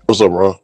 What's up, Ron?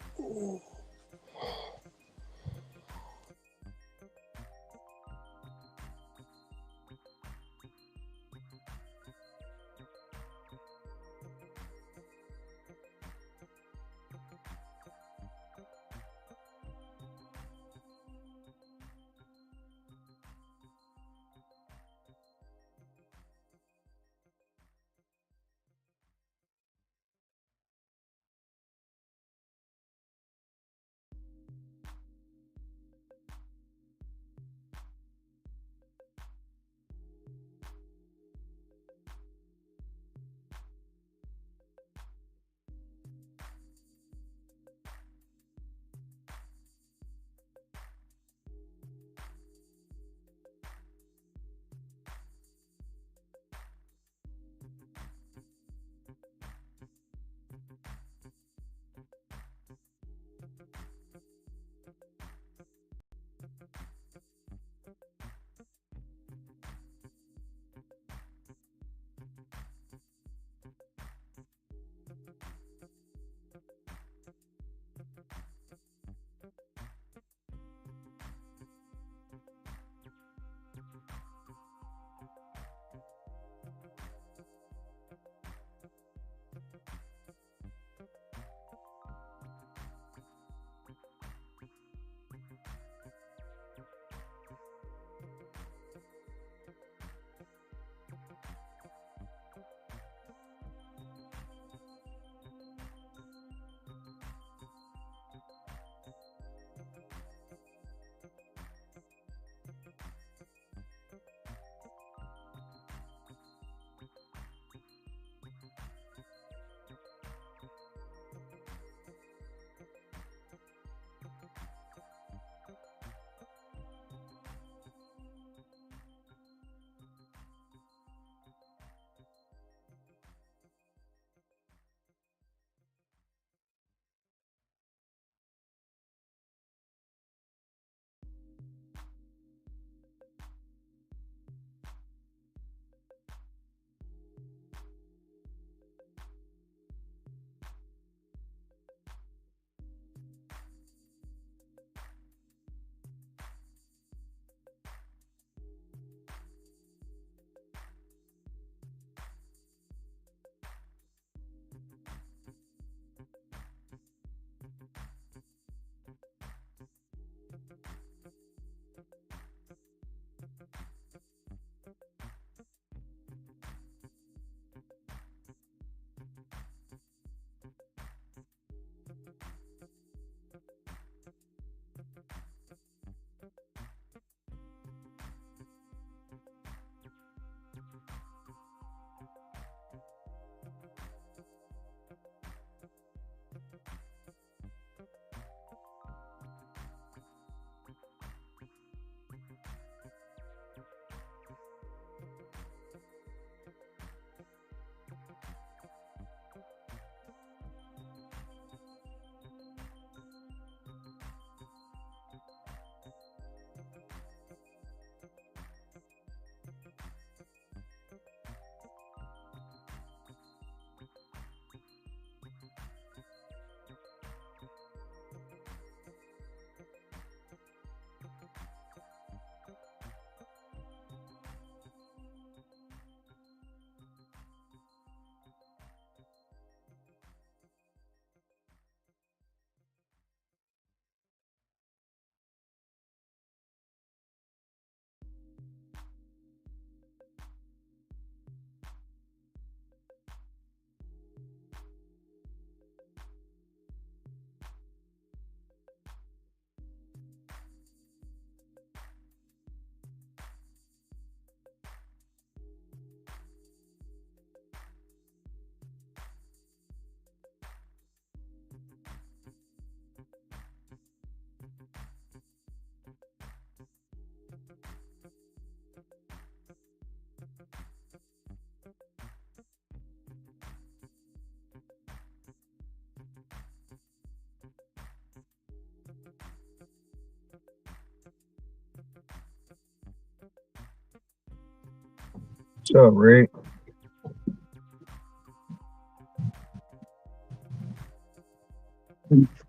What's up, Rick?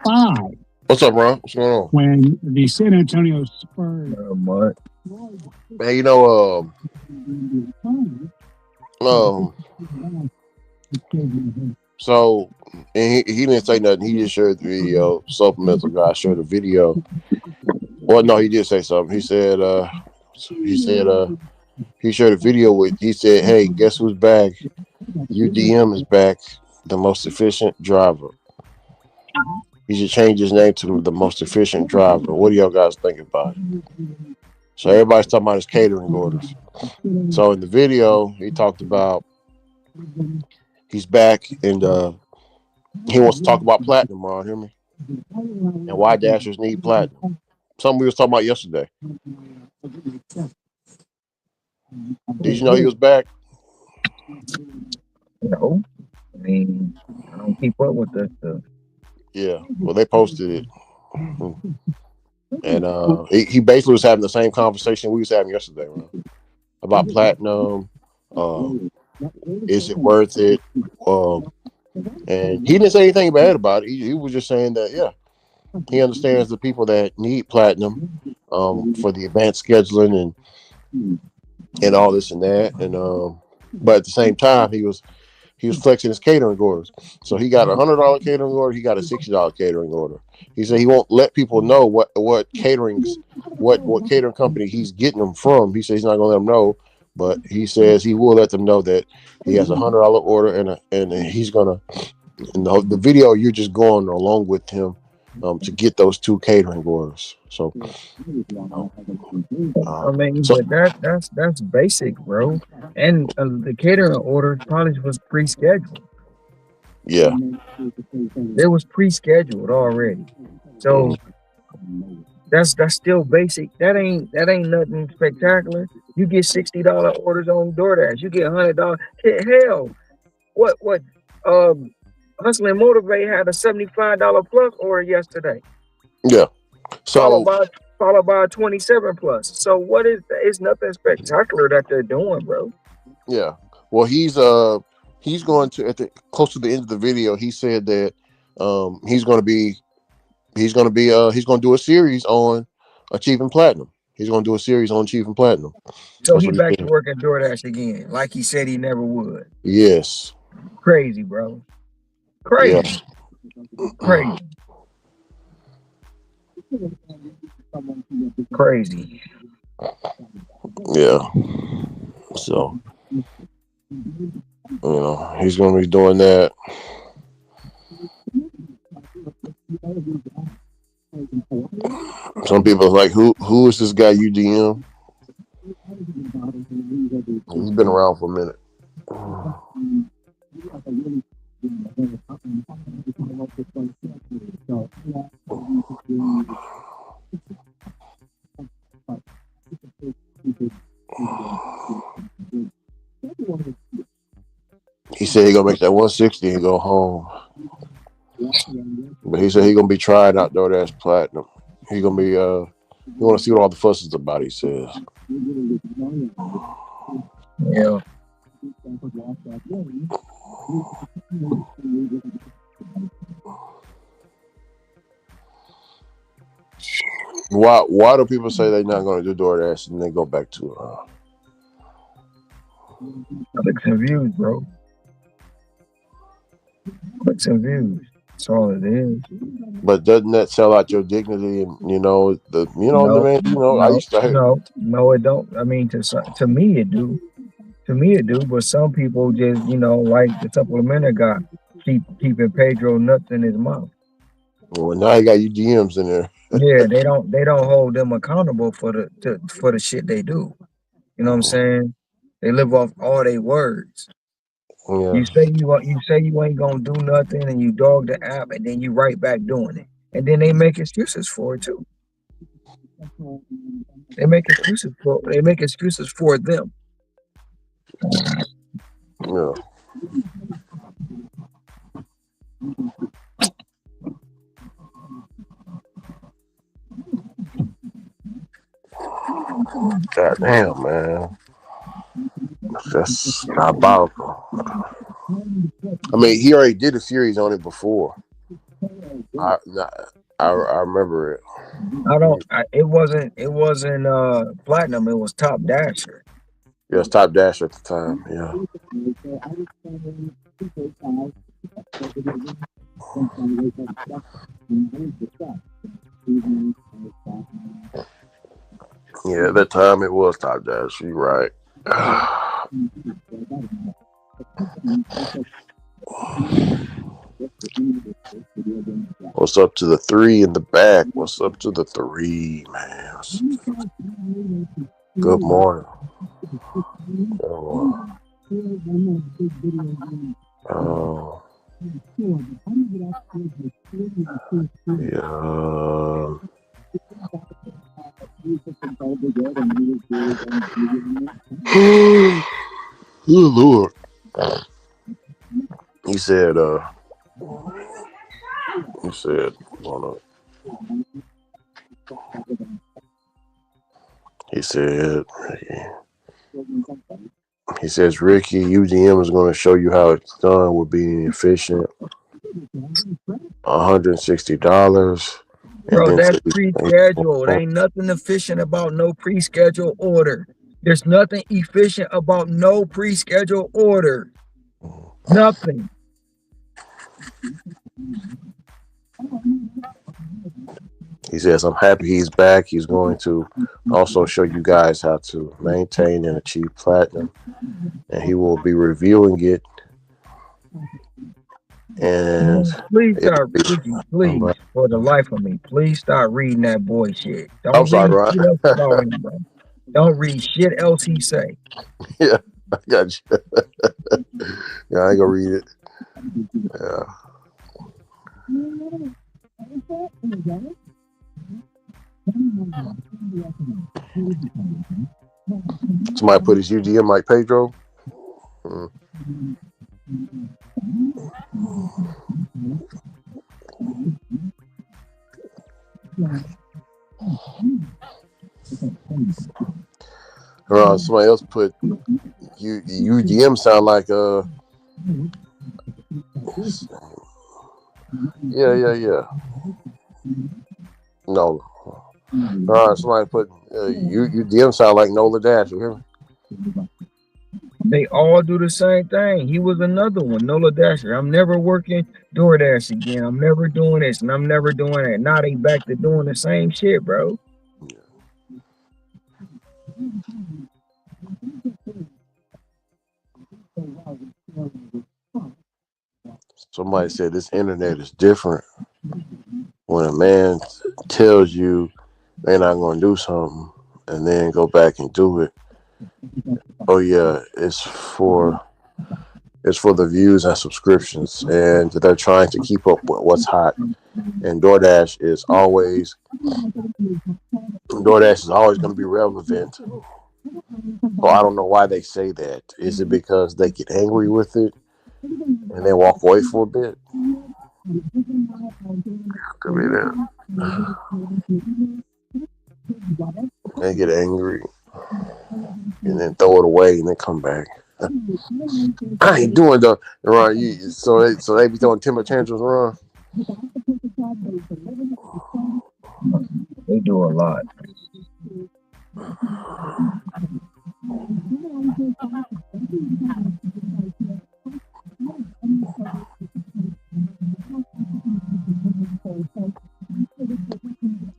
Five. What's up, Ron? What's going on? When the San Antonio Spurs. What? Man, you know, um, so and he didn't say nothing. He just shared the video. Supplemental guy shared the video. Well, no, he did say something. He said, he shared a video with. He said, "Hey, guess who's back? UDM is back, the most efficient driver. He should change his name to the most efficient driver." What do y'all guys think about it? So everybody's talking about his catering orders. So in the video, he talked about he's back and he wants to talk about platinum. Ron, hear me? And why dashers need platinum. Something we was talking about yesterday. Did you know he was back? No. I mean, I don't keep up with that stuff. Yeah. Well, they posted it. And he basically was having the same conversation we was having yesterday, man, about platinum. Is it worth it? And he didn't say anything bad about it. He was just saying that, yeah, he understands the people that need platinum for the advanced scheduling and all this and that. And but at the same time, he was flexing his catering orders. So he got $100 catering order. He got a $60 catering order. He said he won't let people know what caterings, what catering company he's getting them from. He says he's not going to let them know, but he says he will let them know that he has $100 order and he's going to. In the video, you're just going along with him to get those 2 catering orders. So, I mean, but that's basic, bro. And the catering order probably was pre-scheduled. yeah, It was pre-scheduled already. So that's still basic. That ain't nothing spectacular. You get $60 orders on DoorDash. You get $100. Hell, what Hustle and Motivate had a $75 plus order yesterday, yeah. followed So by followed by a 27 plus. So what is that? It's nothing spectacular that they're doing, bro. yeah, well, he's going to close to the end of the video. He said that he's going to be he's going to do a series on achieving platinum. He's going to do a series on achieving platinum. So That's he what he back to said. work at DoorDash again, like he said he never would. Yes. Crazy, bro. Yeah. Crazy. Crazy. Crazy. Yeah. So he's going to be doing that. Some people are like, who is this guy UDM? He's been around for a minute. He said he's gonna make that 160 and go home. But he said he's gonna be trying out DoorDash Platinum. He's gonna be you wanna see what all the fuss is about, he says. Yeah. Why do people say they're not gonna do DoorDash and then go back to Clicks and views, bro. Clicks and views. That's all it is. But doesn't that sell out your dignity and the No, man, I no, used to no, it don't. I mean, to me it do. To me it do. But some people just, like the supplementer guy, keeping Pedro nuts in his mouth. well, now you got UDMs in there. Yeah, they don't hold them accountable for the shit they do. You know what I'm saying? They live off all their words. Yeah. You say you ain't gonna do nothing, and you dog the app, and then you right back doing it, and then they make excuses for it too. They make excuses for them. Yeah. God damn, man. That's diabolical. I mean, he already did a series on it before. I remember it. It wasn't platinum, it was top dasher. Yeah, it's Top Dash at the time. Yeah. Yeah, at that time it was Top Dash. You're right. What's up to the three in the back? What's up to the three, man? Good morning. Good morning. Yeah. Oh Lord. He said, hold on. He said, he says, Ricky, UGM is going to show you how it's done with being efficient. $160. And Bro, then that's say, pre-scheduled. Ain't nothing efficient about no pre-scheduled order. There's nothing efficient about no pre-scheduled order. Nothing. he says, I'm happy he's back. He's going to also show you guys how to maintain and achieve platinum. And he will be reviewing it. And please stop, please, for the life of me, please stop reading that boy shit. I'm Don't sorry, read Ron. shit else about him, bro. Don't read shit else he say. Yeah, I got you. Yeah, I ain't gonna read it. Yeah. Somebody put his UGM like Pedro. Somebody else put UGM sound like yeah. No. Somebody put UGM sound like Nola Dash. You hear me? They all do the same thing. He was another one, Nola Dasher. I'm never working DoorDash again. I'm never doing this and I'm never doing that. Now they back to doing the same shit, bro. Somebody said this internet is different. When a man tells you they're not going to do something and then go back and do it, oh yeah, it's for the views and subscriptions, and they're trying to keep up with what's hot. And DoorDash is always going to be relevant. So I don't know why they say that. Is it because they get angry with it and then walk away for a bit? Could be that. They get angry and then throw it away and then come back. I ain't doing the Ron. So they be throwing timber tantrums, Ron. They do a lot.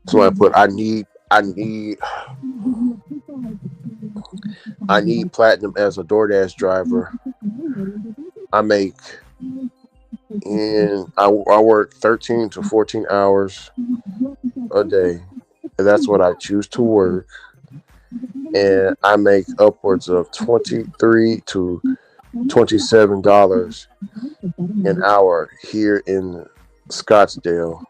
Somebody put I need platinum as a DoorDash driver. I work 13 to 14 hours a day. And that's what I choose to work. And I make upwards of $23 to $27 an hour here in Scottsdale,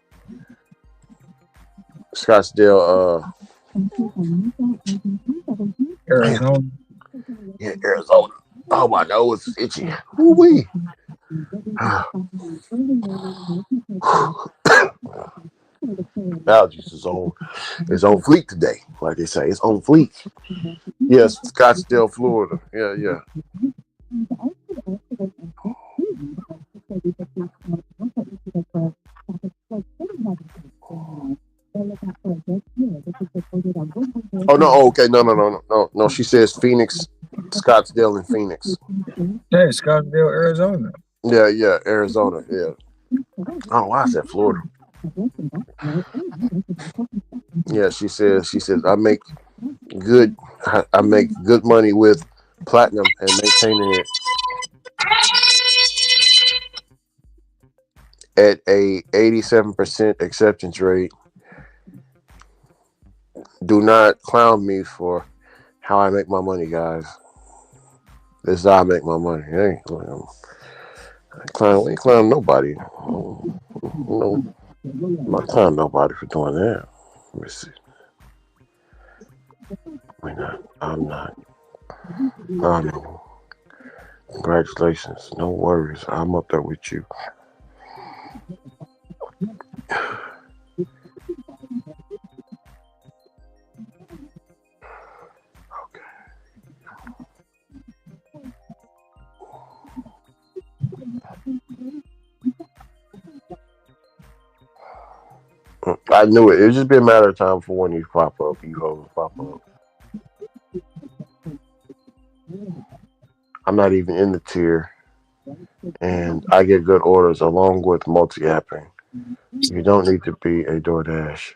Arizona. Yeah, Arizona. Oh, my nose is itchy. Woo-wee. Allergies is on fleek today, like they say. It's on fleek. Yes, Scottsdale, Florida. Yeah. Oh no, oh, okay, no. She says Phoenix, Scottsdale, and Phoenix. Hey, Scottsdale, Arizona. Yeah, Arizona. Yeah. Oh, why is that Florida? Yeah, she says good. I make good money with platinum and maintaining it at a 87% acceptance rate. Do not clown me for how I make my money, guys. This is how I make my money. Hey, we ain't clown nobody. No, I'm not clowning nobody for doing that. Let me see. We're not. I'm not. Congratulations. No worries. I'm up there with you. I knew it. It was just be a matter of time for when you pop up. You hoes pop up. I'm not even in the tier, and I get good orders along with multi-apping. You don't need to be a DoorDash.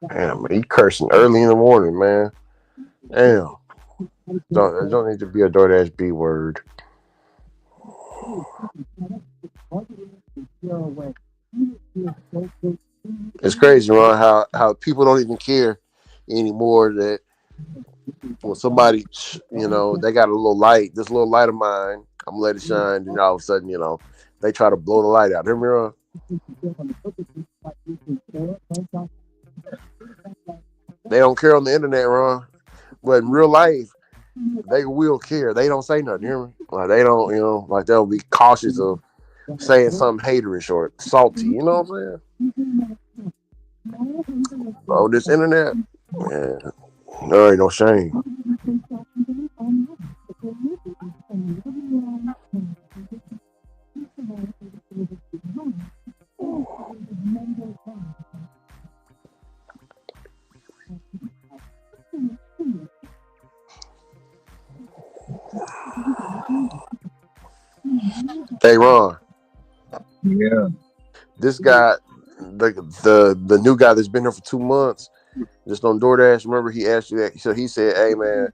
Damn, man, you cursing early in the morning, man. Damn. Don't need to be a DoorDash B word. It's crazy, Ron, how people don't even care anymore that when somebody, they got a little light, this little light of mine, I'm gonna let it shine, and all of a sudden, they try to blow the light out. Hear me, Ron? They don't care on the internet, Ron, but in real life, they will care. They don't say nothing. Hear me? Like they don't, like they'll be cautious of saying something haterish or salty. You know what I'm saying? Oh, this internet, man, there ain't no shame. Hey, Ron, Yeah. this guy, the new guy that's been here for 2 months, just on DoorDash. Remember, he asked you that. So he said, "Hey, man,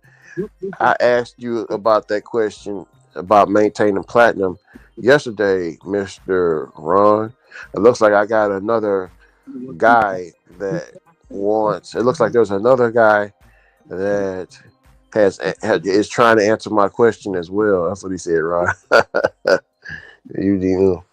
I asked you about that question about maintaining platinum yesterday, Mister Ron. It looks like I got another guy that wants. It looks like there's another guy that is trying to answer my question as well." That's what he said, Ron. You do.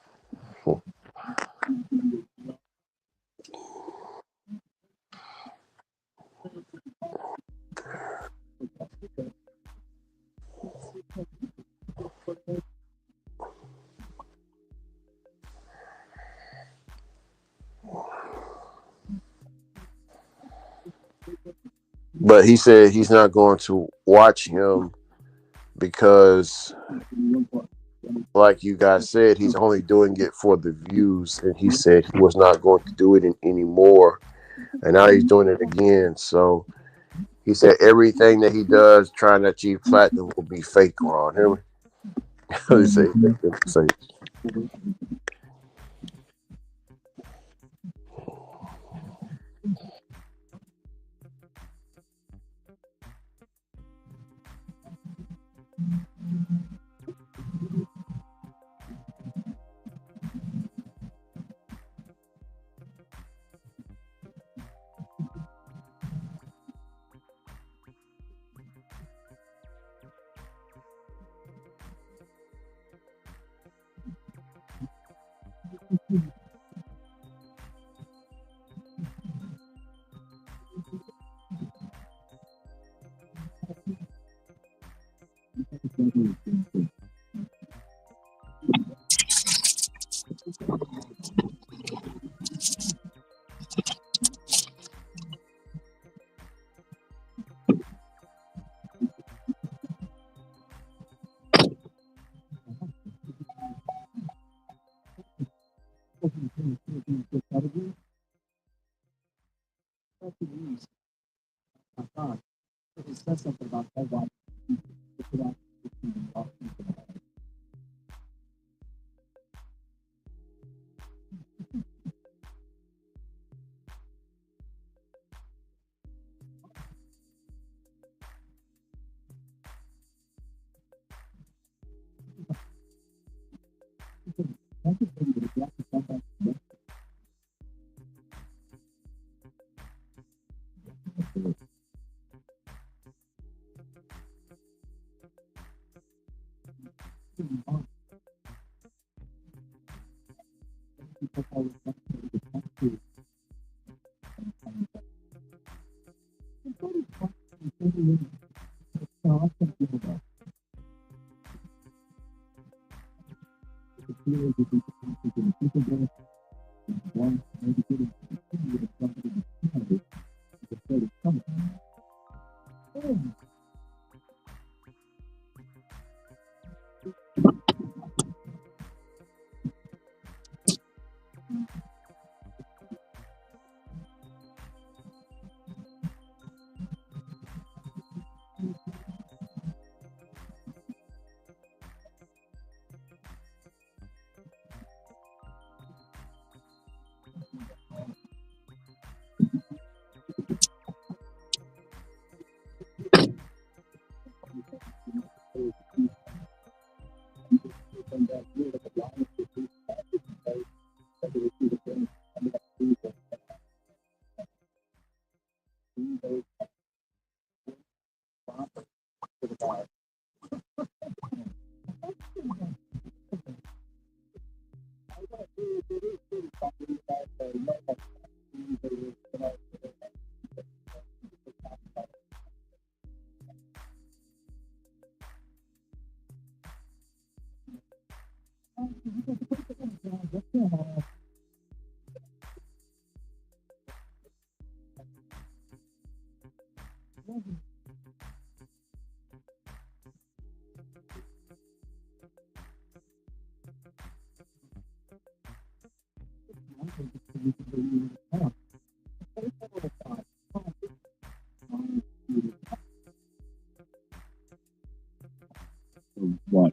But he said he's not going to watch him because, like you guys said, he's only doing it for the views, and he said he was not going to do it anymore, and now he's doing it again. So he said everything that he does trying to achieve platinum will be fake. Ron, hear me? He said, say,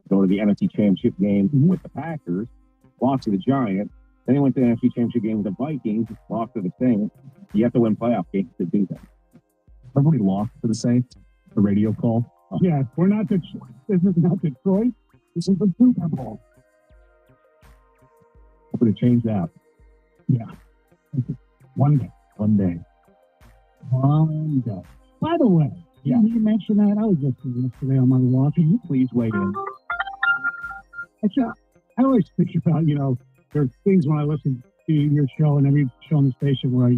Go to the NFC Championship game with the Packers, lost to the Giants. Then he went to the NFC Championship game with the Vikings, lost to the Saints. You have to win playoff games to do that. Everybody lost to the Saints. The radio call. Yeah, we're not Detroit. This is not Detroit. This is the Super Bowl. I'm going to change that. Yeah. One day. One day. One day. By the way, you mentioned that. I was just yesterday on my walk. Can you please weigh in? Actually, I always think about, there's things when I listen to your show and every show on the station where,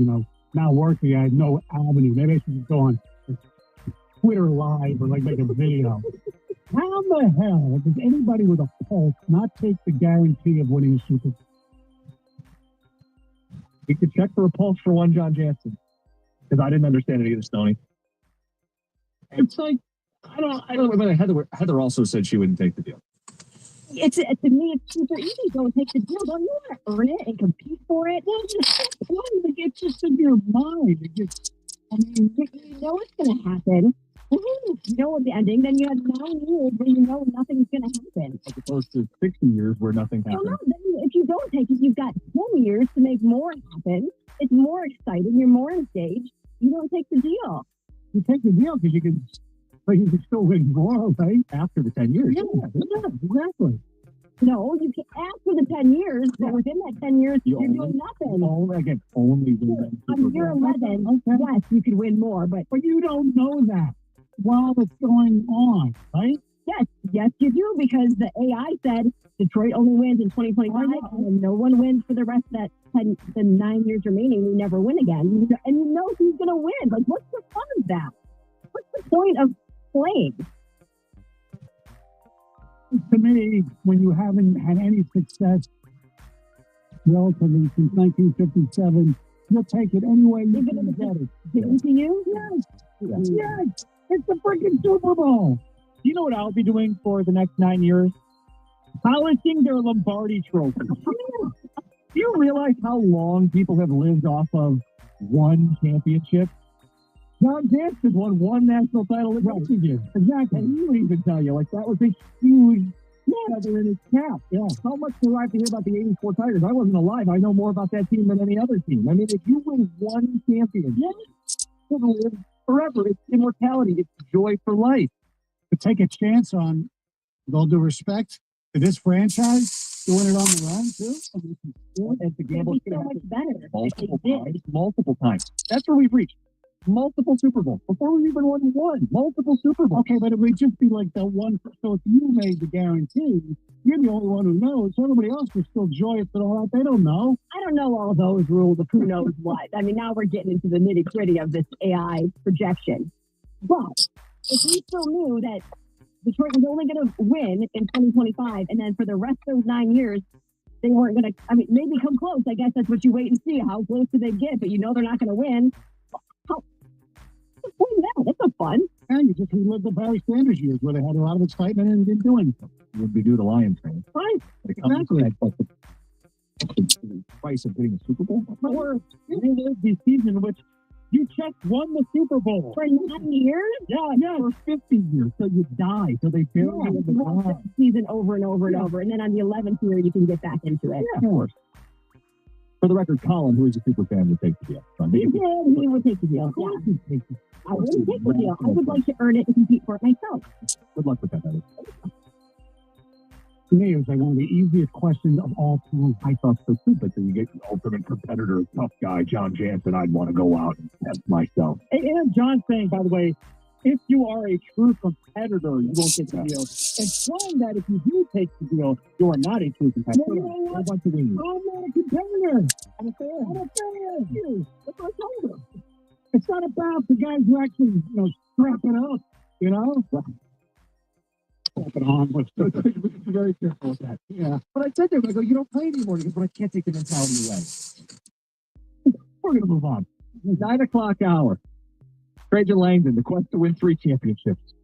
not working, I have no avenue. Maybe I should just go on Twitter Live or make a video. How the hell does anybody with a pulse not take the guarantee of winning a Super Bowl? We could check for a pulse for one John Jansen. Because I didn't understand it either, Stoney. It's like, I don't know. Heather also said she wouldn't take the deal. To me, it's super easy. Don't take the deal. Don't you want to earn it and compete for it? It's just in your mind. You know what's going to happen. You know the ending. Then you have 9 years where you know nothing's going to happen. As opposed to 60 years where nothing happens. No, if you don't take it, you've got 10 years to make more happen. It's more exciting. You're more engaged. You don't take the deal. You take the deal because you can still win more, right? After the 10 years. Yeah, exactly. No, you can after the 10 years, but within that 10 years, you're doing nothing. Only win. On year 11, yes, you could win more, but you don't know that while it's going on, right? Yes, you do, because the AI said Detroit only wins in 2025, and no one wins for the rest of that the 9 years remaining. We never win again, and you know who's going to win. What's the fun of that? What's the point of playing? To me, when you haven't had any success relatively since 1957, you'll take it anyway you can get it. Given to you? Yes. It's the freaking Super Bowl. Do you know what I'll be doing for the next 9 years? Polishing their Lombardi trophy. Do you realize how long people have lived off of one championship? John Jansen won one national title in Michigan. Exactly. And he would even tell you, like, that was a huge feather in his cap. Yeah. How much do I have to hear about the 84 Tigers? I wasn't alive. I know more about that team than any other team. I mean, if you win one championship, you'll live forever. It's immortality. It's joy for life. To take a chance on, with all due respect, to this franchise, doing it on their own, too. And the gamble It'd be so much better if they did. multiple times. That's where we've reached. Multiple Super Bowls. Before we even won one. Multiple Super Bowls. Okay, but it would just be like the one. So if you made the guarantee, you're the only one who knows. Everybody else was still joyous and all that. They don't know. I don't know all those rules of who knows what. I mean, now we're getting into the nitty gritty of this AI projection. But if we still knew that Detroit was only going to win in 2025, and then for the rest of those 9 years, they weren't going to, I mean, maybe come close. I guess that's what you wait and see. How close do they get? But you know they're not going to win. That's not fun. And you just relived the Barry Sanders years where they had a lot of excitement and didn't do anything. It would be due to Lions fans. Right. Exactly. The price of getting a Super Bowl? Or you lived the season in which you just won the Super Bowl. For 9 years? Yeah, for 50 years. So you die. So they barely You the watch ground. that season over and over and over. And then on the 11th year, you can get back into it. Yeah, of course. For the record, Colin, who is a super fan, would take the deal. He would take the deal. Yeah. I wouldn't take the deal. I would like to earn it and compete for it myself. Good luck with that, Eddie. To me, it was like one of the easiest questions of all time. I thought so too, but then you get the ultimate competitor, tough guy, John Jansen. I'd want to go out and test myself. And John's saying, by the way, if you are a true competitor, you won't get the deal. And showing that if you do take the deal, you are not a true competitor. No, no, no. I want to win. I'm not a competitor. I'm a fan. I'm a fan. That's what I told him. It's not about the guys who actually, strapping up, Strapping on. Very careful with that. Yeah. But I said to him, I go, you don't play anymore. He goes, but I can't take the mentality away. We're going to move on. 9 o'clock hour. Trajan Langdon, the quest to win 3 championships.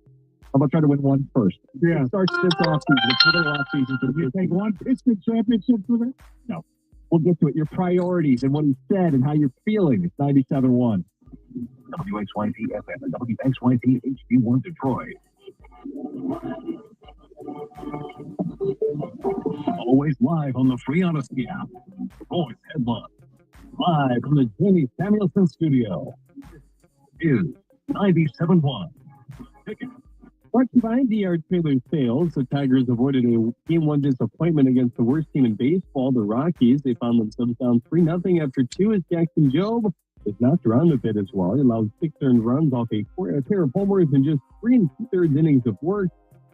I'm going to try to win one first. Yeah. It starts this offseason. It's their offseason. Did you take one Piston championship for that? No. We'll get to it. Your priorities and what he said and how you're feeling. It's 97.1. WXYZ FM and WXYZ HD1 Detroit. Always live on the Free Honesty app. Voice headline. Live from the Jamie Samuelson studio. Is 97.1. Ticket. Brought to you by DR Trailer Sales, the Tigers avoided a Game 1 disappointment against the worst team in baseball, the Rockies. They found themselves down 3-0 after 2 as Jackson Jobe was knocked around a bit as well. He allowed 6 earned runs off a pair of homers in just 3 2/3 innings of work.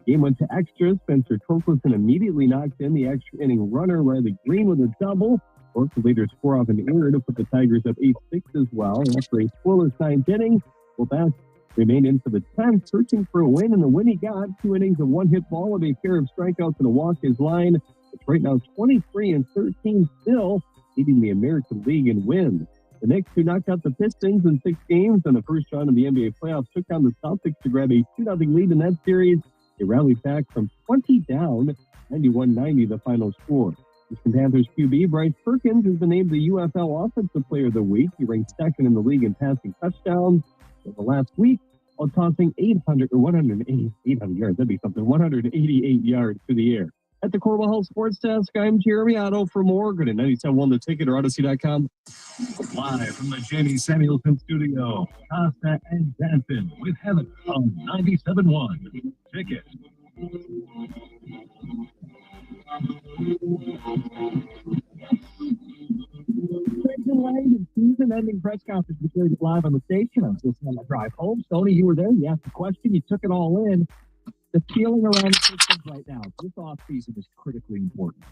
Game went to extras. Spencer Torkelson immediately knocked in the extra inning runner, Riley Green, with a double. Tork would later score off an error to put the Tigers up 8-6 as well. And after a scoreless 9th inning, well, Bass remained in for the 10th, searching for a win, and the win he got, 2 innings of 1-hit ball with a pair of strikeouts and a walk his line. It's right now 23-13 still, leading the American League in wins. The Knicks, who knocked out the Pistons in 6 games in the first round of the NBA playoffs, took down the Celtics to grab a 2-0 lead in that series. They rallied back from 20 down, 91-90 the final score. Houston Panthers QB Bryce Perkins has been named the UFL Offensive Player of the Week. He ranked second in the league in passing touchdowns in the last week, while tossing 188 yards. That'd be something. 188 yards through the air. At the Corwell Health Sports Desk, I'm Jeremy Otto from Oregon at 97.1 The Ticket or Odyssey.com. Live from the Jamie Samuelson studio, Costa and Jansen with Heaven on 97.1 Ticket. Trajan Langdon season-ending press conference was carried live on the station. I was listening on my drive home. Stoney, you were there. You asked the question. You took it all in. The feeling around the Pistons right now, this offseason is critically important.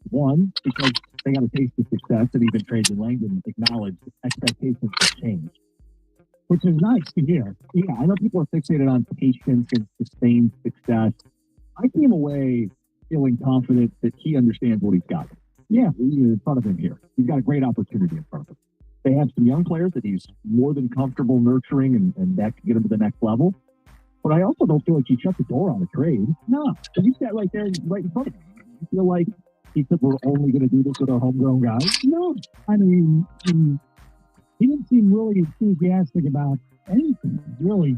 One, because they got a taste of success, and even Trajan Langdon acknowledged expectations have changed, which is nice to hear. Yeah, I know people are fixated on patience and sustained success. I came away feeling confident that he understands what he's got. Yeah, he's in front of him here. He's got a great opportunity in front of him. They have some young players that he's more than comfortable nurturing, and that can get him to the next level. But I also don't feel like he shut the door on a trade. No, because you sat right there, right in front of him. You feel like He said we're only going to do this with our homegrown guys. No, I mean, he didn't seem really enthusiastic about anything. Really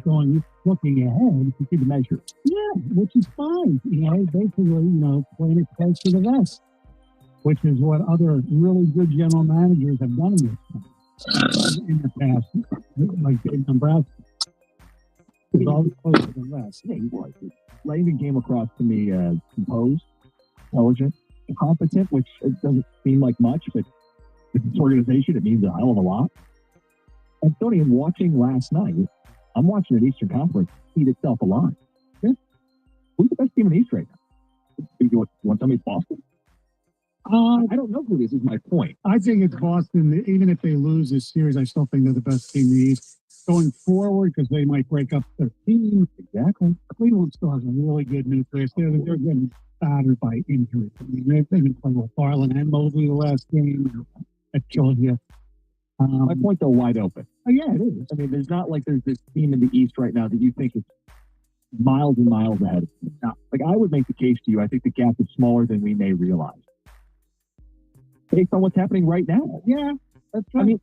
looking ahead to see the measure. Yeah, which is fine. Basically, playing it close to the vest, which is what other really good general managers have done in the past, like in Nebraska. It's always close to the vest. Yeah, he was. Langdon came across to me as composed, intelligent, competent, which it doesn't seem like much, but with this organization, it means a hell of a lot. And Tony, I'm watching last night. I'm watching an Eastern Conference eat itself alive. Yeah. Who's the best team in the East right now? You want somebody Boston? I don't know who this is. My point. I think it's Boston. Even if they lose this series, I still think they're the best team in the East. Going forward, because they might break up their team. Exactly. Cleveland still has a really good nucleus. They're getting battered by injuries. I mean, they've been playing with Farland and Mobley the last game. That kills you. My point, though, wide open. Oh, yeah, it is. I mean, there's not like there's this team in the East right now that you think is miles and miles ahead. Now, like I would make the case to you, I think the gap is smaller than we may realize. Based on what's happening right now. Yeah, that's right. I mean,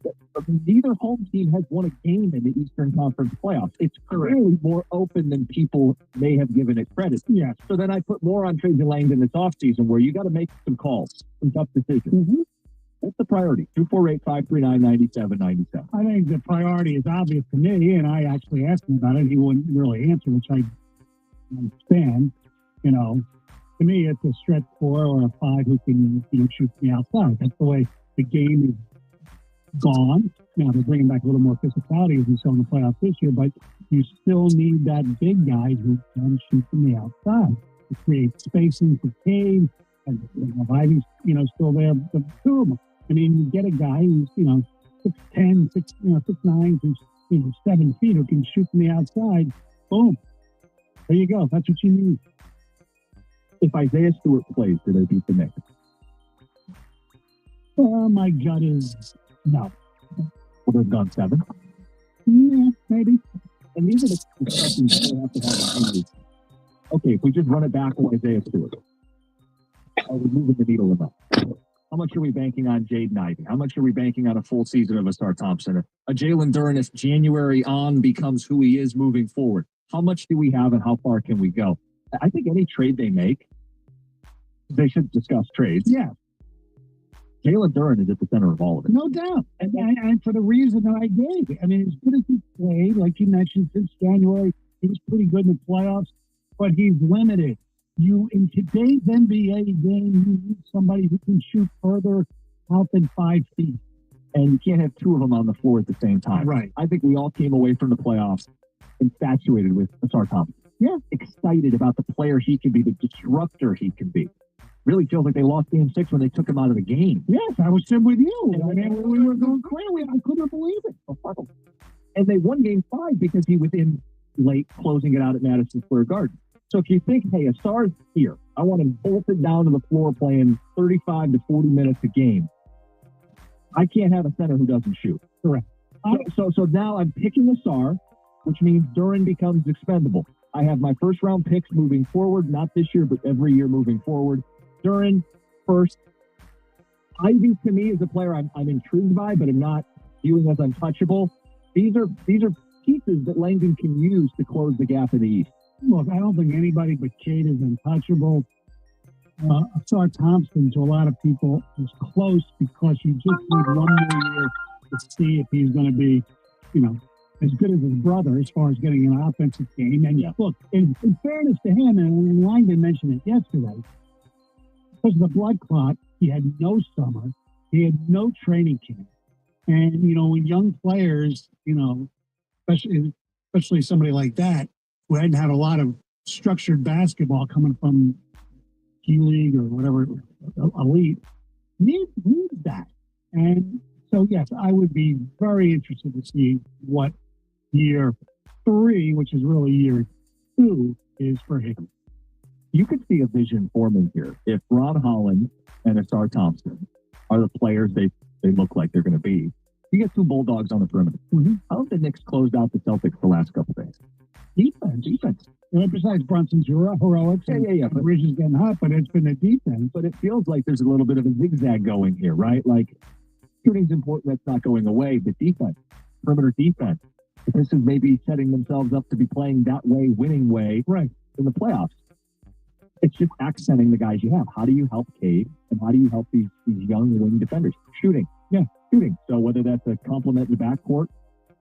neither home team has won a game in the Eastern Conference playoffs. It's clearly more open than people may have given it credit. Yeah. So then I put more on Trajan Langdon this offseason where you got to make some calls, some tough decisions. Mm-hmm. That's the priority. 248-539-9797. I think the priority is obvious to me, and I actually asked him about it. He wouldn't really answer, which I understand. To me, it's a stretch 4 or a 5 who can shoot from the outside. That's the way the game is gone. Now they're bringing back a little more physicality as we saw in the playoffs this year, but you still need that big guy who can shoot from the outside to create spacing for Cade and Ivy's still there. The two of them. I mean, you get a guy who's 6'10", 6'9", who's 7 feet who can shoot from the outside. Boom. There you go. That's what you need. If Isaiah Stewart plays, do they beat the Knicks? My gut is no. Well, they've gone 7. Yeah, maybe. And these are the questions they have to have. Okay, if we just run it back with Isaiah Stewart, are we moving the needle enough? How much are we banking on Jaden Ivey? How much are we banking on a full season of Asar Thompson? A Jalen Duren, if January on becomes who he is moving forward? How much do we have and how far can we go? I think any trade they make, they should discuss trades. Yeah. Jalen Duren is at the center of all of it. No doubt. And for the reason that I gave. I mean, as good as he played, like you mentioned, since January, he was pretty good in the playoffs, but he's limited. In today's NBA game, you need somebody who can shoot further out than 5 feet. And you can't have 2 of them on the floor at the same time. Right. I think we all came away from the playoffs infatuated with Asar Thompson. Yeah. Excited about the player he can be, the disruptor he can be. Really feels like they lost game 6 when they took him out of the game. Yes, I was sitting with you. I mean, we were going crazy. I couldn't believe it. And they won game 5 because he was in late closing it out at Madison Square Garden. So if you think, hey, Asar's here, I want him bolted down to the floor playing 35 to 40 minutes a game. I can't have a center who doesn't shoot. Correct. So now I'm picking Asar, which means Duren becomes expendable. I have my first round picks moving forward, not this year, but every year moving forward. Duren first. Ivy to me is a player I'm intrigued by, but I'm not viewing as untouchable. These are pieces that Langdon can use to close the gap in the East. Look, I don't think anybody but Cade is untouchable. Asar Thompson, to a lot of people, is close because you just need one more year to see if he's going to be, as good as his brother as far as getting an offensive game. And look, in fairness to him, and Langdon mentioned it yesterday, because of the blood clot, he had no summer. He had no training camp. And, when young players, especially somebody like that, who hadn't had a lot of structured basketball coming from G League or whatever, elite, needs that. And so, yes, I would be very interested to see what year 3, which is really year 2, is for him. You could see a vision forming here. If Ron Holland and Asar Thompson are the players they look like they're going to be, you get 2 Bulldogs on the perimeter. Mm-hmm. How have the Knicks closed out the Celtics the last couple days? Defense. besides Brunson's heroics, But Ridge is getting hot, but it's been the defense. But it feels like there's a little bit of a zigzag going here, right? Like shooting's important, that's not going away, but defense, perimeter defense. This is maybe setting themselves up to be playing that way, winning way, Right. in the playoffs. It's just accenting the guys you have. How do you help Cade and how do you help these young wing defenders? Shooting. Yeah, shooting. So whether that's a compliment in the backcourt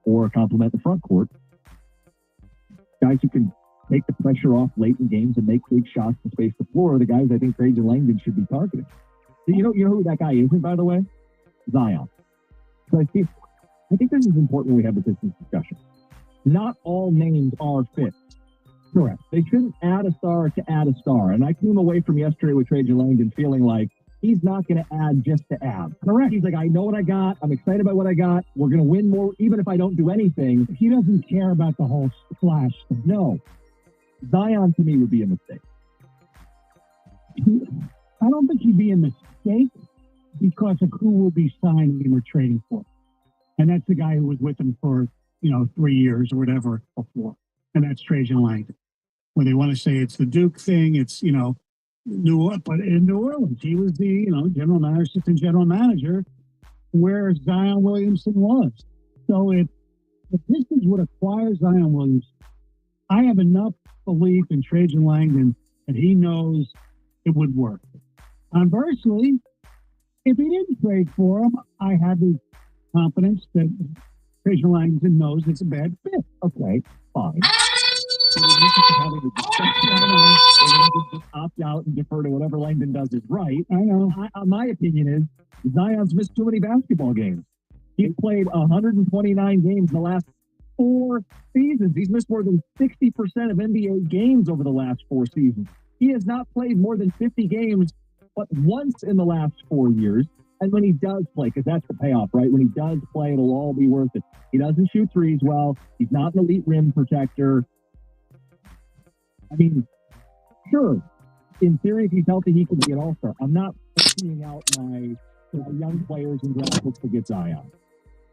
or a compliment in the front court, guys who can take the pressure off late in games and make big shots to space the floor are the guys I think Trajan Langdon should be targeting. You know who that guy isn't, by the way? Zion. So I think this is important when we have this discussion. Not all names are fit. Correct. They shouldn't add a star to add a star. And I came away from yesterday with Trajan Langdon feeling like he's not going to add just to add. Correct. He's like, I know what I got. I'm excited about what I got. We're going to win more, even if I don't do anything. He doesn't care about the whole splash thing. No. Zion, to me, would be a mistake. I don't think he'd be a mistake because of who will be signing him or trading for. And that's the guy who was with him for, 3 years or whatever before. And that's Trajan Langdon. When they want to say it's the Duke thing, it's, but in New Orleans, he was the, assistant general manager where Zion Williamson was. So if the Pistons would acquire Zion Williamson, I have enough belief in Trajan Langdon that he knows it would work. Conversely, if he didn't trade for him, I have the confidence that Trajan Langdon knows it's a bad fit. Okay, fine. Opt out and defer to whatever Langdon does is right. I know. My opinion is Zion's missed too many basketball games. He's played 129 games in the last 4 seasons. He's missed more than 60% of NBA games over the last 4 seasons. He has not played more than 50 games but once in the last 4 years. And when he does play, because that's the payoff, right? When he does play, it'll all be worth it. He doesn't shoot threes well. He's not an elite rim protector. I mean, sure, in theory, if he's healthy, he could be an all-star. I'm not seeing out my young players in draft books to get Zion.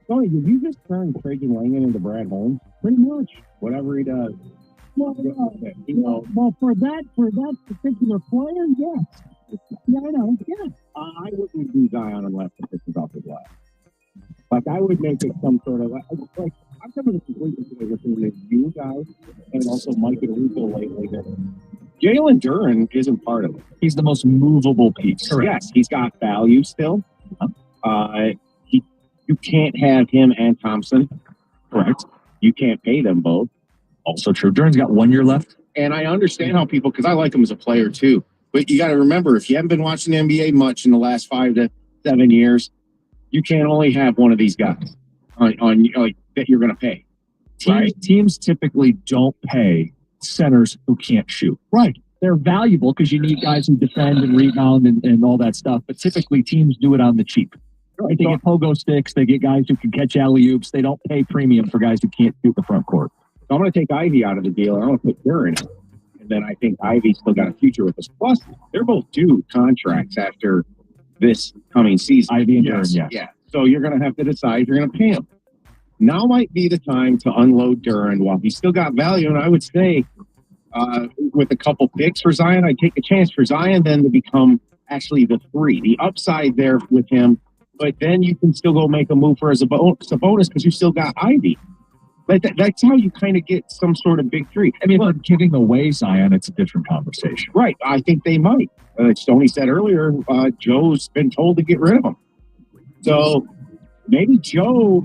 Tony, did you just turn Trajan Langdon into Brad Holmes? Pretty much. Whatever he does. Well, for that particular player, yes. Yeah, I know. Yeah. I wouldn't do Zion unless the Pistons off his lap. Like, I would make it some sort of, like, I've come to the conclusion today listening to you guys and also Mike and Rico lately that Jalen Duren isn't part of it. He's the most movable piece. Correct. Yes, he's got value still. You can't have him and Thompson. Correct. You can't pay them both. Also true. Duren's got 1 year left. And I understand how people, because I like him as a player too. But you got to remember, if you haven't been watching the NBA much in the last 5 to 7 years, you can't only have one of these guys on that you're going to pay. Right? Teams typically don't pay centers who can't shoot. Right. They're valuable because you need guys who defend and rebound and all that stuff. But typically teams do it on the cheap. Right? They get pogo sticks. They get guys who can catch alley-oops. They don't pay premium for guys who can't shoot the front court. So I'm going to take Ivy out of the deal, and I'm going to put Duren in. And then I think Ivy's still got a future with us. Plus, they're both due contracts after this coming season. Ivy and Duren, yeah. So you're going to have to decide if you're going to pay him. Now might be the time to unload Duren while he's still got value. And I would say with a couple picks for Zion, I'd take a chance for Zion then to become actually the 3. The upside there with him, but then you can still go make a move for as a bonus because you still got Ivy. That's how you kind of get some sort of big 3. I mean, if they're giving away Zion, it's a different conversation. Right. I think they might. As Tony said earlier, Joe's been told to get rid of him. So maybe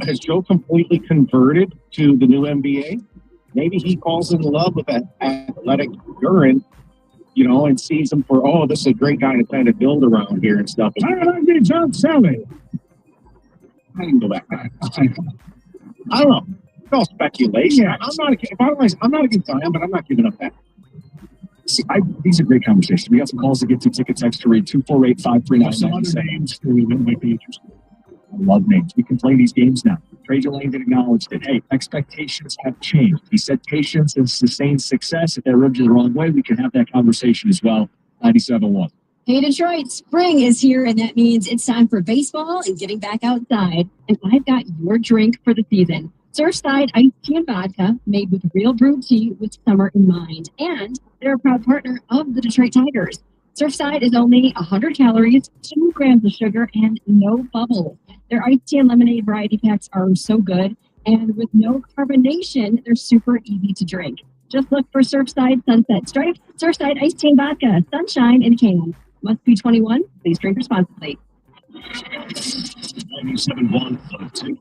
has Joe completely converted to the new NBA? Maybe he falls in love with that athletic Duren, and sees him for, this is a great guy to kind of build around here and stuff. I don't know, John Sally. I didn't go back. I don't know. It's all speculation. Yeah. I'm not against Zion, but I'm not giving up that. See, these are great conversations. We got some calls to get to. Ticket text to read 248-539. Some other names that might be interesting. I love names. We can play these games now. Trajan Langdon acknowledged it. Hey, expectations have changed. He said patience and sustained success. If that rubbed you the wrong way, we can have that conversation as well. 97.1. Hey, Detroit, spring is here, and that means it's time for baseball and getting back outside. And I've got your drink for the season. Surfside iced tea and vodka, made with real brewed tea with summer in mind. And they're a proud partner of the Detroit Tigers. Surfside is only 100 calories, 2 grams of sugar, and no bubbles. Their iced tea and lemonade variety packs are so good, and with no carbonation, they're super easy to drink. Just look for Surfside Sunset Stripes, Surfside iced tea and vodka, sunshine in a can. Must be 21. Please drink responsibly. 97.1.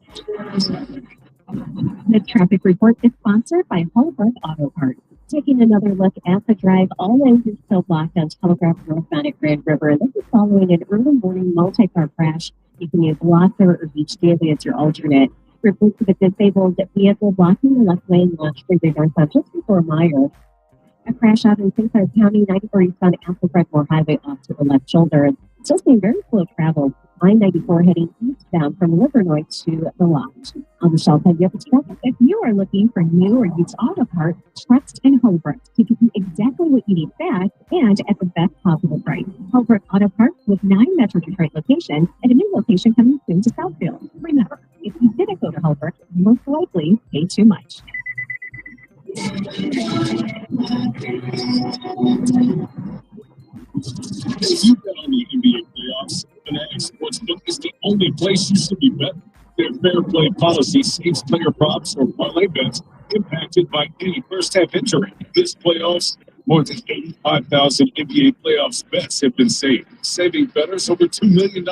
This traffic report is sponsored by Holbrook Auto Parts. Taking another look at the drive, all lanes are still blocked on Telegraph northbound at Grand River. This is following an early morning multi-car crash. You can use Locker or Beach Daily as your alternate. Replace with a disabled vehicle blocking the left lane, launch freeway northbound just before Meyer. A crash out in St. Clair County, 94 eastbound Apple Highway off to the left shoulder. It's just been very slow travel. I-94 heading eastbound from Livernois to the Lodge. On the shelf head, you have a traffic. If you are looking for new or used auto parts, Trust and Holbrook to give you exactly what you need fast and at the best possible price. Holbrook Auto Parts with 9 Metro Detroit locations and a new location coming soon to Southfield. Remember, if you didn't go to Holbrook, you most likely pay too much. If you bet on the NBA playoffs, Fanatics Sportsbook is the only place you should be betting. Their fair play policy saves player props or parlay bets impacted by any first half injury. This playoffs, more than 85,000 NBA playoffs bets have been saved, saving bettors over $2 million.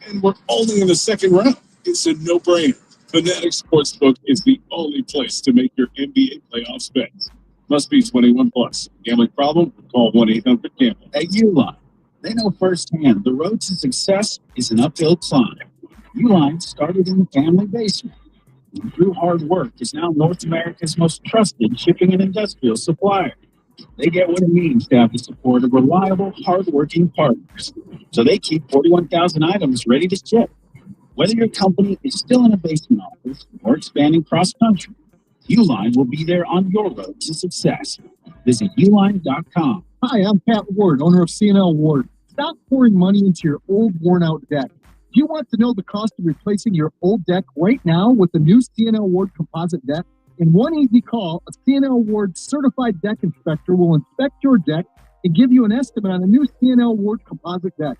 And we're only in the second round. It's a no-brainer. Fanatics Sportsbook is the only place to make your NBA playoffs bets. Must be 21 plus. Gambling problem? Call 1-800-GAMBLE. At Uline, they know firsthand the road to success is an uphill climb. Uline started in the family basement, and through hard work is now North America's most trusted shipping and industrial supplier. They get what it means to have the support of reliable, hardworking partners, so they keep 41,000 items ready to ship. Whether your company is still in a basement office or expanding cross-country, Uline will be there on your road to success. Visit uline.com. Hi, I'm Pat Ward, owner of C&L Ward. Stop pouring money into your old, worn-out deck. Do you want to know the cost of replacing your old deck right now with the new C&L Ward composite deck? In one easy call, a C&L Ward certified deck inspector will inspect your deck and give you an estimate on a new C&L Ward composite deck.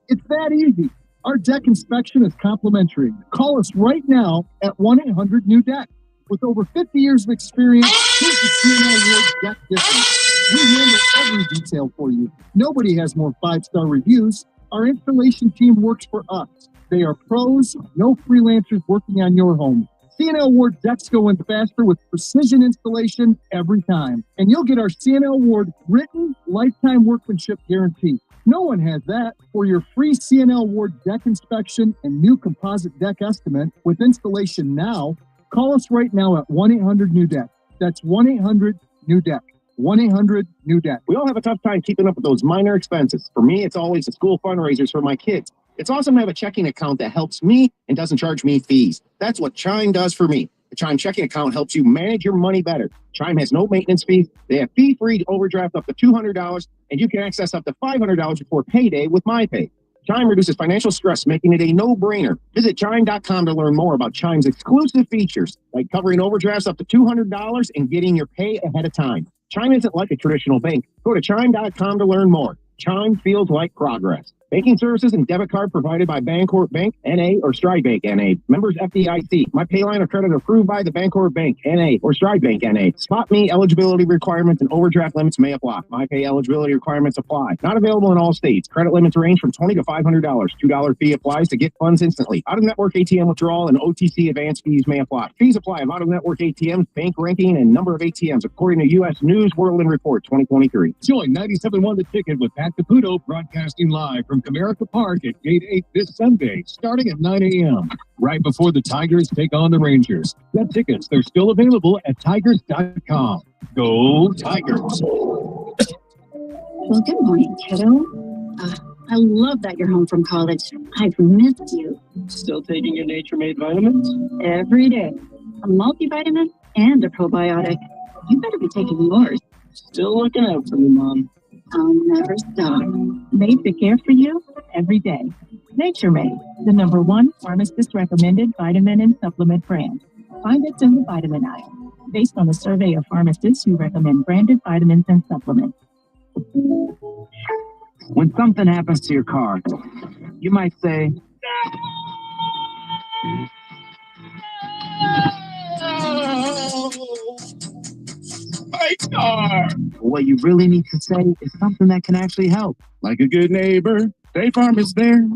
It's that easy. Our deck inspection is complimentary. Call us right now at 1-800-NEW-DECK. With over 50 years of experience, here's the C&L Ward deck difference. We handle every detail for you. Nobody has more 5-star reviews. Our installation team works for us. They are pros, no freelancers working on your home. C&L Ward decks go in faster with precision installation every time. And you'll get our C&L Ward written lifetime workmanship guarantee. No one has that. For your free C&L Ward deck inspection and new composite deck estimate with installation now, call us right now at 1-800-NEW-DECK. That's 1-800-NEW-DECK. 1-800-NEW-DECK. We all have a tough time keeping up with those minor expenses. For me, it's always the school fundraisers for my kids. It's awesome to have a checking account that helps me and doesn't charge me fees. That's what Chime does for me. The Chime checking account helps you manage your money better. Chime has no maintenance fees. They have fee-free overdraft up to $200, and you can access up to $500 before payday with MyPay. Chime reduces financial stress, making it a no-brainer. Visit Chime.com to learn more about Chime's exclusive features, like covering overdrafts up to $200 and getting your pay ahead of time. Chime isn't like a traditional bank. Go to Chime.com to learn more. Chime feels like progress. Banking services and debit card provided by Bancorp Bank, N.A. or Stride Bank, N.A. Members FDIC. My pay line of credit approved by the Bancorp Bank, N.A. or Stride Bank, N.A. Spot me eligibility requirements and overdraft limits may apply. My pay eligibility requirements apply. Not available in all states. Credit limits range from $20 to $500. $2 fee applies to get funds instantly. Out-of-network ATM withdrawal and OTC advance fees may apply. Fees apply of out-of-network ATMs, bank ranking, and number of ATMs, according to U.S. News World and Report 2023. Join 97.1 The Ticket with Pat Caputo, broadcasting live from Comerica Park at Gate 8 this Sunday, starting at 9 a.m., right before the Tigers take on the Rangers. Get tickets. They're still available at tigers.com. Go Tigers! Well, good morning, kiddo. I love that you're home from college. I've missed you. Still taking your Nature-Made vitamins? Every day. A multivitamin and a probiotic. You better be taking yours. Still looking out for me, Mom. I'll never stop. Made to care for you every day. Nature Made, the #1 pharmacist recommended vitamin and supplement brand. Find it in the vitamin aisle, based on a survey of pharmacists who recommend branded vitamins and supplements. When something happens to your car, you might say, my car. What you really need to say is something that can actually help. Like a good neighbor, State Farm is there.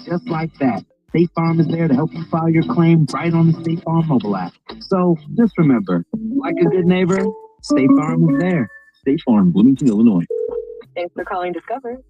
Just like that. State Farm is there to help you file your claim right on the State Farm mobile app. So just remember, like a good neighbor, State Farm is there. State Farm, Bloomington, Illinois. Thanks for calling Discover.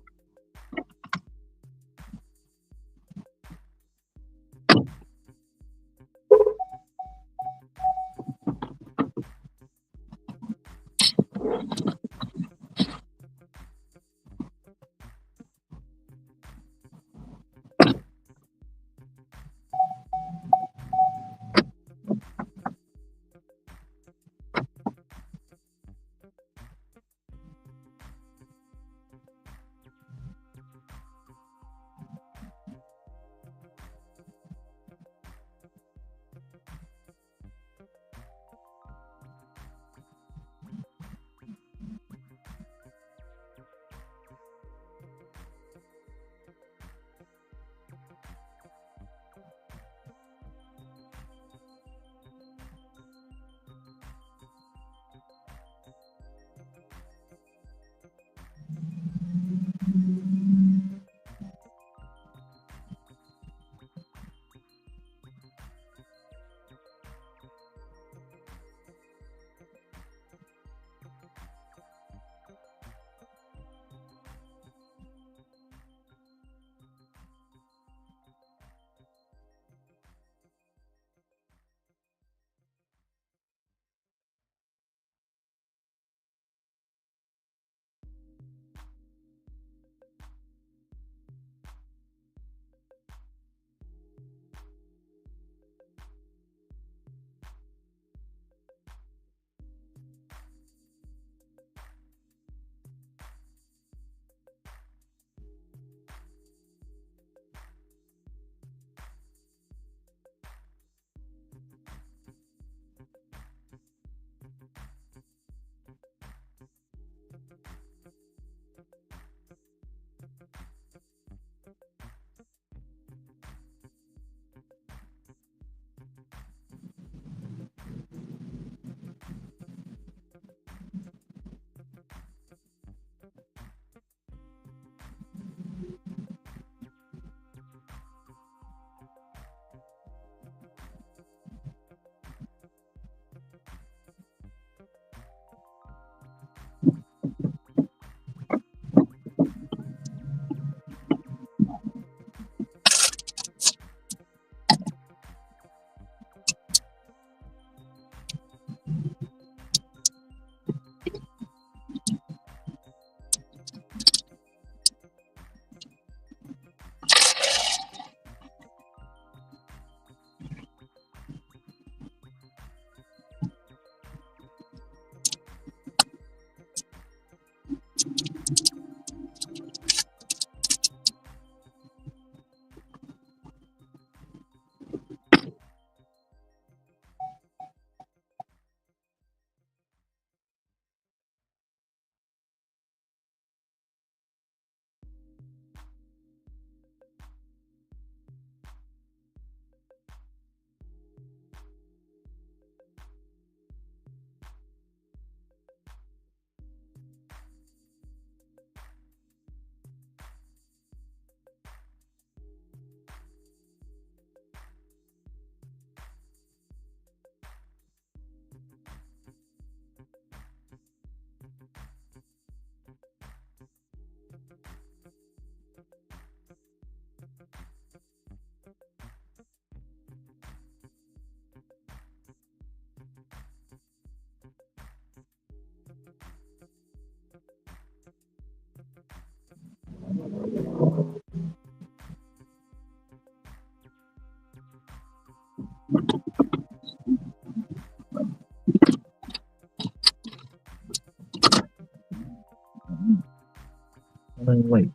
Wait.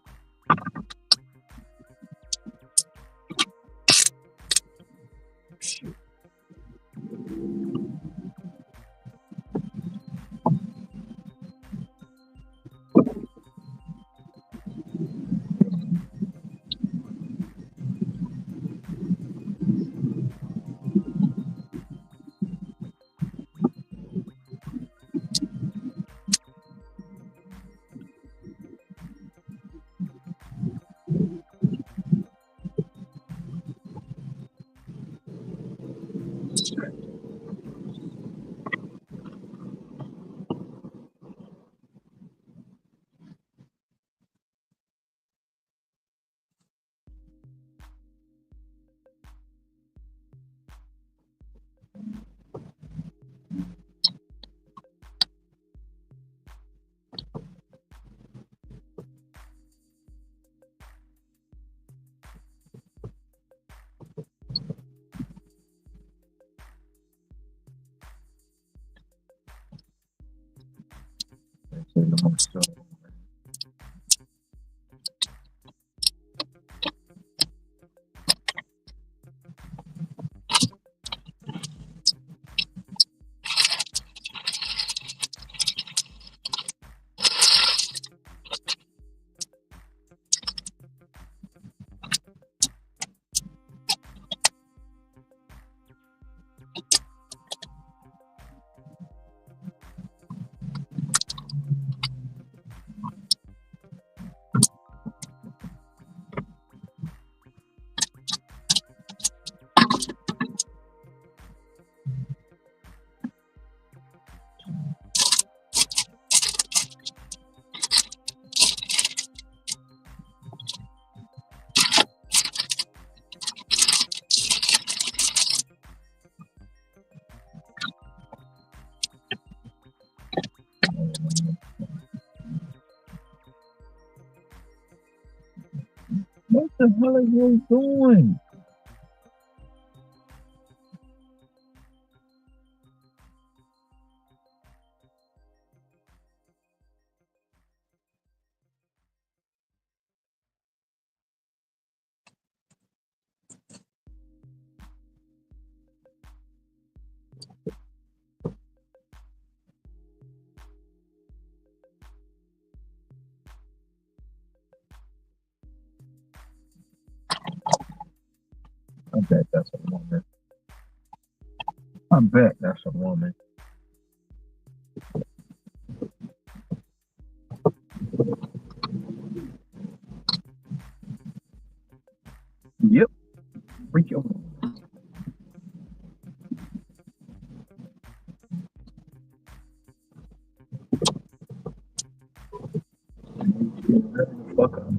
What the hell are you doing? I bet that's a woman. I bet that's a woman. Yep. Freak your fuck up.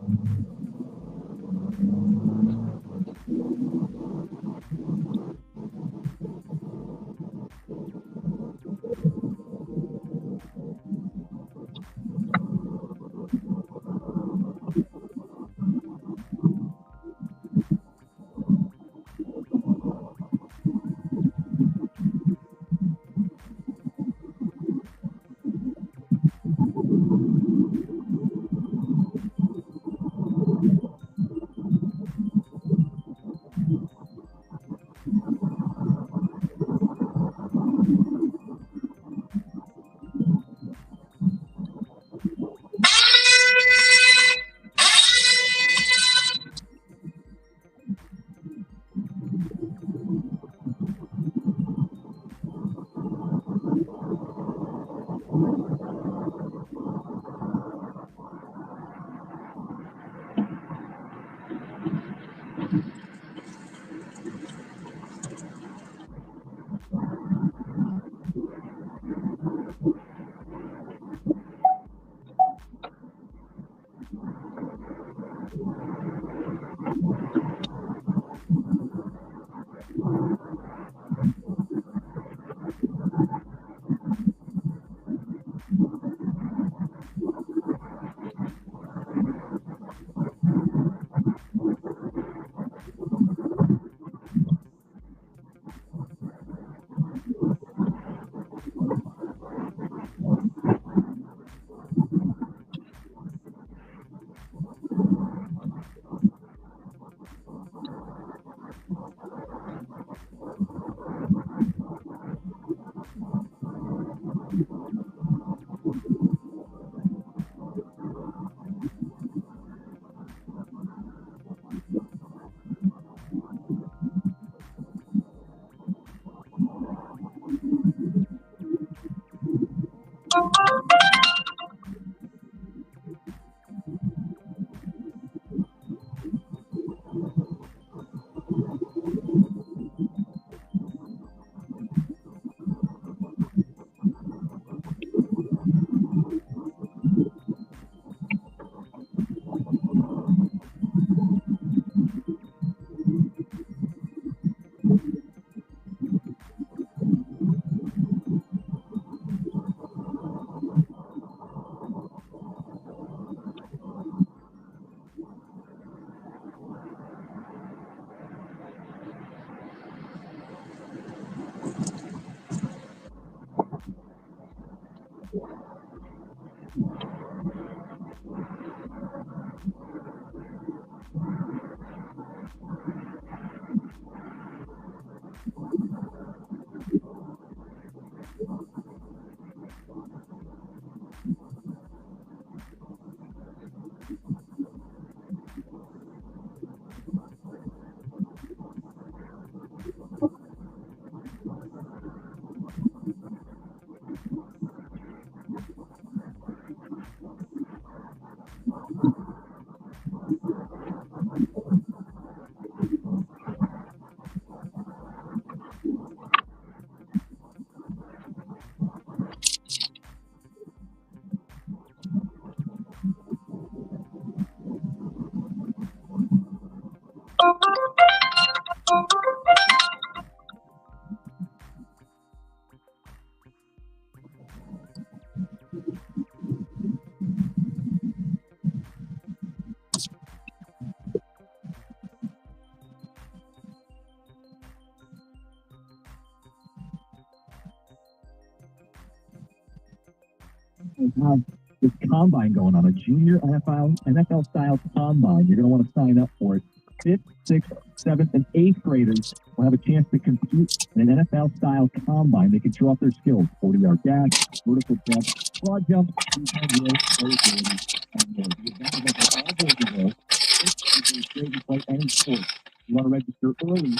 have this combine going on, a junior NFL style combine. You're going to want to sign up for it. 5th, 6th, 7th, and 8th graders will have a chance to compete in an NFL style combine. They can show off their skills: 40-yard dash, vertical jump, broad jump, and more. The advantage of all those ago, it's a great to play any sport. You want to register early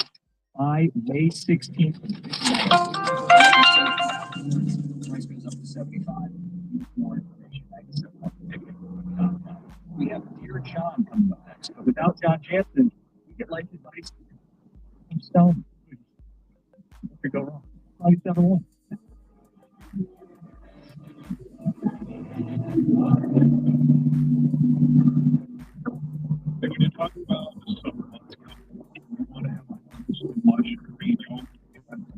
by May 16th. Price goes up to $75. More information, we have Dear John coming up next. But without John Jansen, we get life advice from Stone. What could go wrong? 571. When you're talking about the summer months coming, you want to have so much green home.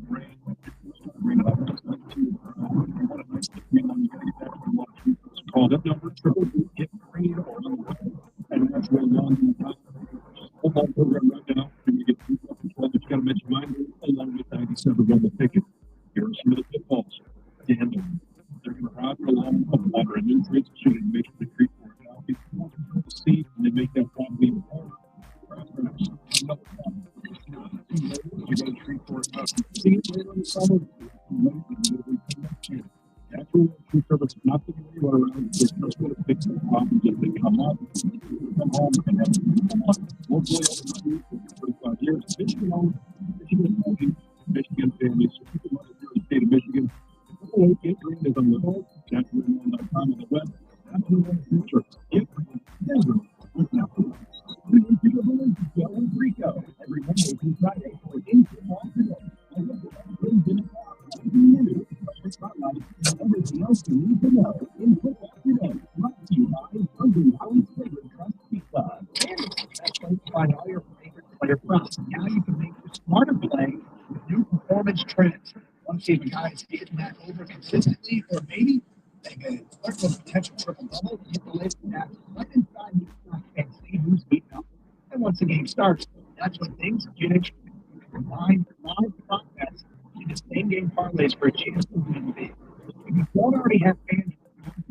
Rain, bring it up to 22. You want to nice green home, you got to get that from one. Call that number, get green or on the way. And that's where long the football program right now. And you get 2 up to 12, but you got to mention mine along with 97 on the ticket. Here's some of the pitfalls. Dan, they're going to rob you along of water and nutrients, so you make it the creek for it now. Before the seed, and they make that problem even harder. Another problem. You got to treat for it now. See it later in the summer. Natural food service is not the way you are around. It's just going to fix the problems as they come up. Come home and have them come up. Locally, over 45 years. Michigan, Michigan families. So people want to do the state of Michigan. Get green is on the north. Jacksonville.com on the web. That's the future. Get green. Rico every Monday through Friday for everything else you need to know in football today. Brought to you by Hungry Howie's Favorite Trust Pizza. And find all your favorite player props. Now you can make your smarter play with new performance trends. Want to see if a guy is getting that over consistently, or maybe they can look for a potential triple double. Hit the list at right inside the stock and see who's beating up. And once the game starts, that's when things change. You can combine live contests into same-game parlays for a chance to win big. If you don't already have fans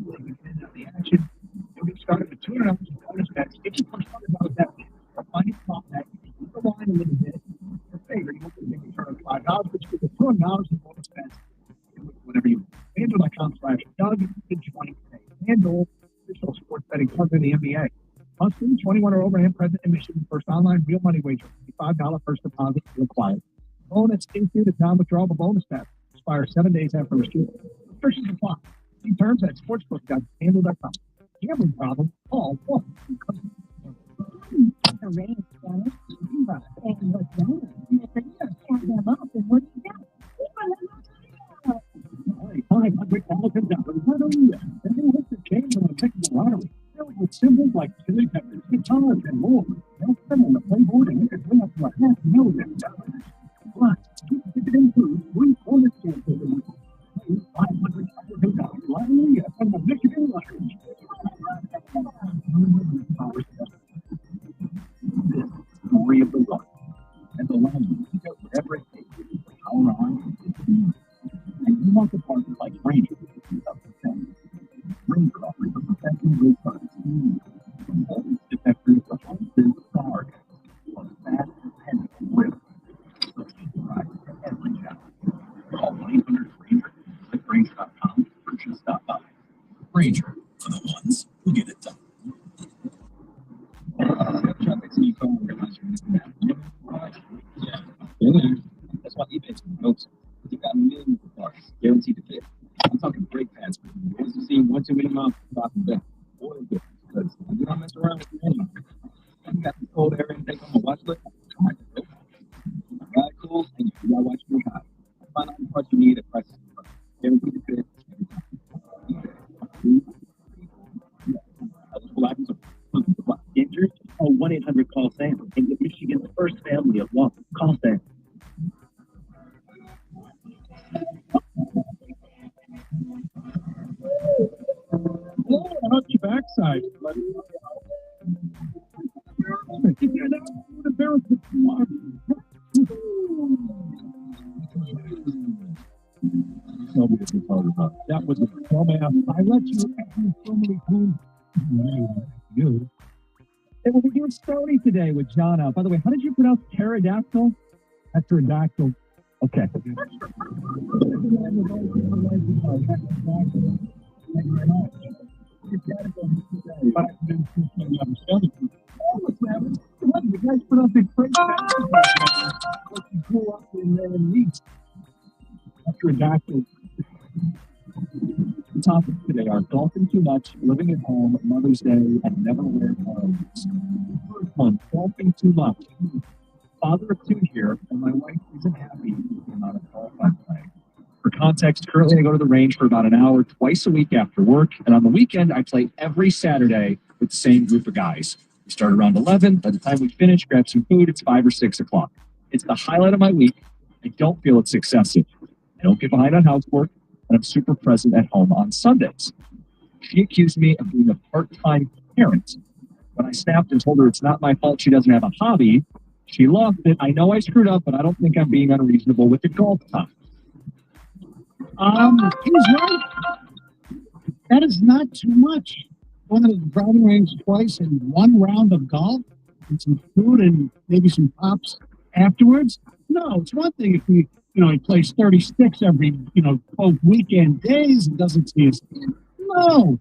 within the action, you'll get started with $200 in bonus bets. Get your first $100 bet win. Or find your top bet. Keep the line a little bit. Your favorite, you won't get a return of $5, but you get $200 in bonus bets. Whatever you want. FanDuel.com/Doug20 today. FanDuel, official sports betting partner in the NBA. Must be 21 or over and present in Michigan. First online real money wager. $5 first deposit required. Bonus included non-withdrawable bonus pass. Expires 7 days after receipt. Restrictions apply. See terms at sportsbook.FanDuel.com. Gambling problem? Call 1. The rain, Spanish, and what's wrong? Count them up, and what do you got? $500,000. Hallelujah. And then what's the change when I pick the lottery? Filled with symbols like chili peppers, guitars, and more. They'll spin on the playboard and you can win up to $500,000. Plus, it includes 3 bonus chances a week. $500,000. Hallelujah. From the Michigan Lottery. This is the story of the lottery. And the line you get whatever it takes to power on. And you want to partner like Ranger without the same. Ranger offers a professional grade service from voltage detectors to hoses to hard on fast, dependable grip. So you can ride to every challenge. Call 1-800-RANGER. Click Ranger.com or just stop by. Ranger for the ones who get it done. That's why eBay's goes. You got millions of parts guaranteed to fit. I'm talking brake pads. Once you see one too many miles, stop and bet. Oil good, because you don't mess around with your anymore. You got the cold air intake on my watch list. I got it cool, and you got to watch me high. Find out the parts you need at prices guaranteed to fit every time. Injured? Call 1-800-CALL-SAM and get Michigan's first family of law. Call SAM. Oh, how's your backside? nobody to be part of that. That was a dumbass. I let you ask me so many times. You. Hey, we're doing Stony today with John out. By the way, how did you pronounce pterodactyl? Pterodactyl. Okay. Thank you very much. You guys put up big French like you grew up in Leeds. Pterodactyl. The topics today are golfing too much, living at home, Mother's Day, and never wear clothes. First one, golfing too much. Father of two here, and my wife isn't happy with the amount of golf I play. For context, currently I go to the range for about an hour twice a week after work, and on the weekend I play every Saturday with the same group of guys. We start around 11. By the time we finish, grab some food, it's 5 or 6 o'clock. It's the highlight of my week. I don't feel it's excessive. I don't get behind on housework, and I'm super present at home on Sundays. She accused me of being a part-time parent. When I snapped and told her it's not my fault she doesn't have a hobby, she lost it. I know I screwed up, but I don't think I'm being unreasonable with the golf time. He's right. That is not too much. Going to the driving range twice in one round of golf and some food and maybe some pops afterwards. No, it's one thing if he plays 36 every, both weekend days and doesn't see his team. No.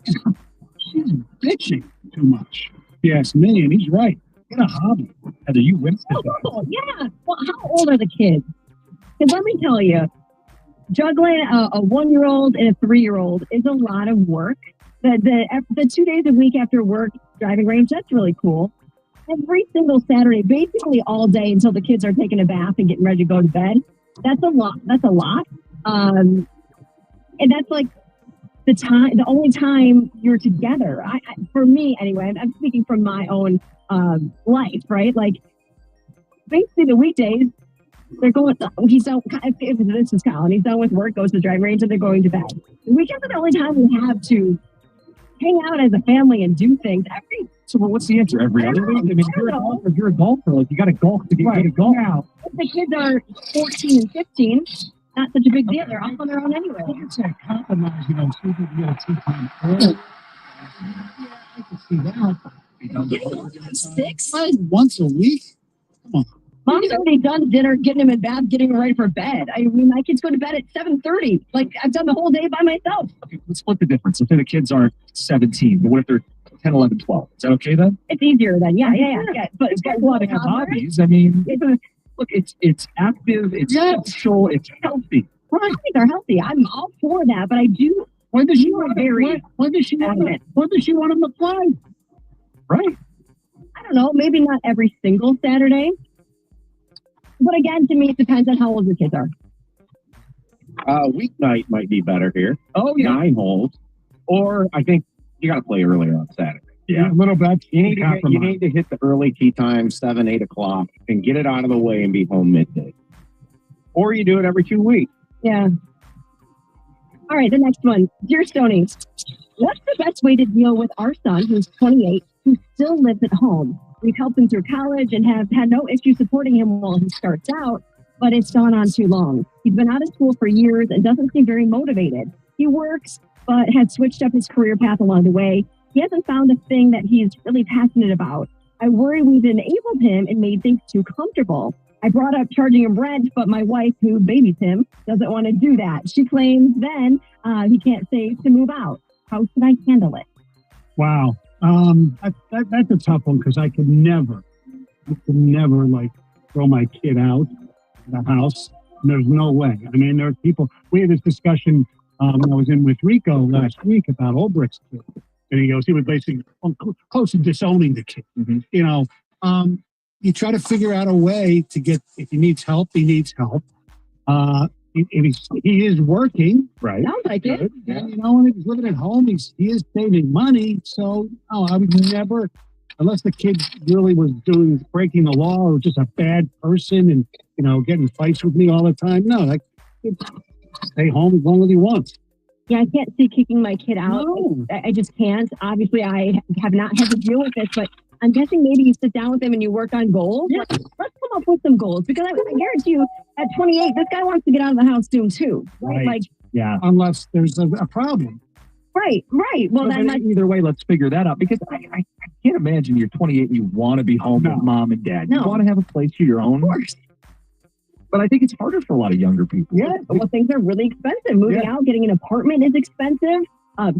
She's bitching too much. If you ask me, and he's right. Get a hobby. Heather, you whipped it. Oh, yeah. Well, how old are the kids? Because let me tell you, juggling a 1-year-old and a 3-year-old is a lot of work. The 2 days a week after work driving range, that's really cool. Every single Saturday, basically all day until the kids are taking a bath and getting ready to go to bed. That's a lot. And that's like the only time you're together. For me, anyway, I'm speaking from my own life, right? Like basically the weekdays, they're going. He's done. If this is Colin, he's done with work, goes to the driving range, and they're going to bed. The weekends are the only time we have to hang out as a family and do things. So what's the answer? Every other week? I mean, if you're a golfer, like you got to golf to get good at golf. Yeah. If the kids are 14 and 15, not such a big deal. They're off on their own anyway. I think it's a compromise, see if we can get a tea time early. Yeah, I can see that. 6? Once a week? Come on. Mom's already done dinner, getting him in bath, getting him ready for bed. I mean, my kids go to bed at 7:30. Like, I've done the whole day by myself. Okay, let's split the difference. Let's say the kids aren't 17, but what if they're 10, 11, 12? Is that okay then? It's easier then. Yeah. But it's got a lot of hobbies. I mean, look, it's active, it's social, it's healthy. Right. I think they're healthy. I'm all for that, but I do. When does she want them to play? Right. I don't know. Maybe not every single Saturday. But again, to me, it depends on how old your kids are. Weeknight might be better here. Oh, yeah. 9 holes. Or I think you got to play earlier on Saturday. Yeah, a little bit. You need to hit the early tee time, 7, 8 o'clock, and get it out of the way and be home midday. Or you do it every 2 weeks. Yeah. All right, the next one. Dear Stony, what's the best way to deal with our son, who's 28, who still lives at home? We've helped him through college and have had no issue supporting him while he starts out, but it's gone on too long. He's been out of school for years and doesn't seem very motivated. He works, but has switched up his career path along the way. He hasn't found a thing that he's really passionate about. I worry we've enabled him and made things too comfortable. I brought up charging him rent, but my wife, who babies him, doesn't want to do that. She claims then he can't save to move out. How should I handle it? Wow. That's a tough one because I could never like throw my kid out of the house. There's no way. I mean, there are people. We had this discussion when I was in with Rico last week about Olbricht's kid, and he was basically close to disowning the kid. Mm-hmm. You try to figure out a way to get. If he needs help, he needs help. He is working, right? Sounds like it. And when he's living at home, he is saving money. So no, I would never, unless the kid really was breaking the law or just a bad person and getting fights with me all the time. No, like stay home as long as he wants. Yeah, I can't see kicking my kid out. No. I just can't. Obviously, I have not had to deal with this, but I'm guessing maybe you sit down with him and you work on goals. Yeah. Let's come up with some goals because I guarantee you, At 28, this guy wants to get out of the house soon too, right? Like, Yeah. Unless there's a problem. right. Well, But then, like, either way, let's figure that out because I can't imagine you're 28 and you want to be home with mom and dad. You No. want to have a place of your own. of course. But I think it's harder for a lot of younger people. Yeah. Well, things are really expensive. Moving out, getting an apartment is expensive.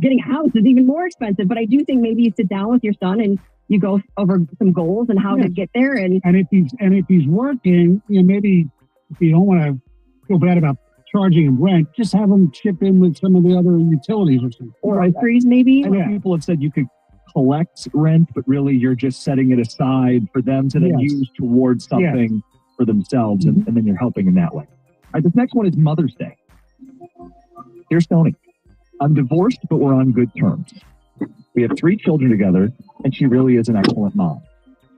Getting a house is even more expensive. But I do think maybe you sit down with your son and you go over some goals and how to get there. And if he's working, maybe if you don't want to feel bad about charging him rent, just have him chip in with some of the other utilities or something. Or groceries, maybe. I know people have said you could collect rent, but really you're just setting it aside for them to then use towards something for themselves, and then you're helping in that way. All right, this next one is Mother's Day. Dear Stoney, I'm divorced, but we're on good terms. We have 3 children together, and she really is an excellent mom.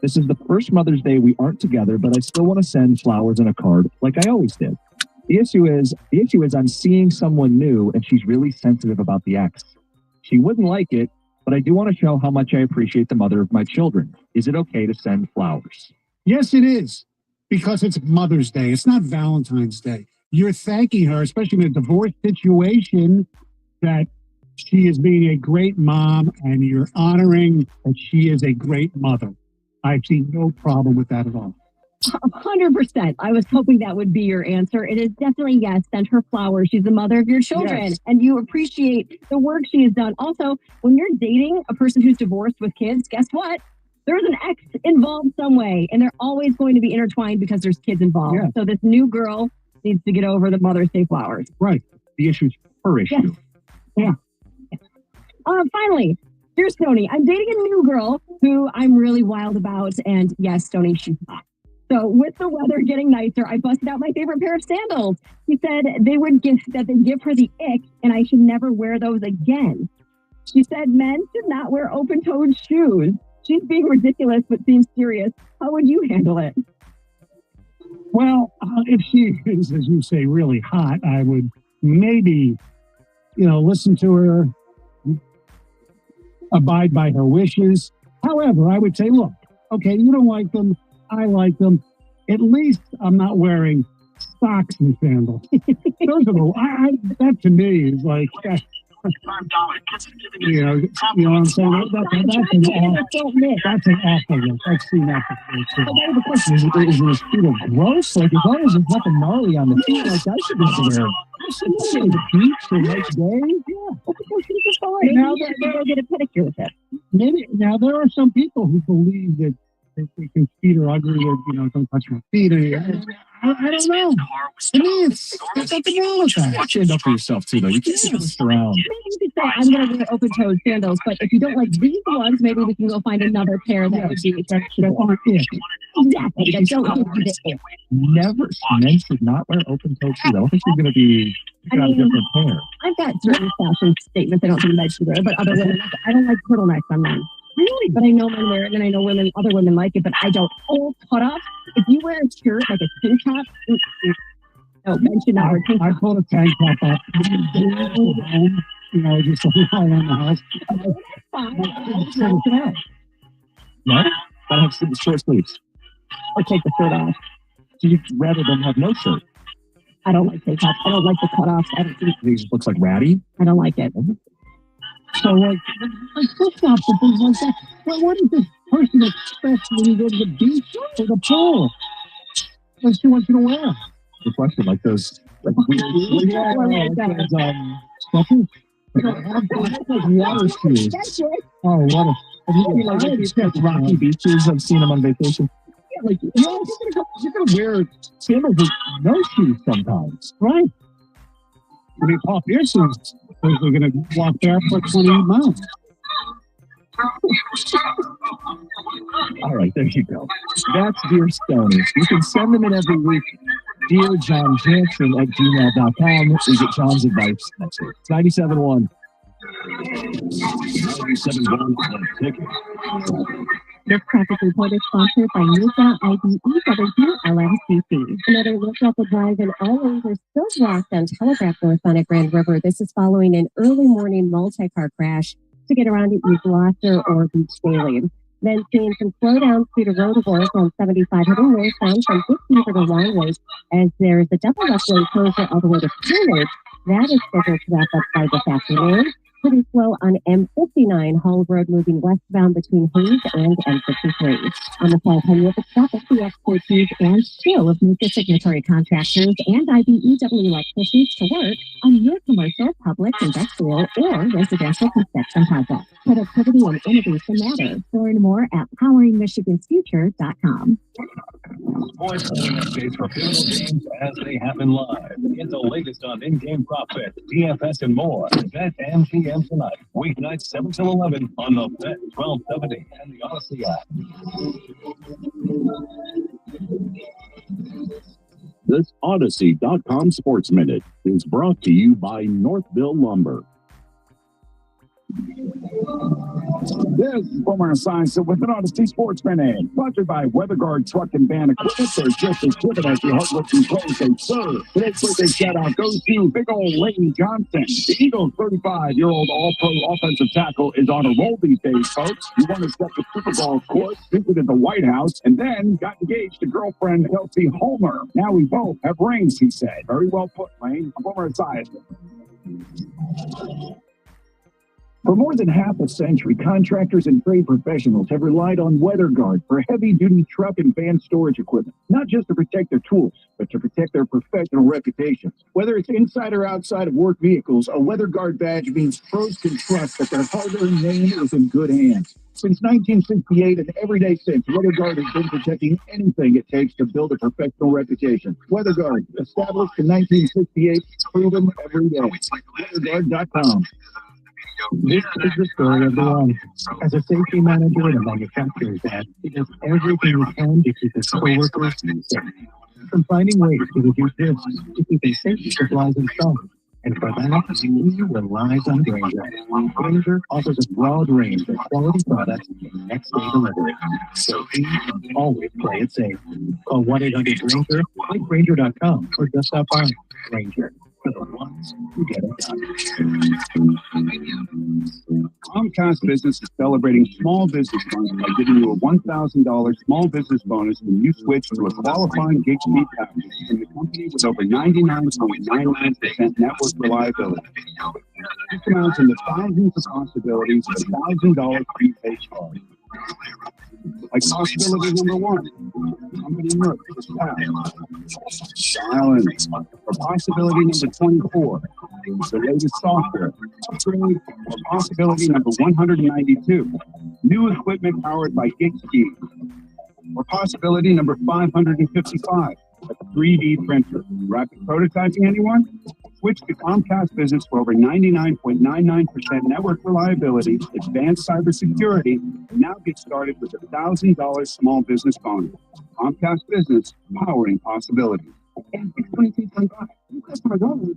This is the first Mother's Day we aren't together, but I still want to send flowers and a card like I always did. The issue is I'm seeing someone new, and she's really sensitive about the ex. She wouldn't like it, but I do want to show how much I appreciate the mother of my children. Is it okay to send flowers? Yes, it is. Because it's Mother's Day. It's not Valentine's Day. You're thanking her, especially in a divorce situation, that she is being a great mom, and you're honoring that she is a great mother. I see no problem with that at all. 100%. I was hoping that would be your answer. It is definitely yes. Send her flowers. She's the mother of your children, and you appreciate the work she has done. Also, when you're dating a person who's divorced with kids, guess what? There's an ex involved some way, and they're always going to be intertwined because there's kids involved. Yeah. So this new girl needs to get over the Mother's Day flowers. Right. The issue's her issue. Yes. Yeah. Finally, dear Stoney, I'm dating a new girl who I'm really wild about, and yes, Stoney, she's hot. So with the weather getting nicer, I busted out my favorite pair of sandals. She said they'd give her the ick, and I should never wear those again. She said men should not wear open-toed shoes. She's being ridiculous, but seems serious. How would you handle it? Well, if she is, as you say, really hot, I would maybe, listen to her, abide by her wishes. However, I would say, look, okay, you don't like them. I like them. At least I'm not wearing socks and sandals. Those are that to me is like, you know what I'm saying? That's an awful look. I've seen that before. But the question is this feel gross? Like, as long as there's nothing gnarly on the feet, like, I should be there. On the beach for a nice day. Maybe now you should go get a pedicure with it. Maybe now there are some people who believe that they think feet are ugly, or don't touch my feet. I don't know. To me, it's nothing wrong with that. Stand up for yourself too, though. You can't just around. Maybe you could say, I'm going to wear open-toed sandals, but if you don't like these ones, maybe we can go find another pair that would be acceptable. Exactly. Never, men should not wear open-toed shoes. I don't think you're going to be a different pair. I've got certain fashion statements I don't think men should wear, but other women, I don't like turtlenecks on men. Really? But I know men wear it, and I know other women like it, but I don't. Full cutoff. If you wear a shirt like a tank top, no, men should not wear tank top. I pulled a tank top up. Just all around the house. No? Gotta have short sleeves. Or take the shirt off. So you'd rather than have no shirt? I don't like tank tops. I don't like the cutoffs. I don't think it looks like ratty. I don't like it. So, like flip-flops and things like that. Well, what does this person expect when you go to the beach or the pool? What she wants you to wear? Good question. Like those, like water shoes. Oh, what a... Like rocky beaches. I've seen them on vacation. Yeah, like you're gonna wear sandals with no shoes sometimes, right? I mean, Paul Pearson's we're going to walk barefoot 28 miles. All right, there you go. That's Dear Stoney. You can send them in every week. Dear John Jansen at gmail.com. We get John's advice. That's it. 97.1. 97.1 on ticket. This traffic report is sponsored by Newsa IDEW LLCC. Another look at the drive and all lanes are still blocked on Telegraph North on a Grand River. This is following an early morning multi-car crash to get around to East Gloucester or Beach Daily. Then seeing some slowdowns due to road work on 75 heading northbound from Brookhaven to Longwood, as there's a double left lane closure all the way to Greenwich. That is scheduled to wrap up by this afternoon. Pretty slow on M59 Hall Road moving westbound between Hayes and M53. On the 500, the traffic, the expertise and skill of major signatory contractors and IBEW electricians to work on your commercial, public, industrial, or residential construction projects. Productivity and innovation matter. Learn more at poweringmichigansfuture.com. Sports updates for pivotal games as they happen live. Get the latest on in-game prop bets, DFS, and more. Bet MGM tonight, weeknights 7 till 11 on the Bet 1270 and the Odyssey app. This Odyssey.com Sports Minute is brought to you by Northville Lumber. This is Boomer Science with an Odyssey Sports Minute, sponsored by WeatherGuard Truck and Van Equipment. They're just as good as the hardworking pros they serve. Today's birthday shout-out goes to big old Lane Johnson. The Eagles' 35-year-old all-pro offensive tackle is on a roll these days, folks. He won his second Super Bowl, of course, visited the White House, and then got engaged to girlfriend Kelsey Homer. Now we both have rings, he said. Very well put, Lane. Boomer Science. For more than half a century, contractors and trade professionals have relied on WeatherGuard for heavy-duty truck and van storage equipment, not just to protect their tools, but to protect their professional reputations. Whether it's inside or outside of work vehicles, a WeatherGuard badge means pros can trust that their hard-earned name is in good hands. Since 1968 and every day since, WeatherGuard has been protecting anything it takes to build a professional reputation. WeatherGuard, established in 1968, proven every day. WeatherGuard.com. This is the story of the one. As a safety manager at a manufacturer's dad, he does everything he can to keep his coworkers safe. From finding ways to reduce risks to keeping safety supplies in stock. And for that, he relies on Grainger. Grainger offers a broad range of quality products and next-day delivery. So he can always play it safe. Call 1-800-GRAINGER, like Grainger.com, or just stop by. Grainger. For the ones who get it done. Comcast Business is celebrating Small Business Month by giving you a $1,000 small business bonus when you switch to a qualifying gig speed package from the company with over 99.99% network reliability. This amounts into thousands of possibilities with $1,000 prepaid charge. Like possibility number one, company merge with Island. Or possibility number 24, the latest software. Or possibility number 192, new equipment powered by GigSpeed. Or possibility number 555, a 3D printer. Rapid prototyping, anyone? Switch to Comcast Business for over 99.99% network reliability, advanced cybersecurity, and now get started with a $1,000 small business bonus. Comcast Business, powering possibilities. And it's 22.25. New customers only.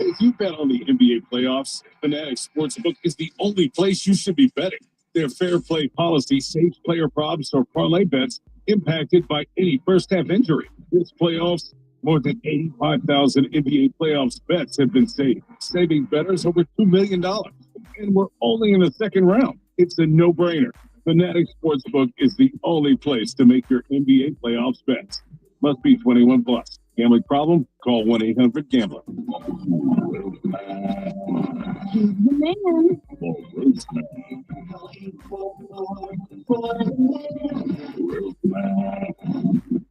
If you bet on the NBA playoffs, Fanatics Sportsbook is the only place you should be betting. Their fair play policy saves player props or parlay bets impacted by any first-half injury. This playoffs, more than 85,000 NBA playoffs bets have been saved, saving bettors over $2 million. And we're only in the second round. It's a no-brainer. Fanatics Sportsbook is the only place to make your NBA playoffs bets. Must be 21 plus. Gambling problem? Call 1-800-GAMBLER. He's the man.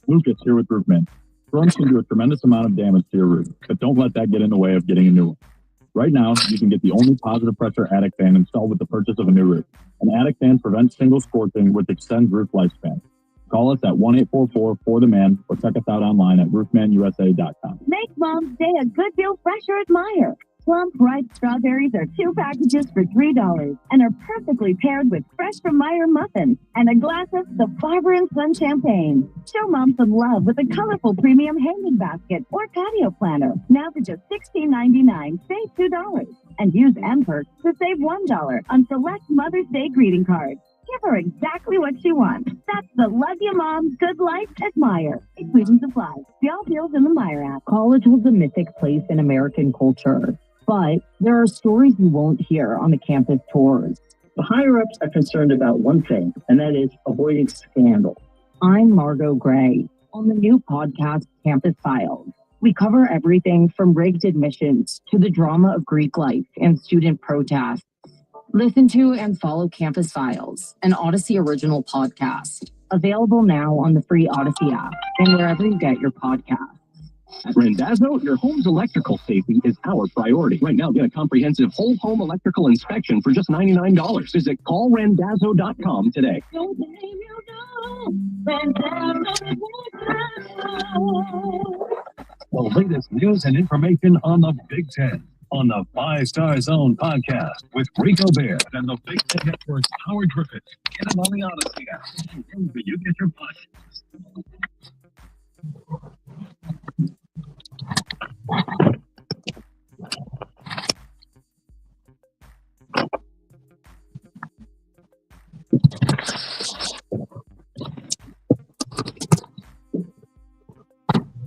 Lucas here with Roofman. Storms can do a tremendous amount of damage to your roof, but don't let that get in the way of getting a new one. Right now, you can get the only positive pressure attic fan installed with the purchase of a new roof. An attic fan prevents single scorching, which extends roof lifespan. Call us at 1-844-4THE-MAN or check us out online at roofmanusa.com. Make Mom's Day a good deal fresher at Meijer. Plump ripe strawberries are 2 packages for $3 and are perfectly paired with fresh from Meijer muffins and a glass of the Barber & Son champagne. Show Mom some love with a colorful premium hanging basket or patio planner. Now for just $16.99, save $2. And use M-Perks to save $1 on select Mother's Day greeting cards. Give her exactly what she wants. That's the Love You Mom's Good Life at Meijer. Including supplies. See all deals in the Meijer app. College was a mythic place in American culture, but there are stories you won't hear on the campus tours. The higher-ups are concerned about one thing, and that is avoiding scandal. I'm Margot Gray. On the new podcast, Campus Files, we cover everything from rigged admissions to the drama of Greek life and student protests. Listen to and follow Campus Files, an Odyssey original podcast. Available now on the free Odyssey app and wherever you get your podcasts. At Randazzo, your home's electrical safety is our priority. Right now, get a comprehensive whole home electrical inspection for just $99. Visit callrandazzo.com today. The latest news and information on the Big Ten on the 5 Star Zone podcast with Rico Bear and the Big Ten Network's Howard Griffith. Get them on the Odyssey app. Wherever you get your podcasts.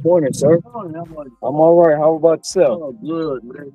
Morning, sir. I'm all right. How about yourself? Oh, good, man.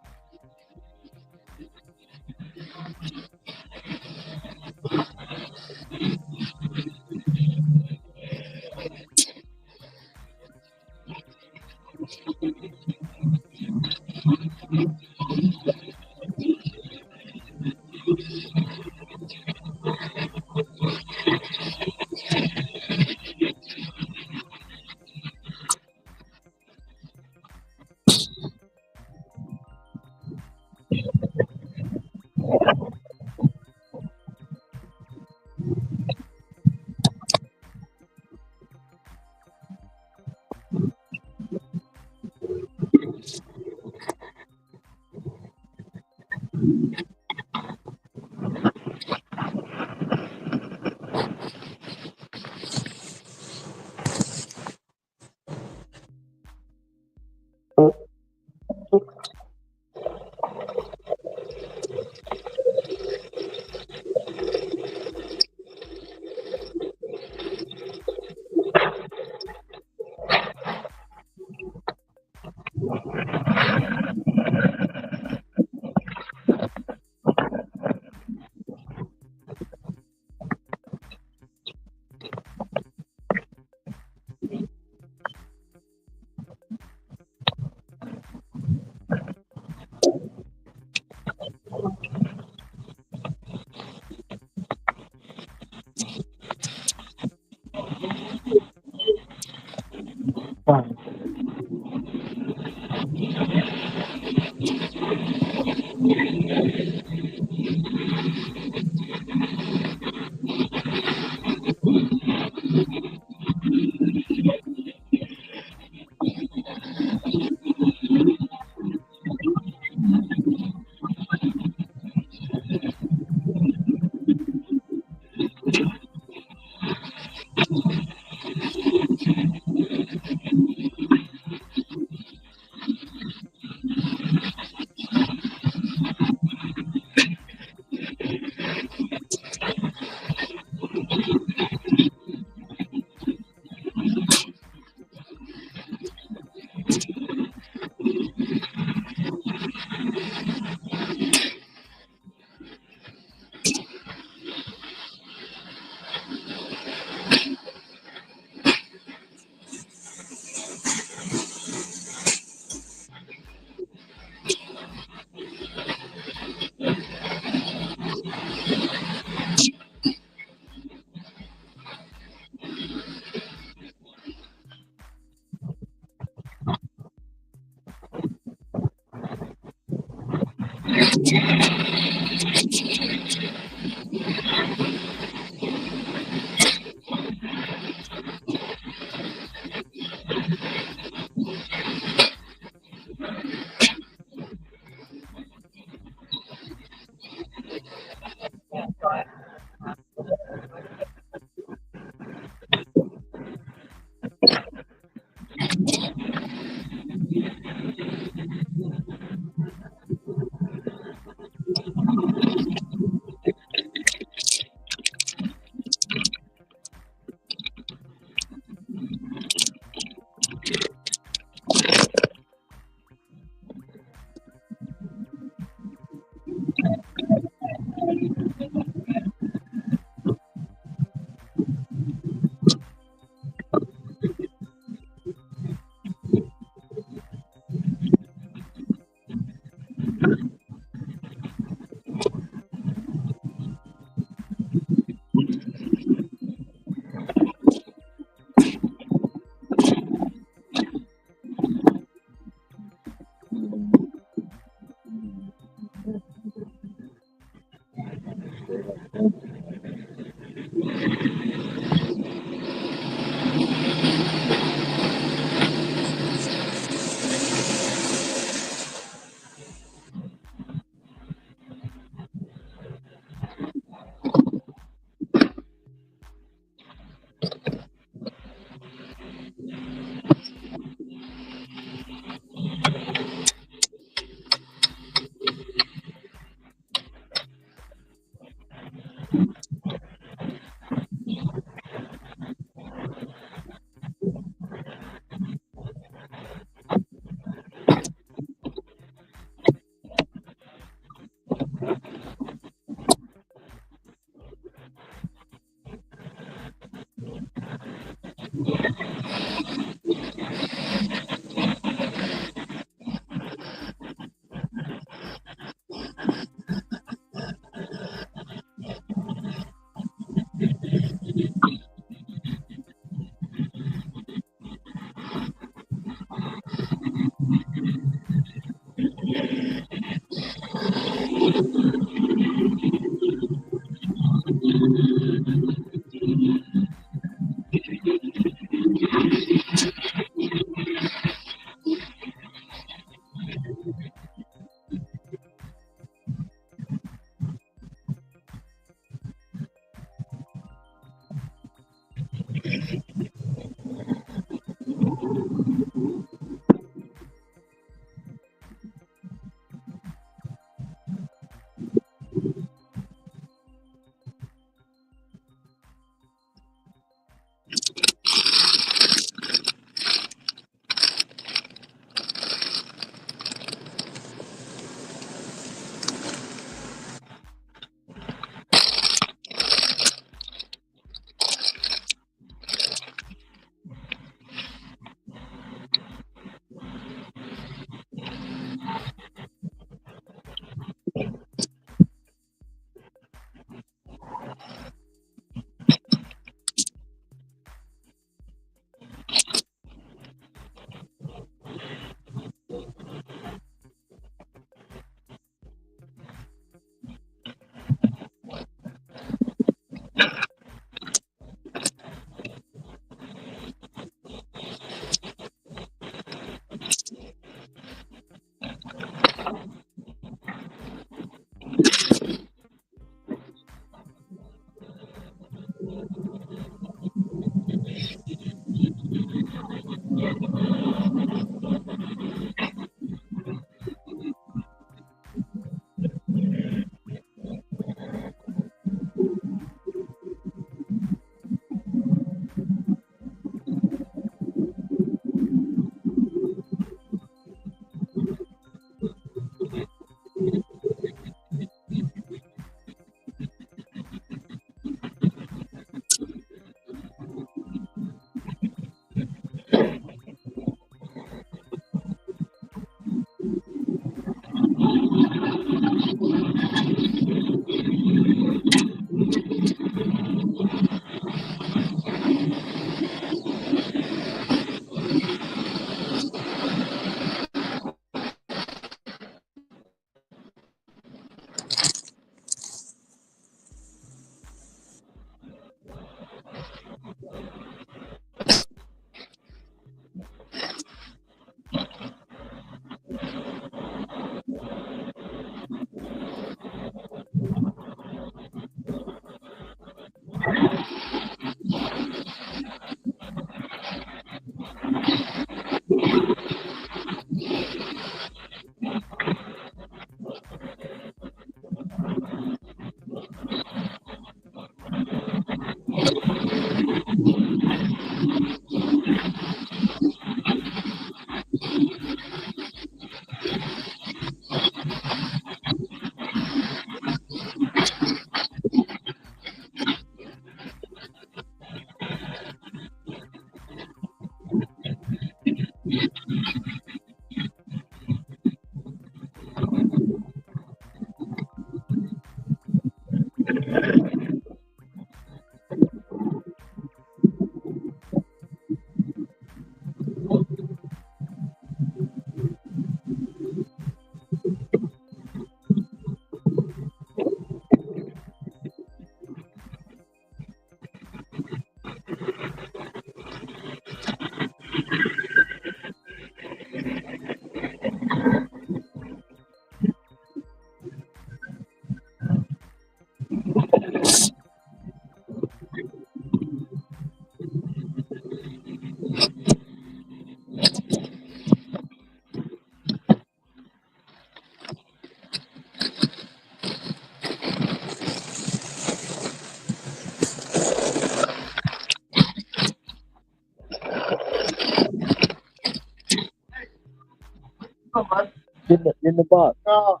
In the box. No,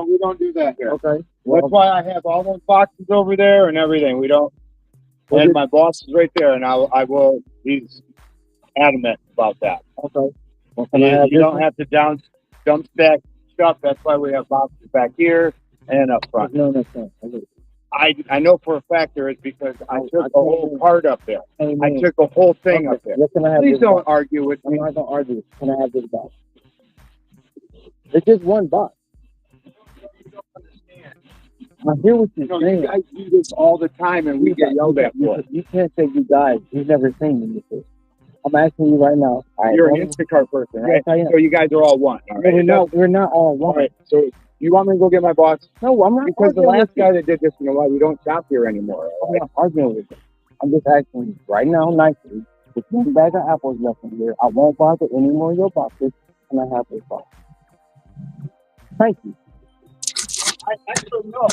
we don't do that here. Okay. That's why I have all those boxes over there and everything. We don't. And my boss is right there, and I will. He's adamant about that. Okay. Well, can I have You this don't one? have to dump stack stuff. That's why we have boxes back here and up front. No, that's not. I know for a fact there is because I took a whole part up there. I took a whole thing up there. What can I have? Please this don't box? argue with I'm me. not gonna argue. Can I have this box? It's just one box. I hear what you're saying. You guys do this all the time, and we get yelled at for it. You can't say you guys. You've never seen me before. I'm asking you right now. You're an Instacart person, right? Yes, I am. So you guys are all one. All right? We're not all one. All right. So you want me to go get my boss? No, I'm not. Because the arguing last with you. guy that did this, you know what? We don't shop here anymore. I'm not arguing with you. I'm just asking you right now, nicely. With one bag of apples left in here, I won't bother any more of your boxes, and I have this box. Thank you. I don't know.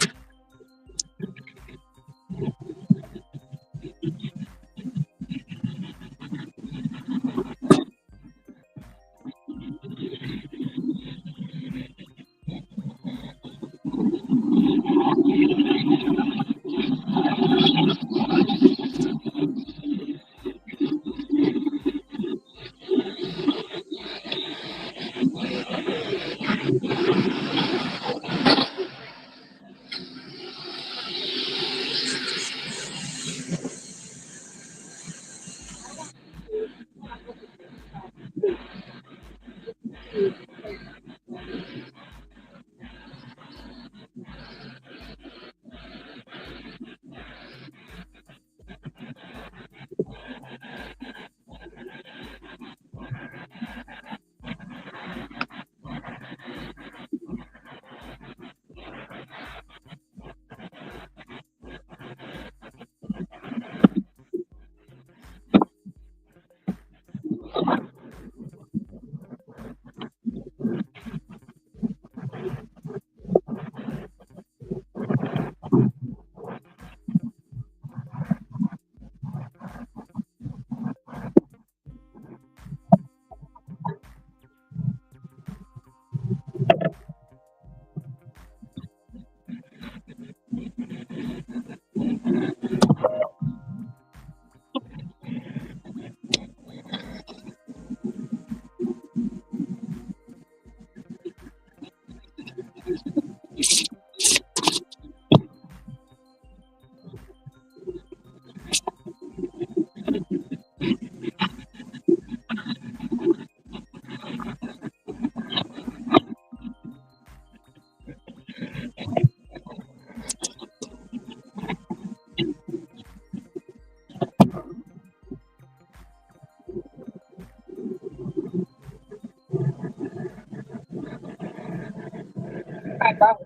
Power.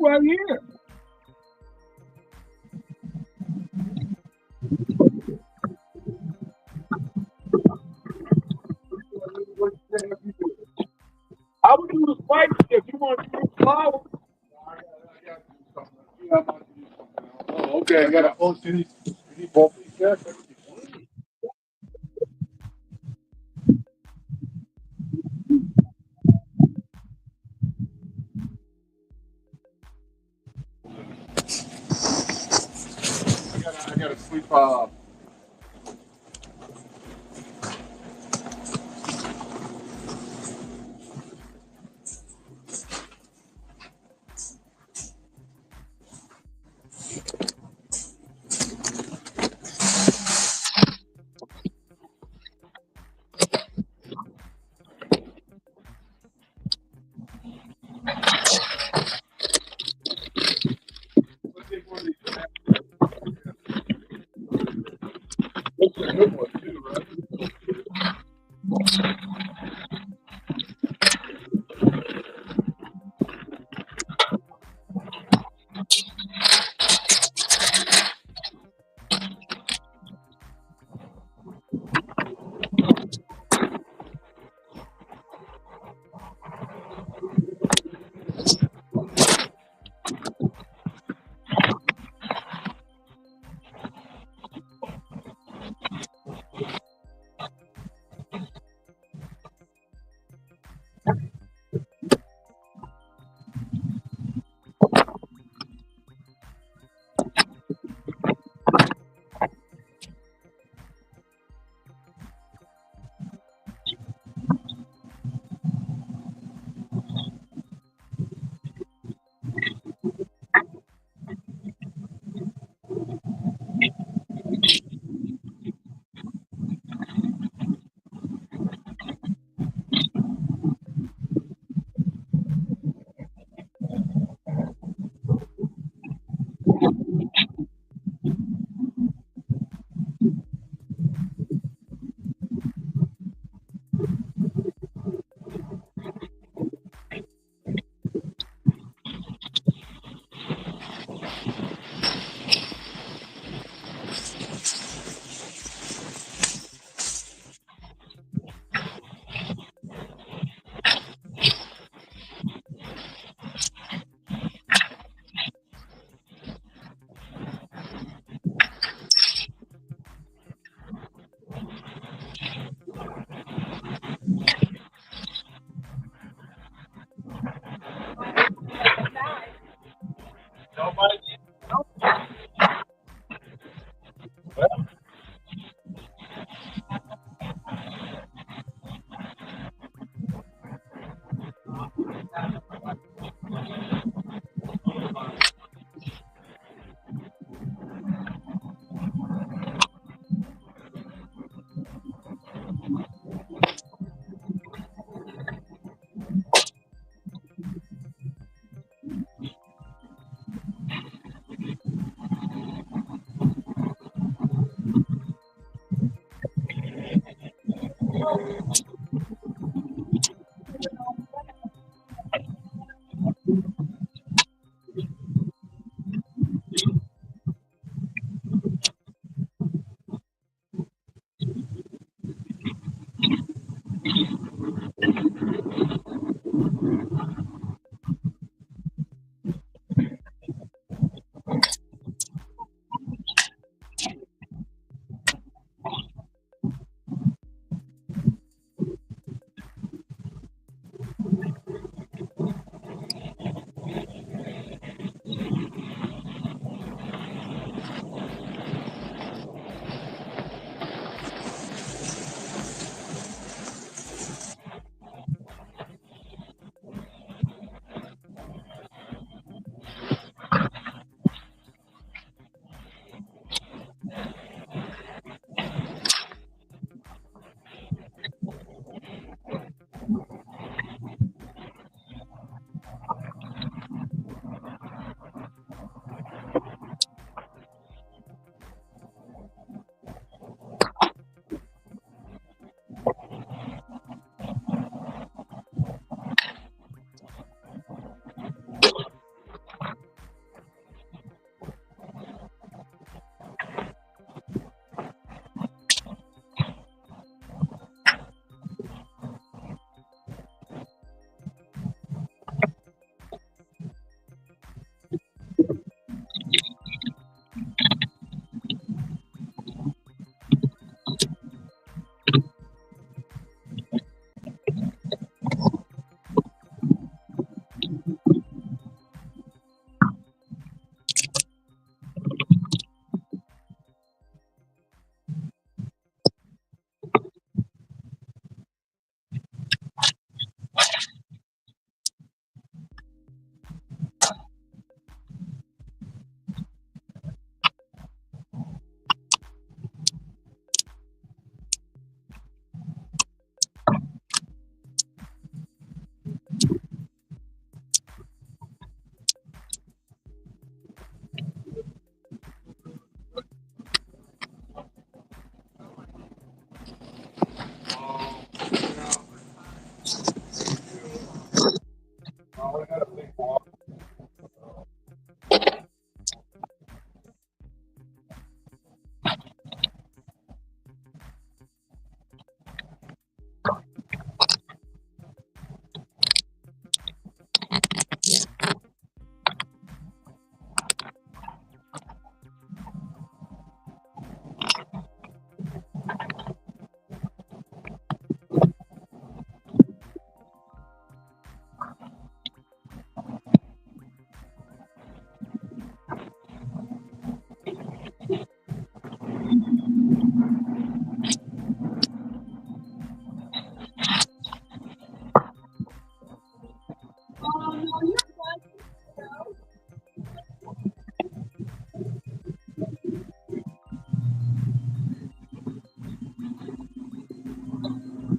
out here. I would do the spice if you want to do flour. Oh, okay, I got a whole city. You need both these guys? I gotta sleep.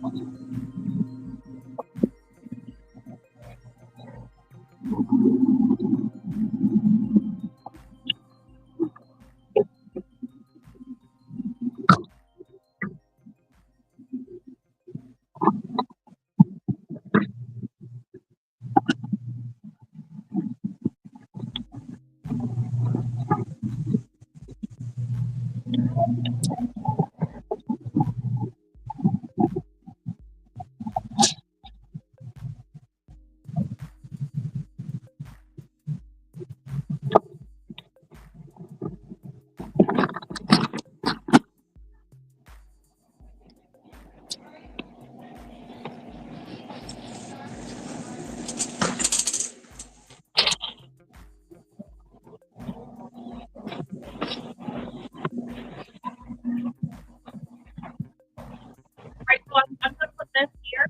Right, so I'm gonna put this here.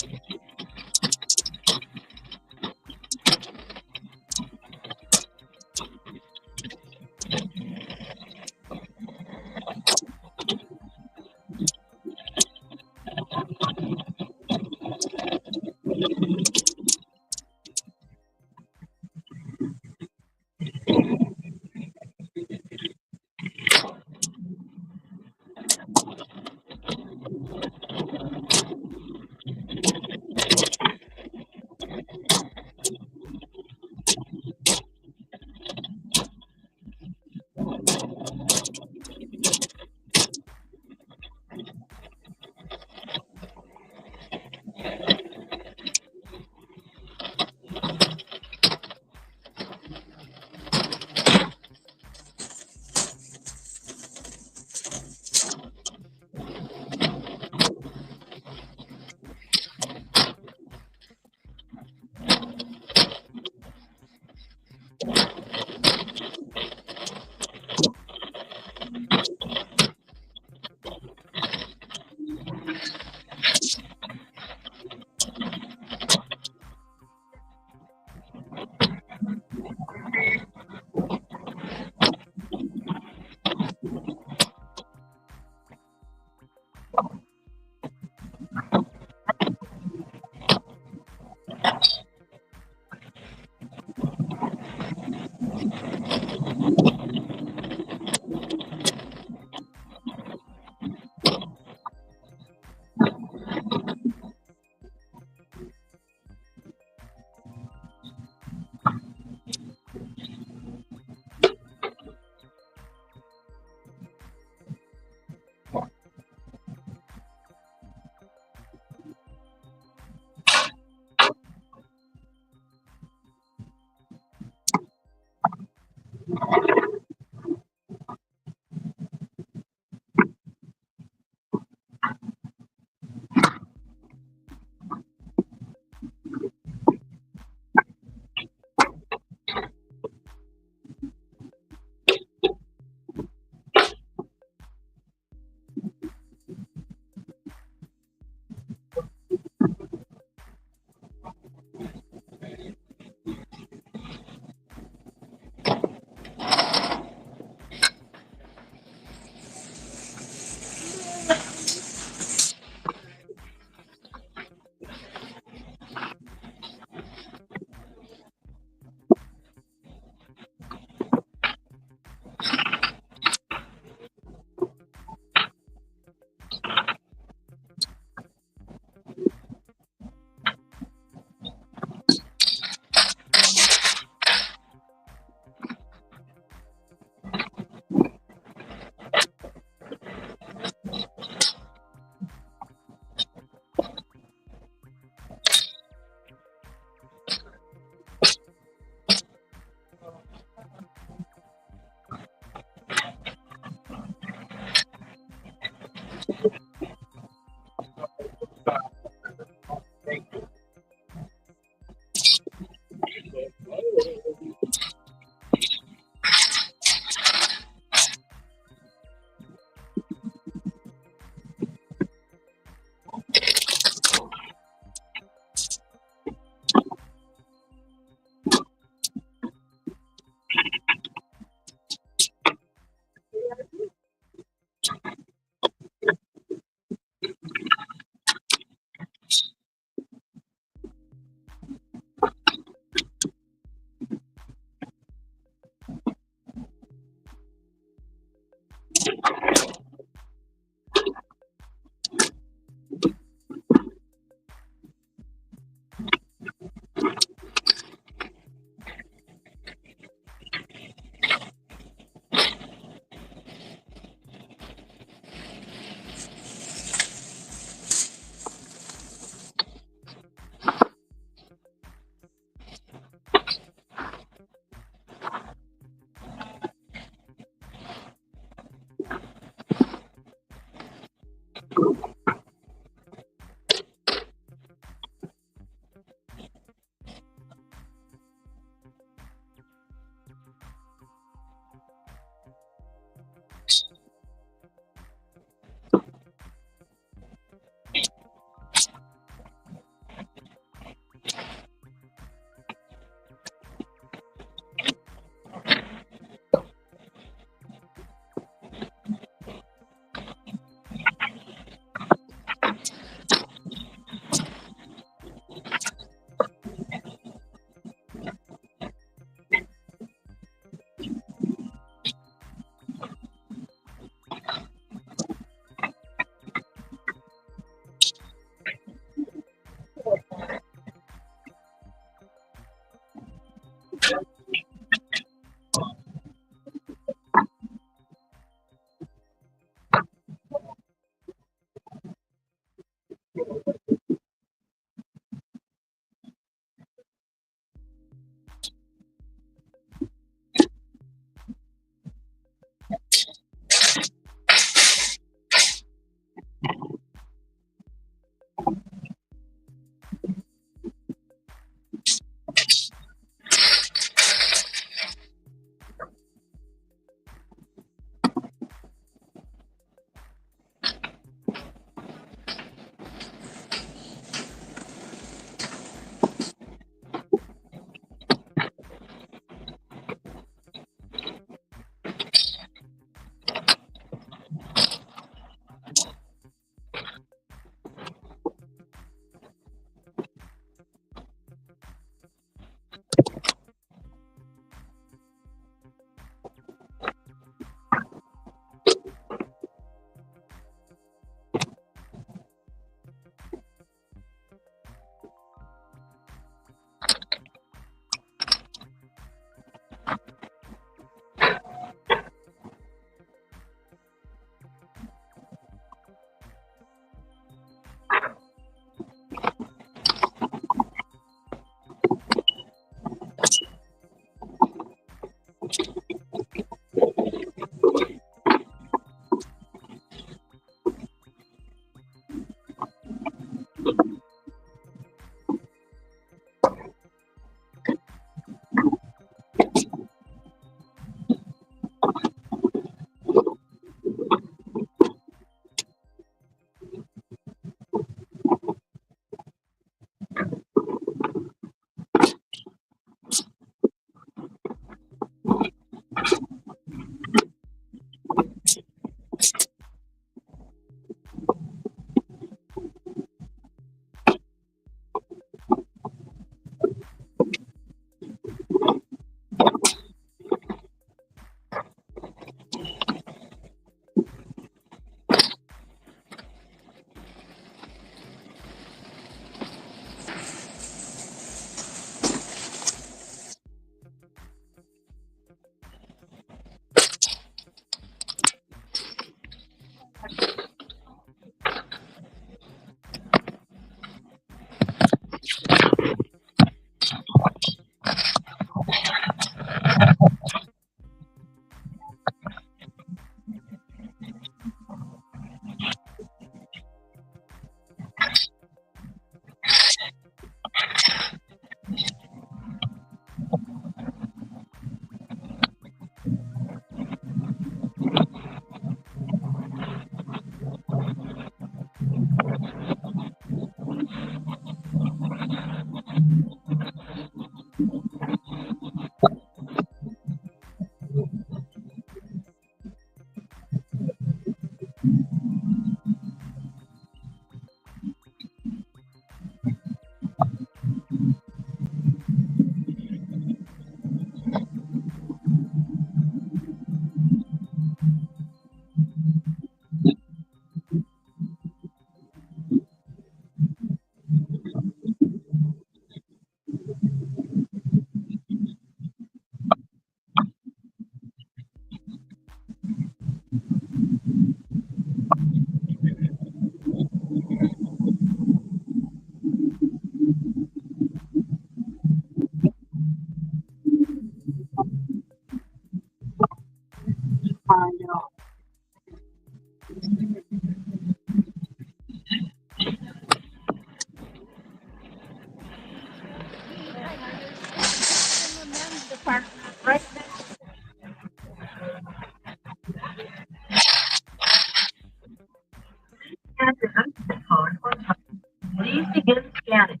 Please begin scanning.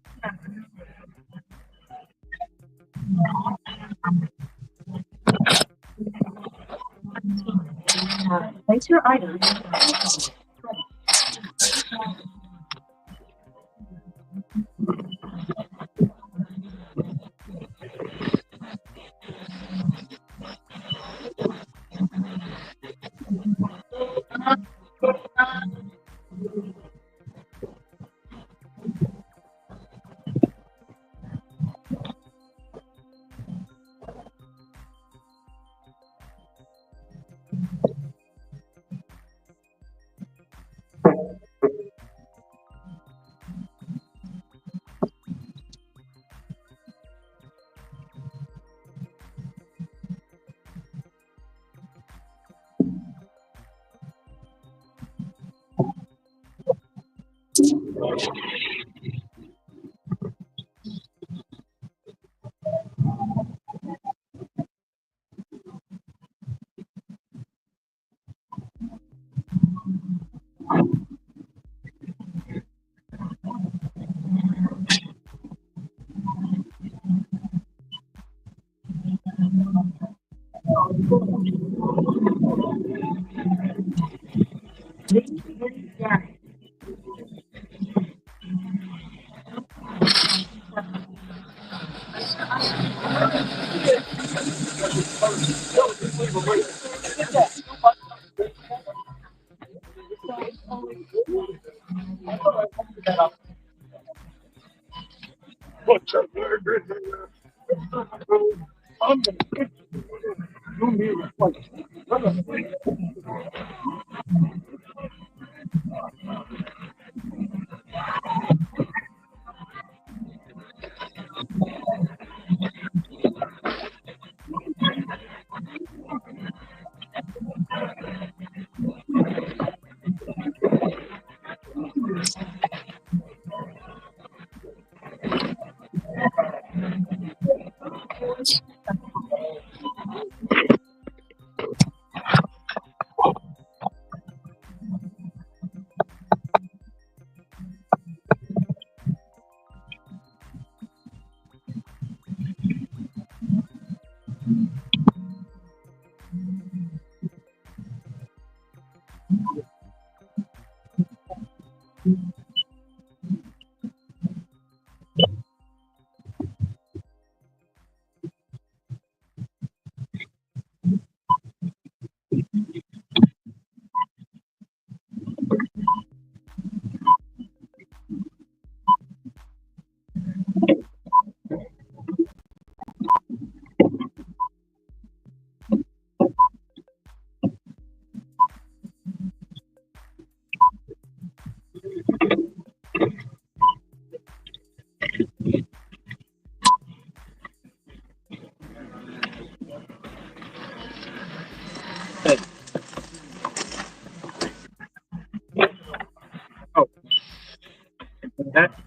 Place your items.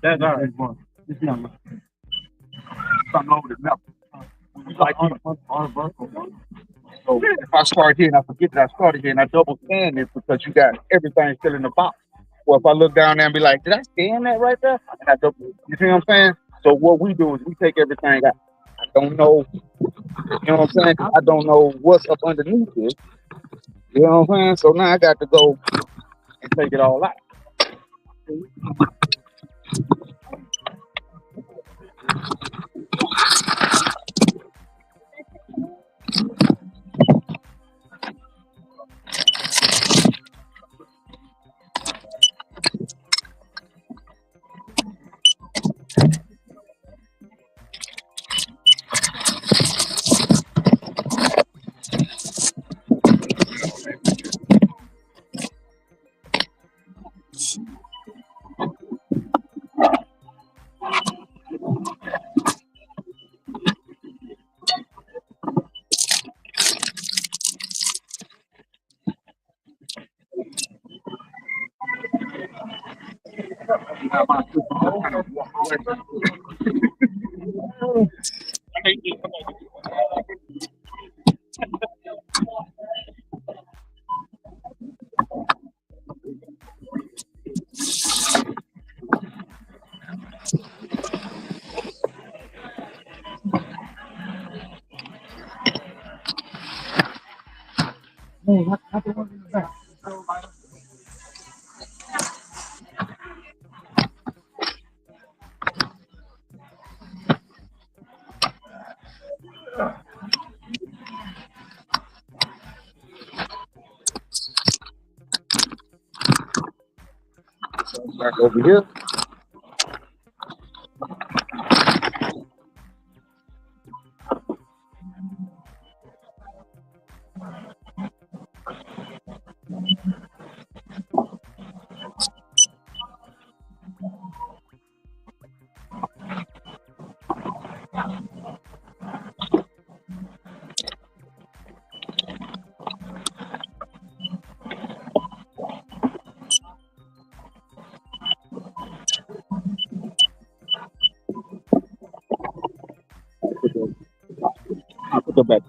That's all right, boy. This number. Something over the left. Like so if I start here and I forget that I started here and I double scan it because you got everything still in the box. Well, if I look down there and be like, did I scan that right there? And I double, you see what I'm saying? So what we do is we take everything out. I don't know, you know what I'm saying? I don't know what's up underneath it. You know what I'm saying? So now I got to go and take it all out. Back over here. Put them back.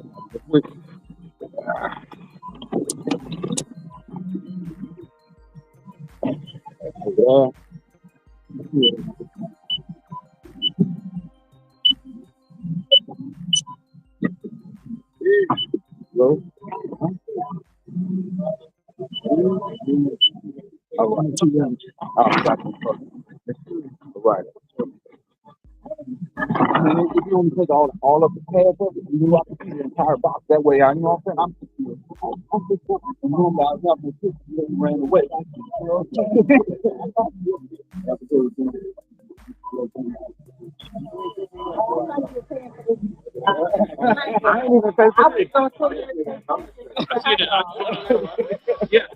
Hello? All right. I mean, if you only take all of the pads of it, you have to see the entire box. That way, I you know what I'm saying. I'm just remember I was having a sister that ran away. I ain't even say yeah.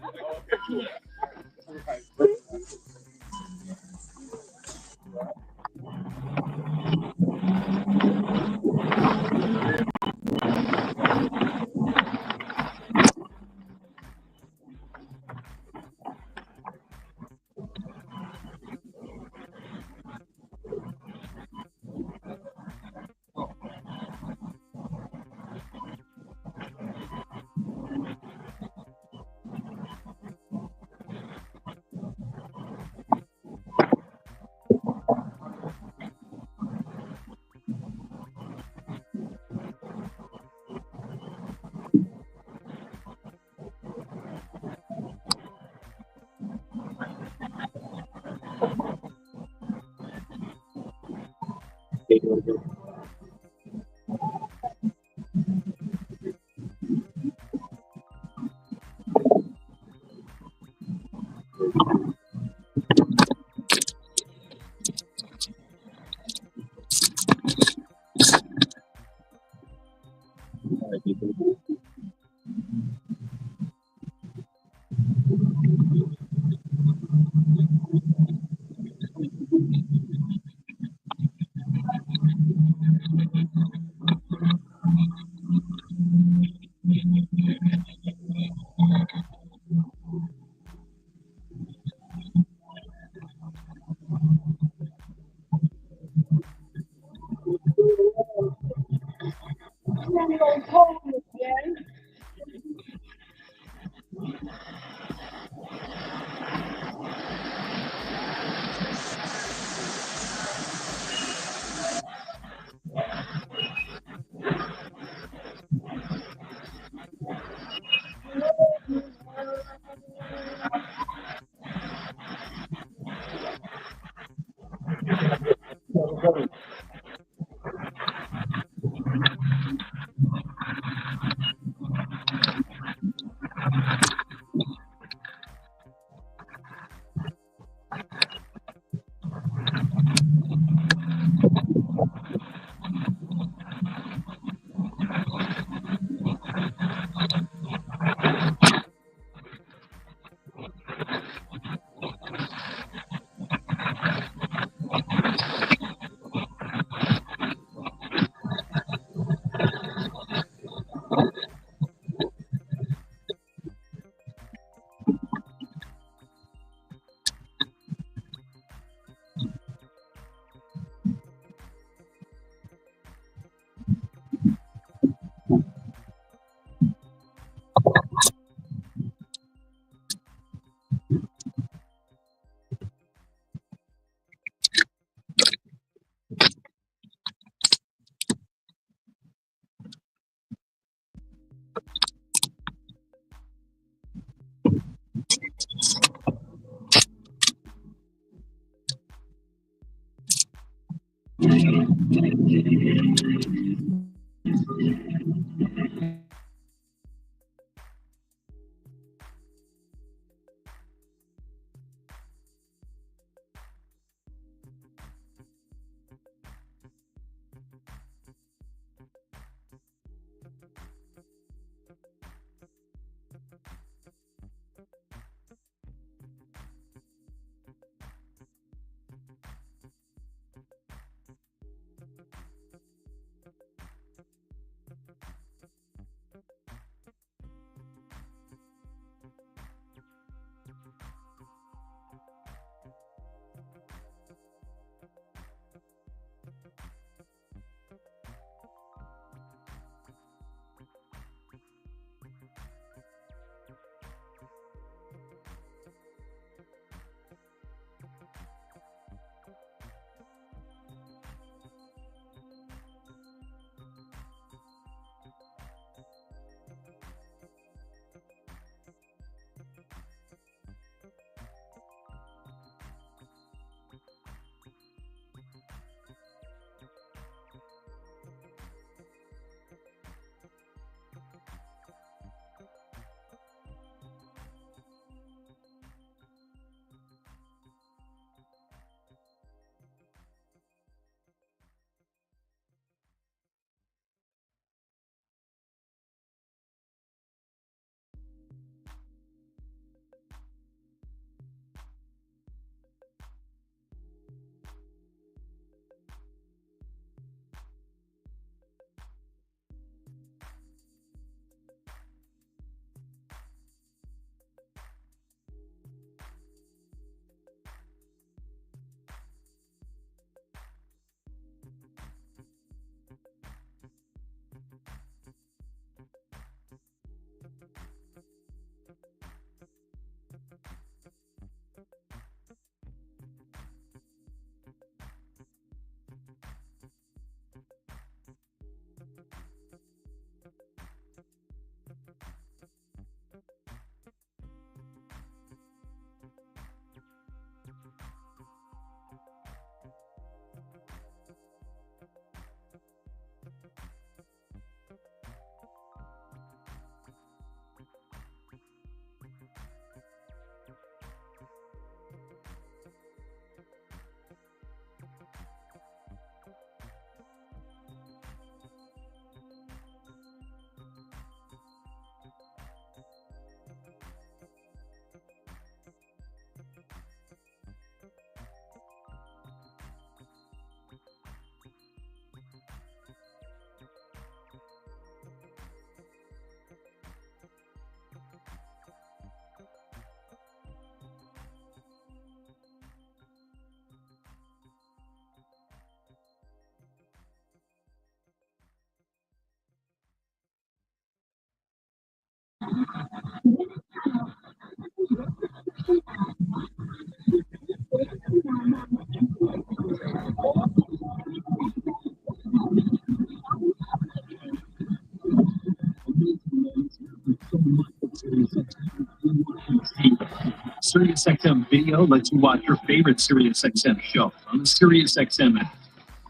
SiriusXM Video lets you watch your favorite SiriusXM show on the SiriusXM app.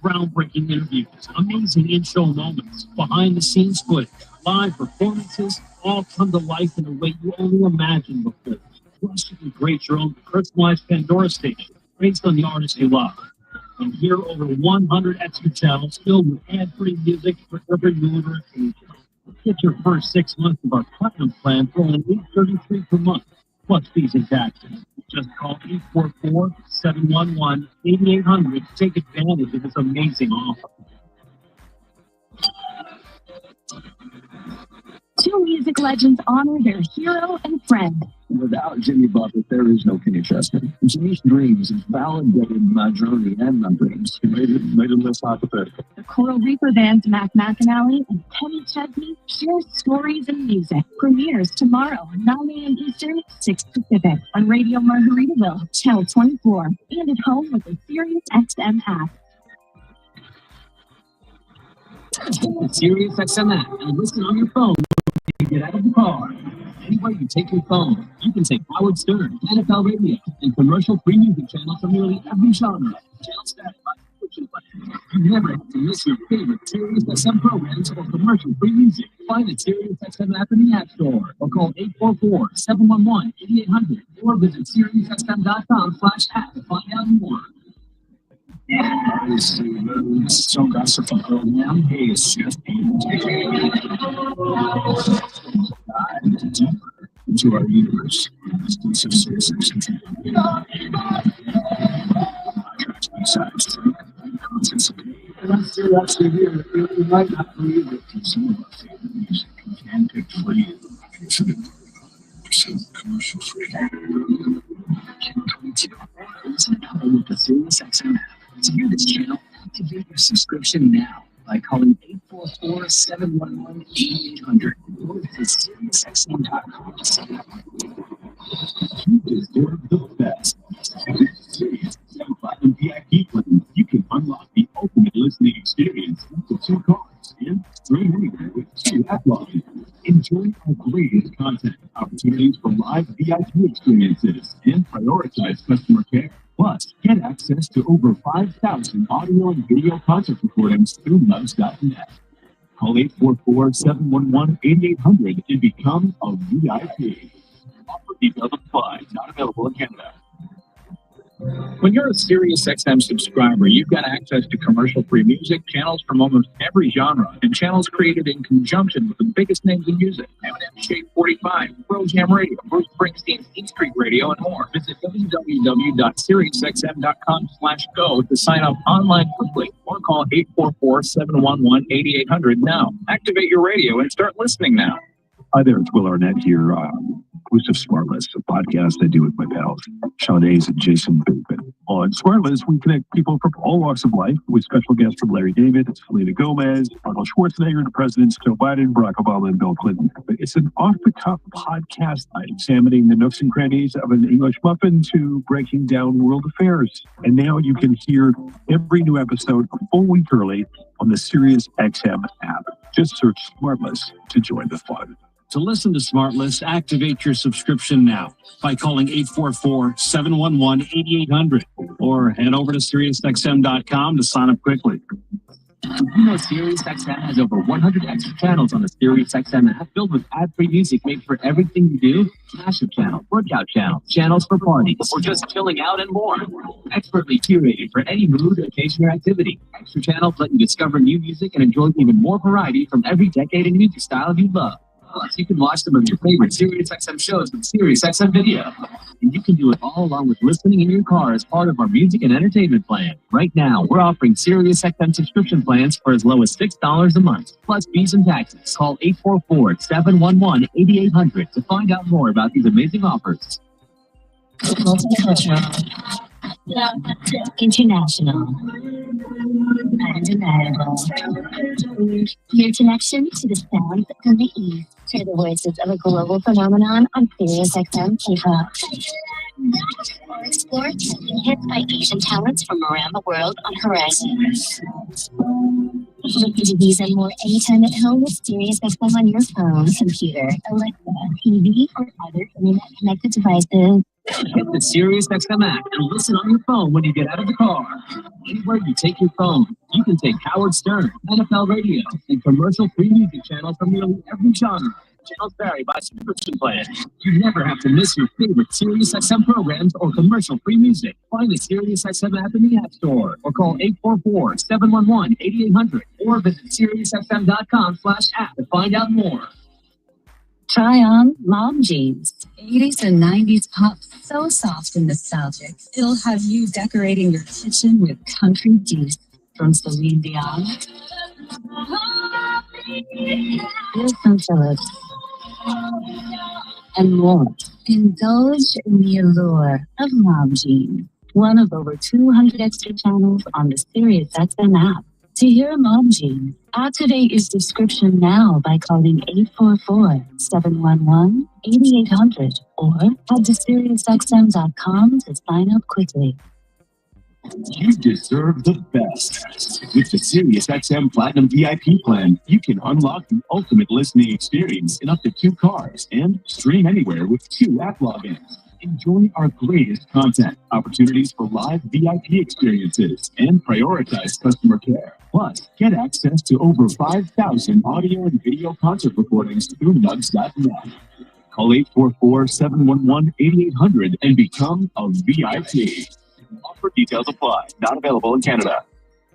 Groundbreaking interviews, amazing in-show moments, behind-the-scenes footage, live performances, all come to life in a way you only imagined before. Plus, you can create your own personalized Pandora station based on the artists you love. And hear over 100 extra channels filled with ad-free music for every mood or occasion. Get your first 6 months of our Platinum plan for only $8.33 per month, plus fees and taxes. Just call 844-711-8800 to take advantage of this amazing offer. Two music legends honor their hero and friend. Without Jimmy Buffett, there is no Kenny Chesney. Jimmy's dreams have validated my journey and my dreams. He made it less hypothetical. The Coral Reaper Band's Mac McAnally and Kenny Chesney share stories and music. Premieres tomorrow, 9 a.m. Eastern, 6 Pacific, on Radio Margaritaville, Channel 24, and at home with the Sirius XM app. The Sirius XM app and listen on your phone when you get out of the car. Anywhere you take your phone, you can take Howard Stern, NFL Radio, and commercial-free music channels from nearly every genre. Channel staff by subscription plans. You never have to miss your favorite Sirius XM programs or commercial-free music. Find the Sirius XM app in the App Store or call 844-711-8800 or visit SiriusXM.com/app to find out more. So gossip now. Hey, it's just into our universe. Exclusive sources. Besides, that's here. You might not believe it. Some of our favorite music you can pick for you. Commercial free. Listen at home with the Sirius XM app. To hear this channel, activate your subscription now by calling 844-711-8800 or visit SiriusXM.com to sign up. You deserve the best. Sirius XM Platinum VIP plan. You can unlock the ultimate listening experience with 2 cars and stream anywhere with 2 app logins. Enjoy our greatest content, opportunities for live VIP experiences, and prioritize customer care. Plus, get access to over 5,000 audio and video concert recordings through loves.net. Call 844-711-8800 and become a VIP. Offer details apply. Not available in Canada. When you're a Sirius XM subscriber, you've got access to commercial-free music, channels from almost every genre, and channels created in conjunction with the biggest names in music. Eminem, Shade 45, Pearl Jam Radio, Bruce Springsteen's E Street Radio, and more. Visit www.siriusxm.com/go to sign up online quickly or call 844-711-8800 now. Activate your radio and start listening now. Hi there, it's Will Arnett here. Exclusive Smartless, a podcast I do with my pals, Sean Hayes and Jason Bateman. On Smartless, we connect people from all walks of life with special guests from Larry David, Selena Gomez, Arnold Schwarzenegger, the presidents Joe Biden, Barack Obama, and Bill Clinton. It's an off-the-cuff podcast examining the nooks and crannies of an English muffin to breaking down world affairs. And now you can hear every new episode a full week early on the Sirius XM app. Just search Smartless to join the fun. To listen to Smartless, activate your subscription now by calling 844-711-8800 or head over to SiriusXM.com to sign up quickly. Did you know SiriusXM has over 100 extra channels on the SiriusXM app filled with ad-free music made for everything you do? Mashup channel, workout channel, channels for parties, or just chilling out and more. Expertly curated for any mood, occasion, or activity. Extra channels let you discover new music and enjoy even more variety from every decade and music style you love. Plus, you can watch some of your favorite SiriusXM shows with SiriusXM Video. And you can do it all along with listening in your car as part of our music and entertainment plan. Right now, we're offering SiriusXM subscription plans for as low as $6 a month, plus fees and taxes. Call 844-711-8800 to find out more about these amazing offers. International. Undeniable. Your connection to the sounds from the East. Hear the voices of a global phenomenon on SiriusXM K-pop. Or explore trending hits by Asian talents from around the world on Horizon. Listen to these and more anytime at home with SiriusXM on your phone, computer, Alexa, TV, or other internet-connected devices. Hit the SiriusXM app and listen on your phone when you get out of the car. Anywhere you take your phone, you You can take Howard Stern, NFL Radio, and commercial-free music channels from nearly every genre. Channels vary by subscription plan. You never have to miss your favorite SiriusXM programs or commercial-free music. Find the SiriusXM app in the App Store or call 844-711-8800 or visit SiriusXM.com/app to find out more. Try on mom jeans. 80s and 90s pop, so soft and nostalgic. It'll have you decorating your kitchen with country juice from Celine Dion. Wilson Phillips. And more. Indulge in the allure of mom jeans. One of over 200 extra channels on the SiriusXM app. To hear Mom Jeans, activate your subscription now by calling 844-711-8800 or head to SiriusXM.com to sign up quickly. You deserve the best. With the SiriusXM Platinum VIP plan, you can unlock the ultimate listening experience in up to 2 cars and stream anywhere with 2 app logins. Enjoy our greatest content, opportunities for live VIP experiences, and prioritize customer care. Plus, get access to over 5,000 audio and video concert recordings through nugs.net. Call 844-711-8800 and become a VIP. Offer details apply. Not available in Canada.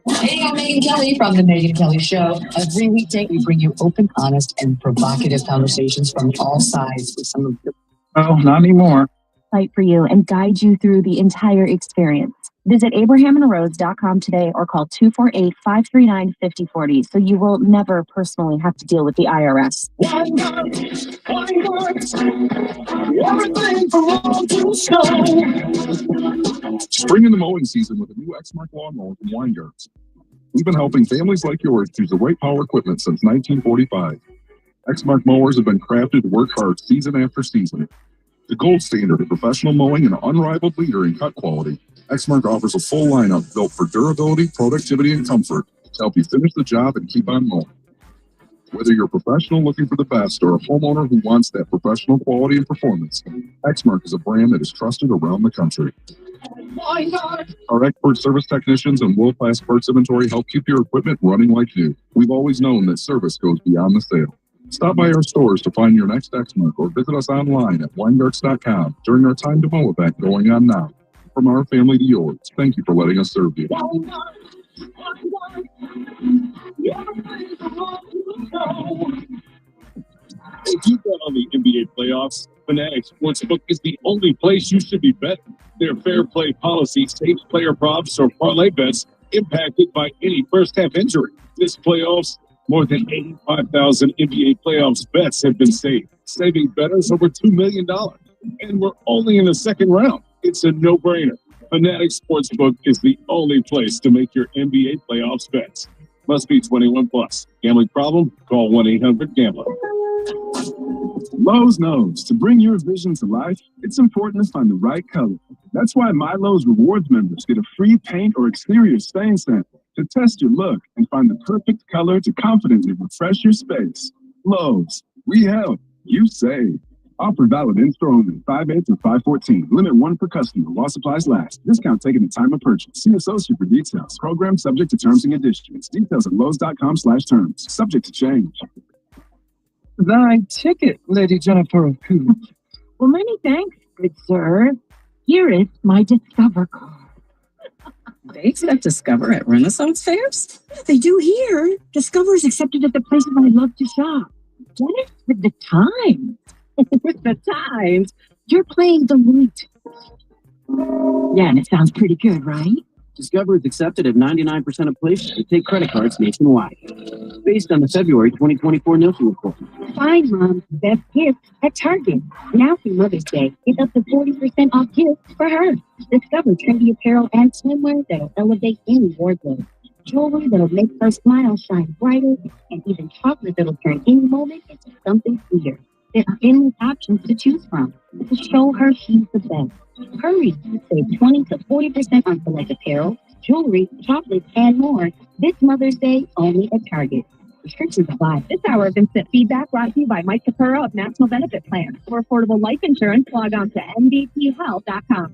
Hey, I'm Megan Kelly from The Megan Kelly Show. Every weekday, we bring you open, honest, and provocative conversations from all sides with some of the... Oh, not anymore. Fight for you and guide you through the entire experience. Visit abrahamandrose.com today or call 248-539-5040 so you will never personally have to deal with the IRS. Spring in the mowing season with a new Exmark lawnmower from Winegard's. We've been helping families like yours choose the right power equipment since 1945. Exmark mowers have been crafted to work hard season after season. The gold standard of professional mowing and an unrivaled leader in cut quality, Exmark offers a full lineup built for durability, productivity, and comfort to help you finish the job and keep on mowing. Whether you're a professional looking for the best or a homeowner who wants that professional quality and performance, Exmark is a brand that is trusted around the country. Our expert service technicians and world-class parts inventory help keep your equipment running like new. We've always known that service goes beyond the sale. Stop by our stores to find your next Exmark or visit us online at Weingarts.com during our Time to Mow event going on now. From our family to yours, thank you for letting us serve you. If you bet on the NBA playoffs, Fanatics Sportsbook is the only place you should be betting. Their fair play policy saves player props or parlay bets impacted by any first-half injury. This playoffs, more than 85,000 NBA playoffs bets have been saved, saving bettors over $2 million. And we're only in the second round. It's a no-brainer. Fanatics Sportsbook is the only place to make your NBA playoffs bets. Must be 21 plus. Gambling problem? Call 1-800-GAMBLER. Lowe's knows to bring your vision to life, it's important to find the right color. That's why My Lowe's Rewards members get a free paint or exterior stain sample to test your look and find the perfect color to confidently refresh your space. Lowe's, we help, you save. Offer valid in-store only 5/8 through 5/14. Limit 1 per customer while supplies last. Discount taken at time of purchase. See associate for details. Program subject to terms and conditions. Details at lowes.com/terms. Subject to change. Thy ticket, Lady Jennifer of Coos. Well, many thanks, good sir. Here is my Discover card. They accept Discover at Renaissance fairs? They do here. Discover is accepted at the places I love to shop. What is with the times? With the times? You're playing Deloitte. Yeah, and it sounds pretty good, right? Discover is accepted at 99% of places that take credit cards nationwide. Based on the February 2024 Nielsen report. Find mom's best gift at Target. Now through Mother's Day, get up to 40% off gifts for her. Discover trendy apparel and swimwear that'll elevate any wardrobe. Jewelry that'll make her smile shine brighter, and even chocolate that'll turn any moment into something sweeter. There are endless options to choose from to show her she's the best. Hurry, save 20 to 40% on select apparel, jewelry, chocolates, and more this Mother's Day only at Target. Restrictions apply. This hour of Instant Feedback brought to you by Mike Capura of National Benefit Plan. For affordable life insurance, log on to NBPHealth.com.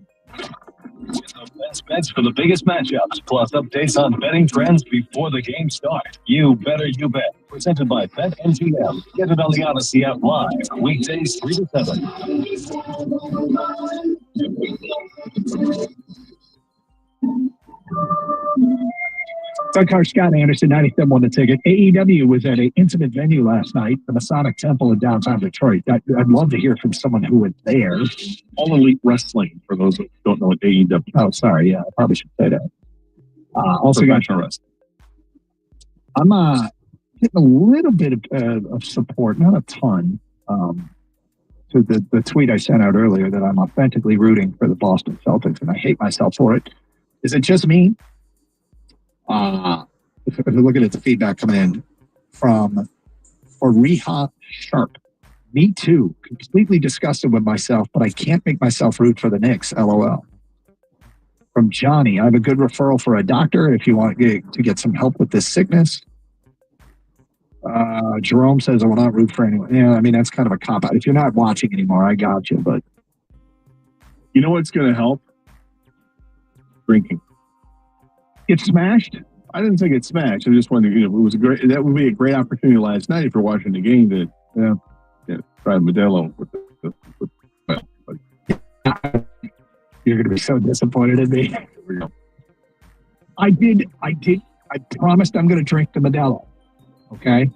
The best bets for the biggest matchups, plus updates on betting trends before the game starts. You Better You Bet. Presented by BetMGM. Get it on the Odyssey app live, weekdays 3 to 7. Doug Carr, Scott Anderson, 97 won the ticket. AEW was at an intimate venue last night, the Masonic Temple in downtown Detroit. I'd love to hear from someone who was there. All Elite Wrestling, for those who don't know what AEW is. Oh, sorry. Yeah, I probably should say that. Also got Professional wrestling. I'm getting a little bit of support, not a ton, to the tweet I sent out earlier that I'm authentically rooting for the Boston Celtics, and I hate myself for it. Is it just me? If you're looking at the feedback coming in from Oriha Sharp. Me too. Completely disgusted with myself, but I can't make myself root for the Knicks. LOL. From Johnny, I have a good referral for a doctor if you want to get some help with this sickness. Jerome says I will not root for anyone. Yeah, I mean, that's kind of a cop-out. If you're not watching anymore, I got you, but... You know what's going to help? Drinking. Get smashed? I didn't think it smashed. I just wanted to, it was that would be a great opportunity last night if you're watching the game to try Modelo with You're going to be so disappointed in me. I promised I'm going to drink the Modelo. Okay?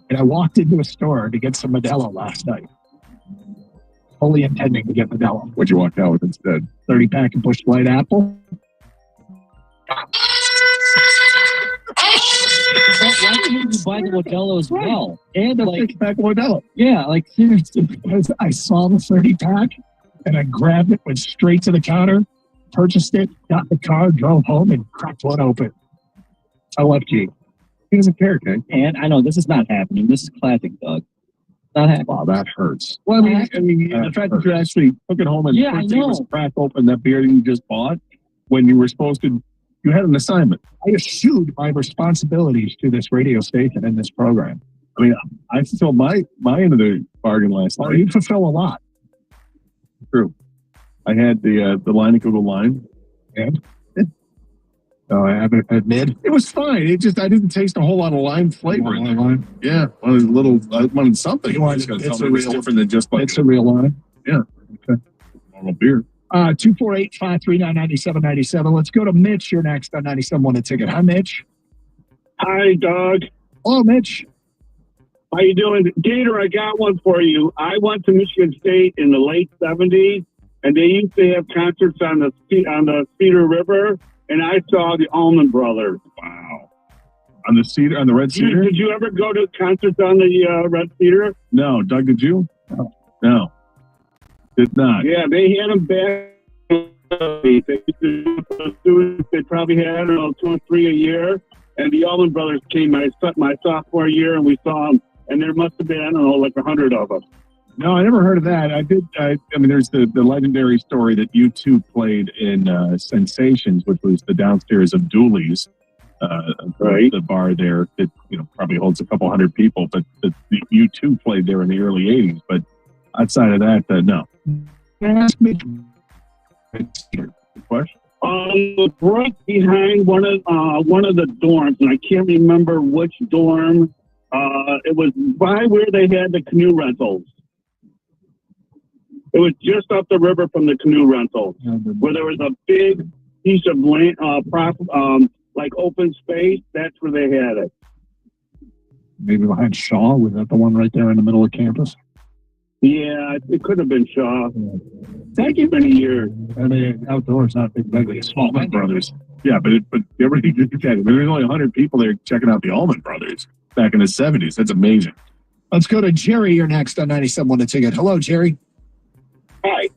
And I walked into a store to get some Modelo last night. Fully intending to get Modelo. What'd you walk out with instead? 30-pack of Busch Light Apple. Why didn't you buy the Modelo as well? And the 6-pack Modelo. Yeah, like seriously. Because I saw the 30-pack and I grabbed it, went straight to the counter, purchased it, got in the car, drove home, and cracked one open. I love G. He doesn't care, okay? And I know this is not happening. This is classic, Doug. Not happening. Wow, that hurts. Well, I mean the fact that you actually took it home and first thing was crack open that beer that you just bought when you were supposed to, you had an assignment. I assumed my responsibilities to this radio station and this program. I mean, I fulfilled my end of the bargain last night. You fulfill a lot. True. I had the line Google line. And? I haven't admitted. It was fine. It just, I didn't taste a whole lot of lime flavor in there. Lime? Yeah. I wanted something. You wanted to tell me it's different than just like. It's a real lime? Yeah. Okay. Normal beer. 248-539-9797. Let's go to Mitch. You're next on 97 a ticket. Hi, Mitch. Hi, Doug. Hello, Mitch. How you doing? Gator, I got one for you. I went to Michigan State in the late 70s, and they used to have concerts on the Cedar River, and I saw the Allman Brothers. Wow. On the Red Cedar? Did you ever go to concerts on the Red Cedar? No. Doug, did you? No. Did not. Yeah, they had them back. They probably had, I don't know, 2 or 3 a year. And the Allman Brothers came my sophomore year, and we saw them. And there must have been, I don't know, like 100 of them. No, I never heard of that. I mean, there's the legendary story that U2 played in Sensations, which was the downstairs of Dooley's, right? The bar there that probably holds a couple hundred people. But the U2 played there in the early '80s. But outside of that, no. Ask me. Good question. Right behind one of the dorms, and I can't remember which dorm. It was by where they had the canoe rentals. It was just up the river from the canoe rentals, where there was a big piece of land, like open space. That's where they had it. Maybe behind Shaw. Was that the one right there in the middle of campus? Yeah, it could have been Shaw. Thank you many years. I mean, outdoors, not big, ugly, small Allman Brothers. Yeah, but everybody did that. There's only 100 people there checking out the Allman Brothers back in the 70s. That's amazing. Let's go to Jerry. You're next on 97 a ticket. Hello, Jerry. Hi.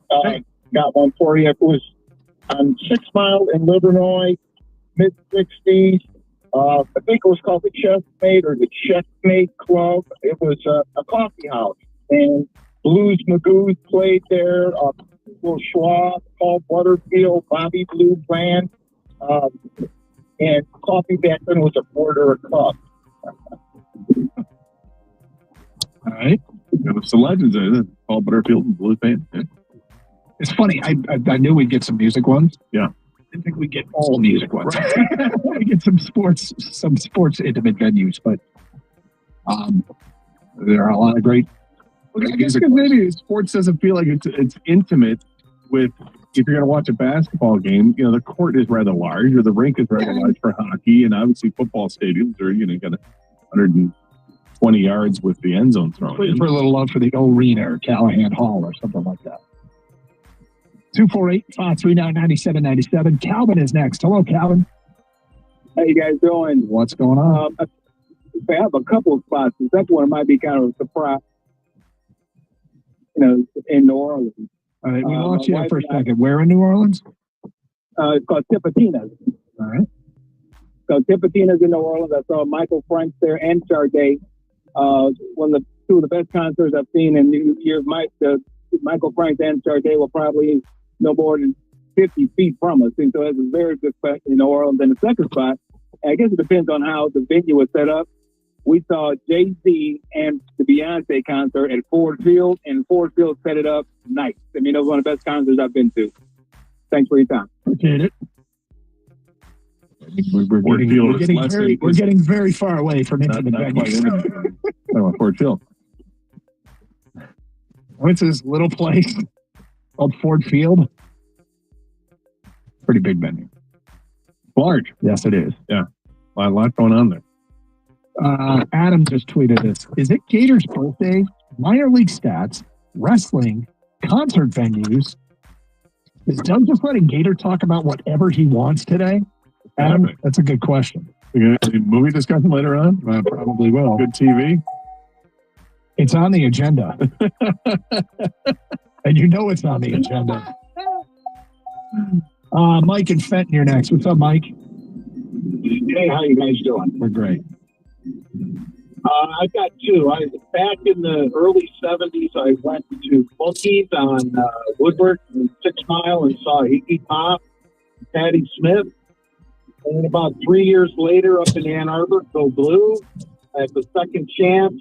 Got one for you. It was on 6 Mile in Livernois, mid-60s. I think it was called the Chestmate or the Chestmate Club. It was a coffee house. And Blues Magoo played there. Will Schwab, Paul Butterfield, Bobby Blue Bland. And coffee back then was a quarter a cup. All right. There's some legends there. Paul Butterfield and Blue Band. Yeah. It's funny. I knew we'd get some music ones. Yeah. Didn't think we'd get all music ones. We get some sports intimate venues, but there are a lot of great. I guess because maybe sports doesn't feel like it's intimate with. If you're going to watch a basketball game, you know, the court is rather large, or the rink is rather large for hockey, and obviously football stadiums are, you know, got 120 yards with the end zone thrown in. For a little love for the arena or Callahan Hall or something like that. 248-539-9797. Calvin is next. Hello, Calvin. How you guys doing? What's going on? I have a couple of spots. The second one might be kind of a surprise. You know, in New Orleans. All right, we lost you there for a second. Where in New Orleans? It's called Tipitina's. All right. So Tipitina's in New Orleans. I saw Michael Franks there and Sade. One of the two of the best concerts I've seen in years. Michael Franks and Sade were probably no more than 50 feet from us. And so it's a very good spot in New Orleans. And the second spot, I guess it depends on how the venue was set up. We saw Jay-Z and the Beyonce concert at Ford Field, and Ford Field set it up nice. I mean, it was one of the best concerts I've been to. Thanks for your time. Appreciate it. We're getting very far away from intimate venues. Ford Field. What's this little place called Ford Field? Pretty big venue. Large. Yes, it is. Yeah. A lot going on there. Adam just tweeted this. Is it Gator's birthday? Minor league stats, wrestling, concert venues. Is Doug just letting Gator talk about whatever he wants today? Adam, that's a good question. Movie discussion later on? Probably will. Good TV? It's on the agenda. And you know it's on the agenda. Mike and Fenton, you're next. What's up, Mike? Hey, how you guys doing? We're great. I've got two. Back in the early 70s, I went to Monkey's on Woodward and 6 Mile and saw Iggy Pop, Patti Smith. And about 3 years later, up in Ann Arbor, Go Blue. I have the second chance.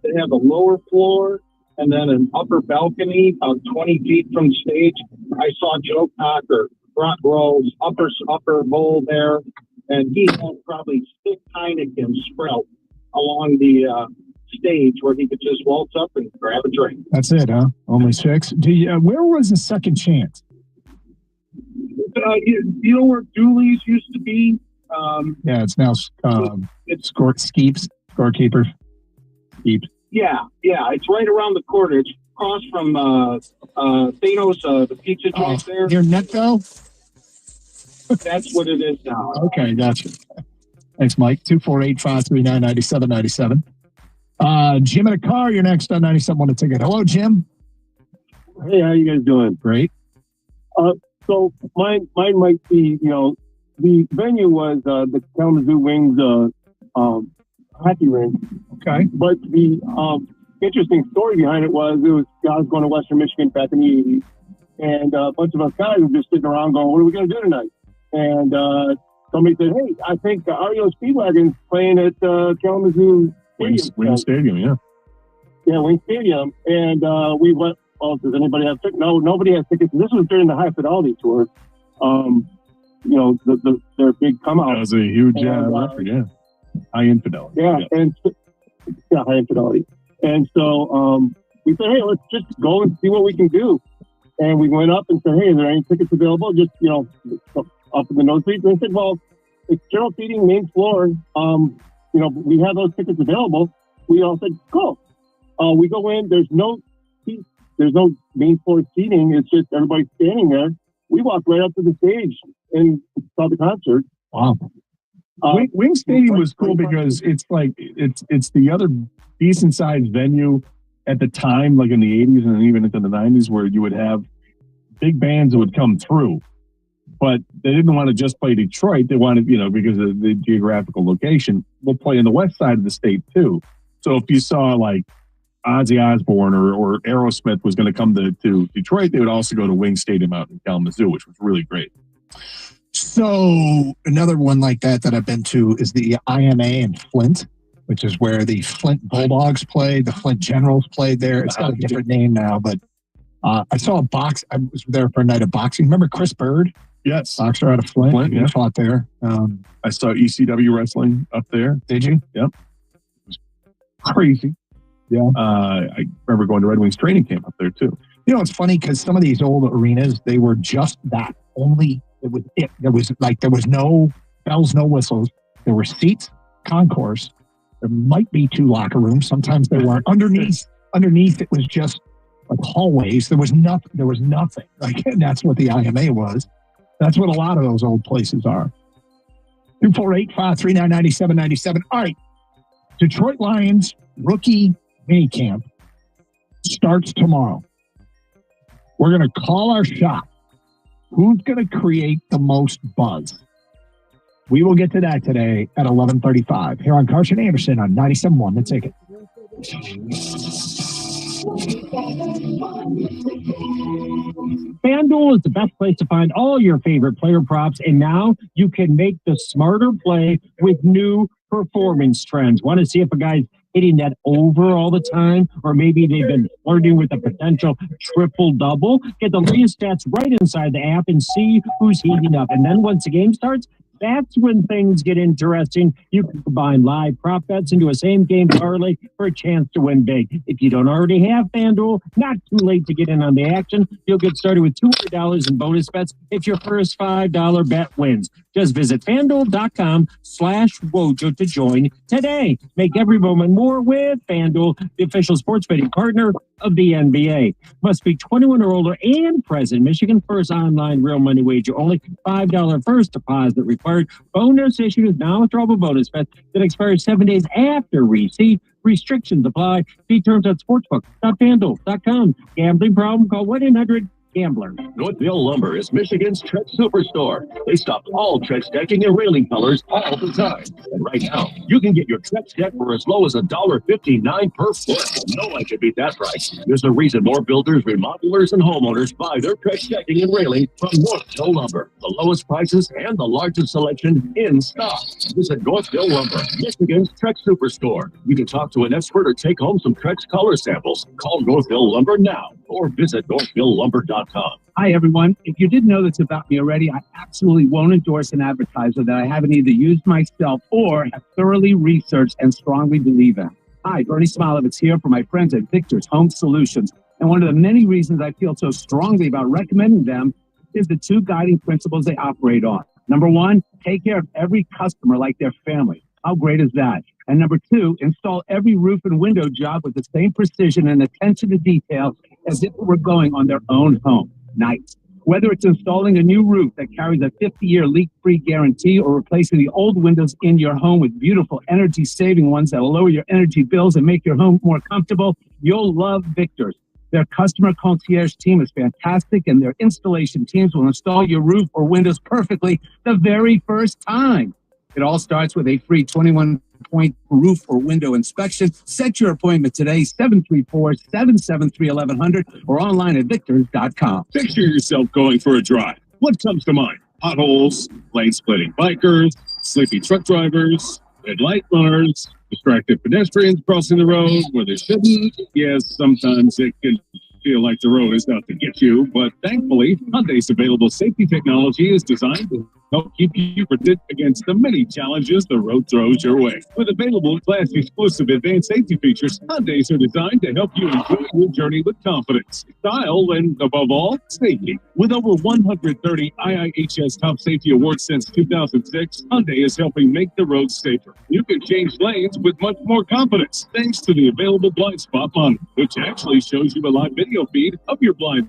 They have a lower floor and then an upper balcony about 20 feet from stage. I saw Joe Cocker, front rows, upper bowl there. And he had probably 6 Heineken sprout along the stage where he could just waltz up and grab a drink. That's it, huh? Only 6. Where was the second chance? You know where Dooley's used to be? Yeah, it's now Skeeps, scorekeepers. Skeeps. Yeah, it's right around the corner. It's across from Thanos, the pizza joint there. Near Netco? That's what it is now. Okay, gotcha. Thanks, Mike. 248-539-9797. Jim in a car, you're next on 97 on the ticket. Hello, Jim. Hey, how you guys doing? Great. So mine might be, you know, the venue was the Kalamazoo Wings hockey rink. Okay. But the interesting story behind it was I was going to Western Michigan back in the 80s, and a bunch of us guys were just sitting around going, what are we going to do tonight? And somebody said, hey, I think REO Speedwagon's playing at Kalamazoo Wing Stadium, yeah. Yeah, Wing Stadium. And we went, well, does anybody have tickets? No, nobody has tickets. This was during the High Fidelity tour. You know, their big come out. That was a huge record, yeah. High Infidelity. Yeah, High Infidelity. And so we said, hey, let's just go and see what we can do. And we went up and said, hey, is there any tickets available? Just, you know, up in the nosebleeds. And they said, well, it's general seating, main floor. You know, we have those tickets available. We all said, cool. We go in. There's no seats. There's no main floor seating. It's just everybody standing there. We walked right up to the stage and saw the concert. Wow. Wing Stadium was cool because it's like it's the other decent sized venue at the time, like in the 80s and even into the 90s, where you would have big bands that would come through. But they didn't want to just play Detroit. They wanted, you know, because of the geographical location, they'll play on the west side of the state too. So if you saw like Ozzy Osbourne or Aerosmith was going to come to Detroit, they would also go to Wing Stadium out in Kalamazoo, which was really great. So another one like that I've been to is the IMA in Flint, which is where the Flint Bulldogs played. The Flint Generals played there. It's got a different name now, but I saw a box. I was there for a night of boxing. Remember Chris Bird? Yes. Boxer out of Flint. He yeah. fought there. I saw ECW wrestling up there. Did you? Yep. It was crazy. Yeah. I remember going to Red Wings training camp up there too. You know, it's funny because some of these old arenas, they were just that. Only it was it. There was no bells, no whistles. There were seats, concourse. There might be 2 locker rooms. Sometimes there weren't. Underneath, it was just like hallways. There was nothing. Like, and that's what the IMA was. That's what a lot of those old places are. 248-539-9797. All right. Detroit Lions rookie mini camp starts tomorrow. We're going to call our shot. Who's going to create the most buzz? We will get to that today at 11:35 here on Carson Anderson on 97.1 The Ticket. FanDuel is the best place to find all your favorite player props, and now you can make the smarter play with new performance trends. Want to see if a guy's hitting that over all the time, or maybe they've been flirting with a potential triple-double? Get the latest stats right inside the app and see who's heating up. And then once the game starts, that's when things get interesting. You can combine live prop bets into a same-game parlay for a chance to win big. If you don't already have FanDuel, not too late to get in on the action. You'll get started with $200 in bonus bets if your first $5 bet wins. Just visit FanDuel.com/Wojo to join today. Make every moment more with FanDuel, the official sports betting partner of the NBA. Must be 21 or older and present. Michigan first online real money wager. Only $5 first deposit required. Bonus issued non-withdrawable bonus bet that expires 7 days after receipt. Restrictions apply. See terms at sportsbook.fanduel.com. Gambling problem? Call 1-800-GAMBLER. Northville Lumber is Michigan's Trex Superstore. They stock all Trex decking and railing colors all the time. And right now, you can get your Trex deck for as low as $1.59 per foot. No one can beat that price. There's a reason more builders, remodelers, and homeowners buy their Trex decking and railing from Northville Lumber. The lowest prices and the largest selection in stock. Visit Northville Lumber, Michigan's Trex Superstore. You can talk to an expert or take home some Trex color samples. Call Northville Lumber now or visit NorthvilleLumber.com. Hi, everyone. If you didn't know this about me already, I absolutely won't endorse an advertiser that I haven't either used myself or have thoroughly researched and strongly believe in. Hi, Bernie Smilovitz here for my friends at Victor's Home Solutions. And one of the many reasons I feel so strongly about recommending them is the 2 guiding principles they operate on. Number 1, take care of every customer like their family. How great is that? And number 2, install every roof and window job with the same precision and attention to detail as if it were going on their own home. Nice. Whether it's installing a new roof that carries a 50-year leak-free guarantee or replacing the old windows in your home with beautiful energy-saving ones that will lower your energy bills and make your home more comfortable, you'll love Victor's. Their customer concierge team is fantastic, and their installation teams will install your roof or windows perfectly the very first time. It all starts with a free 21-point roof or window inspection. Set your appointment today, 734-773-1100, or online at victors.com. Picture yourself going for a drive. What comes to mind? Potholes, lane-splitting bikers, sleepy truck drivers, red light runners, distracted pedestrians crossing the road where they shouldn't. Yes, sometimes it can feel like the road is out to get you, but thankfully, Hyundai's available safety technology is designed to help keep you protected against the many challenges the road throws your way. With available class-exclusive advanced safety features, Hyundais are designed to help you enjoy your journey with confidence, style, and above all, safety. With over 130 IIHS Top Safety Awards since 2006, Hyundai is helping make the roads safer. You can change lanes with much more confidence thanks to the available blind spot monitor, which actually shows you a live video feed of your blind.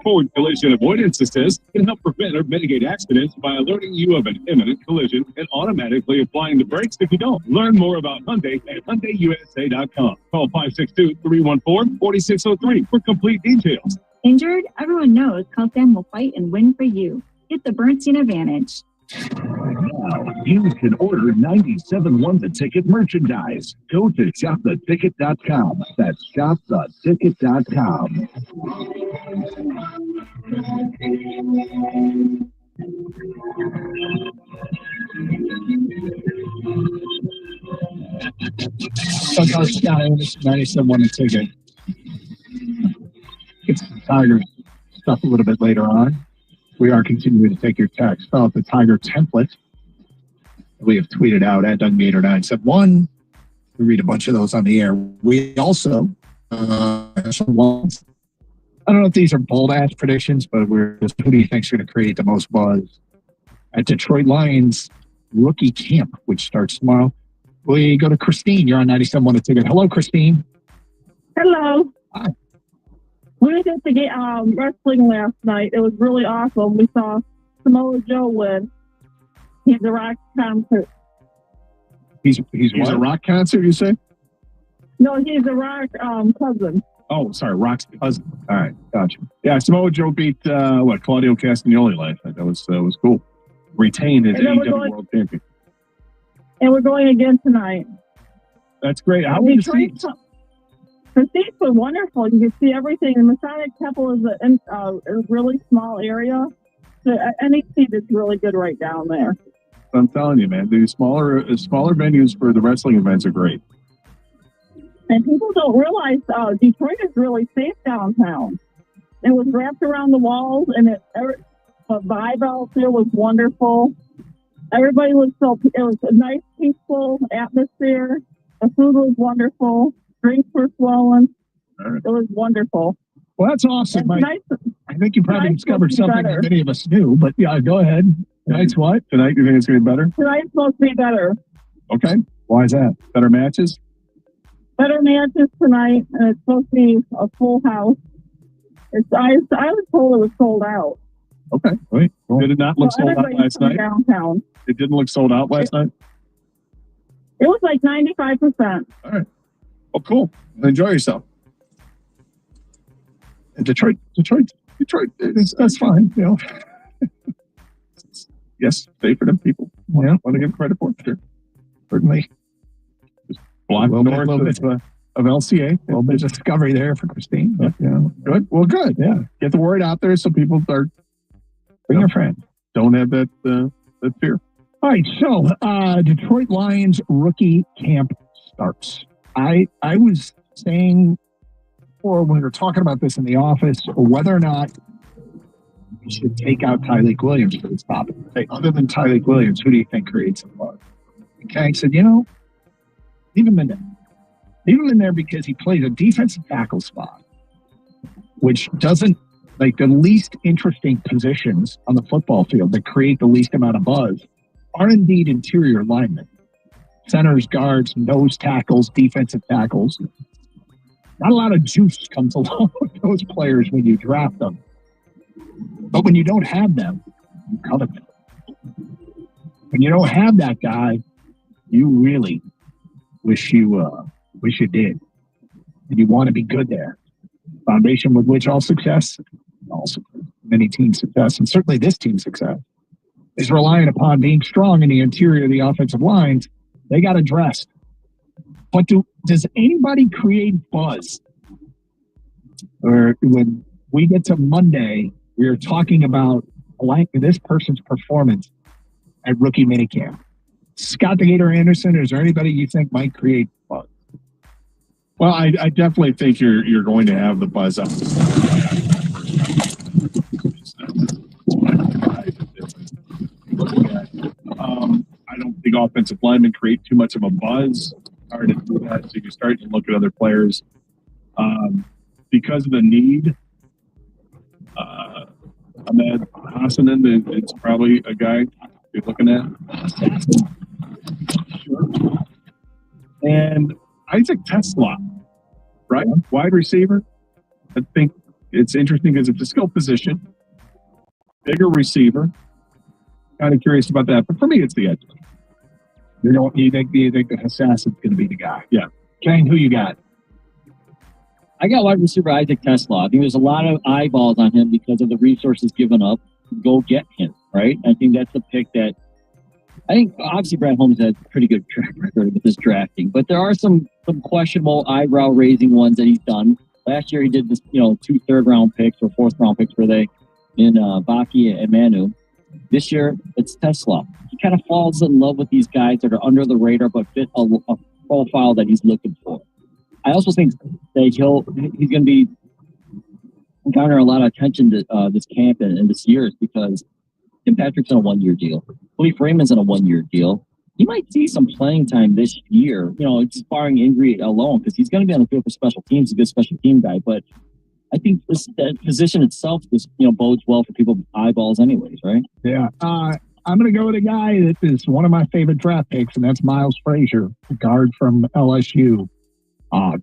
Forward collision avoidance assist can help prevent or mitigate accidents by alerting you of an imminent collision and automatically applying the brakes if you don't. Learn more about Hyundai at HyundaiUSA.com. Call 562-314-4603 for complete details. Injured? Everyone knows Call Sam will fight and win for you. Get the Bernstein advantage. Now, you can order 97.1 The Ticket merchandise. Go to shoptheticket.com. That's shoptheticket.com. Carson Anderson, 97.1 The Ticket. Tiger stuff a little bit later on. We are continuing to take your text. Fill out the Tiger template we have tweeted out at DougGator971. We read a bunch of those on the air. We also have some ones. I don't know if these are bold-ass predictions, but who do you think is going to create the most buzz at Detroit Lions rookie camp, which starts tomorrow? We go to Christine. You're on 97.1 a ticket. Hello, Christine. Hello. Hi. We did the wrestling last night. It was really awesome. We saw Samoa Joe win. He's a rock concert. He's a rock concert, you say? No, he's a rock cousin. Oh, sorry, Rock's cousin. All right, gotcha. Yeah, Samoa Joe beat Claudio Castagnoli last night. That was cool. Retained as AEW World Champion. And we're going again tonight. That's great. How were the seats? The seats were wonderful. You could see everything. The Masonic Temple is a really small area. So any seat is really good right down there. I'm telling you, man, the smaller venues for the wrestling events are great. And people don't realize Detroit is really safe downtown. It was wrapped around the walls, and the vibe out there was wonderful. Everybody was it was a nice, peaceful atmosphere. The food was wonderful. Drinks were flowing. Right. It was wonderful. Well, that's awesome. I think you probably discovered something that many of us knew, but yeah, go ahead. Tonight's what? Tonight, you think it's going to be better? Tonight's supposed to be better. Okay. Why is that? Better matches? Better matches tonight, and it's supposed to be a full house. I was told it was sold out. Okay. Wait. Did it not look sold out last night? Downtown. It didn't look sold out last night? It was like 95%. All right. Oh, cool. Enjoy yourself. Detroit, that's fine, you know. Yes, safer than people want to give credit for. Sure. Certainly. Just block north of LCA. A little bit of discovery there for Christine. But, good. Well, good. Yeah. Get the word out there so people start. Bring your friend. Don't have that fear. All right. So, Detroit Lions rookie camp starts. I was saying before when we were talking about this in the office, whether or not we should take out Tyreek Williams for this topic. Say, other than Tyreek Williams, who do you think creates the buzz? And Kang said, leave him in there. Leave him in there because he plays a defensive tackle spot, which doesn't, like, the least interesting positions on the football field that create the least amount of buzz are indeed interior linemen. Centers, guards, nose tackles, defensive tackles. Not a lot of juice comes along with those players when you draft them. But when you don't have them, you covet them. When you don't have that guy, you really wish you did. And you want to be good there. Foundation with which all success, also many teams' success, and certainly this team's success, is relying upon being strong in the interior of the offensive lines. They got addressed. But does anybody create buzz? Or when we get to Monday, we are talking about this person's performance at rookie minicamp. Scott the Gator Anderson, is there anybody you think might create buzz? Well, I definitely think you're going to have the buzz up. I don't think offensive linemen create too much of a buzz. Hard to do that, so you start to look at other players. Because of the need, Ahmed Hassanen, it's probably a guy you're looking at. Sure. And Isaac Tesla, right? Wide receiver. I think it's interesting because it's a skill position. Bigger receiver. Kind of curious about that. But for me, it's the edge. You think that Hassassin's going to be the guy? Yeah. Kane, who you got? I got wide receiver Isaac Tesla. I think there's a lot of eyeballs on him because of the resources given up to go get him, right? I think that's a pick that I think obviously Brad Holmes has a pretty good track record with his drafting, but there are some questionable eyebrow raising ones that he's done. Last year he did this, 2 third-round picks or 4th-round picks were they in Baki and Manu. This year it's Tesla. He kind of falls in love with these guys that are under the radar but fit a profile that he's looking for. I also think that he's going to be garner a lot of attention to this camp and this year is because Tim Patrick's on a 1-year deal. Louis Freeman's on a 1-year deal. He might see some playing time this year, just barring injury alone, because he's going to be on the field for special teams. He's a good special team guy, but I think that position itself just bodes well for people's eyeballs, anyways, right? Yeah. I'm going to go with a guy that is one of my favorite draft picks, and that's Miles Frazier, the guard from LSU.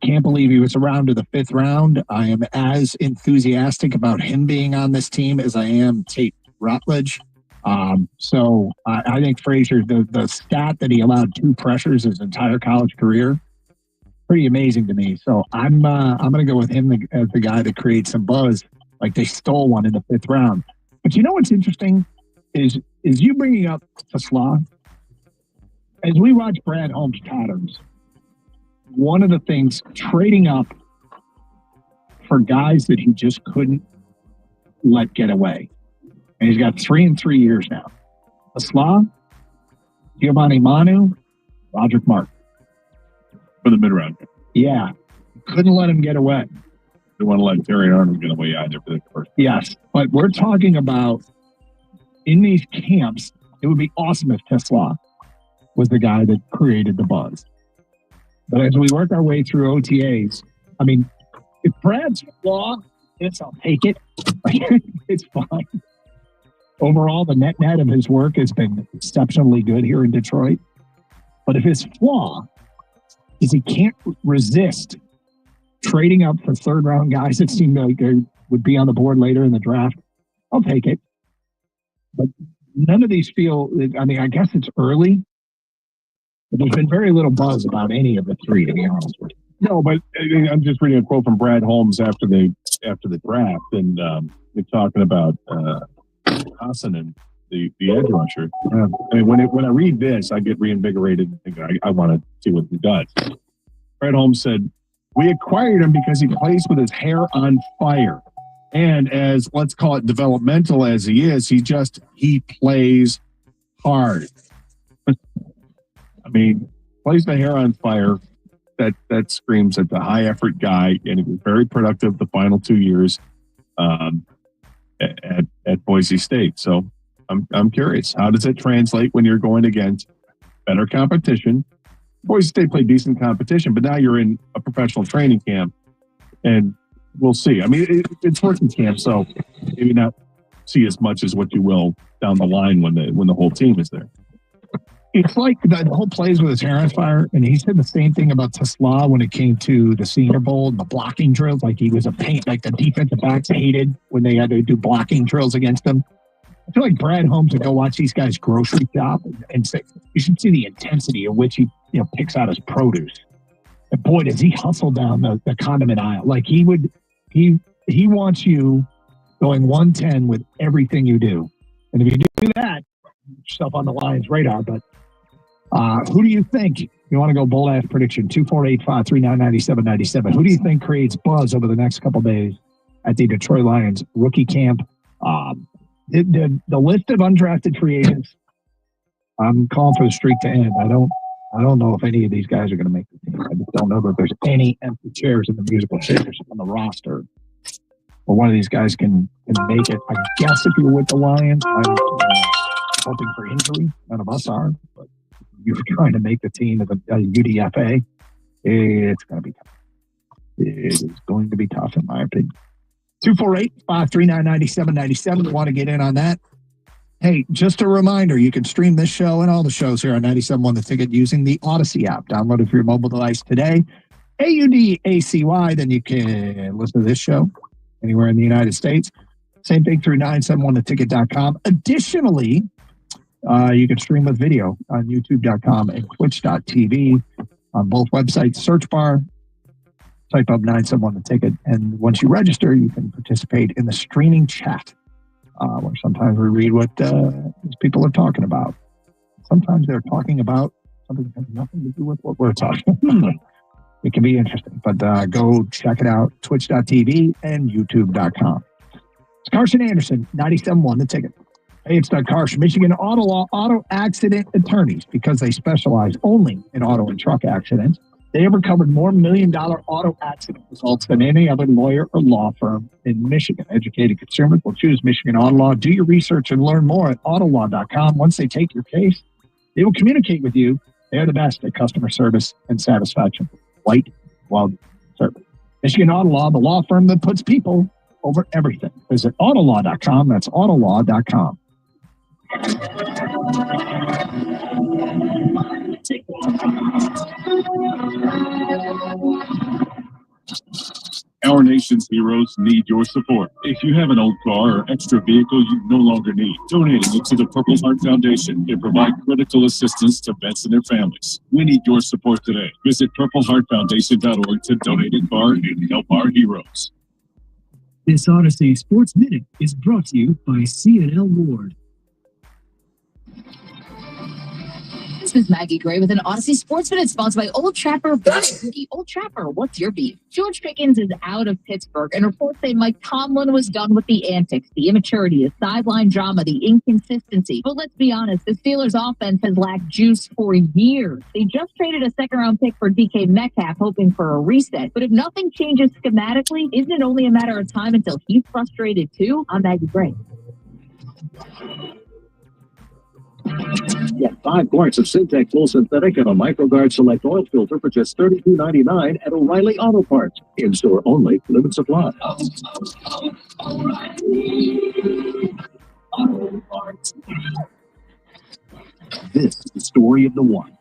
Can't believe he was around to the 5th round. I am as enthusiastic about him being on this team as I am Tate Rutledge. So I think Frazier, the stat that he allowed 2 pressures his entire college career, pretty amazing to me. So I'm going to go with him as the guy that creates some buzz, like they stole one in the 5th round. But you know what's interesting is you bringing up Tesla. As we watch Brad Holmes' patterns, one of the things, trading up for guys that he just couldn't let get away. And he's got 3 in 3 years now. Tesla, Giovanni Manu, Roderick Martin. For the mid-round. Yeah. Couldn't let him get away. They want to let Terry Arnold get away either for the first. Yes. But we're talking about in these camps, it would be awesome if Tesla was the guy that created the buzz. But as we work our way through OTAs, I mean, if Brad's flaw, I'll take it. It's fine. Overall, the net of his work has been exceptionally good here in Detroit. But if his flaw is he can't resist trading up for 3rd-round guys that seem like they would be on the board later in the draft, I'll take it. But none of these feel, I mean, I guess it's early, but there's been very little buzz about any of the 3, to be honest with you. No, but I'm just reading a quote from Brad Holmes after the draft, and they're talking about Hassanen, the edge rusher. I mean, when I read this, I get reinvigorated. I want to see what he does. Brad Holmes said, "We acquired him because he plays with his hair on fire. And as, let's call it developmental as he is, he plays hard." I mean, plays the hair on fire. That screams at the high effort guy, and he was very productive the final 2 years at Boise State. So I'm curious, how does it translate when you're going against better competition? Boise State played decent competition, but now you're in a professional training camp, and we'll see. I mean, it's working camp, so maybe not see as much as what you will down the line when the whole team is there. It's like the whole plays with his hair on fire, and he said the same thing about Tesla when it came to the Senior Bowl and the blocking drills. Like he was like the defensive backs hated when they had to do blocking drills against him. I feel like Brad Holmes would go watch these guys grocery shop and say, you should see the intensity at which he picks out his produce. And boy, does he hustle down the condiment aisle. Like he wants you going 110 with everything you do. And if you do that, yourself on the Lions radar. But who do you think, you want to go bold ass prediction, 248-539-9797. Who do you think creates buzz over the next couple days at the Detroit Lions rookie camp? The list of undrafted free agents, I'm calling for the streak to end. I don't know if any of these guys are going to make the team. I just don't know that there's any empty chairs in the musical chairs on the roster. Or one of these guys can make it. I guess if you're with the Lions, I'm hoping for injury. None of us are. But you're trying to make the team as a UDFA. It's going to be tough. It is going to be tough, in my opinion. 248-539-9797. Want to get in on that? Hey, just a reminder, you can stream this show and all the shows here on 97.1 The Ticket using the Odyssey app. Download it for your mobile device today. AUDACY. Then you can listen to this show anywhere in the United States. Same thing through 971theticket.com. Additionally, you can stream with video on youtube.com and twitch.tv. On both websites, search bar, type up 971 The Ticket. And once you register, you can participate in the streaming chat, where sometimes we read what these people are talking about. Sometimes they're talking about something that has nothing to do with what we're talking about. It can be interesting, but go check it out, twitch.tv and youtube.com. It's Carson Anderson, 97.1 The Ticket. Hey, it's Doug Karsh, Michigan Auto Law Auto Accident Attorneys, because they specialize only in auto and truck accidents. They have recovered more million-dollar auto accident results than any other lawyer or law firm in Michigan. Educated consumers will choose Michigan Auto Law. Do your research and learn more at autolaw.com. Once they take your case, they will communicate with you. They are the best at customer service and satisfaction. White glove service. Michigan Auto Law, the law firm that puts people over everything. Visit autolaw.com. That's autolaw.com. Our nation's heroes need your support. If you have an old car or extra vehicle you no longer need, donating it to the Purple Heart Foundation can provide critical assistance to vets and their families. We need your support today. Visit purpleheartfoundation.org to donate a car and help our heroes. This Odyssey Sports Minute is brought to you by C&L Ward. This is Maggie Gray with an Odyssey Sports Minute sponsored by Old Trapper Beef. Old Trapper, what's your beef? George Pickens is out of Pittsburgh, and reports say Mike Tomlin was done with the antics, the immaturity, the sideline drama, the inconsistency. But let's be honest, the Steelers' offense has lacked juice for years. They just traded a second-round pick for DK Metcalf, hoping for a reset. But if nothing changes schematically, isn't it only a matter of time until he's frustrated too? I'm Maggie Gray. Get 5 quarts of Syntex Full Synthetic and a MicroGuard Select Oil Filter for just $32.99 at O'Reilly Auto Parts. In-store only, limited supply. This is the story of the one.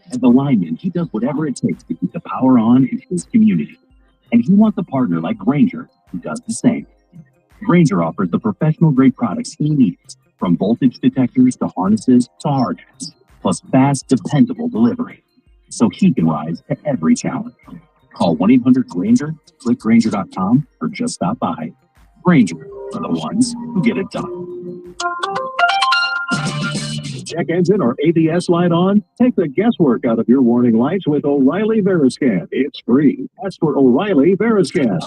As a lineman, he does whatever it takes to keep the power on in his community. And he wants a partner like Grainger who does the same. Grainger offers the professional-grade products he needs, from voltage detectors to harnesses to hard hats, plus fast, dependable delivery, so he can rise to every challenge. Call 1-800-GRAINGER, click Grainger.com, or just stop by. Grainger, for the ones who get it done. Check engine or ABS light on? Take the guesswork out of your warning lights with O'Reilly Veriscan. It's free. Ask for O'Reilly Veriscan.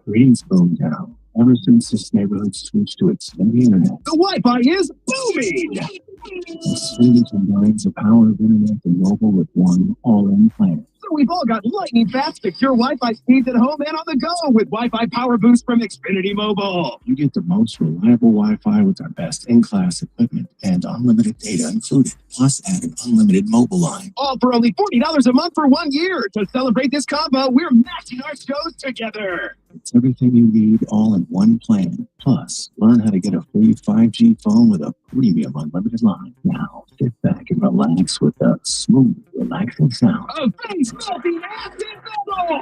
Greetings, Boomtown. Ever since this neighborhood switched to its steady internet, The Wi-Fi is booming! the sweetest millions of power of internet and mobile with one all-in plan. So we've all got lightning fast, secure Wi-Fi speeds at home and on the go with Wi-Fi Power Boost from Xfinity Mobile. You get the most reliable Wi-Fi with our best in-class equipment and unlimited data included, plus add an unlimited mobile line. All for only $40 a month for 1 year. To celebrate this combo, we're matching our shows together. It's everything you need all in one plan. Plus, learn how to get a free 5G phone with a premium unlimited line. Now, sit back and relax with a smooth, relaxing sound. Oh, thanks, Melty Acid Metal!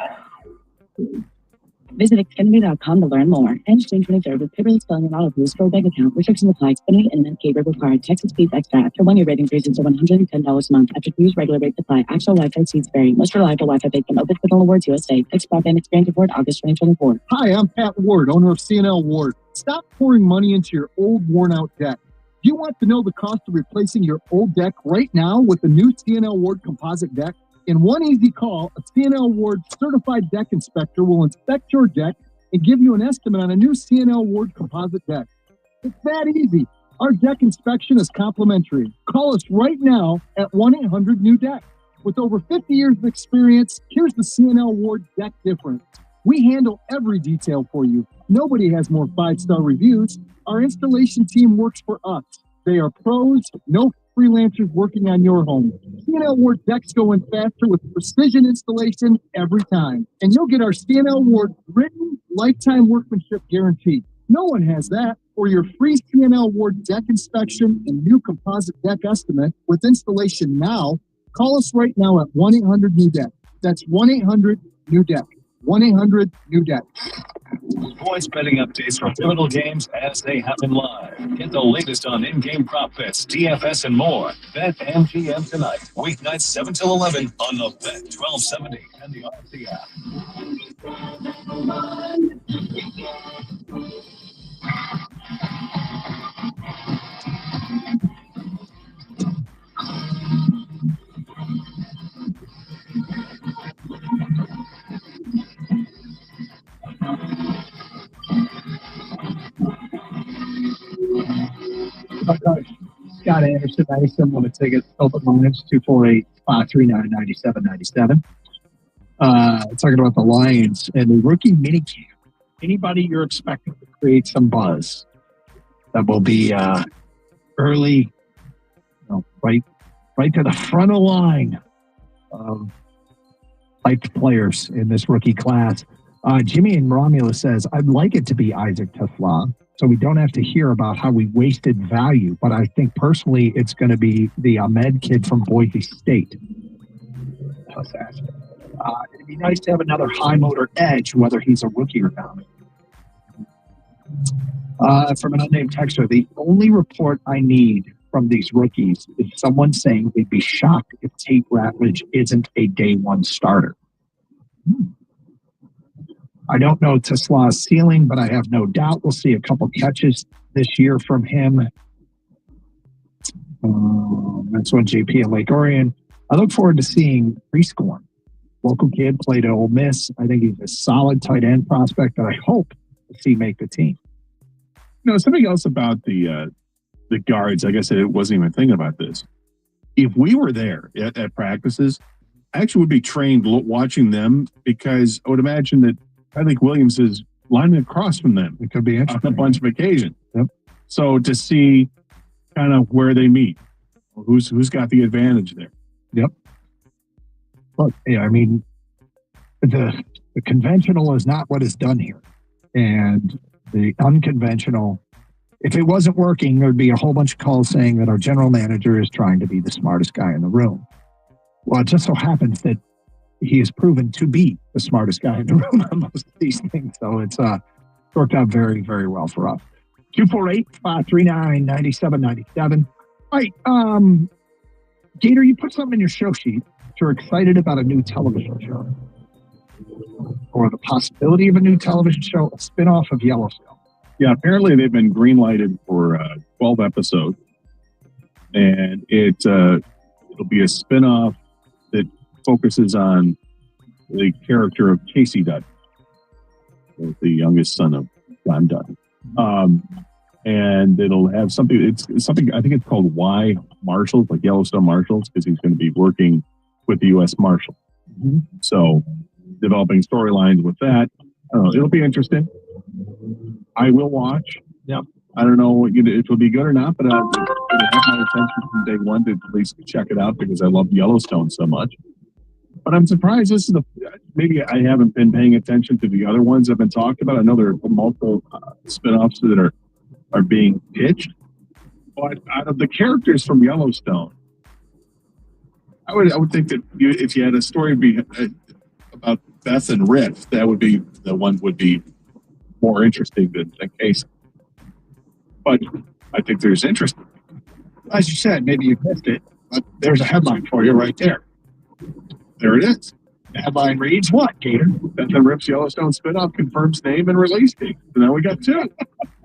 Visit Xfinity.com to learn more. End June 23rd with paperless spelling and auto boost for a bank account. Restrictions apply. Xfinity Internet Gateway required. Texas speeds extra. After 1 year rate increases to $110 a month. After 2 years, regular rates apply. Actual Wi-Fi speeds vary. Most reliable Wi-Fi based on Open Signal Awards USA. Fixed broadband experience report August 2024. Hi, I'm Pat Ward, owner of C&L Ward. Stop pouring money into your old, worn-out deck. Do you want to know the cost of replacing your old deck right now with the new C&L Ward composite deck? In one easy call, a C&L Ward certified deck inspector will inspect your deck and give you an estimate on a new C&L Ward composite deck. It's that easy. Our deck inspection is complimentary. Call us right now at 1-800-NEW-DECK. With over 50 years of experience, here's the C&L Ward deck difference. We handle every detail for you. Nobody has more 5-star reviews. Our installation team works for us. They are pros, no freelancers working on your home. C&L Ward decks go in faster with precision installation every time. And you'll get our C&L Ward written lifetime workmanship guarantee. No one has that. For your free C&L Ward deck inspection and new composite deck estimate with installation now, call us right now at 1-800-NEW-DECK. That's 1-800-NEW-DECK. 1-800-NEW-DECK. Sports betting updates from pivotal games as they happen live. Get the latest on in-game prop bets, DFS, and more. Bet MGM tonight, weeknights 7 till 11 on the Bet 1270 and the Odyssey app. Scott Anderson, nice. I'm going to take it open lines 248-539-9797. Talking about the Lions and the rookie minicamp. Anybody you're expecting to create some buzz that will be early, right to the front of the line of hyped players in this rookie class. Jimmy and Romulus says, I'd like it to be Isaac Tesla, so we don't have to hear about how we wasted value, but I think personally it's going to be the Ahmed kid from Boise State. It'd be nice to have another high motor edge, whether he's a rookie or not. From an unnamed texter, the only report I need from these rookies is someone saying they'd be shocked if Tate Ratledge isn't a day one starter. I don't know Tesla's ceiling, but I have no doubt we'll see a couple catches this year from him. That's one JP and Lake Orion. I look forward to seeing Prescorn. Local kid, played at Ole Miss. I think he's a solid tight end prospect that I hope to see make the team. Something else about the guards, like I said, it wasn't even thinking about this. If we were there at practices, I actually would be trained watching them, because I would imagine that I think Williams is lining across from them. It could be interesting on a bunch of occasions. Yep. So to see kind of where they meet, who's got the advantage there. Yep. Look, yeah, I mean, the conventional is not what is done here. And the unconventional, if it wasn't working, there'd be a whole bunch of calls saying that our general manager is trying to be the smartest guy in the room. Well, it just so happens that he has proven to be the smartest guy in the room on most of these things. So it's worked out very, very well for us. 248-539-9797. All right. Gator, you put something in your show sheet. You're excited about a new television show, or the possibility of a new television show, a spinoff of Yellowstone. Yeah, apparently they've been green-lighted for 12 episodes, and it'll be a spinoff that focuses on the character of Casey Dutton, the youngest son of John Dutton. And it'll have something. It's something, I think it's called Y Marshals, like Yellowstone Marshals, because he's going to be working with the U.S. Marshal. Mm-hmm. So developing storylines with that. I don't know. It'll be interesting. I will watch. Yep. I don't know if it'll be good or not, but it'll have my attention from day one to at least check it out, because I love Yellowstone so much. But I'm surprised this is maybe I haven't been paying attention to the other ones that have been talked about. I know there are multiple spinoffs that are being pitched. But out of the characters from Yellowstone, I would think that if you had a story about Beth and Rip, that would be the one would be more interesting than Casey. But I think there's interest. As you said, maybe you missed it, but there's a headline for you right there. There it is. The headline reads what, Gator? Beth and Rip's Yellowstone spinoff confirms name and release date. So now we got two.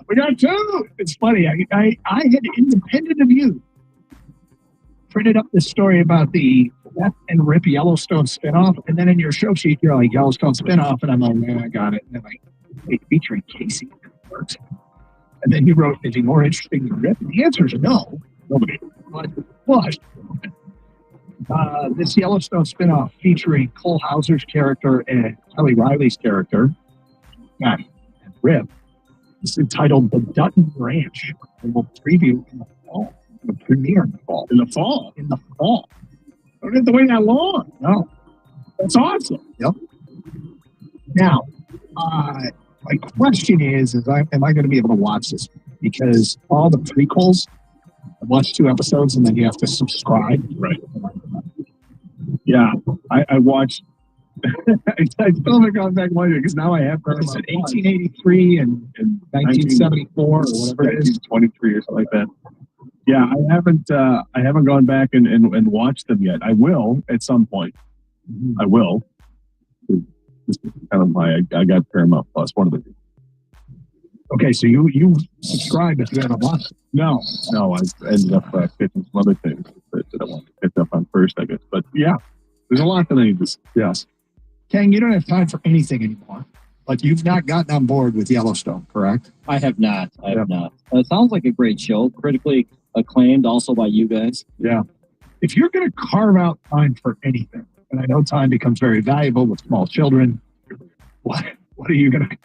We got two. It's funny. I had, independent of you, printed up this story about the Beth and Rip Yellowstone spinoff, and then in your show sheet, you're like, Yellowstone spinoff, and I'm like, man, I got it. And then like, hey, featuring Casey. And then you wrote, is he more interesting than Rip? And the answer is no. Nobody. But this Yellowstone spinoff featuring Cole Hauser's character and Kelly Riley's character, and Rip, is entitled The Dutton Ranch, and we'll preview in the fall. The premiere in the fall. In the fall? In the fall. Don't have to wait that long. No. That's awesome. Yep. Now, my question is am I going to be able to watch this? Because all the prequels, I watched 2 episodes and then you have to subscribe. Right. Yeah. I watched. I still haven't gone back one year because now I have. Is it 1883 and 1974 or whatever it is? 23 or something like that. Yeah, I haven't gone back and watched them yet. I will at some point. I will. This is kind of I got Paramount Plus, one of the two. Okay, so you subscribe if you haven't watched it. No, I ended up picking some other things that I wanted to pick up on first, I guess. But yeah, there's a lot that I need to. Yes. Kang, you don't have time for anything anymore. But you've not gotten on board with Yellowstone, correct? I have not. I have not. It sounds like a great show, critically acclaimed, also by you guys. Yeah. If you're going to carve out time for anything, and I know time becomes very valuable with small children, what are you going to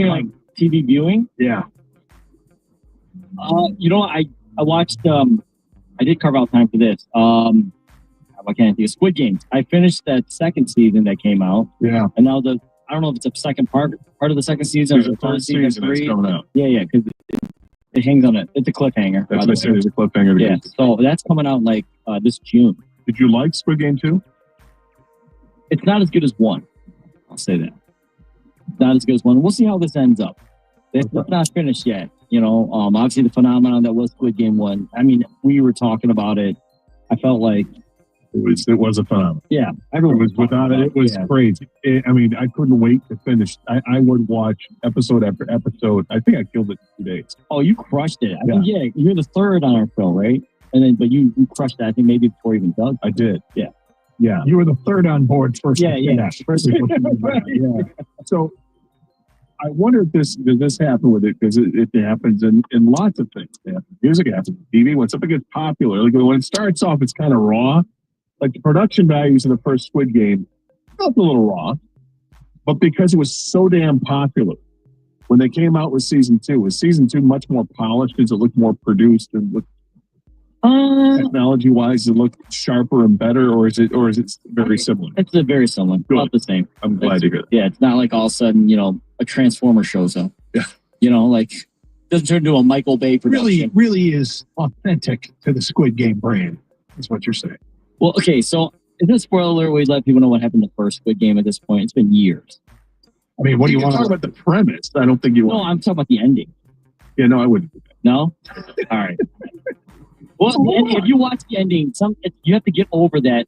like TV viewing? Yeah. I watched. I did carve out time for this. I can't think of Squid Games. I finished that second season that came out. Yeah. And now I don't know if it's a second part of the second season or the third season. It's coming out. Yeah, because it hangs on it. It's a cliffhanger. That's what I said. It's a cliffhanger. Yeah. So that's coming out like this June. Did you like Squid Game 2? It's not as good as 1. I'll say that. Not as good as 1. We'll see how this ends up. It's not finished yet. Obviously the phenomenon that was Squid Game 1. I mean, we were talking about it. I felt like it was a phenomenon. Yeah, everyone was without it. It was crazy. I couldn't wait to finish. I would watch episode after episode. I think I killed it in 2 days. Oh, you crushed it. I think, you're the third on our show, right? But you crushed it. I think maybe before even Doug. I did. Yeah. Yeah. You were the third on board first. Yeah. First. Yeah. So I wonder if does this happen with it, because it happens in lots of things. Music happens. TV, when something gets popular, like when it starts off, it's kind of raw. Like the production values of the first Squid Game felt a little raw, but because it was so damn popular, when they came out with season 2, was season 2 much more polished? Does it look more produced and look technology wise? It look sharper and better, or is it very similar? It's very similar. Good. About the same. I'm glad to hear that. Yeah, it's not like all of a sudden a Transformer shows up. Yeah. Like doesn't turn into a Michael Bay production. Really is authentic to the Squid Game brand, is what you're saying. Well, okay, so is this spoiler? We let people know what happened in the first Squid Game at this point. It's been years. I mean, what do you want to talk about the premise? I don't think you want. No, I'm talking about the ending. Yeah, no, I wouldn't. No? All right. Well, if you watch the ending, you have to get over that.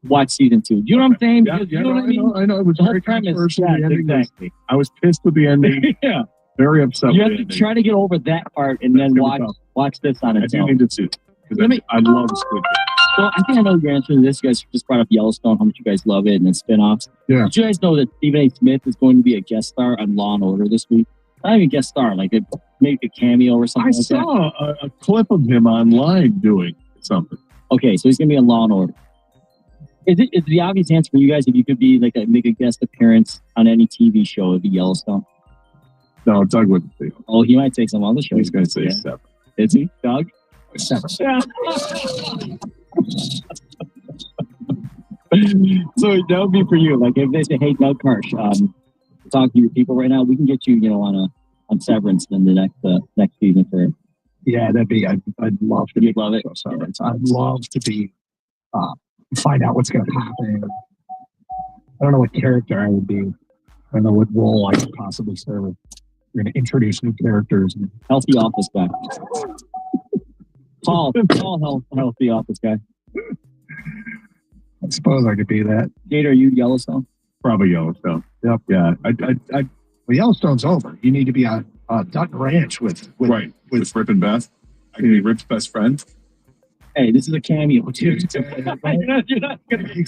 Watch season 2. You know what I'm saying? Yeah, you know what I mean? I know. It was the whole very premise. controversial. Yeah, The ending was- exactly. I was pissed with the ending. Yeah. Very upset. You with have the to ending. try to get over that part and then gonna be watch this on I its do own. need to see it, because I love Squid Game. Well, I think I know your answer to this. You guys just brought up Yellowstone, how much you guys love it, and the spin-offs. Yeah. Did you guys know that Stephen A. Smith is going to be a guest star on Law & Order this week? Not even guest star, like maybe a cameo or something I like that. saw a clip of him online doing something. Okay, so he's going to be on Law & Order. Is the obvious answer for you guys, if you could be make a guest appearance on any TV show, it'd be Yellowstone? No, Doug wouldn't say. Oh, he might take some other shows. He's going to say 7. Is he? Doug? 7. So that would be for you. Like if they say, "Hey, Doug Karsh, talk to your people right now. We can get you, on Severance in the next season for." Yeah, that'd be. I'd love to. You'd love it. I'd love to be. Find out what's going to happen. I don't know what character I would be. I don't know what role I could possibly serve. You're going to introduce new characters. Healthy office guy. Paul, healthy office guy. I suppose I could be that. Gator, are you Yellowstone? Probably Yellowstone. Yep. Yeah. Well, Yellowstone's over. You need to be on Dutton Ranch with Rip and Beth. I can be Rip's best friend. Hey, this is a cameo, too. You're not gonna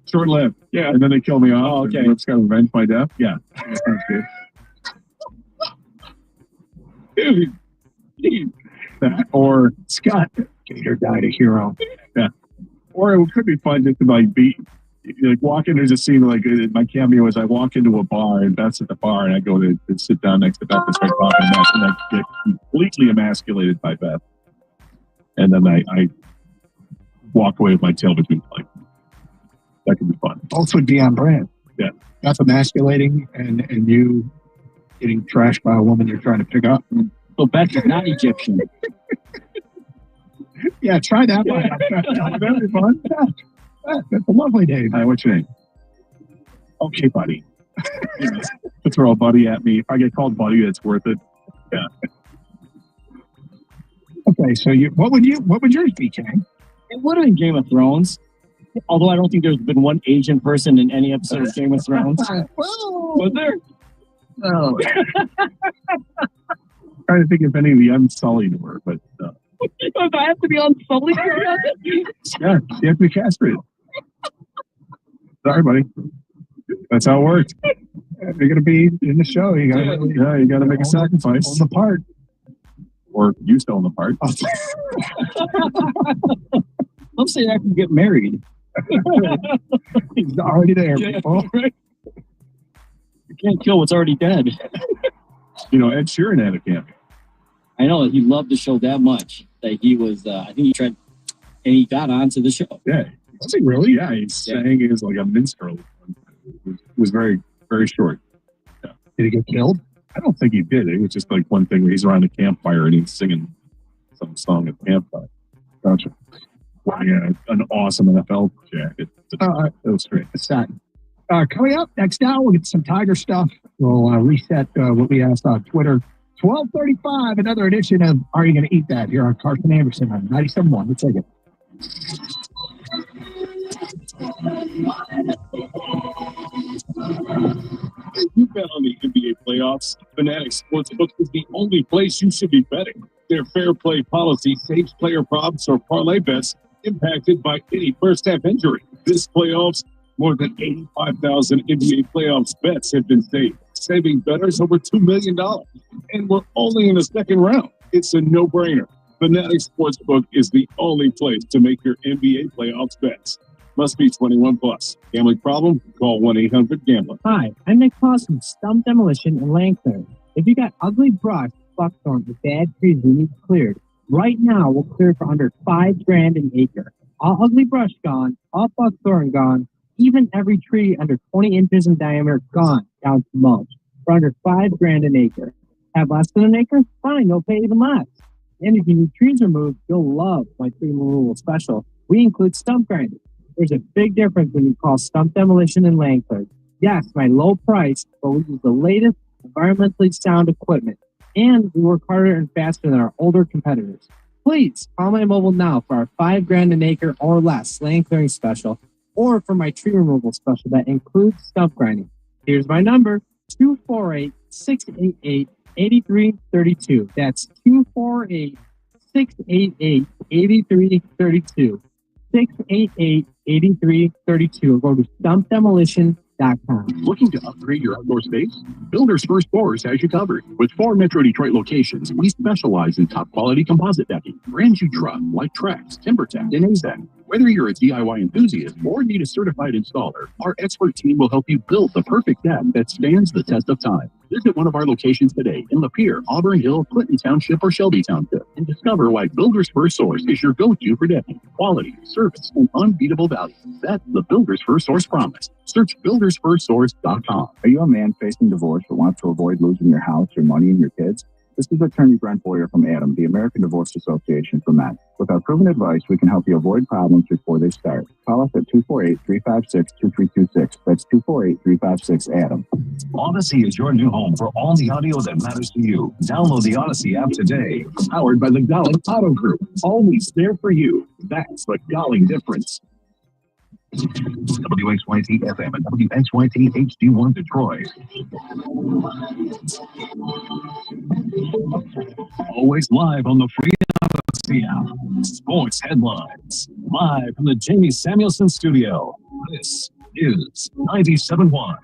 short lived. Yeah. And then they kill me off. Oh, okay. And Rip's got to revenge my death. Yeah. That sounds good. Dude. That, or Scott Gator died a hero. Yeah. Or it could be fun just to walk in. There's a scene my cameo is I walk into a bar and Beth's at the bar and I go to sit down next to Beth and start talking to Beth and I get completely emasculated by Beth. And then I walk away with my tail between my legs. That could be fun. Both would be on brand. Yeah. That's emasculating and you getting trashed by a woman you're trying to pick up. So Beth is not Egyptian. Yeah, try that one. That'd be fun. Yeah. That's a lovely name. Hi, what's your name? Okay, buddy. To throw a buddy at me. If I get called buddy, that's worth it. Yeah. Okay, so what would yours be, Ken? It would have been Game of Thrones. Although I don't think there's been one Asian person in any episode of Game of Thrones. Was there? No. Trying to think if any of the Unsullied were, but I have to be Unsullied? yeah, you have to be castrated. Sorry, buddy. That's how it works. You're going to be in the show. You got to you got to make a sacrifice. On the part. Or you still on the part. I'm saying I can get married. He's already there, people. Right. You can't kill what's already dead. You know, Ed Sheeran had a camp. I know he loved the show that much that he was. I think he tried, and he got onto the show. Yeah, was he really? Yeah, he sang as like a minstrel. It was very, very short. Yeah. Did he get killed? I don't think he did. It was just like one thing where he's around the campfire and he's singing some song at the campfire. Gotcha. Yeah, an awesome NFL jacket. It was great. It's that. Coming up next hour, we'll get some Tiger stuff. We'll reset what we asked on Twitter. 12:35, another edition of Are You Going to Eat That? Here on Carson Anderson on 97.1. Let's take it. If you bet on the NBA playoffs, Fanatics Sportsbook is the only place you should be betting. Their fair play policy saves player props or parlay bets impacted by any first-half injury. This playoffs, more than 85,000 NBA playoffs bets have been saved, saving bettors over $2 million. And we're only in the second round. It's a no-brainer. Fanatics Sportsbook is the only place to make your NBA playoffs bets. Must be 21 plus. Gambling problem? Call 1-800-GAMBLER. Hi, I'm Nick Claus from Stump Demolition in Langford. If you got ugly brush, buckthorn, or bad trees we need cleared, right now we'll clear for under $5,000 an acre. All ugly brush gone, all buckthorn gone, even every tree under 20 inches in diameter gone down to mulch for under $5,000 an acre. Have less than an acre? Fine, you'll pay even less. And if you need trees removed, you'll love my tree removal special. We include stump grinding. There's a big difference when you call Stump Demolition in Langford. Yes, my low price, but we use the latest environmentally sound equipment. And we work harder and faster than our older competitors. Please call my mobile now for our $5,000 an acre or less land clearing special, or for my tree removal special that includes stump grinding. Here's my number, 248-688-8332. That's 248-688-8332. 688-8332, or go to stumpdemolition.com. Looking to upgrade your outdoor space? Builders First Doors has you covered. With 4 Metro Detroit locations, we specialize in top quality composite decking. Brands you trust like Trex, TimberTech, and AZEK. Whether you're a DIY enthusiast or need a certified installer, our expert team will help you build the perfect deck that stands the test of time. Visit one of our locations today in Lapeer, Auburn Hill, Clinton Township, or Shelby Township, and discover why Builders First Source is your go-to for decking. Quality, service, and unbeatable value. That's the Builders First Source promise. Search buildersfirstsource.com. Are you a man facing divorce but want to avoid losing your house, your money, and your kids? This is attorney Brent Boyer from ADAM, the American Divorce Association for Men. With our proven advice, we can help you avoid problems before they start. Call us at 248-356-2326. That's 248-356-ADAM. Odyssey is your new home for all the audio that matters to you. Download the Odyssey app today. Powered by the Golling Auto Group. Always there for you. That's the Golling difference. WXYT FM and WXYT HD1 Detroit. Always live on the free Odyssey app. Sports headlines. Live from the Jamie Samuelson studio. This is 97.1.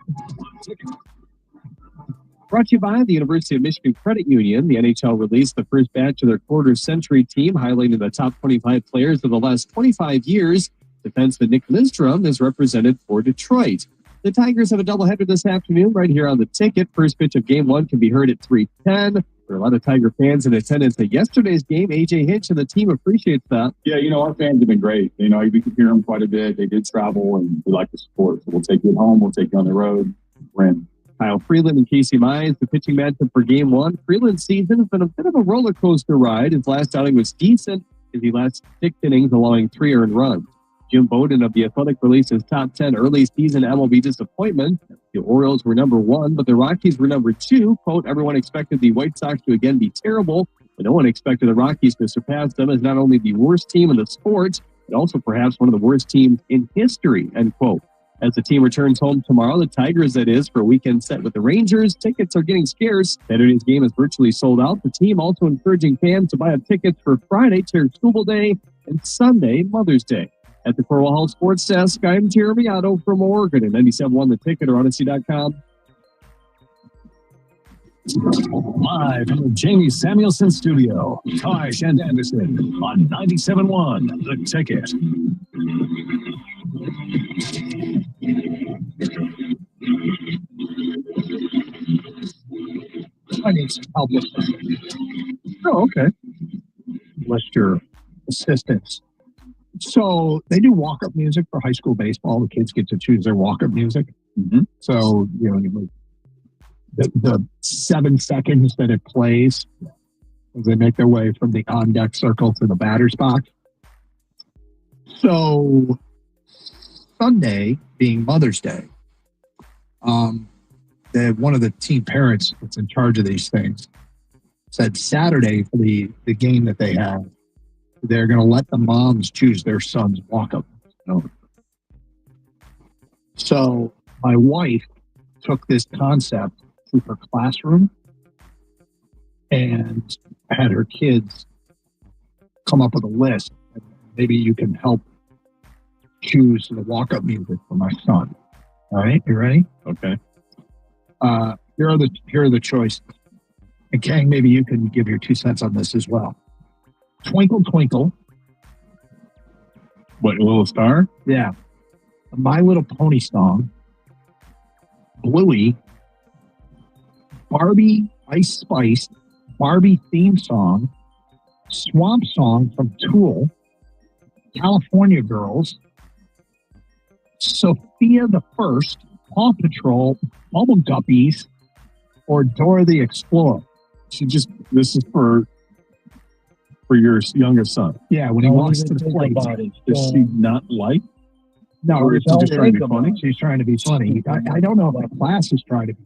Brought to you by the University of Michigan Credit Union. The NHL released the first batch of their quarter-century team, highlighting the top 25 players of the last 25 years. Defenseman Nick Lindstrom is represented for Detroit. The Tigers have a doubleheader this afternoon right here on the ticket. First pitch of Game 1 can be heard at 3:10. There are a lot of Tiger fans in attendance at yesterday's game. A.J. Hinch and the team appreciates that. Yeah, our fans have been great. We can hear them quite a bit. They did travel, and we like the support. So we'll take you at home. We'll take you on the road. We're in. Kyle Freeland and Casey Mize, the pitching matchup for Game 1. Freeland's season has been a bit of a roller coaster ride. His last outing was decent as he last 6 innings, allowing 3 earned runs. Jim Bowden of The Athletic released his top 10 early season MLB disappointments. The Orioles were number 1, but the Rockies were number 2. Quote, everyone expected the White Sox to again be terrible, but no one expected the Rockies to surpass them as not only the worst team in the sport, but also perhaps one of the worst teams in history, end quote. As the team returns home tomorrow, the Tigers, that is, for a weekend set with the Rangers, tickets are getting scarce. Saturday's game is virtually sold out. The team also encouraging fans to buy up tickets for Friday, Terry Schuble Day, and Sunday, Mother's Day. At the Corwell Hall Sports Desk, I'm Jeremy Otto from Oregon at 97.1 The Ticket or Odyssey.com. Live from the Jamie Samuelson studio, Tosh and Anderson on 97.1 The Ticket. I need some help with that. Oh, okay. List your assistants. So they do walk-up music for high school baseball. The kids get to choose their walk-up music. Mm-hmm. So, the 7 seconds that it plays as they make their way from the on-deck circle to the batter's box. So Sunday, being Mother's Day, one of the team parents that's in charge of these things said Saturday for the game that they have, they're going to let the moms choose their son's walk-up. So my wife took this concept to her classroom and had her kids come up with a list. Maybe you can help choose the walk-up music for my son. All right, you ready? Okay. Here are the choices. And Kang, maybe you can give your 2 cents on this as well. Twinkle Twinkle. What, a little star? Yeah. My Little Pony song. Bluey. Barbie Ice Spice. Barbie theme song. Swamp Song from Tool. California Girls. Sophia the First. Paw Patrol. Bubble Guppies. Or Dora the Explorer. This is for your youngest son. Yeah, when he walks to the plate. Does she not like? No, or is she just trying to be funny? She's trying to be funny. I don't know if the class is trying to be.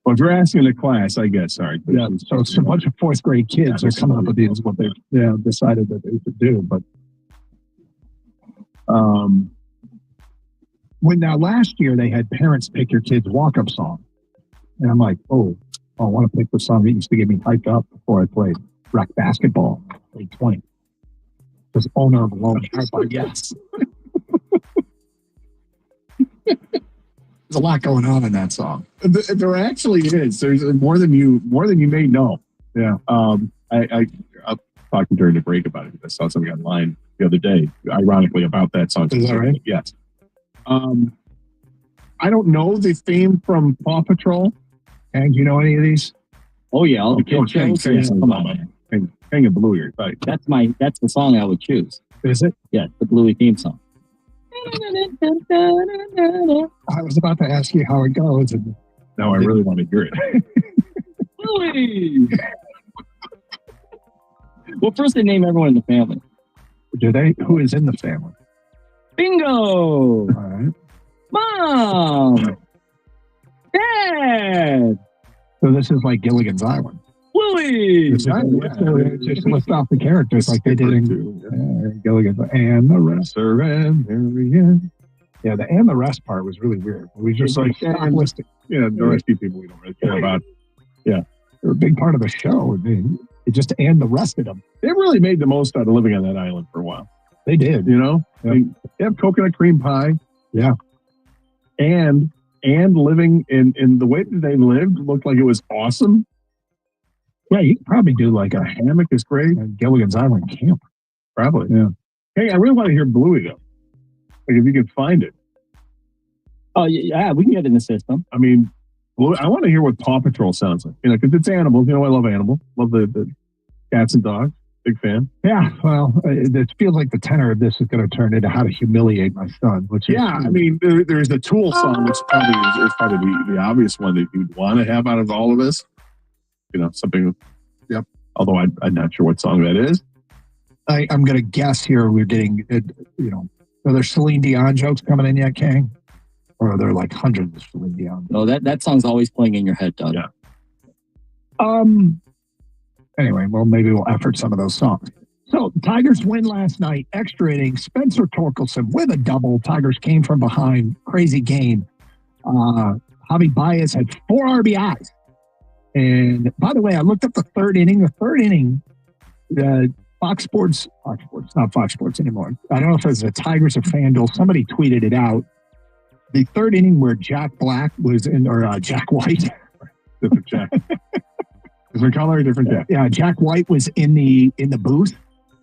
Well, if you're asking the class, I guess. Sorry. Yeah, so it's a bunch of 4th grade kids are coming up with these, what they decided that they could do. But now last year they had parents pick your kid's walk-up song. And I'm like, I want to pick the song that used to get me hyped up before I played rec basketball, played 20. Just owner of a loan. Yes. There's a lot going on in that song. There actually is. There's more than you may know. Yeah. I was talking during the break about it. I saw something online the other day, ironically, about that song. Is that right? Yes. I don't know the theme from Paw Patrol. And do you know any of these? Oh yeah, all the kids shows. Come on, man. Hang a Bluey, right? That's the song I would choose. Is it? Yeah, the Bluey theme song. I was about to ask you how it goes. And now I really want to hear it. Bluey! Well, first they name everyone in the family. Do they? Who is in the family? Bingo! All right. Mom! Dad! So this is like Gilligan's Island. Bluey! Just list off the characters like they did in Gilligan's Island. And the rest are in there. Yeah, the and the rest part was really weird. We just stop listing. Yeah, the rest of people we don't really care about. Yeah. They're a big part of the show. It just and the rest of them. They really made the most out of living on that island for a while. They did. You know? Yeah. They have coconut cream pie. Yeah. And living in the way that they lived looked like it was awesome. Yeah, you could probably do like a hammock is great. Gilligan's Island camp. Probably. Yeah. Hey, I really want to hear Bluey though. Like if you can find it. Oh yeah, we can get it in the system. I mean, I want to hear what Paw Patrol sounds like. You know, because it's animals. You know, I love animals. Love the cats and dogs. Big fan. Yeah, well, it feels like the tenor of this is going to turn into how to humiliate my son. Which is, I mean, there's the Tool song, which probably is probably the obvious one that you'd want to have out of all of this. You know, something. Yep. Although I'm not sure what song that is. I'm going to guess here we're getting, are there Celine Dion jokes coming in yet, Kang? Or are there like hundreds of Celine Dion? No, that song's always playing in your head, Doug. Yeah. Anyway, well, maybe we'll effort some of those songs. So, Tigers win last night. Extra inning. Spencer Torkelson with a double. Tigers came from behind. Crazy game. Javi Baez had 4 RBIs. And by the way, I looked up the third inning. The third inning, Fox Sports, not Fox Sports anymore. I don't know if it was the Tigers or FanDuel. Somebody tweeted it out. The third inning where Jack White Different Jack. Different color, different Jack. Yeah, Jack White was in the booth.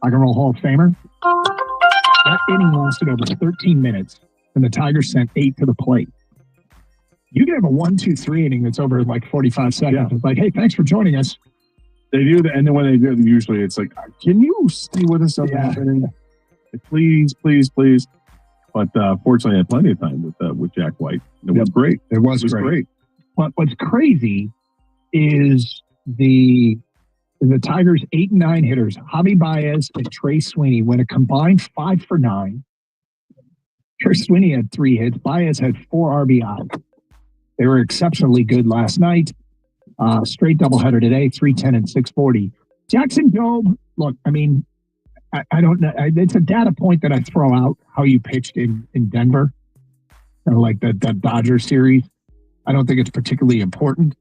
Rock and Roll Hall of Famer. That inning lasted over 13 minutes, and the Tigers sent 8 to the plate. You can have a 1-2-3 inning that's over like 45 seconds. Yeah. It's like, hey, thanks for joining us. They do that, and then when they do, usually it's like, can you stay with us on that inning? Please, please, please. But fortunately, I had plenty of time with Jack White. It was great. It was great. But what's crazy is the Tigers' 8 and 9 hitters, Javi Baez and Trey Sweeney, went a combined 5 for 9. Trey Sweeney had 3 hits. Baez had 4 RBI. They were exceptionally good last night. Straight doubleheader today, 310 and 640. Jackson Jobe, look, I mean, I don't know. It's a data point that I throw out how you pitched in Denver, like the Dodger series. I don't think it's particularly important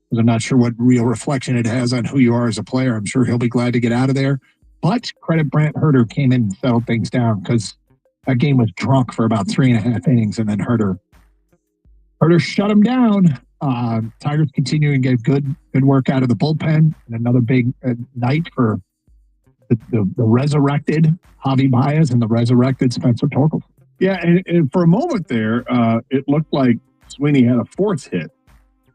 because I'm not sure what real reflection it has on who you are as a player. I'm sure he'll be glad to get out of there. But credit Brant Herter came in and settled things down because that game was drunk for about 3.5 innings, and then Herter shut him down. Tigers continuing to get good work out of the bullpen, and another big night for the resurrected Javi Baez and the resurrected Spencer Torkelson. Yeah, and for a moment there, it looked like Sweeney had a 4th hit,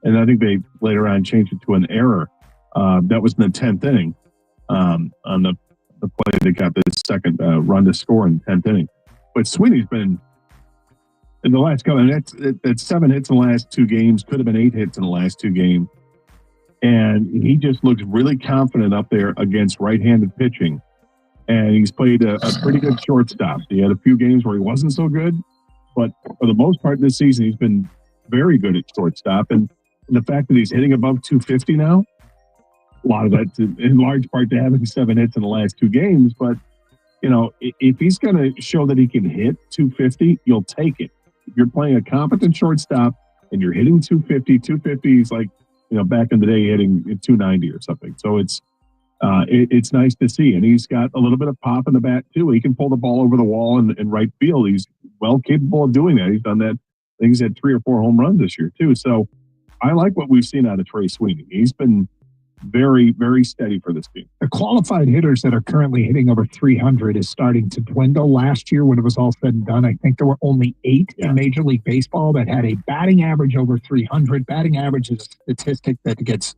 and I think they later on changed it to an error. That was in the 10th inning on the play that got the second run to score in the 10th inning. But Sweeney's been in the last couple, and that's 7 hits in the last 2 games, could have been 8 hits in the last 2 games. And he just looks really confident up there against right-handed pitching. And he's played a pretty good shortstop. He had a few games where he wasn't so good, but for the most part this season, he's been very good at shortstop. And the fact that he's hitting above 250 now, a lot of that's in large part to having 7 hits in the last 2 games. But, you know, if he's going to show that he can hit 250, you'll take it. If you're playing a competent shortstop and you're hitting 250 is like, you know, back in the day hitting 290 or something. So it's nice to see. And he's got a little bit of pop in the bat too. He can pull the ball over the wall in right field. He's well capable of doing that. He's done that. I think he's had 3 or 4 home runs this year too. So I like what we've seen out of Trey Sweeney. He's been very, very steady for this team. The qualified hitters that are currently hitting over 300 is starting to dwindle. Last year, when it was all said and done, I think there were only 8 in Major League Baseball that had a batting average over 300. Batting average is a statistic that gets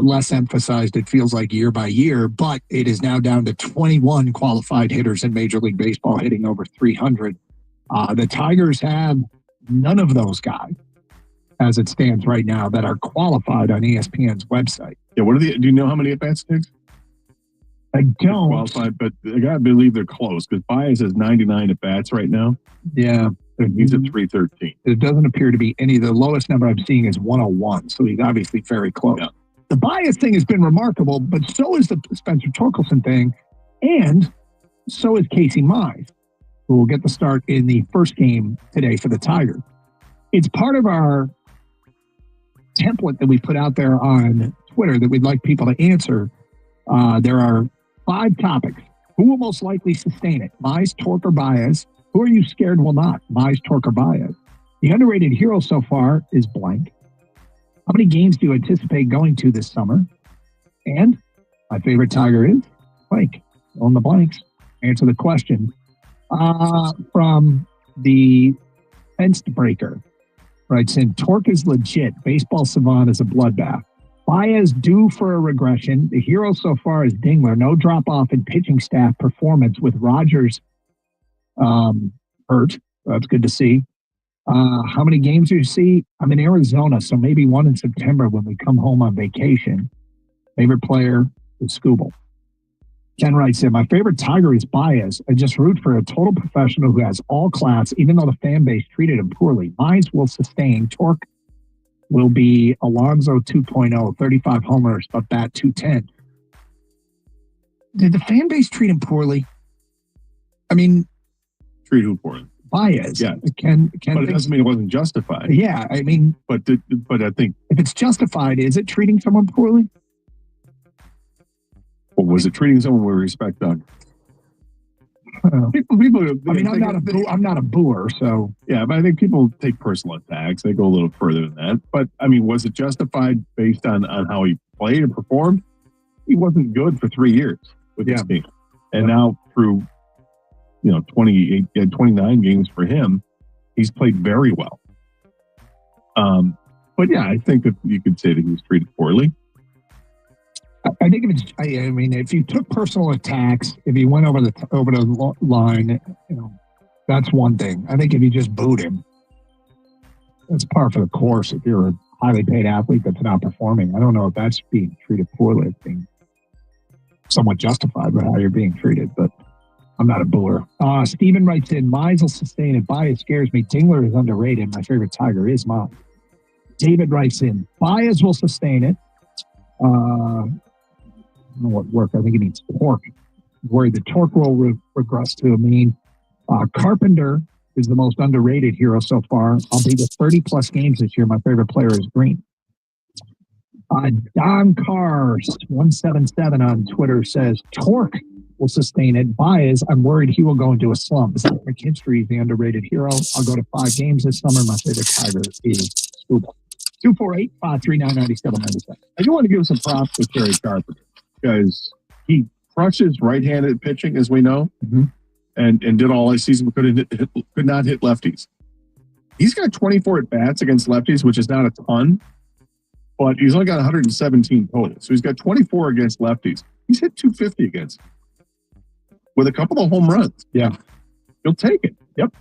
less emphasized, it feels like, year by year, but it is now down to 21 qualified hitters in Major League Baseball hitting over 300. The Tigers have none of those guys as it stands right now that are qualified on ESPN's website. Yeah, do you know how many at-bats takes? I don't. Qualified, but I gotta believe they're close because Baez has 99 at-bats right now. Yeah. He's at 313. There doesn't appear to be any. The lowest number I'm seeing is 101, so he's obviously very close. Yeah. The Baez thing has been remarkable, but so is the Spencer Torkelson thing, and so is Casey Mize, who will get the start in the first game today for the Tigers. It's part of our template that we put out there on Twitter that we'd like people to answer. There are 5 topics. Who will most likely sustain it? Mize, Tork, or Baez? Who are you scared will not? Mize, Tork, or Baez? The underrated hero so far is blank. How many games do you anticipate going to this summer? And my favorite Tiger is blank. On the blanks. Answer the question. From the Fenced Breaker. Writes in, Torque is legit. Baseball savant is a bloodbath. Baez due for a regression. The hero so far is Dingler. No drop off in pitching staff performance with Rogers hurt. That's good to see. How many games do you see? I'm in Arizona, so maybe one in September when we come home on vacation. Favorite player is Scooble. Ken writes in, my favorite Tiger is Baez. I just root for a total professional who has all class, even though the fan base treated him poorly. Mize will sustain. Torque will be Alonso 2.0, 35 homers, but bat 210. Did the fan base treat him poorly? I mean, treat who poorly? Baez. Yeah. But it doesn't mean it wasn't justified. Yeah, I mean, but I think if it's justified, is it treating someone poorly? Or was it treating someone with respect, Doug? I'm not a booer, so yeah, but I think people take personal attacks. They go a little further than that. But I mean, was it justified based on how he played and performed? He wasn't good for 3 years with his team, and now through 29 games for him, he's played very well. But yeah, I think that you could say that he was treated poorly. I think if you took personal attacks, if he went over the line, that's one thing. I think if you just booed him, that's par for the course. If you're a highly paid athlete that's not performing, I don't know if that's being treated poorly. It's being somewhat justified by how you're being treated, but I'm not a booer. Steven writes in, Mize will sustain it. Baez scares me. Dingler is underrated. My favorite Tiger is Mize. David writes in, Baez will sustain it. I don't know what work. I think he needs torque. Worried the torque will regress to a mean. Carpenter is the most underrated hero so far. I'll be with 30-plus games this year. My favorite player is Green. Don Cars 177 on Twitter says, Torque will sustain it. Baez, I'm worried he will go into a slump. Zach McKinstry is the underrated hero. I'll go to 5 games this summer. My favorite Tiger is Scuba. 248-539-9797. I do want to give some props to Terry Carpenter because he crushes right-handed pitching, as we know, and did all last season, but could not hit lefties. He's got 24 at-bats against lefties, which is not a ton, but he's only got 117 total. So he's got 24 against lefties. He's hit 250 against them with a couple of home runs. Yeah. He'll take it. Yep.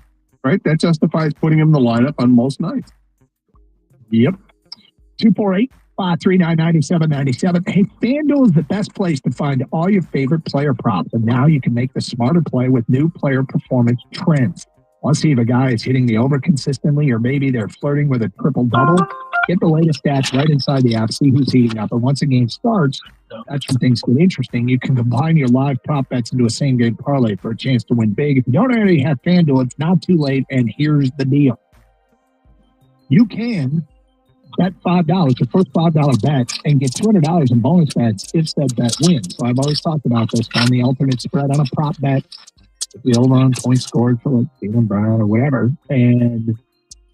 Right? That justifies putting him in the lineup on most nights. Yep. 248-539-9797. Hey, FanDuel is the best place to find all your favorite player props, and now you can make the smarter play with new player performance trends. Want to see if a guy is hitting the over consistently, or maybe they're flirting with a triple-double? Get the latest stats right inside the app, see who's heating up, and once a game starts, that's when things get interesting. You can combine your live prop bets into a same-game parlay for a chance to win big. If you don't already have FanDuel, it's not too late, and here's the deal. You can bet $5, your first $5 bet, and get $200 in bonus bets if said bet wins. So I've always talked about this on the alternate spread on a prop bet, the over on points scored for like Jaylen Brown or whatever, and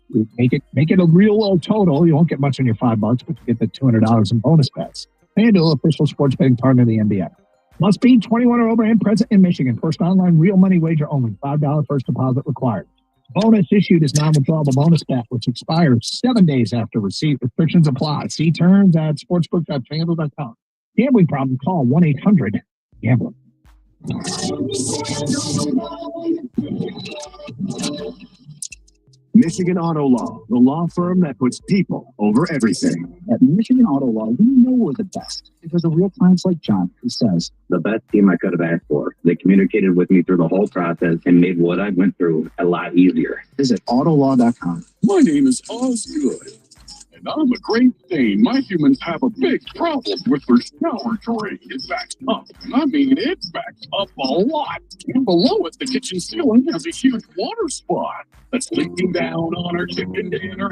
you make it a real low total. You won't get much on your $5, but you get the $200 in bonus bets. FanDuel, official sports betting partner of the NBA. Must be 21 or over and present in Michigan. First online real money wager only. $5 first deposit required. Bonus issued is non-withdrawable bonus bet, which expires 7 days after receipt. Restrictions apply. See terms at sportsbook.fanduel.com. Gambling problem? Call 1-800-GAMBLER. Michigan Auto Law, the law firm that puts people over everything. At Michigan Auto Law, we know we're the best because of real clients like John, who says, the best team I could have asked for. They communicated with me through the whole process and made what I went through a lot easier. Visit Autolaw.com. My name is Osgood, and I'm a Great Dane. My humans have a big problem with their shower tray. It backs up, and I mean it backs up a lot. And below it, the kitchen ceiling has a huge water spot that's leaking down on our chicken dinner.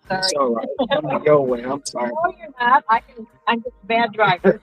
It's all right. I'm gonna go away. I'm sorry. No, you're not. I'm just a bad driver.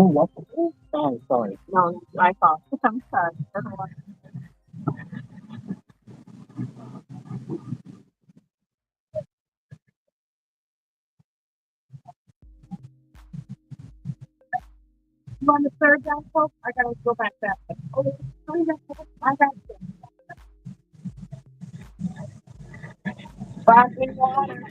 what? Oh, sorry. No, I thought. I'm sorry. Everyone. You want the third down, folks? I gotta go back that way. Oh, sorry, I got you. Sparkling water.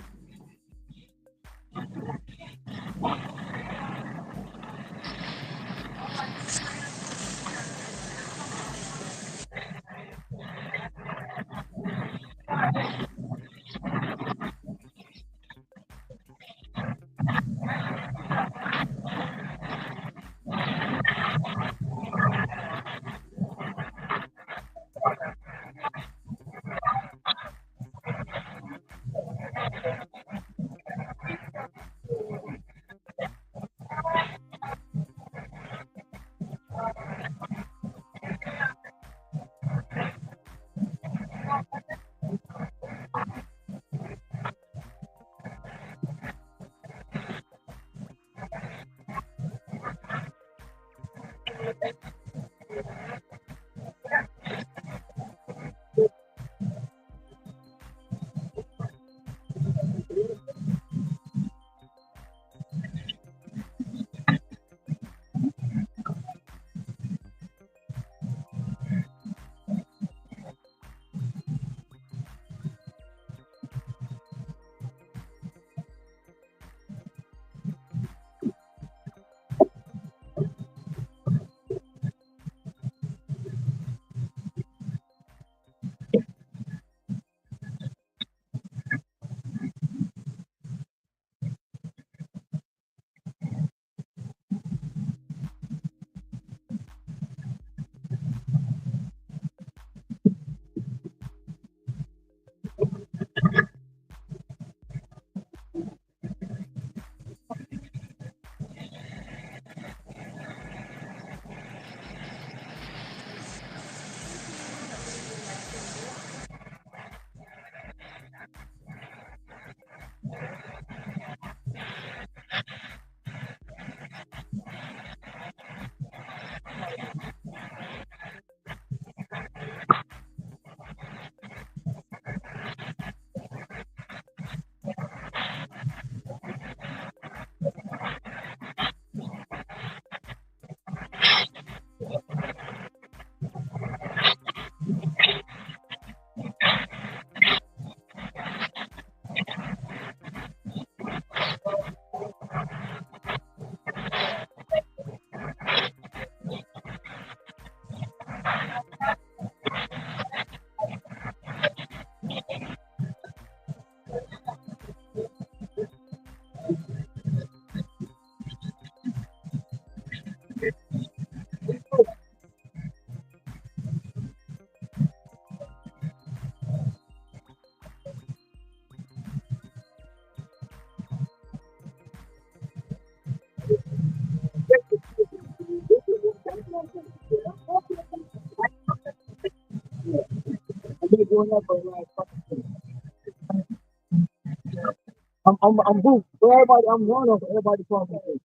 I'm Booth. So everybody, I'm one of everybody talking to.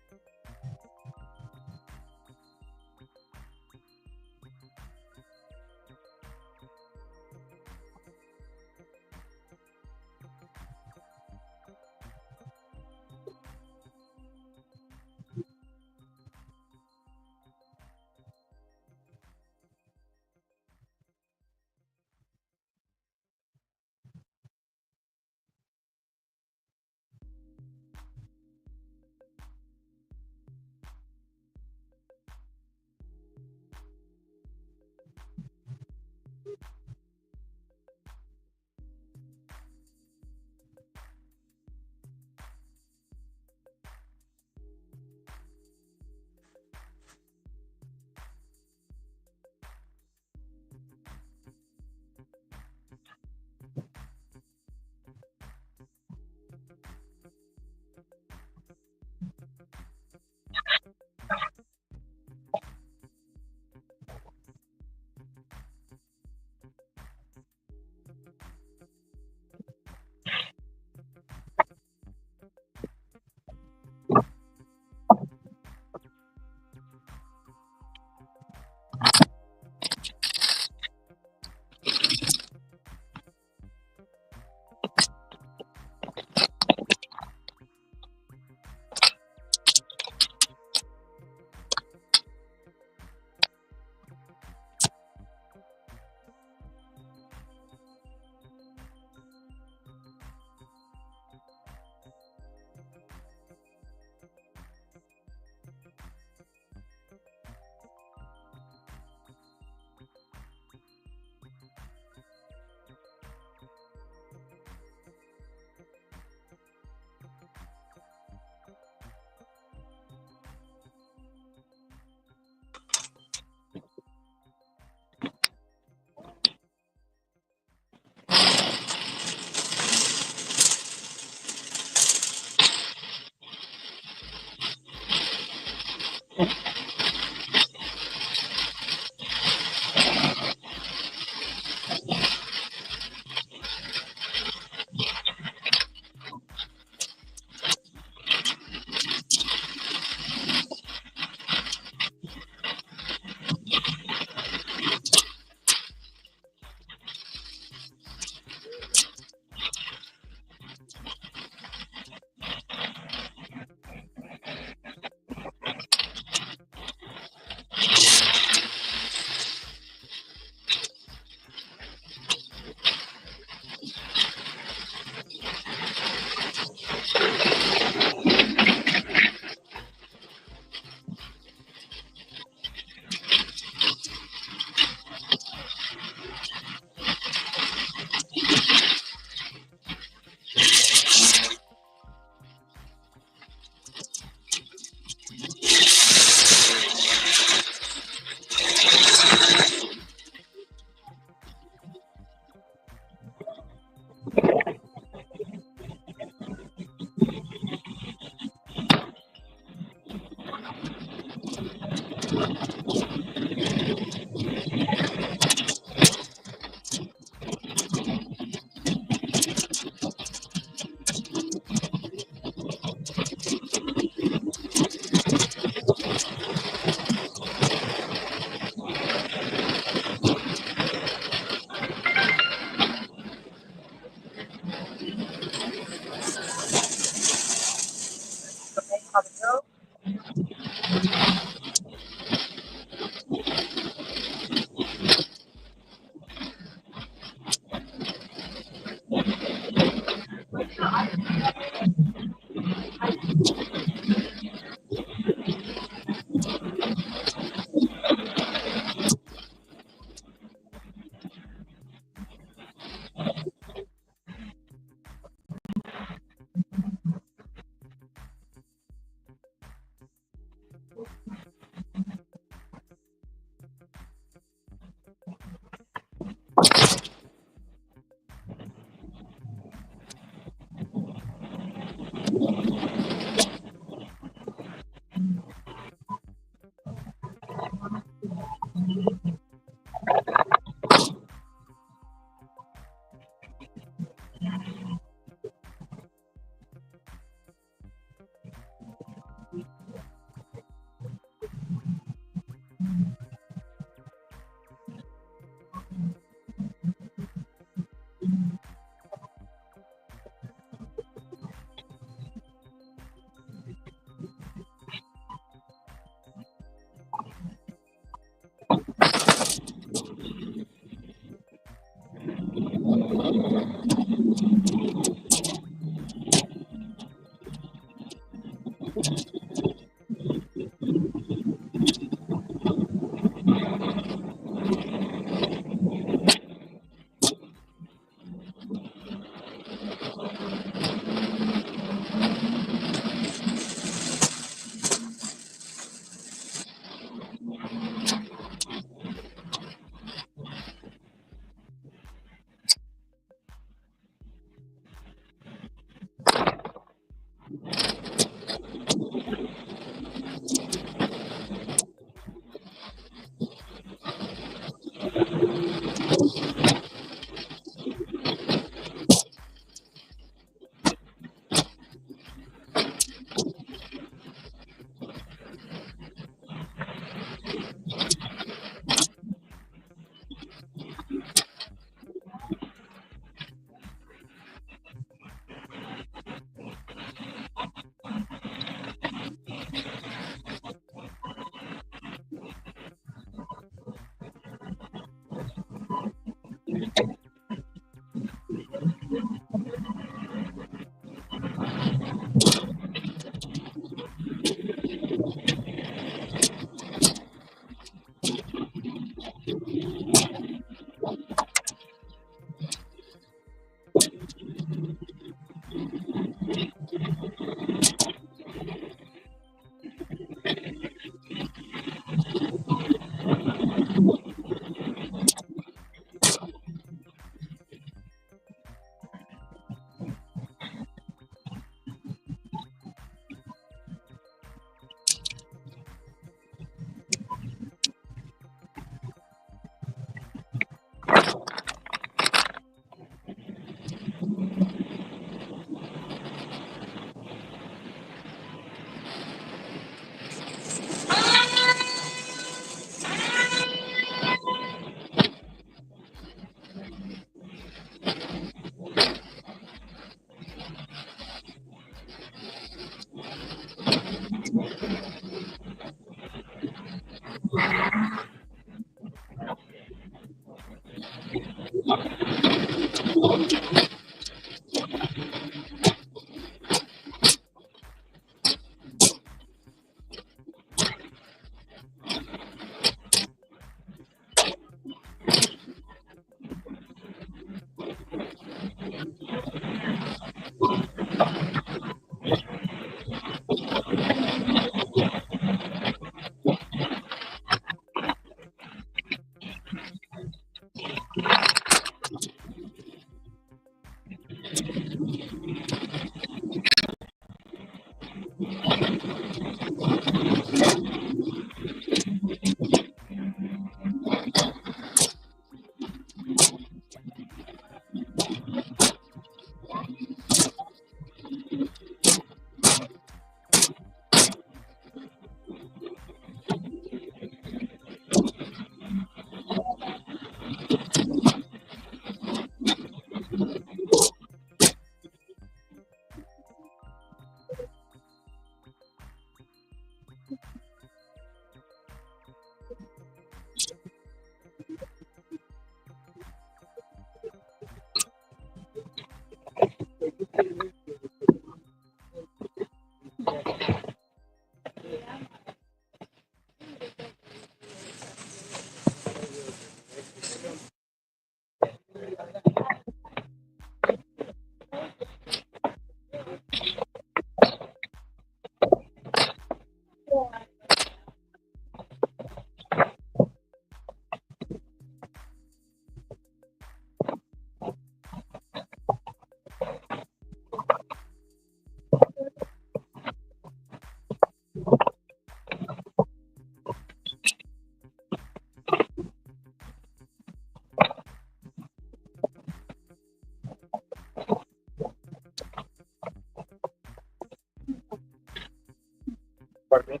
Pardon me?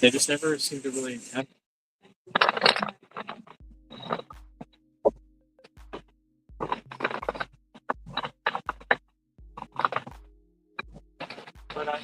They just never seem to really have. But I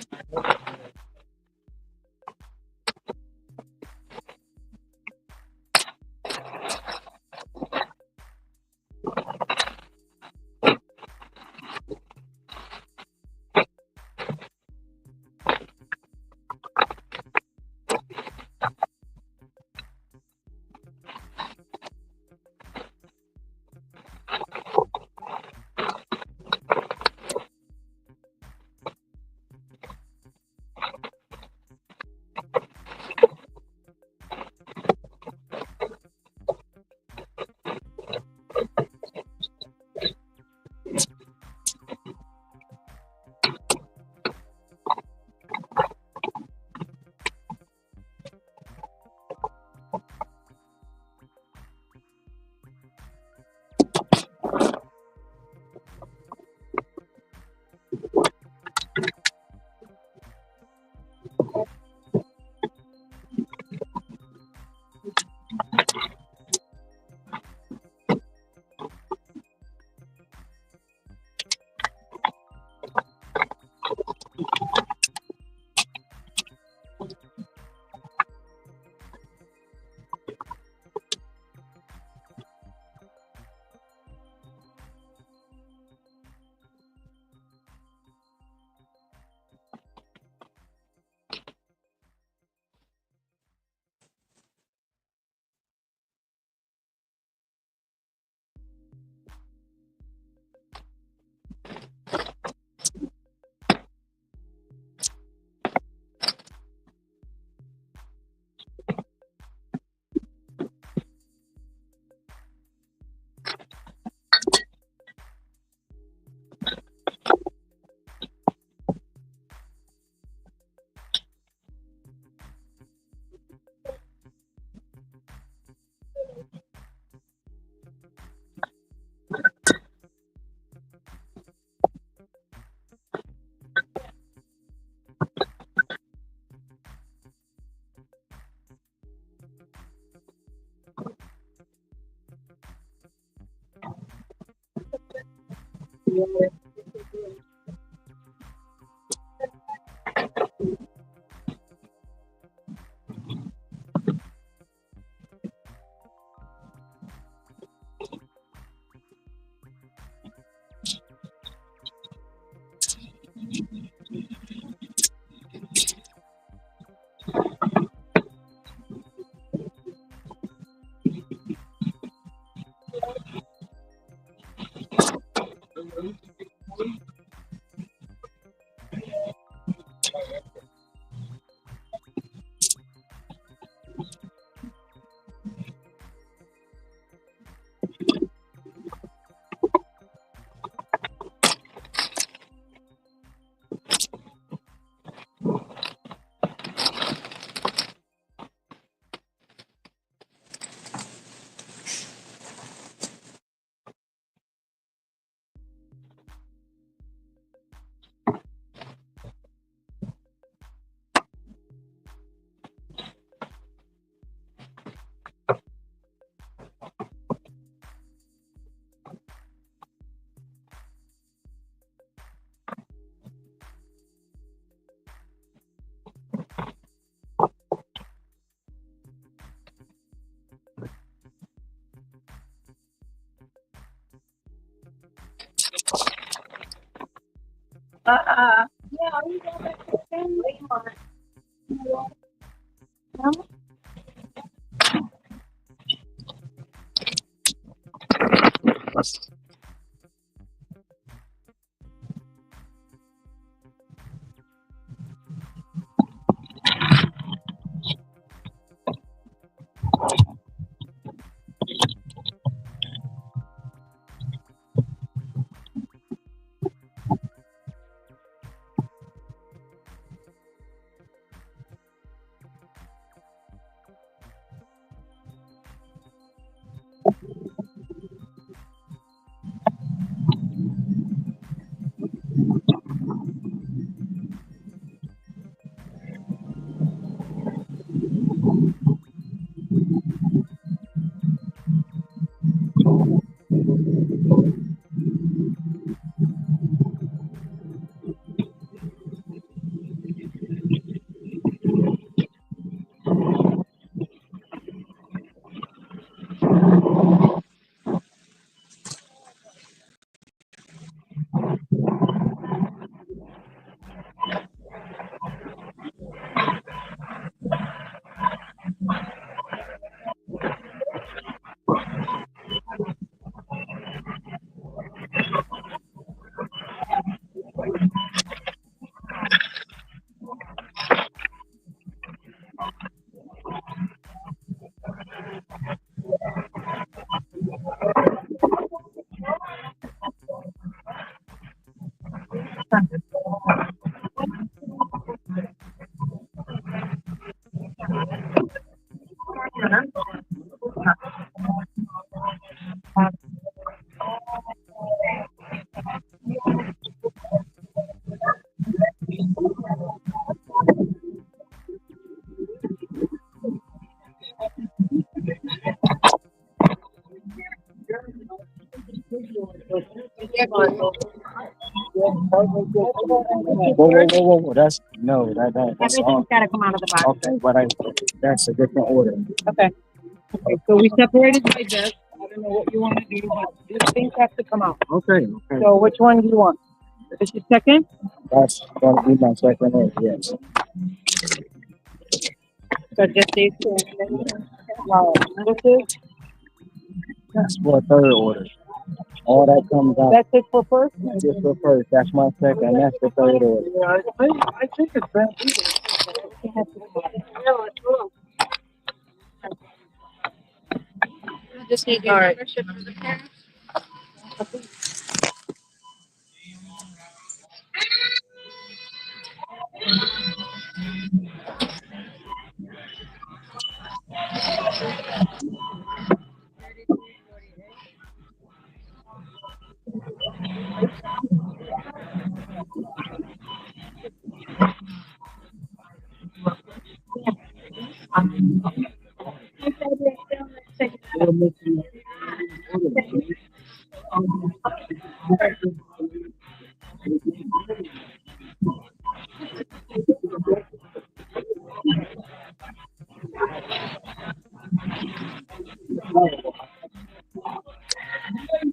Yeah, you got it. Wait on it. No? Whoa. That's no, that's Everything's all. got to come out of the box. Okay, but that's a different order. Okay. Okay, so we separated by this. I don't know what you want to do, but these things have to come out. Okay. So which one do you want? This is second? That's gonna be my second order. Yes. So just these two. Wow. This is? That's for third order. All that comes out. That's it for first? Just for first. That's my second. That's the third order. Yeah, I think it's bad. Just need your membership for the parents.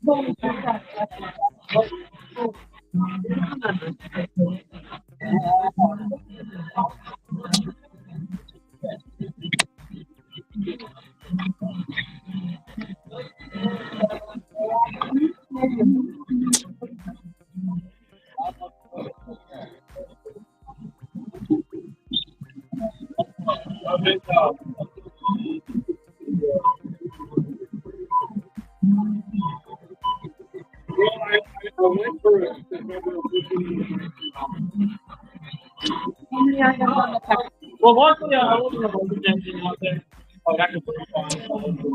Well, luckily, I wasn't a voltage engine out there. Oh, that could be fine.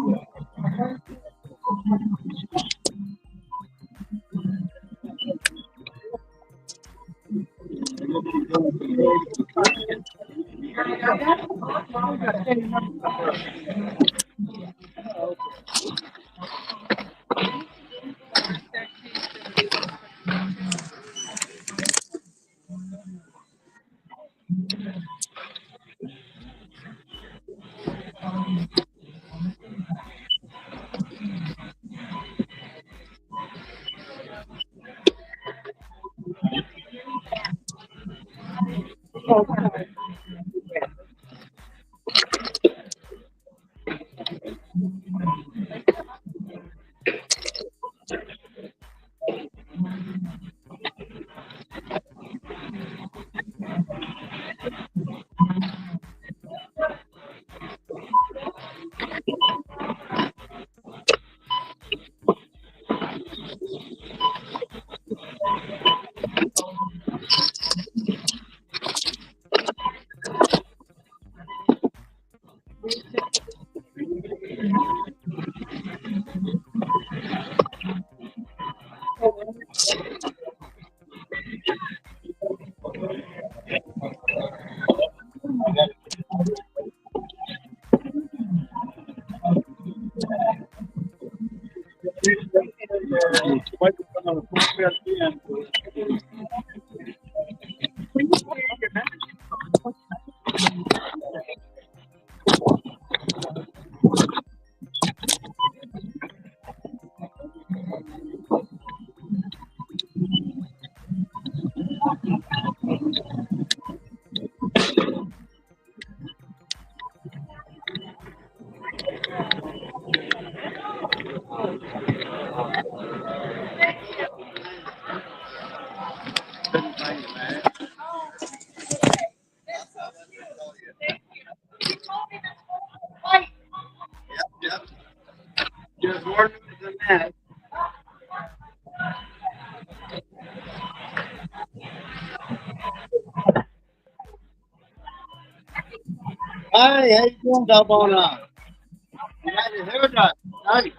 There's more news than that. Hi, how you doing, Dalbona? You got your hair done. Nice.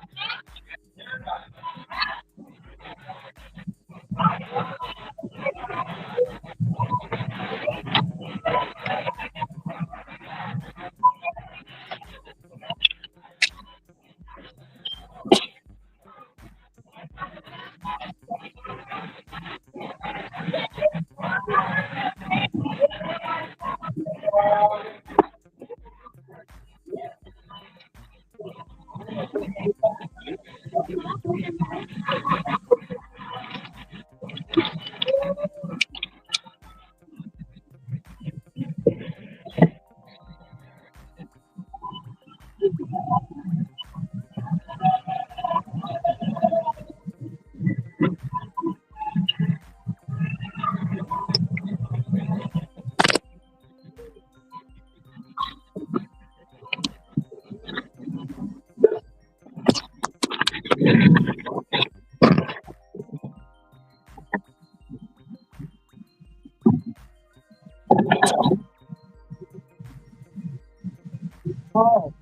Oh.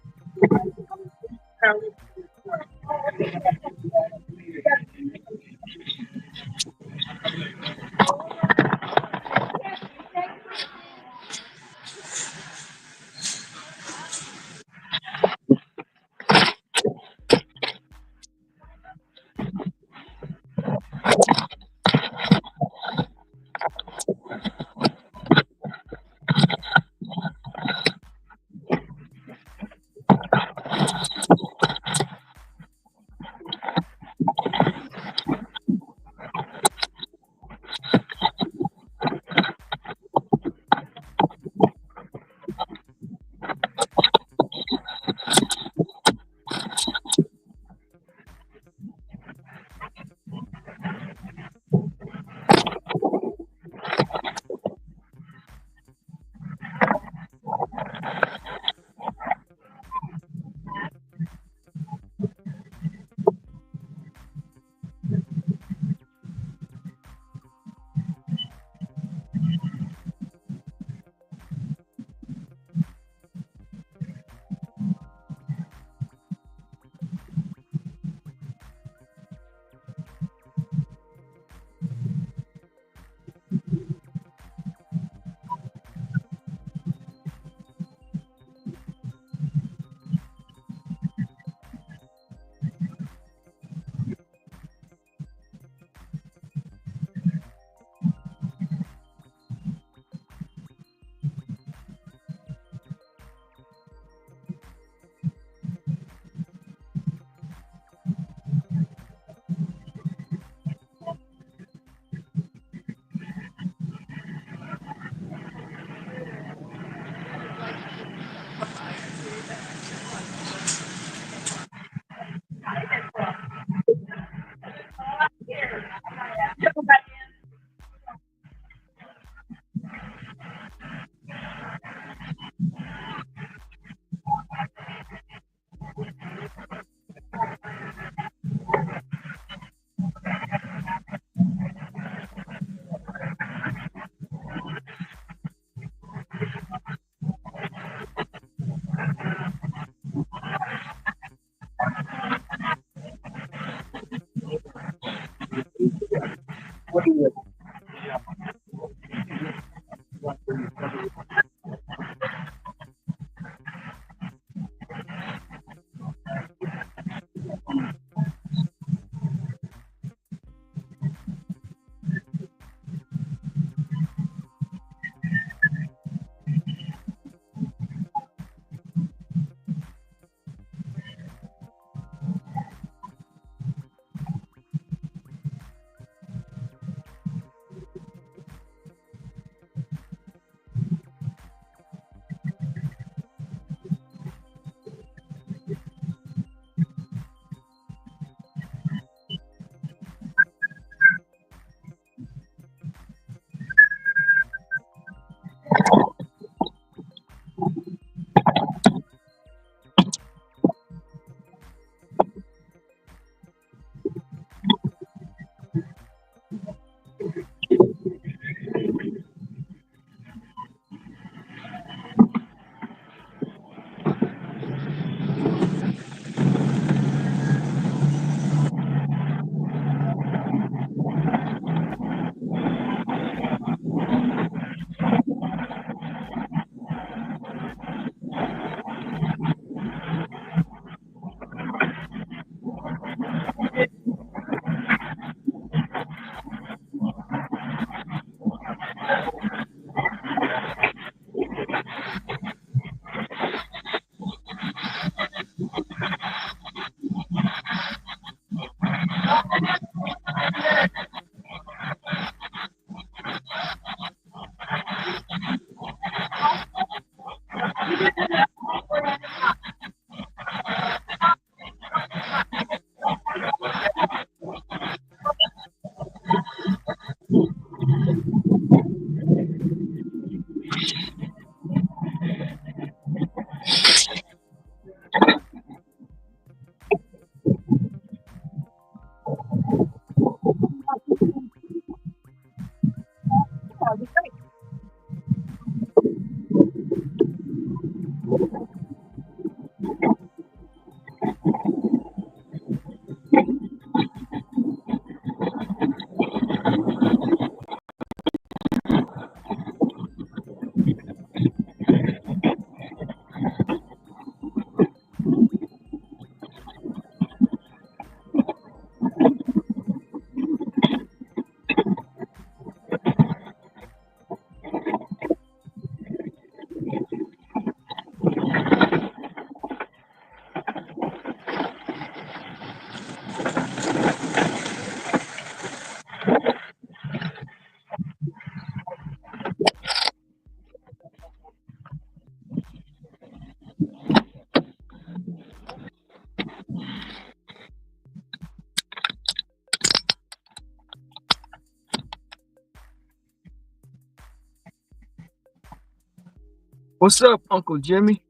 What's up, Uncle Jimmy?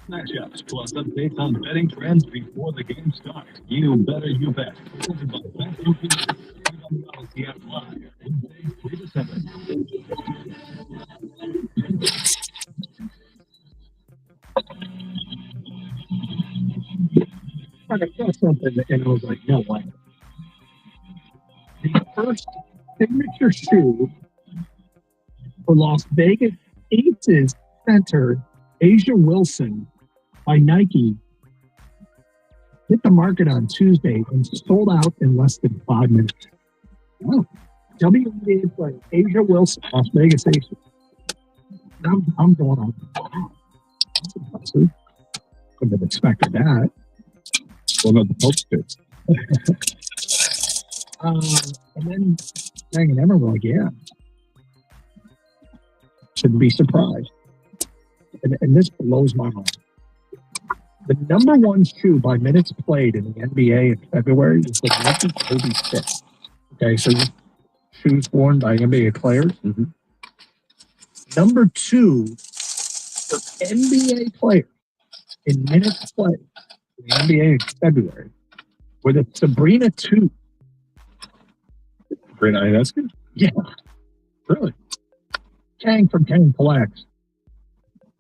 Matchups plus updates on betting trends before the game starts. You better you bet. Presented by Panther Power. On the Odyssey app live. Wednesdays 3 to 7. I saw something and I was like, no way. The first signature shoe for Las Vegas Aces center Asia Wilson by Nike hit the market on Tuesday and sold out in less than 5 minutes. Oh, WNBA player Asia Wilson, Las Vegas Aces. I'm going on. That's impressive. Couldn't have expected that. What about the Pope fits? And then Meg and Emma were like, yeah. Shouldn't be surprised. And this blows my mind. The number one shoe by minutes played in the NBA in February is the Nike Kobe Fit. Okay, so shoes worn by NBA players. Mm-hmm. Number two for NBA players in minutes played in the NBA in February were the Sabrina 2. Great Ionescu? Yeah. Really? Kang from Kang Collects.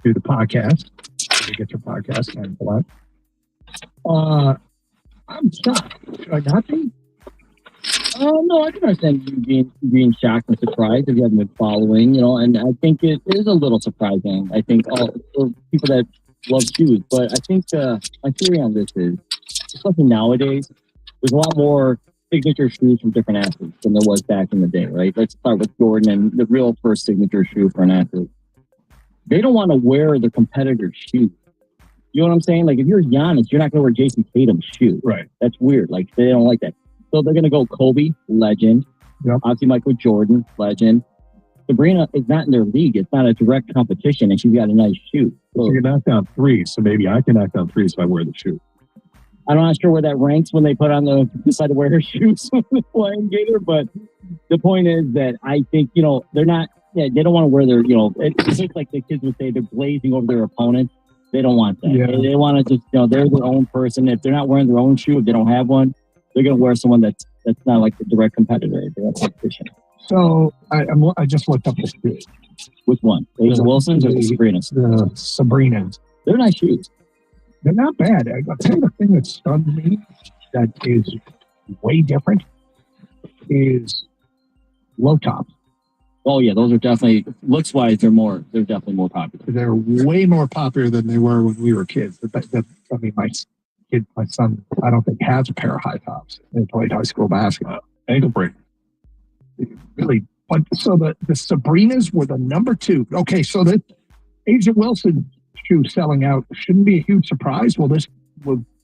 Do the podcast. You get your podcast, Kang Collect. I'm shocked. Should I not be? No, I can understand you being shocked and surprised if you haven't been following, and I think it is a little surprising. I think all for people that love shoes, but I think my theory on this is, especially nowadays, there's a lot more signature shoes from different athletes than there was back in the day, right? Let's start with Jordan and the real first signature shoe for an athlete. They don't want to wear the competitor's shoe. You know what I'm saying? Like, if you're Giannis, you're not going to wear Jason Tatum's shoe. Right. That's weird. Like, they don't like that. So they're going to go Kobe, legend. Yep. Obviously, Michael Jordan, legend. Sabrina is not in their league. It's not a direct competition, and she's got a nice shoe. So you can knock down threes, so maybe I can knock down threes if I wear the shoe. I'm not sure where that ranks when they put on decide to wear her shoes when they're playing Gator, but the point is that I think, they're not, they don't want to wear their, it's just like the kids would say, they're glazing over their opponent. They don't want that. Yeah. They want to just, they're their own person. If they're not wearing their own shoe, if they don't have one, they're going to wear someone that's not like the direct competitor, direct competition. So I just looked up the shoes. Which one? Asia Wilson's or the Sabrinas? The Sabrinas. They're nice shoes. They're not bad. I'll tell you the thing that stunned me that is way different is low tops. Oh yeah, those are definitely, looks wise, they're definitely more popular. They're way more popular than they were when we were kids. My son, I don't think has a pair of high tops. They played high school basketball. Ankle break. Really But so the Sabrinas were the number 2. Okay, so the Asia Wilson shoe selling out shouldn't be a huge surprise. Will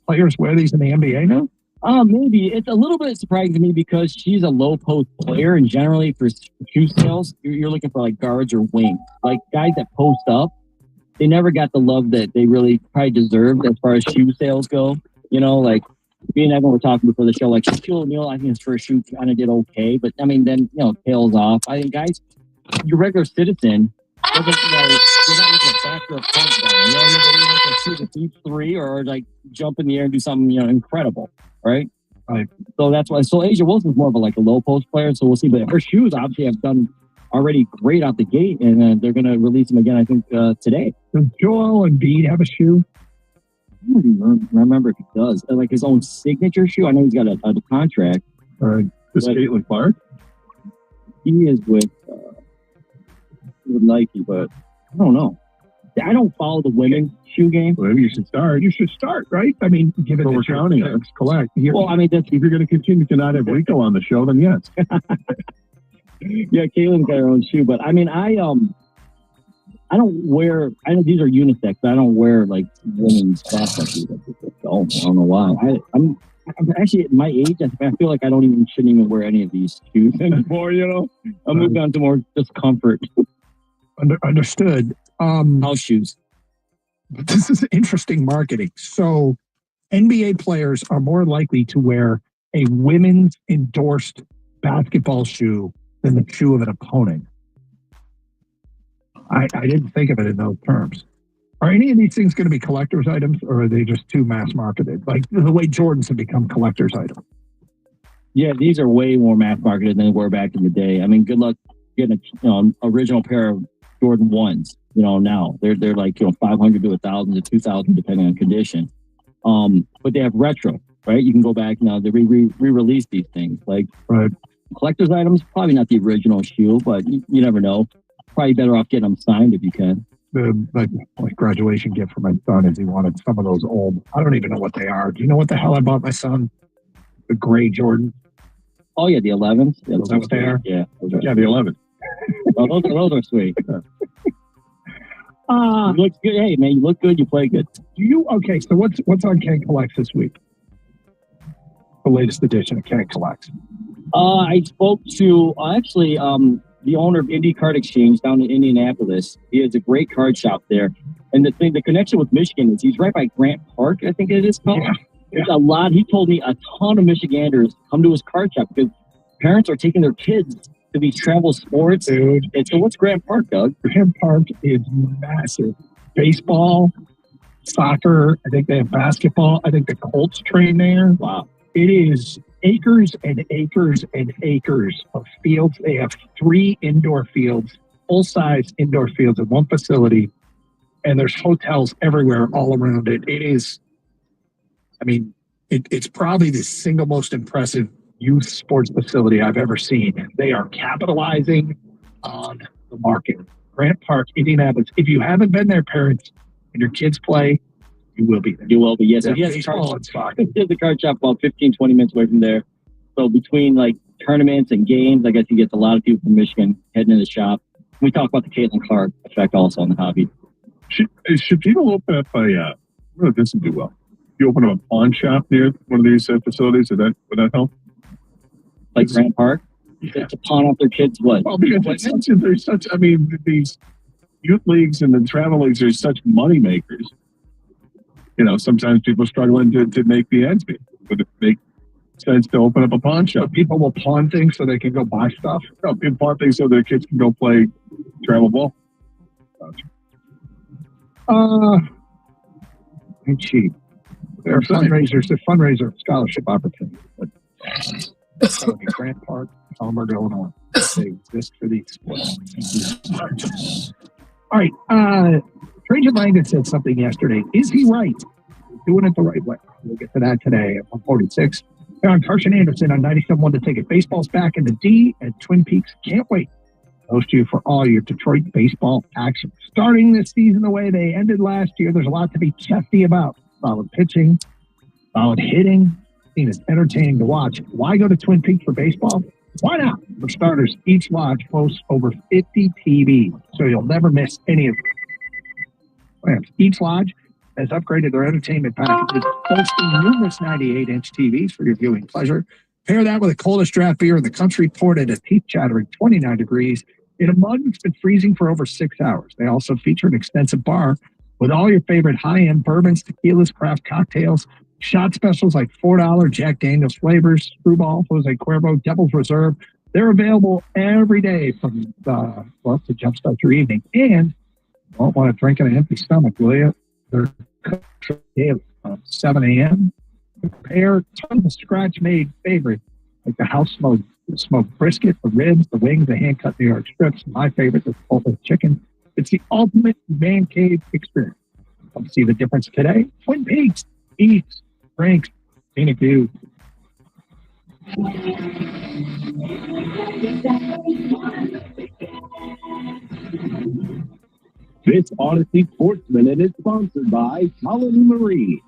players wear these in the NBA now? Maybe. It's a little bit surprising to me because she's a low post player, and generally for shoe sales, you're looking for like guards or wings. Like guys that post up, they never got the love that they really probably deserved as far as shoe sales go. You know, like me and Evan were talking before the show, like Shaquille O'Neal, I think his first shoe kind of did okay, but I mean, then, tails off. I think guys, your regular citizen, you're not looking to factor a point down. You know what I mean? They're looking to shoot a deep 3 or like jump in the air and do something, incredible. Right. So that's why. So Asia Wilson's more of a low post player. So we'll see. But her shoes obviously have done already great out the gate, and they're going to release them again, I think, today. Does Joel Embiid have a shoe? I don't even remember if he does. Like his own signature shoe. I know he's got a contract. Is Caitlin Clark? He is with Nike, but I don't know. I don't follow the women's shoe game. Well, maybe you should start. You should start, right? I mean, given we're counting it. Collect. Well, I mean, if you're going to continue to not have Rico on the show, then yes. Yeah, Caitlin's got her own shoe, but I mean, I don't wear. I know these are unisex, but I don't wear like women's basketball shoes. I don't know why. I'm actually at my age. I feel like shouldn't even wear any of these shoes anymore. I'm moving on to more just comfort. Understood. House shoes. But this is interesting marketing. So NBA players are more likely to wear a women's endorsed basketball shoe than the shoe of an opponent. I didn't think of it in those terms. Are any of these things going to be collector's items, or are they just too mass marketed? Like the way Jordans have become collector's items. Yeah, these are way more mass marketed than they were back in the day. I mean, good luck getting an original pair of Jordan 1s. Now they're like 500 to 1,000 to 2,000 depending on condition. But they have retro, right? You can go back now. They re-release these things. Like collector's items, probably not the original shoe, but you never know. Probably better off getting them signed if you can. My graduation gift for my son is he wanted some of those old. I don't even know what they are. Do you know what the hell I bought my son? The gray Jordan. Oh yeah, the 11s. Yeah, is that what they are? Yeah, the 11s. Oh, those are sweet. You look good. Hey man, you look good. You play good. Okay? So what's on Ken Collects this week? The latest edition of Ken Collects. I spoke to the owner of Indy Card Exchange down in Indianapolis. He has a great card shop there. And the connection with Michigan is he's right by Grant Park, I think it is called. Yeah. He told me a ton of Michiganders come to his card shop because parents are taking their kids to these travel sports. Dude. And so what's Grant Park, Doug? Grant Park is massive. Baseball, soccer, I think they have basketball. I think the Colts train there. Wow. It is acres and acres and acres of fields. They have 3 indoor fields, full-size indoor fields in one facility, and there's hotels everywhere all around it. It is, it's probably the single most impressive youth sports facility I've ever seen. They are capitalizing on the market. Grant Park, Indianapolis. If you haven't been there, parents, and your kids play, you will be there. You will be, yes. Yeah, He has the card shop about 15, 20 minutes away from there. So between like tournaments and games, I guess he gets a lot of people from Michigan heading to the shop. We talk about the Caitlin Clark effect also on the hobby. Should people open up this would do well. If you open up a pawn shop near one of these facilities, would that help? Like Grant Park? Yeah. To pawn off their kids, what? Well, because these youth leagues and the travel leagues are such money makers. Sometimes people struggling to make the ends meet. Would it make sense to open up a pawn shop? So people will pawn things so they can go buy stuff? No, people pawn things so their kids can go play travel ball. Ain't cheap. There are fundraisers. The fundraiser scholarship opportunity. But Grant Park, Schaumburg, Illinois. They exist for these sports. All right. Stranger Minded said something yesterday. Is he right? Doing it the right way. We'll get to that today at 146. On Carson Anderson on 97.1 The Ticket. Baseball's back in the D at Twin Peaks. Can't wait. Those to you for all your Detroit baseball action. Starting this season the way they ended last year, there's a lot to be chesty about. Solid pitching, solid hitting. It's entertaining to watch. Why go to Twin Peaks for baseball? Why not? For starters, each lodge hosts over 50 TVs, so you'll never miss any of them. Each lodge has upgraded their entertainment packages, hosting numerous 98-inch TVs for your viewing pleasure. Pair that with the coldest draft beer in the country, poured at a teeth-chattering 29 degrees in a mug that's been freezing for over 6 hours. They also feature an extensive bar with all your favorite high-end bourbons, tequilas, craft cocktails, shot specials like $4 Jack Daniel's flavors, Screwball, Jose Cuervo, Devil's Reserve. They're available every day from to jumpstart your evening. And don't want to drink on an empty stomach, will you? They're cooked daily from 7 a.m. Prepare tons of scratch-made favorites like the house smoked brisket, the ribs, the wings, the hand-cut New York strips. My favorite, the Chipotle chicken. It's the ultimate man cave experience. Come see the difference today. Twin Peaks, eats, drinks, scenic views. This Odyssey Sports Minute is sponsored by Colony Marine.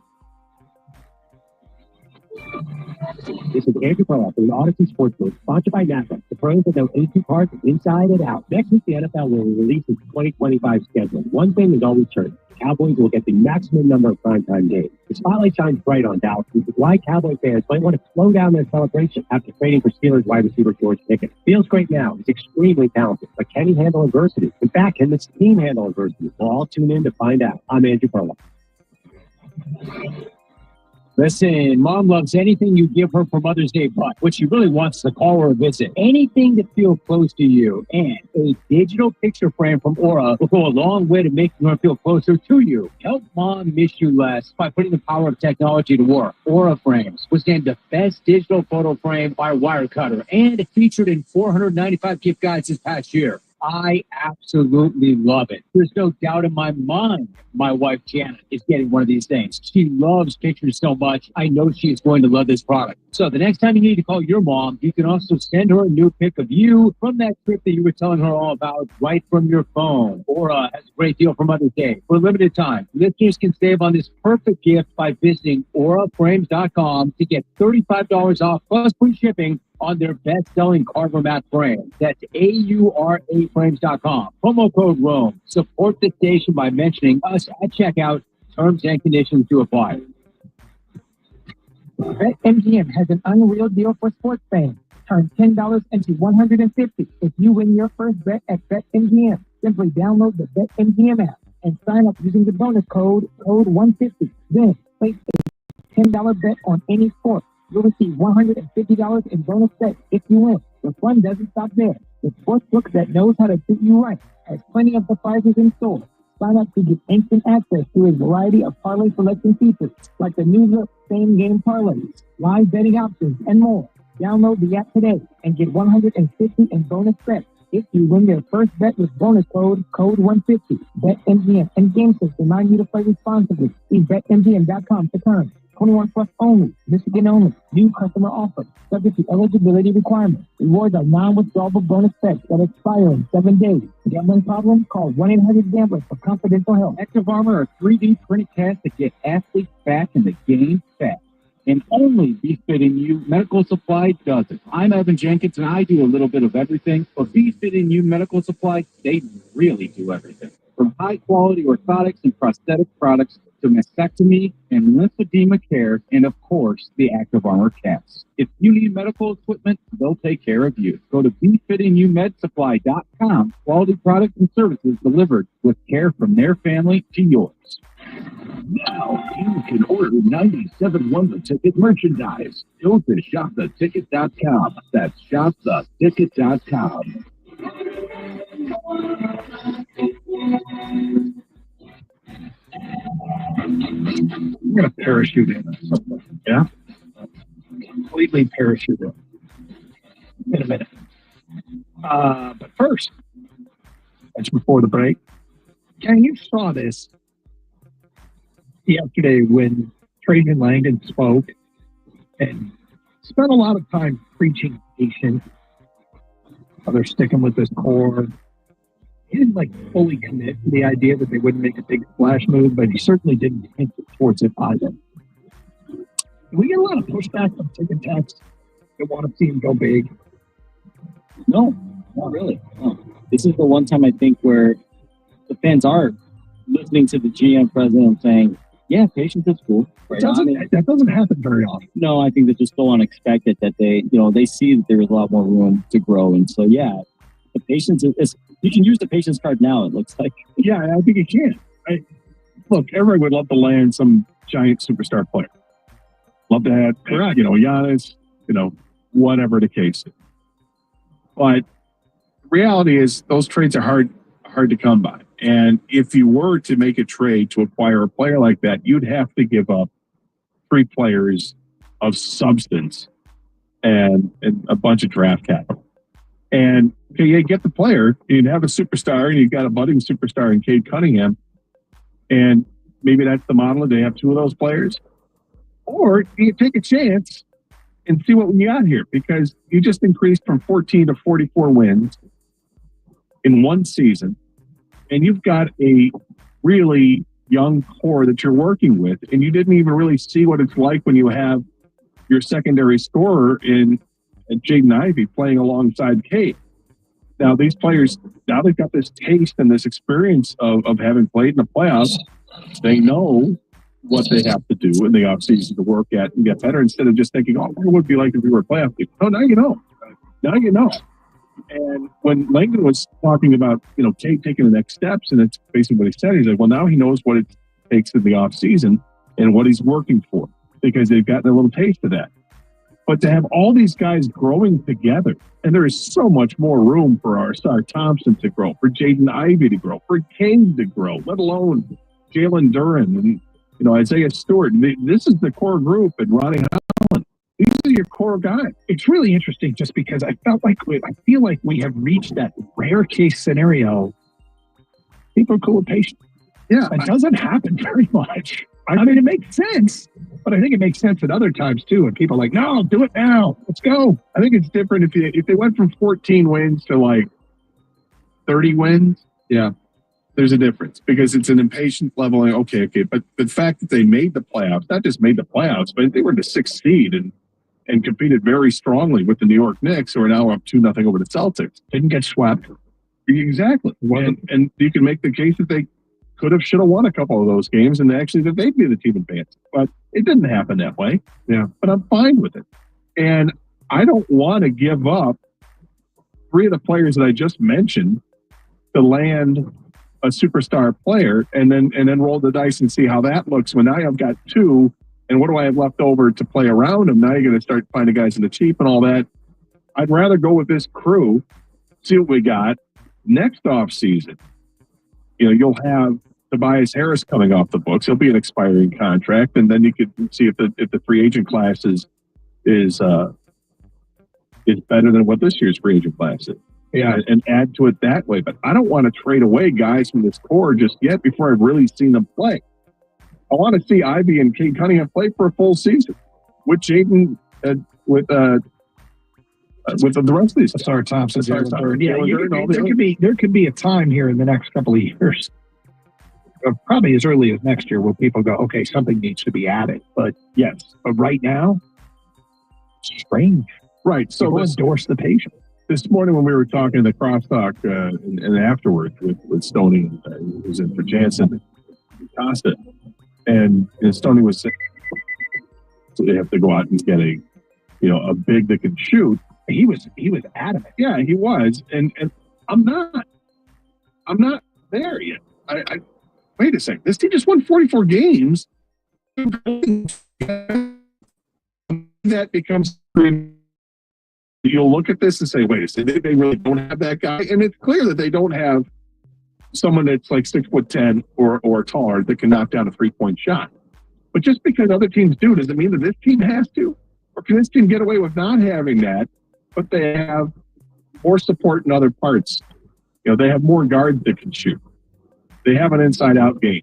This is Andrew Perla from the Odyssey Sportsbook, sponsored by NASA, the pros that know 82 parts inside and out. Next week, the NFL will release its 2025 schedule. One thing is always certain. The Cowboys will get the maximum number of primetime games. The spotlight shines bright on Dallas, which is why Cowboy fans might want to slow down their celebration after trading for Steelers wide receiver George Pickens. Feels great now. He's extremely talented, but can he handle adversity? In fact, can this team handle adversity? We'll all tune in to find out. I'm Andrew Perla. Listen, Mom loves anything you give her for Mother's Day, but what she really wants is to call her a visit. Anything to feel close to you. And a digital picture frame from Aura will go a long way to making her feel closer to you. Help Mom miss you less by putting the power of technology to work. Aura Frames was named the best digital photo frame by Wirecutter and featured in 495 gift guides this past year. I absolutely love it. There's no doubt in my mind my wife Janet is getting one of these things. She loves pictures so much. I know she is going to love this product. So the next time you need to call your mom, you can also send her a new pic of you from that trip that you were telling her all about right from your phone. Aura has a great deal for Mother's Day. For a limited time, listeners can save on this perfect gift by visiting auraframes.com to get $35 off plus free shipping on their best-selling Carver mat frame. That's AURAFrames.com. Promo code ROAM. Support the station by mentioning us at checkout. Terms and conditions to apply. BetMGM has an unreal deal for sports fans. Turn $10 into $150 if you win your first bet at BetMGM. Simply download the BetMGM app and sign up using the bonus code 150. Then place a $10 bet on any sport. You'll receive $150 in bonus bets if you win. The fun doesn't stop there. The sportsbook that knows how to treat you right has plenty of surprises in store. Sign up to get instant access to a variety of parlay selection features like the new same-game parlays, live betting options, and more. Download the app today and get $150 in bonus bets if you win your first bet with bonus code 150. BetMGM and GameSys remind you to play responsibly. See BetMGM.com for terms. 21 plus only. Michigan only. New customer offer. Subject to eligibility requirements. Rewards are non-withdrawable bonus bets that expire in 7 days. Gambling problem? Call 1-800-GAMBLER for confidential help. Active Armor are 3D printed casts that get athletes back in the game fast. And only BeFit in You Medical Supply does it. I'm Evan Jenkins, and I do a little bit of everything. But BeFit in You Medical Supply, they really do everything. From high-quality orthotics and prosthetic products to mastectomy and lymphedema care, and of course, the Active Armor casts. If you need medical equipment, they'll take care of you. Go to BeFitInYouMedSupply.com. Quality products and services delivered with care from their family to yours. Now you can order 97 Wonder Ticket merchandise. Go to shoptheticket.com. That's shoptheticket.com. I'm going to parachute in. Yeah? Completely parachute in a minute. But first, that's before the break. Ken, you saw this yesterday when Trajan Langdon spoke and spent a lot of time preaching patience. They're sticking with this core. He didn't fully commit to the idea that they wouldn't make a big splash move, but he certainly didn't hint towards it either. We get a lot of pushback from ticket techs that want to see him go big. No, not really. No. This is the one time I think where the fans are listening to the GM president saying, "Yeah, patience is cool." Right? That doesn't happen very often. No, I think that's just so unexpected that they see that there's a lot more room to grow, and so yeah, the patience is you can use the patience card now. It looks like. Yeah, I think you can. Look, everybody would love to land some giant superstar player. Love to have, Giannis, whatever the case is. But reality is those trades are hard to come by. And if you were to make a trade to acquire a player like that, you'd have to give up 3 players of substance and a bunch of draft capital. And okay, you get the player, you'd have a superstar, and you've got a budding superstar in Cade Cunningham, and maybe that's the model. They have 2 of those players. Or you take a chance and see what we got here, because you just increased from 14 to 44 wins in one season, and you've got a really young core that you're working with, and you didn't even really see what it's like when you have your secondary scorer in Jaden Ivey playing alongside Cade. Now these players, now they've got this taste and this experience of having played in the playoffs. They know what they have to do in the offseason to work at and get better, instead of just thinking, what would it be like if we were a playoff team? No, now you know. Now you know. And when Langdon was talking about, Cade taking the next steps, and it's basically what he said, he's like, well, now he knows what it takes in the offseason and what he's working for, because they've gotten a little taste of that. But to have all these guys growing together, and there is so much more room for our Star Thompson to grow, for Jaden Ivey to grow, for Cade to grow, let alone Jalen Duren and Isaiah Stewart. This is the core group, and Ronnie Holland. These are your core guys. It's really interesting just because I feel like we have reached that rare case scenario. People are cool with patience. Yeah. It doesn't happen very much. I mean, it makes sense, but I think it makes sense at other times too. And people are like, no, do it now. Let's go. I think it's different if they went from 14 wins to like 30 wins. Yeah. There's a difference, because it's an impatient level. Okay. But the fact that they made the playoffs, not just made the playoffs, but they were the 6th seed and competed very strongly with the New York Knicks, who are now up 2-0 over the Celtics. Didn't get swept. Exactly. And you can make the case that they could have, should have won a couple of those games, and actually that they'd be the team advanced. But it didn't happen that way. Yeah. But I'm fine with it. And I don't want to give up 3 of the players that I just mentioned to land a superstar player and then roll the dice and see how that looks. When now I've got 2, and what do I have left over to play around them? Now you're going to start finding guys in the cheap and all that. I'd rather go with this crew, see what we got next off season. You'll have Tobias Harris coming off the books. He'll be an expiring contract, and then you could see if the free agent class is better than what this year's free agent class is. Yeah, and add to it that way. But I don't want to trade away guys from this core just yet before I've really seen them play. I want to see Ivy and Cade Cunningham play for a full season with Jaden, with the rest of these. Star Thompson. There could be a time here in the next couple of years, probably as early as next year, where people go, okay, something needs to be added. But yes, but right now, strange. Right. So endorse the patient. This morning when we were talking in the crosstalk and afterwards with Stoney, who was in for Jansen, Costa, and Stoney was saying, so they have to go out and get a big that can shoot. He was adamant. Yeah, he was, and I'm not there yet. I wait a second. This team just won 44 games. That becomes. You'll look at this and say, wait a second, they really don't have that guy. And it's clear that they don't have someone that's like 6'10" or taller that can knock down a 3-point shot. But just because other teams do, does it mean that this team has to? Or can this team get away with not having that, but they have more support in other parts? They have more guards that can shoot. They have an inside-out game.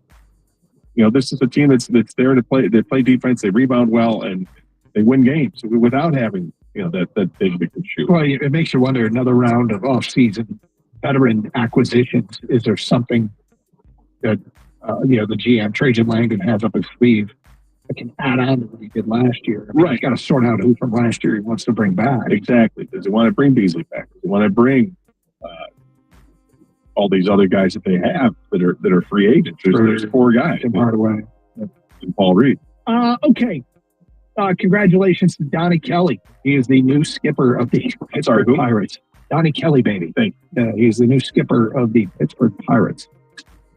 This is a team that's there to play. They play defense, they rebound well, and they win games without having that big that can shoot. Well, it makes you wonder, another round of off-season veteran acquisitions. Is there something that the GM Trajan Langdon has up his sleeve that can add on to what he did last year. I mean, Right. He's got to sort out who from last year he wants to bring back. Exactly. Does he want to bring Beasley back? Does he want to bring all these other guys that they have that are free agents? There's 4 guys. Tim Hardaway. And Paul Reed. Okay. Congratulations to Donnie Kelly. He is the new skipper of the Pittsburgh Pirates. Donnie Kelly, baby. He's the new skipper of the Pittsburgh Pirates.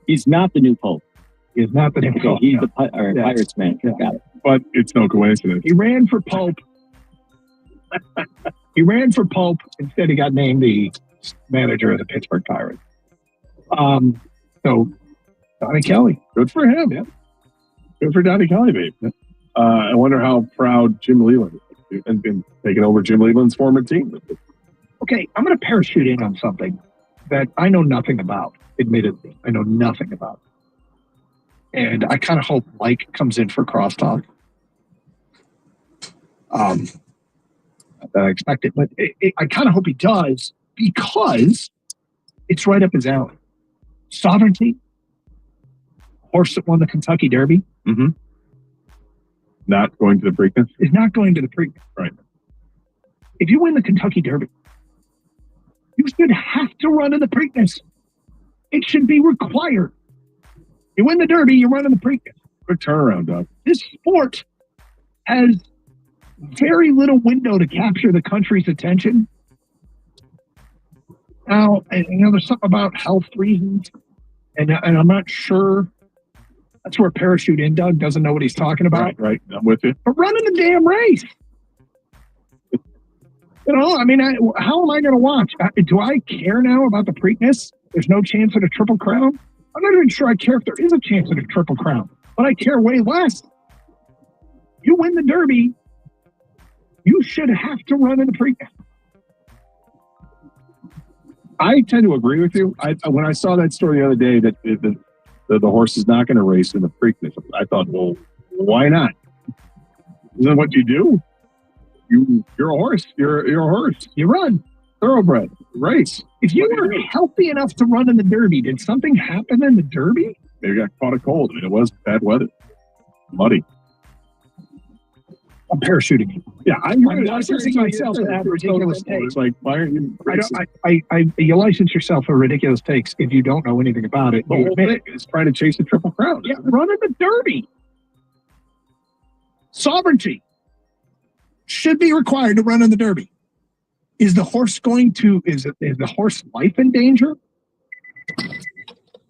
He's not the new Pope. He is not the new Okay, Pope. he's no. the Pirates man. Yeah. Got it. But it's no coincidence. He ran for Pope. Instead, he got named the manager of the Pittsburgh Pirates. So, Donnie Kelly. Good for him. Yeah. Good for Donnie Kelly, babe. I wonder how proud Jim Leland is and been taking over Jim Leland's former team. Okay, I'm going to parachute in on something that I know nothing about, admittedly. I know nothing about. And I kind of hope Mike comes in for crosstalk. Not that I expect it, but I kind of hope he does because it's right up his alley. Sovereignty, horse that won the Kentucky Derby, Not going to the Preakness? is not going to the Preakness. Right. If you win the Kentucky Derby, you should have to run in the Preakness. It should be required. You win the Derby, you run in the Preakness. Quick turnaround, Doug. This sport has very little window to capture the country's attention. Now, there's something about health reasons, and I'm not sure. That's where parachute in. Doug doesn't know what he's talking about. Right. I'm with you. But running the damn race. How am I going to watch? Do I care now about the Preakness? There's no chance at a Triple Crown? I'm not even sure I care if there is a chance at a Triple Crown, but I care way less. You win the Derby, you should have to run in the Preakness. I tend to agree with you. When I saw that story the other day that the horse is not going to race in the Preakness, I thought, well, why not? Isn't that what you do? You're a horse. You're a horse. You run. Thoroughbred. Race. If you were healthy enough to run in the Derby, did something happen in the Derby? Maybe got caught a cold. I mean, it was bad weather. Muddy. I'm parachuting. Yeah, I'm licensing myself to have ridiculous takes. It's like, why aren't you racing? You license yourself for ridiculous takes if you don't know anything about it. The whole thing is trying to chase the Triple Crown. Yeah, run in the Derby. Sovereignty should be required to run in the Derby. Is the horse is the horse life in danger?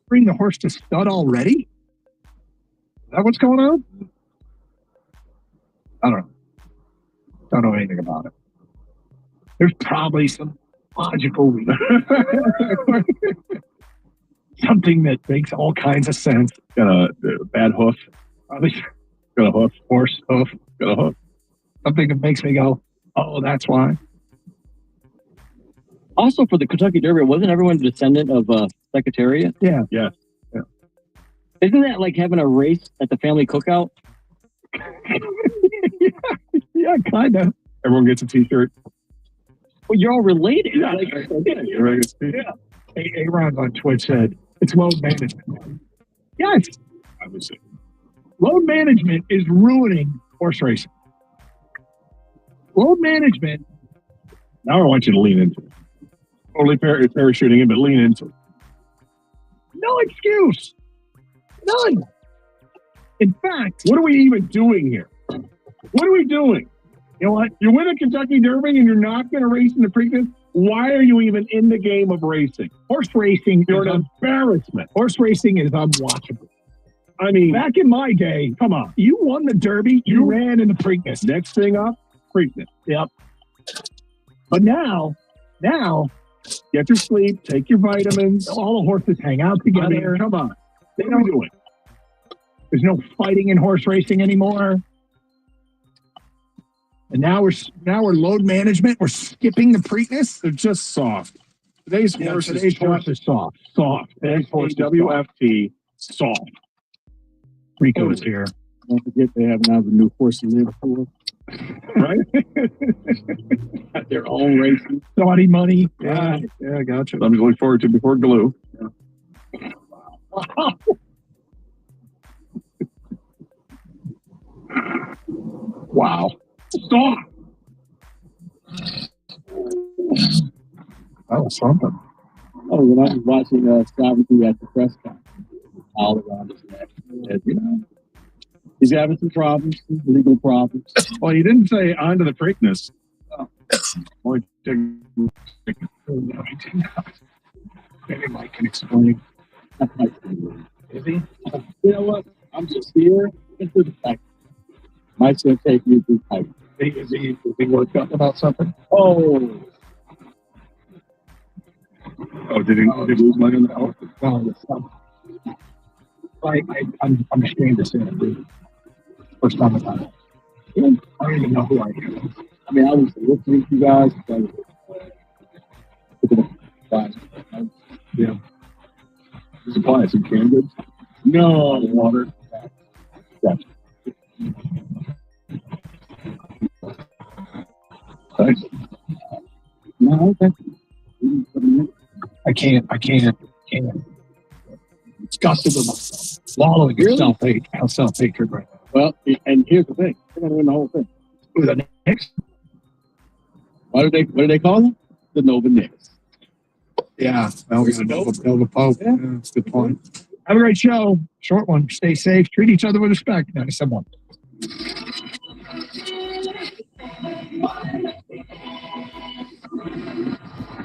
Bring the horse to stud already? Is that what's going on? I don't know. Don't know anything about it. There's probably some logical reason. Something that makes all kinds of sense. Got a bad hoof. Probably got a hoof. Horse hoof. Got a hoof. Something that makes me go, oh, that's why. Also, for the Kentucky Derby, wasn't everyone a descendant of Secretariat? Yeah. Yeah. Isn't that like having a race at the family cookout? Yeah, kind of. Everyone gets a T-shirt. Well, you're all related. Yeah. Yeah. Aaron on Twitch said it's load management. Yes. Obviously. Load management is ruining horse racing. Load management. Now I want you to lean into it. Totally parachuting in, but lean into it. No excuse. None. In fact, what are we even doing here? What are we doing? You know what? You win a Kentucky Derby and you're not going to race in the Preakness? Why are you even in the game of racing? Horse racing You're an embarrassment. Horse racing is unwatchable. I mean, back in my day, come on. You won the Derby, you ran in the Preakness. Next thing up, Preakness. Yep. But now, get your sleep, take your vitamins. All the horses hang out together. I mean, come on. They don't do it. There's no fighting in horse racing anymore. And now we're load management. We're skipping the Preakness. They're just soft. Today's horse is soft. Soft. Today's horse WFT soft. Rico is here. Don't forget they have now the new horse in Liverpool. Right? Got their own racing. Saudi money. Yeah, gotcha. I'm looking forward to before glue. Wow. Wow. Stop. That was something. Oh, when I was watching Savage at the press conference, all around his neck, you know, he's having some problems, some legal problems. Well, you didn't say on to the Preakness. Maybe Mike can explain. Is he? You know what? I'm just here. It's the fact. Mike's going to take you through type. Is he worked up about something? Oh. Oh, did he lose money on the health? No, I'm ashamed to say it. First time about it. I don't even know who I am. I mean, I was listening to you guys. Yeah. Supply some canned goods? No. Water? Gotcha. Thanks. No, okay. I can't. Disgusted with myself. Wallowing in self-hatred right now. Well, and here's the thing. They're going to win the whole thing. Who, the Knicks? What do they call them? The Nova Knicks. Yeah, Nova Pope. Yeah, that's a good point. Have a great show. Short one. Stay safe. Treat each other with respect. 97.1.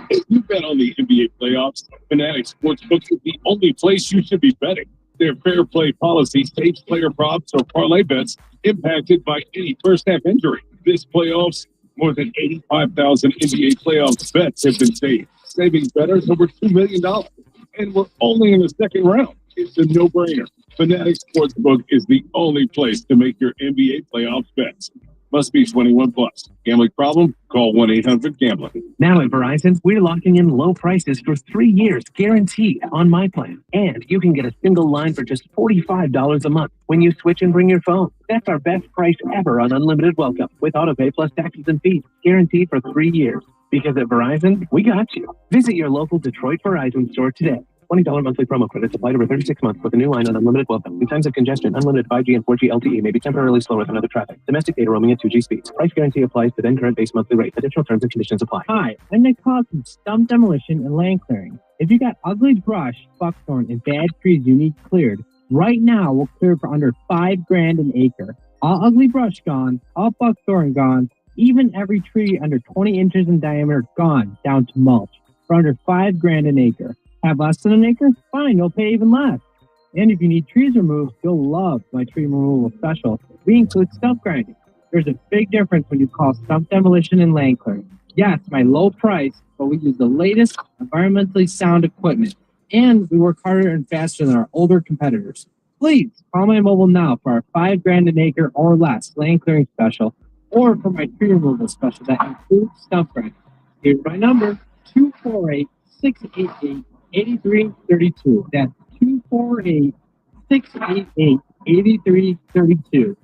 If you bet on the NBA playoffs, Fanatics Sportsbook is the only place you should be betting. Their fair play policy saves player props or parlay bets impacted by any first-half injury. This playoffs, more than 85,000 NBA playoff bets have been saved, saving bettors over $2 million. And we're only in the second round. It's a no-brainer. Fanatics Sportsbook is the only place to make your NBA playoff bets. Must be 21 plus. Gambling problem? Call 1-800-GAMBLER. Now at Verizon, we're locking in low prices for 3 years, guaranteed on my plan. And you can get a single line for just $45 a month when you switch and bring your phone. That's our best price ever on unlimited welcome with autopay plus taxes and fees, guaranteed for 3 years. Because at Verizon, we got you. Visit your local Detroit Verizon store today. $20 monthly promo credits applied over 36 months with a new line on unlimited welcome. In times of congestion, unlimited 5G and 4G LTE may be temporarily slower than other traffic. Domestic data roaming at 2G speeds. Price guarantee applies to then current base monthly rate. Additional terms and conditions apply. Hi, I'm Nick Hawk from Stump Demolition and Land Clearing. If you got ugly brush, buckthorn, and bad trees you need cleared, right now we'll clear for under $5,000 an acre. All ugly brush gone, all buckthorn gone, even every tree under 20 inches in diameter gone, down to mulch, for under $5,000 an acre. Have less than an acre? Fine, you'll pay even less. And if you need trees removed, you'll love my tree removal special. We include stump grinding. There's a big difference when you call Stump Demolition and Land Clearing. Yes, my low price, but we use the latest environmentally sound equipment. And we work harder and faster than our older competitors. Please call my mobile now for our $5,000 an acre or less land clearing special, or for my tree removal special that includes stump grinding. Here's my number, 248-688-8332. That's 248-688-8332.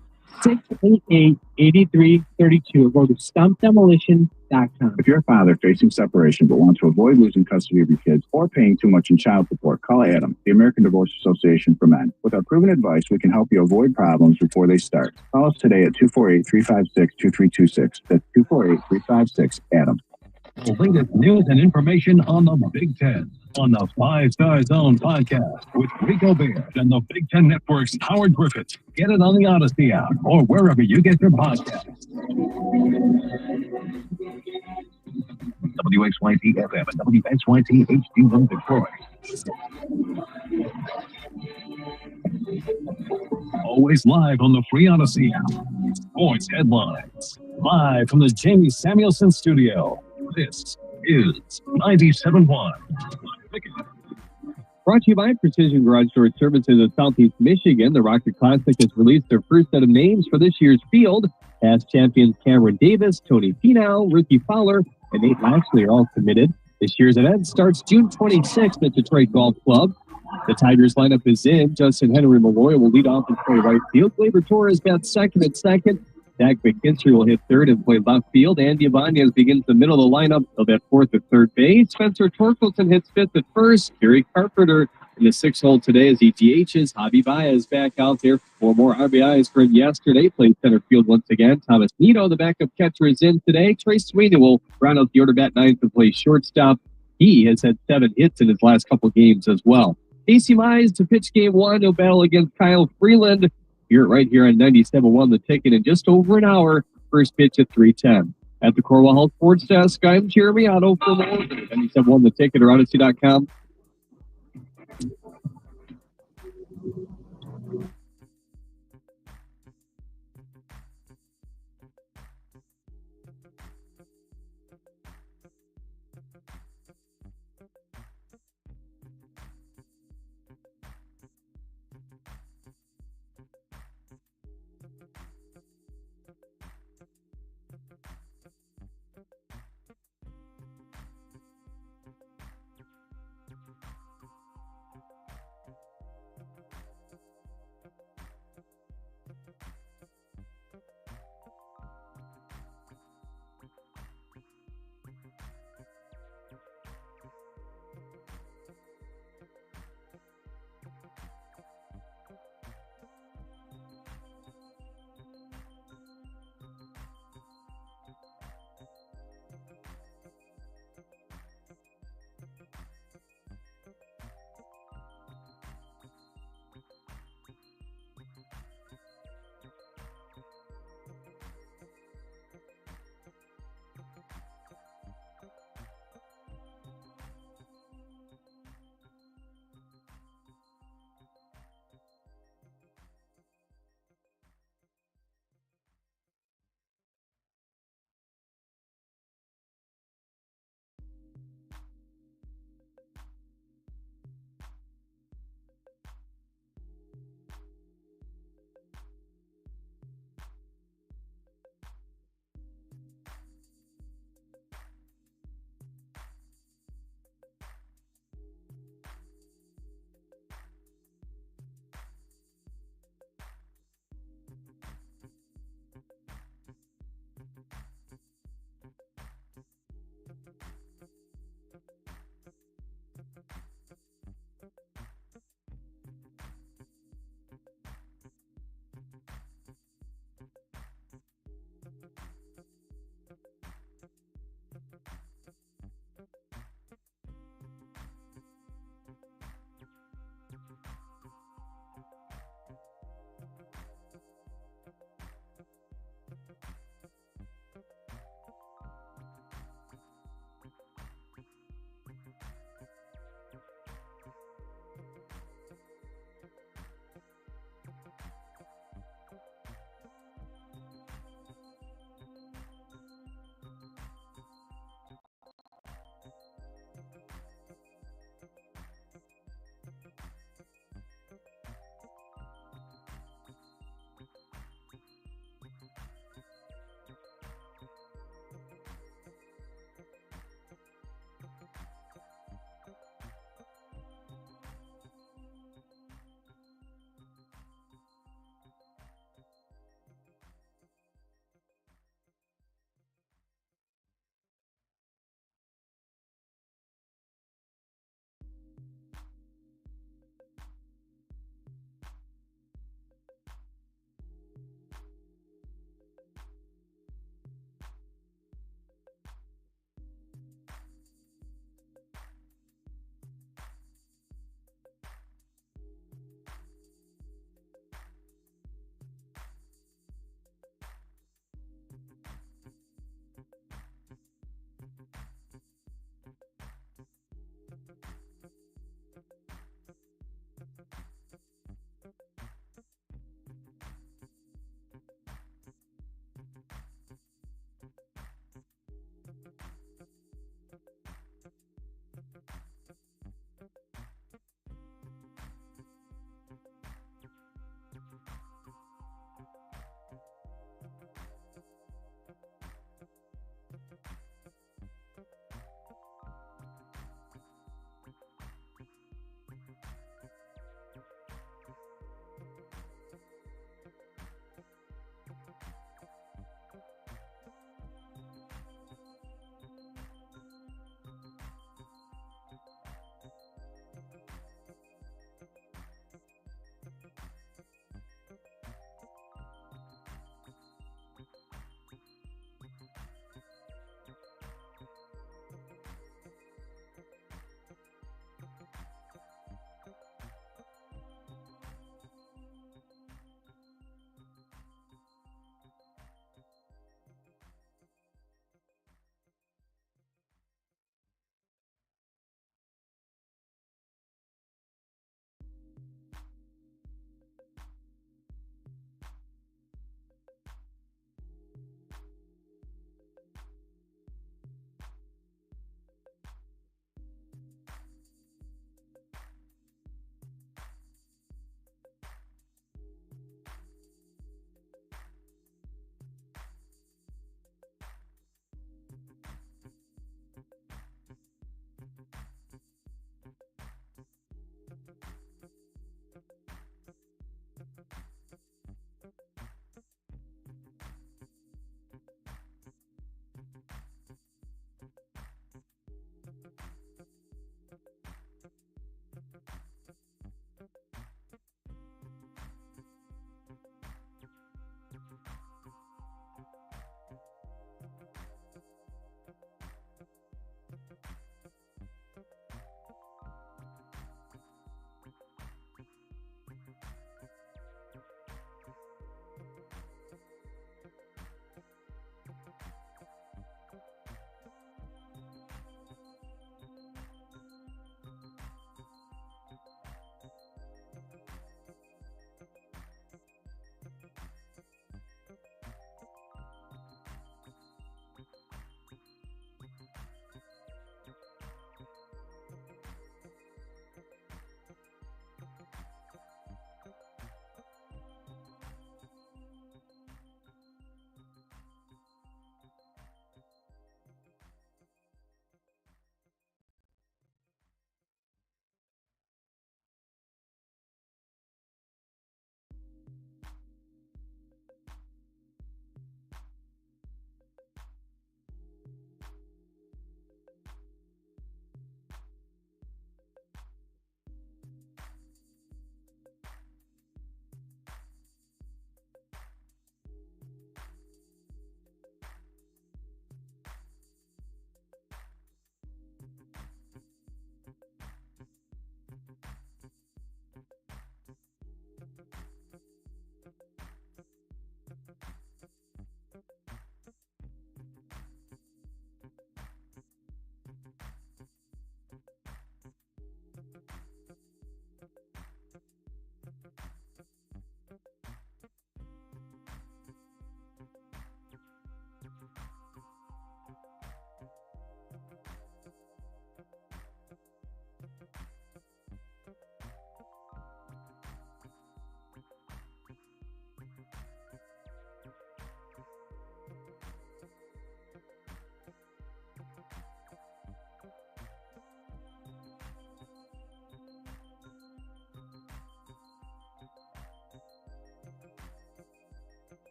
688-8332. Or go to stumpdemolition.com. If you're a father facing separation but want to avoid losing custody of your kids or paying too much in child support, call Adam, the American Divorce Association for Men. With our proven advice, we can help you avoid problems before they start. Call us today at 248-356-2326. That's 248-356-ADAM. The latest news and information on the Big Ten on the 5 Star Zone podcast with Rico Beard and the Big Ten Network's Howard Griffiths. Get it on the Odyssey app or wherever you get your podcasts. WXYT FM and WXYT HD1 Detroit. Always live on the free Odyssey app. Sports headlines. Live from the Jamie Samuelson studio. This is 97.1. Brought to you by Precision Garage Storage Services of Southeast Michigan. The Rocket Classic has released their first set of names for this year's field. Past champions Cameron Davis, Tony Finau, Ricky Fowler, and Nate Lashley are all committed. This year's event starts June 26th at Detroit Golf Club. The Tigers lineup is in. Justin Henry Memorial will lead off and play right field. Gleyber Torres bats second at second. Dak McKinstry will hit third and play left field. Andy Ibanez begins the middle of the lineup. He'll bat fourth at third base. Spencer Torkelson hits fifth at first. Gary Carpenter In the 6th hole today as he DHs, Javi Baez back out there. 4 more RBIs for him yesterday. Played center field once again. Thomas Nito, the backup catcher, is in today. Trey Sweeney will round out the order, bat 9th, and play shortstop. He has had 7 hits in his last couple games as well. Casey Mize to pitch game 1. He'll battle against Kyle Freeland. Here, right here on 97.1 The Ticket in just over an hour. First pitch at 3:10. At the Corwell Health Sports Desk, I'm Jeremy Otto for more. 97.1 The Ticket or Odyssey.com.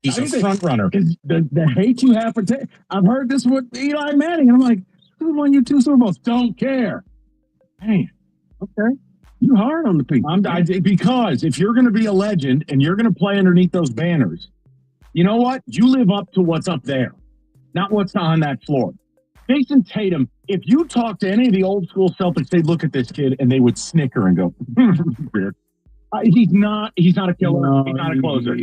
He's a front runner. The hate you have for I've heard this with Eli Manning, and I'm like, who won you 2 Super Bowls? Don't care. Hey, okay. You hard on the people. Because if you're going to be a legend and you're going to play underneath those banners, you know what? You live up to what's up there, not what's on that floor. Jason Tatum, if you talk to any of the old school Celtics, they'd look at this kid and they would snicker and go, weird. He's not a killer. No, he's not a closer.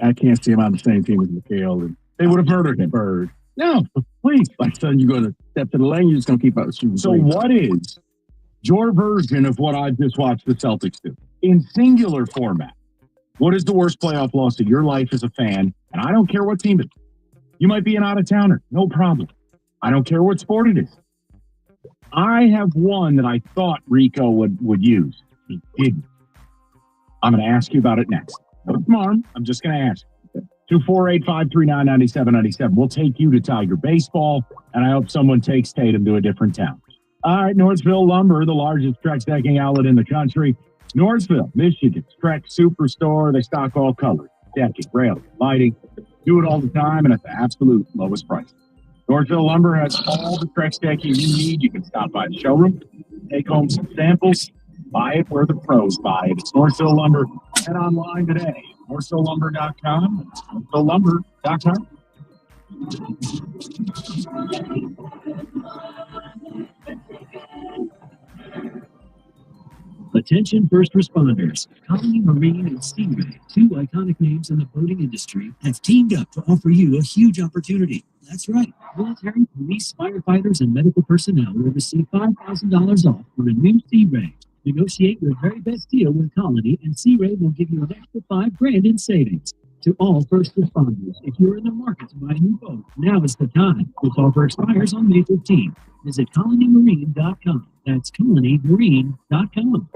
I can't see him on the same team as McHale. And they would have murdered him. Bird. No, please. My son, you're going to step to the lane. You're just going to keep out shooting. So what is your version of what I just watched the Celtics do? In singular format, what is the worst playoff loss of your life as a fan? And I don't care what team it is. You might be an out-of-towner. No problem. I don't care what sport it is. I have one that I thought Rico would use. He didn't. I'm going to ask you about it next. No harm. I'm just going to ask. 248-539-9797. We'll take you to Tiger Baseball, and I hope someone takes Tatum to a different town. All right, Northville Lumber, the largest Trex decking outlet in the country. Northville, Michigan's Trex Superstore. They stock all colors, decking, railing, lighting. Do it all the time and at the absolute lowest price. Northville Lumber has all the Trex decking you need. You can stop by the showroom, take home some samples, buy it where the pros buy it. It's Northville Lumber. Head online today. NorthvilleLumber.com. NorthvilleLumber.com. Attention first responders. Colony Marine and Stingray, 2 iconic names in the boating industry, have teamed up to offer you a huge opportunity. That's right. Military, police, firefighters, and medical personnel will receive $5,000 off for a new Sea Ray. Negotiate your very best deal with Colony, and Sea Ray will give you an extra $5,000 in savings. To all first responders, if you're in the market to buy a new boat, now is the time. This offer expires on May 15th. Visit colonymarine.com. That's colonymarine.com.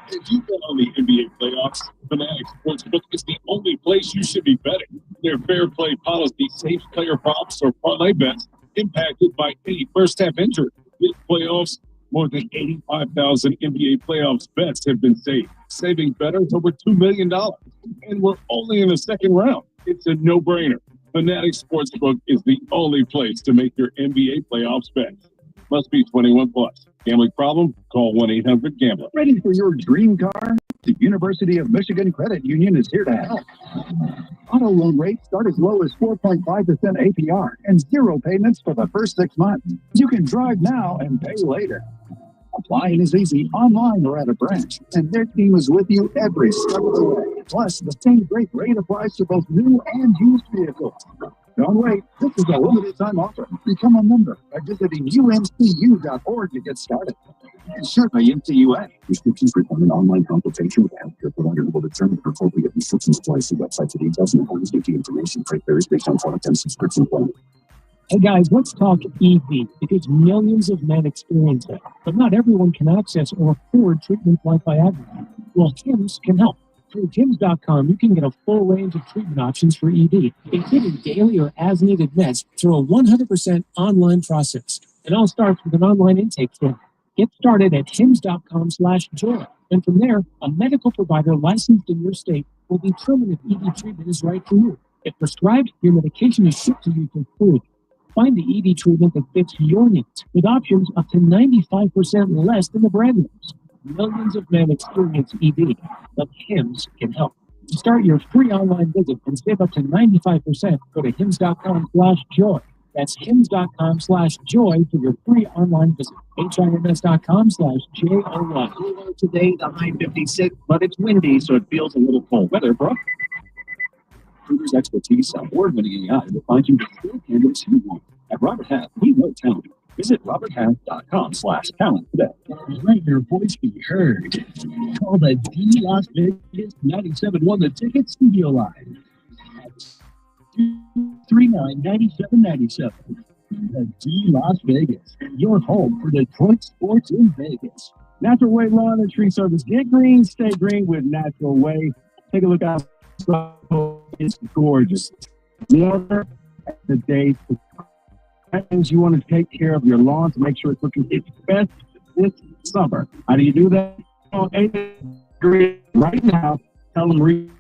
If you've been on the NBA playoffs, Fanatics Sportsbook is the only place you should be betting. Their fair play policy saves player props or parlay bets impacted by any first-half injury. This playoffs, more than 85,000 NBA playoffs bets have been saved, saving bettors over $2 million. And we're only in the second round. It's a no-brainer. Fanatics Sportsbook is the only place to make your NBA playoffs bets. Must be 21 plus. Gambling problem? Call 1-800-GAMBLER. Ready for your dream car? The University of Michigan Credit Union is here to help. Auto loan rates start as low as 4.5% APR and 0 payments for the first 6 months. You can drive now and pay later. Applying is easy online or at a branch, and their team is with you every step of the way. Plus, the same great rate applies to both new and used vehicles. Don't wait. This is a limited time offer. Become a member by visiting umcu.org to get started. Insured by MCUA. Restrictions require an online consultation with a healthcare provider who will determine if appropriate restrictions apply. See website for details and important safety information. Rate varies based on product and subscription plan. Hey guys, let's talk EV, because millions of men experience it, but not everyone can access or afford treatment like Viagra. Well, Hims can help. Through Hims.com, you can get a full range of treatment options for ED, including daily or as-needed meds through a 100% online process. It all starts with an online intake form. Get started at Hims.com/joy, and from there, a medical provider licensed in your state will determine if ED treatment is right for you. If prescribed, your medication is shipped to you for free. Find the ED treatment that fits your needs, with options up to 95% less than the brand names. Millions of men experience ED, but Hims can help. To start your free online visit and save up to 95%, go to Hims.com/joy. That's Hims.com/joy for your free online visit. HIMS.com/JOY. Today, the high 56, but it's windy, so it feels a little cold. Weather, bro. Recruiters' expertise, award-winning AI will find you the skilled candidates you want. At Robert Half, we know talent. Visit roberthalf.com/talent today. Let your voice be heard. Call the D Las Vegas 97.1 The Ticket Studio Line at 239-9797. The D Las Vegas, your home for Detroit sports in Vegas. Natural Way Lawn and Tree Service. Get green, stay green with Natural Way. Take a look out. It's gorgeous. Water the day. That means you want to take care of your lawn to make sure it's looking its best this summer. How do you do that? Right now, tell them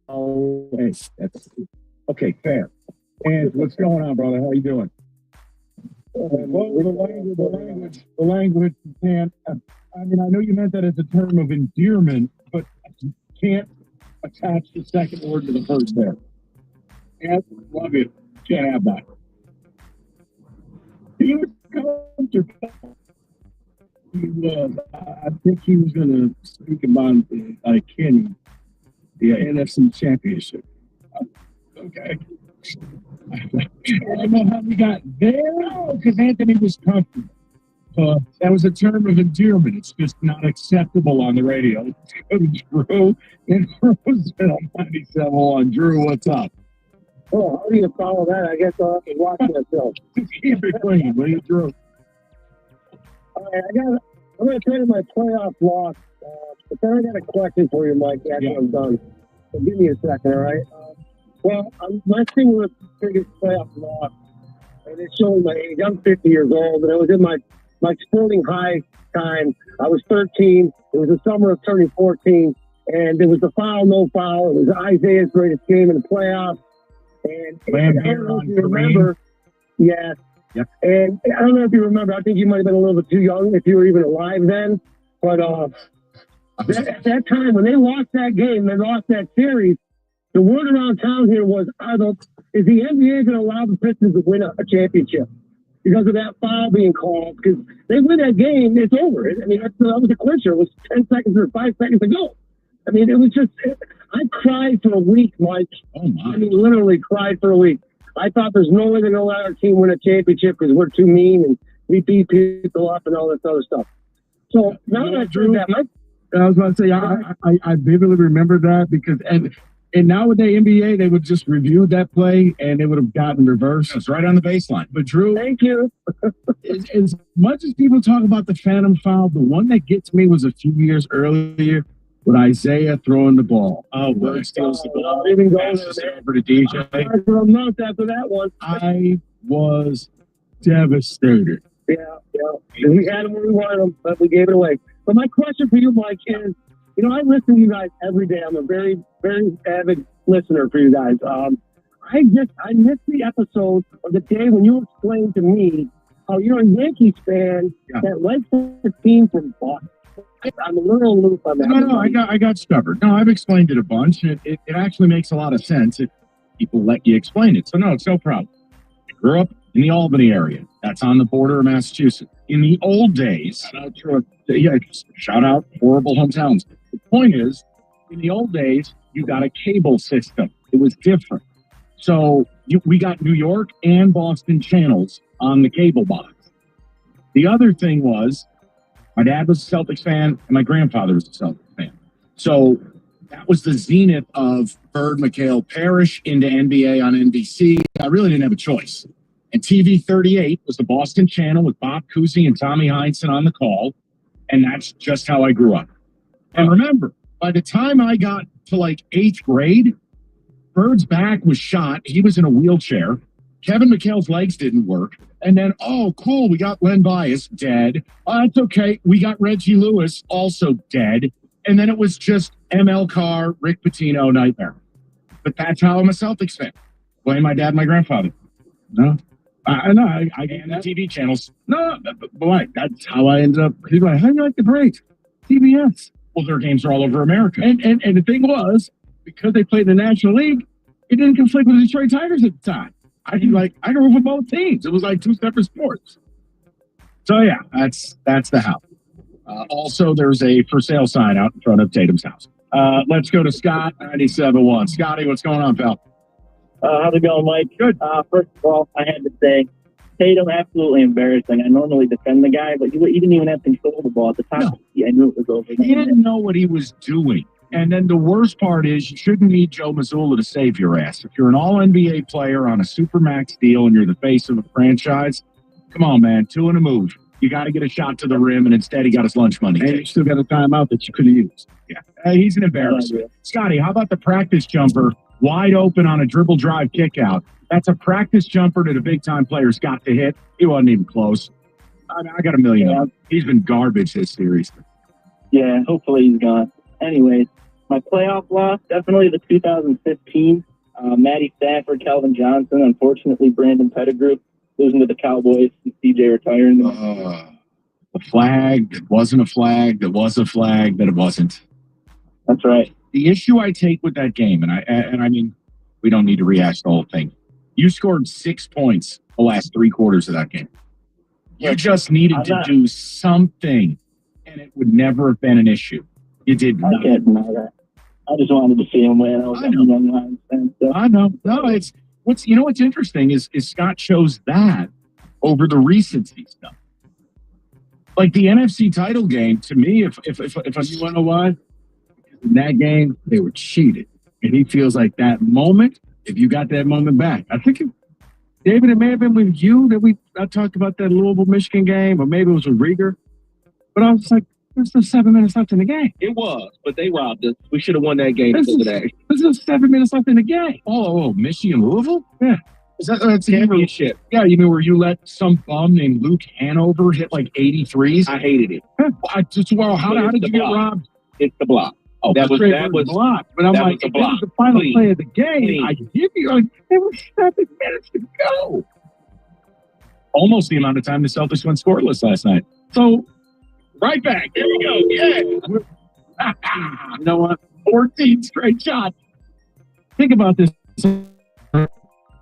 Oh, hey, okay, fair. And what's going on, brother? How you doing? Well, the language, you can't. I mean, I know you meant that as a term of endearment, but you can't attach the second word to the first there. And love you. Can't have that. He was comfortable. He was. I think he was going to speak about Kenny, the NFC Championship. Okay. I don't know how we got there because Anthony was comfortable. That was a term of endearment. It's just not acceptable on the radio. Drew in Roseville 97.1. Drew, what's up? Oh, how do you follow that? I guess I'll have to watch myself. Keep it clean, will you, Drew? All right, I'm going to tell you my playoff loss. But then I got a question for you, Mike, after I'm done. So give me a second, all right? Well, my thing was the biggest playoff loss, and it's showing my age. I'm 50 years old, and I was in my sporting high time. I was 13. It was the summer of turning 14, and there was the foul, no foul. It was Isaiah's greatest game in the playoffs. And I don't know if you remember. Yes. Yep. And I don't know if you remember. I think you might have been a little bit too young if you were even alive then. But at that time, when they lost that game, they lost that series, the word around town here was, is the NBA going to allow the Pistons to win a championship? Because of that foul being called. Because they win that game, it's over. I mean, that was a clincher. It was 10 seconds or 5 seconds to go. I mean, it was just, I cried for a week, Mike. Oh, my. I mean, literally cried for a week. I thought there's no way they're going to let our team win a championship because we're too mean and we beat people up and all this other stuff. So now that I drew that, I was about to say, I vividly remember that because, and nowadays NBA, they would just review that play and it would have gotten reversed. It's right on the baseline. But Drew, thank you. as much as people talk about the phantom foul, the one that gets me was a few years earlier with Isaiah throwing the ball. Oh, Bird steals the ball, passes it over to DJ. For a month after that one, I was devastated. Yeah. We had them where we wanted them, but we gave it away. But my question for you, Mike, is, I listen to you guys every day. I'm a very, very avid listener for you guys. I missed the episode of the day when you explained to me how you're a Yankees fan that likes the team from Boston. I'm a little aloof on that. No, I got stubborn. No, I've explained it a bunch. It actually makes a lot of sense if people let you explain it. So no, it's no problem. Grew up in the Albany area. That's on the border of Massachusetts. In the old days, shout out horrible hometowns. The point is, in the old days, you got a cable system. It was different. So we got New York and Boston channels on the cable box. The other thing was, my dad was a Celtics fan and my grandfather was a Celtics fan. So that was the zenith of Bird McHale Parish into NBA on NBC. I really didn't have a choice. And TV 38 was the Boston channel with Bob Cousy and Tommy Heinsohn on the call. And that's just how I grew up. And remember, by the time I got to like 8th grade, Bird's back was shot. He was in a wheelchair. Kevin McHale's legs didn't work. And then, oh, cool, we got Len Bias, dead. Oh, that's okay. We got Reggie Lewis, also dead. And then it was just ML Carr, Rick Pitino, nightmare. But that's how I'm a Celtics fan. Blame my dad and my grandfather. No. I and the TV channels. No, but that's how I ended up. People are like, how do you like the Braves? TBS. Well, their games are all over America. And the thing was, because they played in the National League, it didn't conflict with the Detroit Tigers at the time. I grew up with both teams. It was like two separate sports. So yeah, that's the house. Also, there's a for sale sign out in front of Tatum's house. Let's go to Scott 97.1. Scotty, what's going on, pal? How's it going, Mike? Good. First of all, I had to say, Tatum, absolutely embarrassing. I normally defend the guy, but he didn't even have control of the ball at the time. No. Yeah, I knew it was over. He didn't know what he was doing. And then the worst part is you shouldn't need Joe Mazzulla to save your ass. If you're an all-NBA player on a Supermax deal and you're the face of a franchise, come on, man, 2 in a move. You got to get a shot to the rim, and instead he got his lunch money. And you still got a timeout that you could have used. Yeah, he's an embarrassment. Scotty, how about the practice jumper wide open on a dribble drive kick out? That's a practice jumper that a big-time player's got to hit. He wasn't even close. I got $1 million. He's been garbage this series. Yeah, hopefully he's gone. Anyways, my playoff loss, definitely the 2015. Matty Stafford, Calvin Johnson, unfortunately Brandon Pettigrew losing to the Cowboys and CJ retiring. The flag that wasn't a flag, that was a flag, that it wasn't. That's right. The issue I take with that game, and I mean, we don't need to rehash the whole thing. You scored 6 points the last 3 quarters of that game. You just needed to do something, and it would never have been an issue. You did not. I can't deny that. I just wanted to see him win. I know. No, it's what's interesting is Scott chose that over the recency stuff. Like the NFC title game, to me, if you want to know why, in that game they were cheated, and he feels like that moment. If you got that moment back, I think David, it may have been with you that I talked about that Louisville Michigan game, or maybe it was with Rieger. But I was like, there's still 7 minutes left in the game. It was, but they robbed us. We should have won that game today. There's still 7 minutes left in the game. Oh, Michigan Louisville? Yeah. That's championship. Yeah, you mean where you let some bum named Luke Hanover hit like 83s? I hated it. How did you get robbed? It's the block. Oh, that was block. But I'm like, this is the final play of the game. I give you there were 7 minutes to go. Almost the amount of time the Celtics went scoreless last night. So right back. Here we go. Yeah. You know what? 14 straight shots. Think about this. Going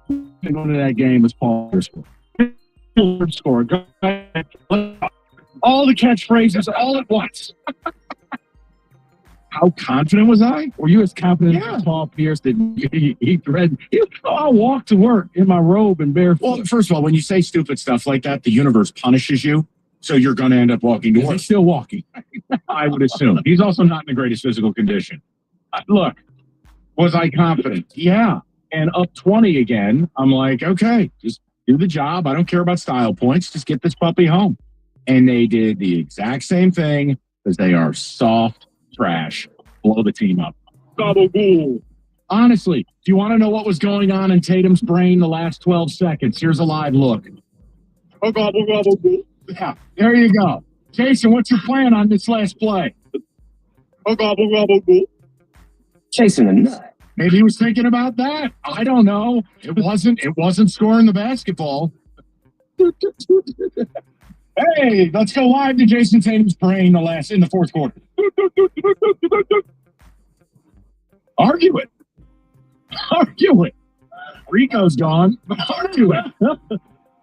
to that game was Paul score. All the catchphrases all at once. How confident was I? Were you as confident as Paul Pierce that he threatened? I'll walk to work in my robe and barefoot. Well, first of all, when you say stupid stuff like that, the universe punishes you. So you're going to end up walking to work. He's still walking. I would assume. He's also not in the greatest physical condition. Look, was I confident? Yeah. And up 20 again, I'm like, okay, just do the job. I don't care about style points. Just get this puppy home. And they did the exact same thing because they are soft trash. Blow the team up. Double goal. Honestly, do you want to know what was going on in Tatum's brain the last 12 seconds? Here's a live look. Yeah, there you go. Jason, what's your plan on this last play? Chasing a nut. Maybe he was thinking about that. I don't know. It wasn't scoring the basketball. Hey, let's go live to Jason Tatum's brain in the fourth quarter. Argue it. Rico's gone.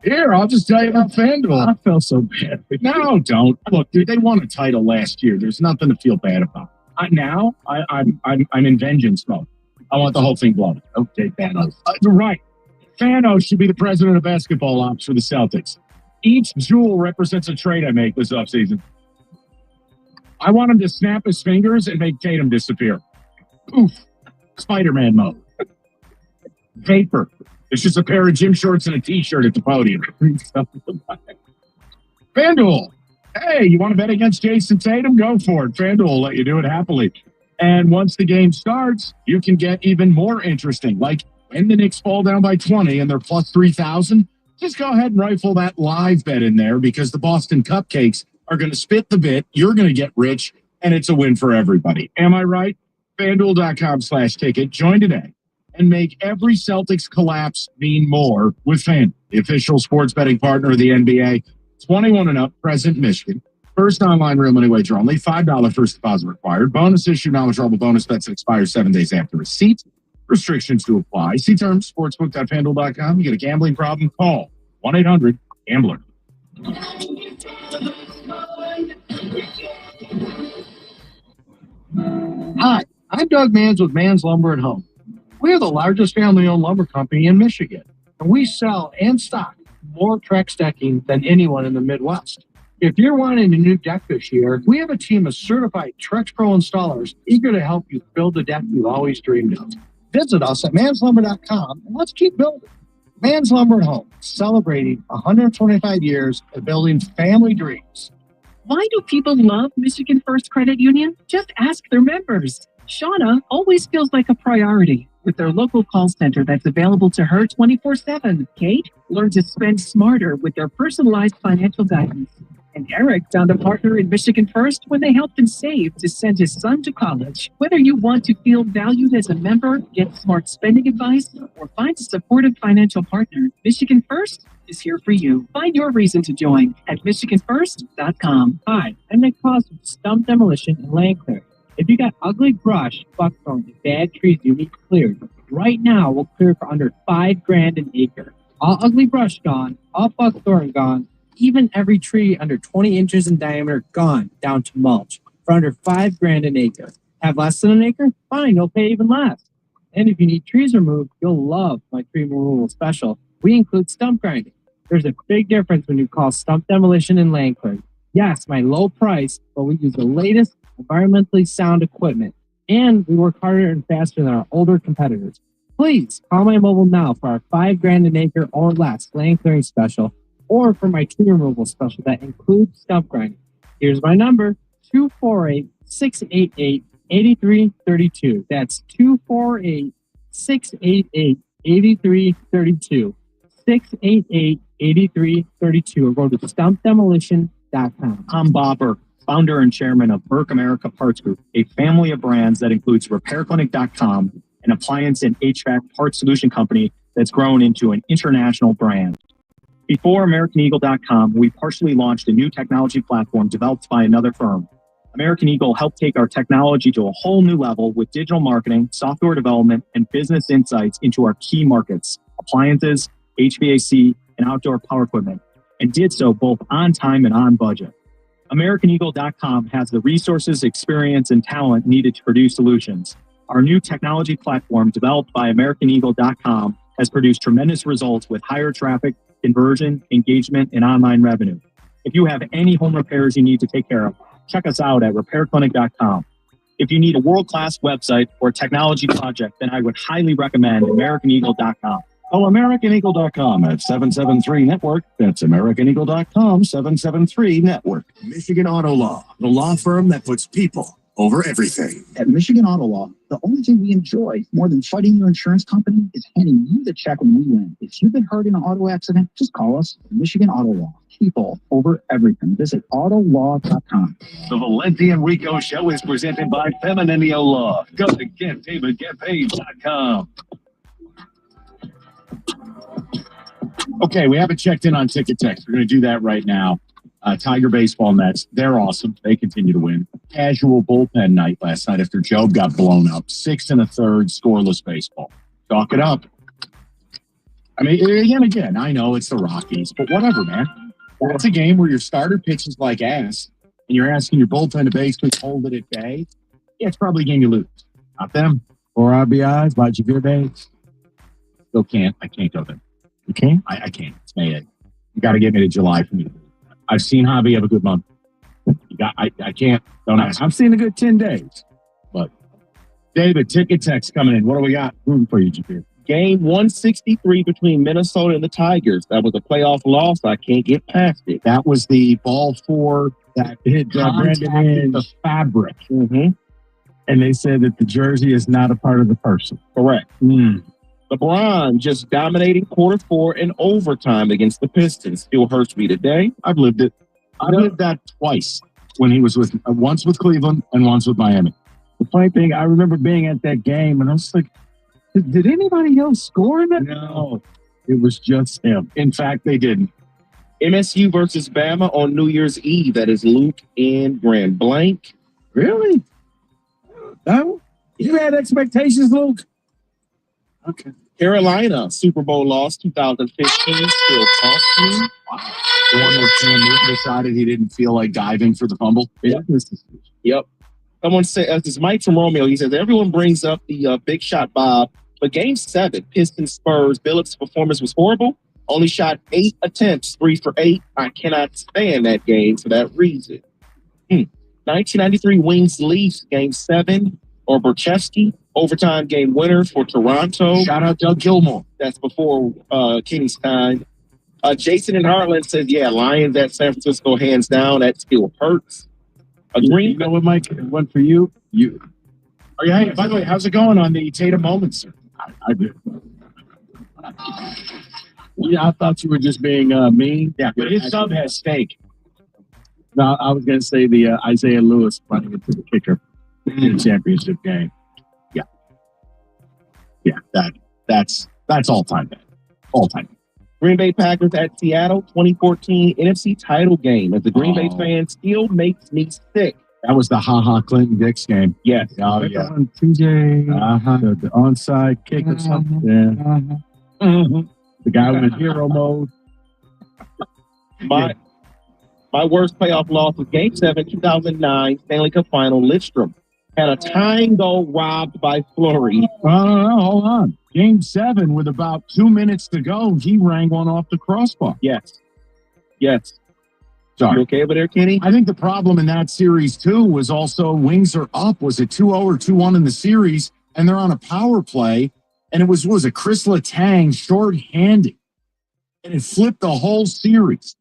Here, I'll just tell you about FanDuel. I felt so bad. No, don't. Look, dude, they won a title last year. There's nothing to feel bad about. I'm in vengeance mode. I want the whole thing blown. Okay, Thanos. You're right. Thanos should be the president of basketball ops for the Celtics. Each jewel represents a trade I make this offseason. I want him to snap his fingers and make Tatum disappear. Poof. Spider-Man mode. Vapor. It's just a pair of gym shorts and a t-shirt at the podium. FanDuel. Hey, you want to bet against Jason Tatum? Go for it. FanDuel will let you do it happily. And once the game starts, you can get even more interesting. Like when the Knicks fall down by 20 and they're plus 3,000, just go ahead and rifle that live bet in there because the Boston Cupcakes are going to spit the bit. You're going to get rich, and it's a win for everybody. Am I right? FanDuel.com/ticket. Join today and make every Celtics collapse mean more with FanDuel, the official sports betting partner of the NBA. 21 and up, present Michigan. First online real money wager only. $5 first deposit required. Bonus issue, non-withdrawable bonus bets that expire 7 days after receipt. Restrictions to apply. See terms, sportsbook.fanduel.com. You get a gambling problem? Call 1-800-GAMBLER. Hi, I'm Doug Manns with Manns Lumber at Home. We are the largest family-owned lumber company in Michigan, and we sell and stock more Trex decking than anyone in the Midwest. If you're wanting a new deck this year, we have a team of certified Trex Pro installers eager to help you build the deck you've always dreamed of. Visit us at manslumber.com and let's keep building. Manns Lumber at Home, celebrating 125 years of building family dreams. Why do people love Michigan First Credit Union? Just ask their members. Shauna always feels like a priority with their local call center that's available to her 24/7. Kate learned to spend smarter with their personalized financial guidance. And Eric found a partner in Michigan First when they helped him save to send his son to college. Whether you want to feel valued as a member, get smart spending advice, or find a supportive financial partner, Michigan First is here for you. Find your reason to join at MichiganFirst.com. Hi, I'm Nick Claus with Stump Demolition and Land Clear. If you got ugly brush, buckthorn, and bad trees you need cleared, right now we'll clear for under $5,000 an acre. All ugly brush gone, all buckthorn gone, even every tree under 20 inches in diameter gone down to mulch for under $5,000 an acre. Have less than an acre? Fine, you'll pay even less. And if you need trees removed, you'll love my tree removal special. We include stump grinding. There's a big difference when you call Stump Demolition and Land Clearing. Yes, my low price, but we use the latest environmentally sound equipment, and we work harder and faster than our older competitors. Please call my mobile now for our $5,000 an acre or less land clearing special, or for my tree removal special that includes stump grinding. Here's my number, 248-688-8332. That's 248-688-8332. 688-8332, or go to stumpdemolition.com. I'm Bopper, founder and chairman of Burke America Parts Group, a family of brands that includes RepairClinic.com, an appliance and HVAC parts solution company that's grown into an international brand. Before AmericanEagle.com, we partially launched a new technology platform developed by another firm. American Eagle helped take our technology to a whole new level with digital marketing, software development, and business insights into our key markets, appliances, HVAC, and outdoor power equipment, and did so both on time and on budget. AmericanEagle.com has the resources, experience, and talent needed to produce solutions. Our new technology platform, developed by AmericanEagle.com, has produced tremendous results with higher traffic, conversion, engagement, and online revenue. If you have any home repairs you need to take care of, check us out at RepairClinic.com. If you need a world-class website or technology project, then I would highly recommend AmericanEagle.com. Call AmericanEagle.com at 773-NETWORK. That's AmericanEagle.com, 773-NETWORK. Michigan Auto Law, the law firm that puts people over everything. At Michigan Auto Law, the only thing we enjoy more than fighting your insurance company is handing you the check when we win. If you've been hurt in an auto accident, just call us. Michigan Auto Law. People over everything. Visit autolaw.com. The Valenti and Rico Show is presented by Femininio Law. Go to GetDavidGetPaid.com. Okay, we haven't checked in on Ticket Text. We're going to do that right now. Tiger Baseball Nets, they're awesome. They continue to win. Casual bullpen night last night after Job got blown up. 6 1/3 scoreless baseball. Chalk it up. I mean, again, I know it's the Rockies, but whatever, man. That's a game where your starter pitches like ass, and you're asking your bullpen to basically hold it at bay. Yeah, it's probably a game you lose. Not them. 4 RBIs by Javier Bates. Still can't. I can't go there. You can't? I can't. It's May 8th. You got to get me to July for me. I've seen Javi have a good month. I can't. Don't ask. I've seen a good 10 days. But David, ticket text coming in. What do we got? Rooting for you, Javier. Game 163 between Minnesota and the Tigers. That was a playoff loss. I can't get past it. That was the ball four that hit Brandon Inge. the fabric. Mm-hmm. And they said that the jersey is not a part of the person. Correct. LeBron just dominating quarter 4 in overtime against the Pistons. Still hurts me today. I've lived it. I've lived that twice when he was once with Cleveland and once with Miami. The funny thing, I remember being at that game and I was like, did anybody else score in that? No, it was just him. In fact, they didn't. MSU versus Bama on New Year's Eve. That is Luke in Grand Blanc. Really? No? You had expectations, Luke? Okay. Carolina, Super Bowl loss 2015. Still talks to me. Wow. The one where Cam Newton decided he didn't feel like diving for the fumble. Yep. Someone said, this is Mike from Romeo. He says, everyone brings up the big shot Bob, but game 7, Pistons Spurs, Billups' performance was horrible. Only shot 8 attempts, 3 for 8. I cannot stand that game for that reason. 1993 Wings Leafs, game 7, or Burchevsky, overtime game winner for Toronto. Shout out Doug Gilmore. That's before Kenny's time. Jason in Heartland says, yeah, Lions at San Francisco, hands down. That still hurts. You know what, Mike? One for you. Oh, yeah. Hey, by the way, how's it going on the Tatum Moments, sir? I do. Yeah, I thought you were just being mean. Yeah, but his sub has steak. No, I was going to say the Isaiah Lewis running into the kicker in the championship game. Yeah, that's all time bad. All time. Green Bay Packers at Seattle, 2014 NFC title game. As a Green Bay fan, still makes me sick. That was the Clinton Dix game. Yes. Oh, yeah. TJ, the onside kick or something. Yeah. The guy went hero mode. My worst playoff loss was Game 7, 2009, Stanley Cup Final. Lidstrom had a tying goal robbed by Fleury. No, hold on. Game 7, with about 2 minutes to go, he rang one off the crossbar. Yes. Sorry. You okay over there, Kenny? I think the problem in that series, too, was also Wings are up. Was it 2-0 or 2-1 in the series? And they're on a power play. And it was a Chris Letang short-handed. And it flipped the whole series.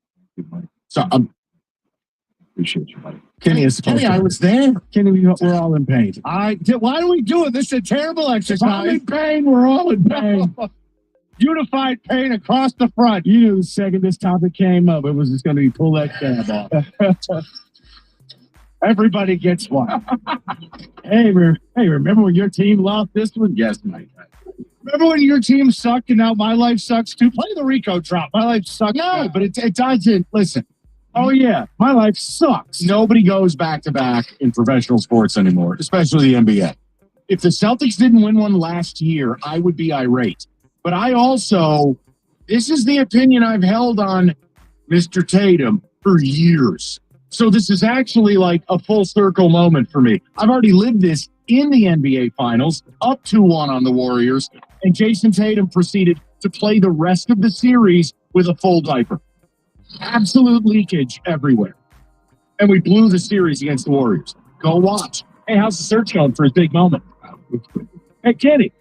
So, appreciate you, buddy. Kenny, I was there. Kenny, we're all in pain. Why do we do it? This is a terrible exercise. I'm in pain. We're all in pain. Unified pain across the front. You knew the second this topic came up, it was just going to be pull that tab off. Everybody gets one. Hey, remember when your team lost this one? Yes, Mike. Remember when your team sucked and now my life sucks too? Play the Rico drop. My life sucks. No, but it doesn't. Listen. Oh, yeah. My life sucks. Nobody goes back-to-back in professional sports anymore, especially the NBA. If the Celtics didn't win one last year, I would be irate. But this is the opinion I've held on Mr. Tatum for years. So this is actually like a full circle moment for me. I've already lived this in the NBA Finals, up 2-1 on the Warriors, and Jason Tatum proceeded to play the rest of the series with a full diaper. Absolute leakage everywhere. And we blew the series against the Warriors. Go watch. Hey, how's the search going for his big moment? Hey, Kenny,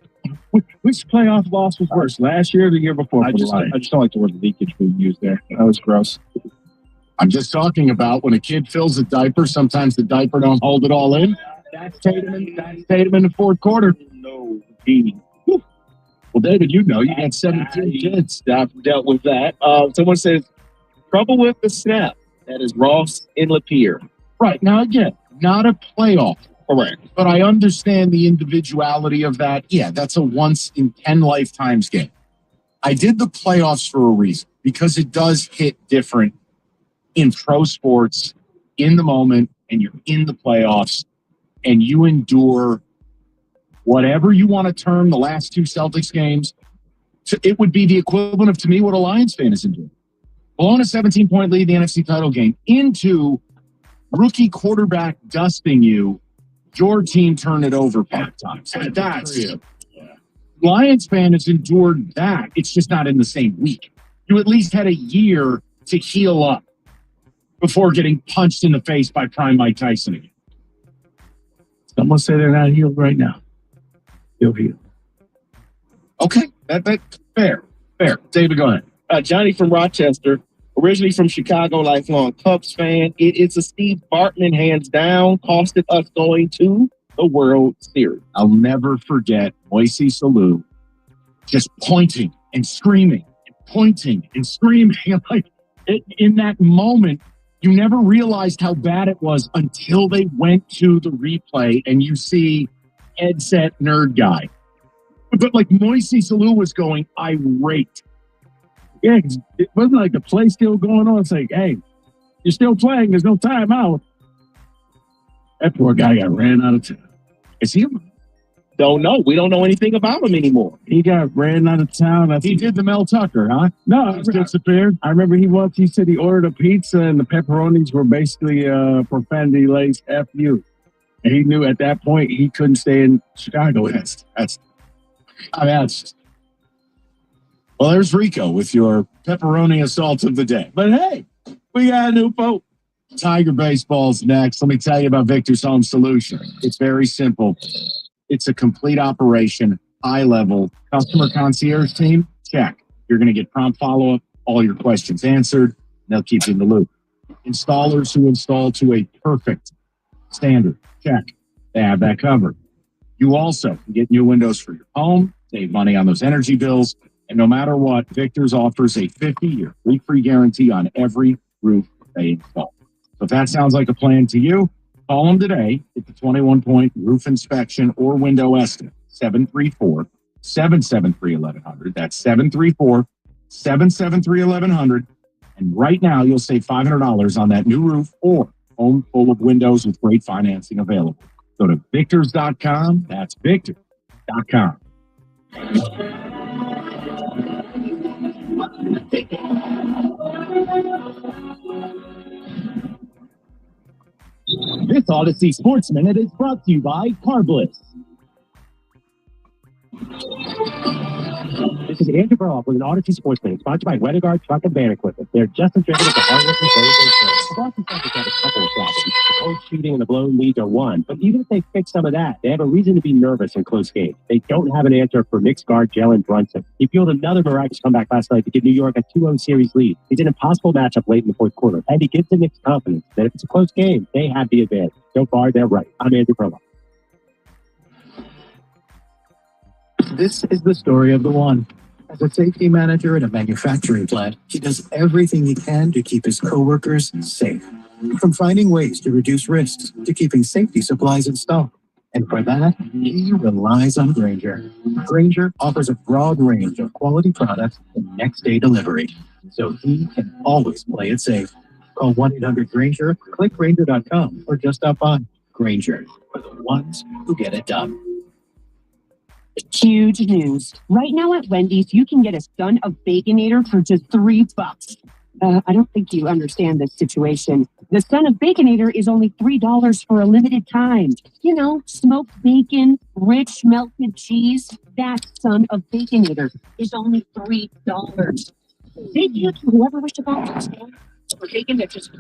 which playoff loss was worse, last year or the year before? I just don't like the word leakage being used there. That was gross. I'm just talking about when a kid fills a diaper, sometimes the diaper don't hold it all in. That's Tatum in the fourth quarter. No, he. Well, David, you got 17 kids. I've dealt with that. Someone says, trouble with the snap. That is Ross in Lapeer. Right. Now, again, not a playoff. Correct. But I understand the individuality of that. Yeah, that's a once-in-10 lifetimes game. I did the playoffs for a reason, because it does hit different in pro sports, in the moment, and you're in the playoffs, and you endure whatever you want to term the last 2 Celtics games, So it would be the equivalent of, to me, what a Lions fan is enjoying. Blowing a 17-point lead in the NFC title game into rookie quarterback dusting you, your team turn it over 5 times. That's Lions fan has endured that. It's just not in the same week. You at least had a year to heal up before getting punched in the face by prime Mike Tyson again. Someone say they're not healed right now. He'll heal. Okay, that's fair. David, go ahead. Johnny from Rochester, originally from Chicago, lifelong Cubs fan. It's a Steve Bartman, hands down, costed us going to the World Series. I'll never forget Moisey Salou just pointing and screaming, pointing and screaming. Like in that moment, you never realized how bad it was until they went to the replay and you see headset nerd guy. But like Moisey Salou was going irate. Yeah, it wasn't like the play still going on. It's like, hey, you're still playing. There's no timeout. That poor guy got ran out of town. Is he? Don't know. We don't know anything about him anymore. He got ran out of town. He did the Mel Tucker, huh? No, he disappeared. I remember he said he ordered a pizza and the pepperonis were basically profanity laced F you. And he knew at that point he couldn't stay in Chicago. Well, there's Rico with your pepperoni assault of the day. But hey, we got a new pope. Tiger Baseball's next. Let me tell you about Victor's Home Solution. It's very simple. It's a complete operation, high level, customer concierge team. Check. You're going to get prompt follow-up, all your questions answered, and they'll keep you in the loop. Installers who install to a perfect standard. Check. They have that covered. You also can get new windows for your home, save money on those energy bills, and no matter what, Victor's offers a 50-year leak-free guarantee on every roof they install. So if that sounds like a plan to you, call them today at the 21-point roof inspection or window estimate, 734-773-1100. That's 734-773-1100. And right now, you'll save $500 on that new roof or home full of windows with great financing available. Go to victors.com. That's victors.com. This Odyssey Sports Minute is brought to you by Carbliss. This is Andrew Burloff with an Odyssey Sports Minute, sponsored by Wedegaard Truck and Van Equipment. They're just as driven as the hardworking players. The Boston Celtics have a couple of problems. The cold shooting and the blown leads are one. But even if they fix some of that, they have a reason to be nervous in close games. They don't have an answer for Knicks guard Jalen Brunson. He fueled another miraculous comeback last night to give New York a 2-0 series lead. He's an impossible matchup late in the fourth quarter, and he gives the Knicks confidence that if it's a close game, they have the advantage. So far, they're right. I'm Andrew Burloff. This is the story of the one. As a safety manager at a manufacturing plant, he does everything he can to keep his coworkers safe. From finding ways to reduce risks to keeping safety supplies in stock. And for that, he relies on Grainger. Grainger offers a broad range of quality products and next-day delivery, so he can always play it safe. Call 1-800-GRAINGER, click Grainger.com, or just stop by. Grainger, for the ones who get it done. Huge news. Right now at Wendy's, you can get a Son of Baconator for just $3. I don't think you understand this situation. The Son of Baconator is only $3 for a limited time. You know, smoked bacon, rich melted cheese. That Son of Baconator is only $3. Thank you to whoever wished to buy this for bacon that just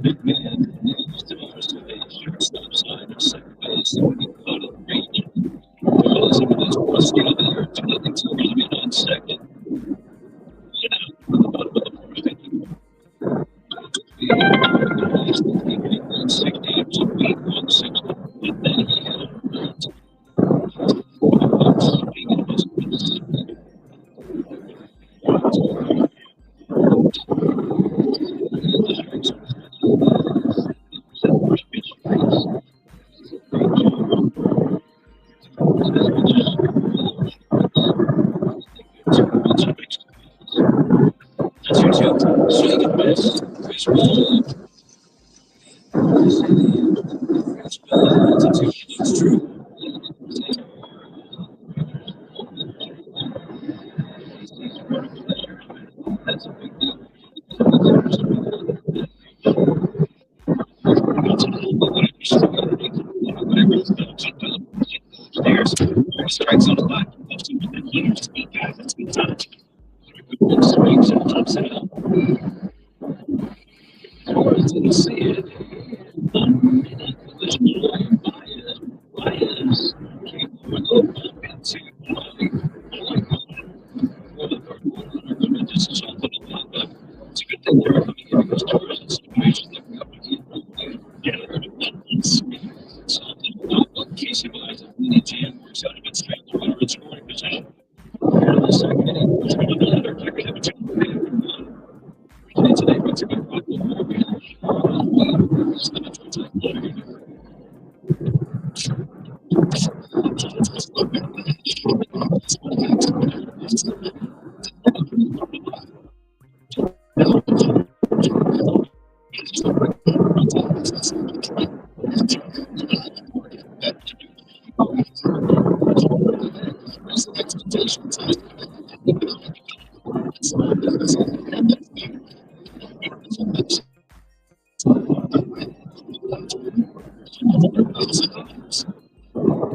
a big man. He used to notice a short stop sign or second base when he caught it range. Because of his first game of the year, 2-0 to Ryan on second. Get out from the bottom of the fourth inning. He 160 to beat 160. And then he had a run. Swing and miss. Chris Paul. It's true. That's a big deal. Strikes on the line. Speed guys, that's good touch. Swings and pops it up. Didn't see it. Bias came over the bump into just jumped on the line, but it's a good thing they're coming in because Torres is situations that come Casey buys a mini jam works out a bit straight through the scoring position. In the second inning, which we did another kicker that was today, but it's a good run.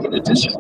In addition,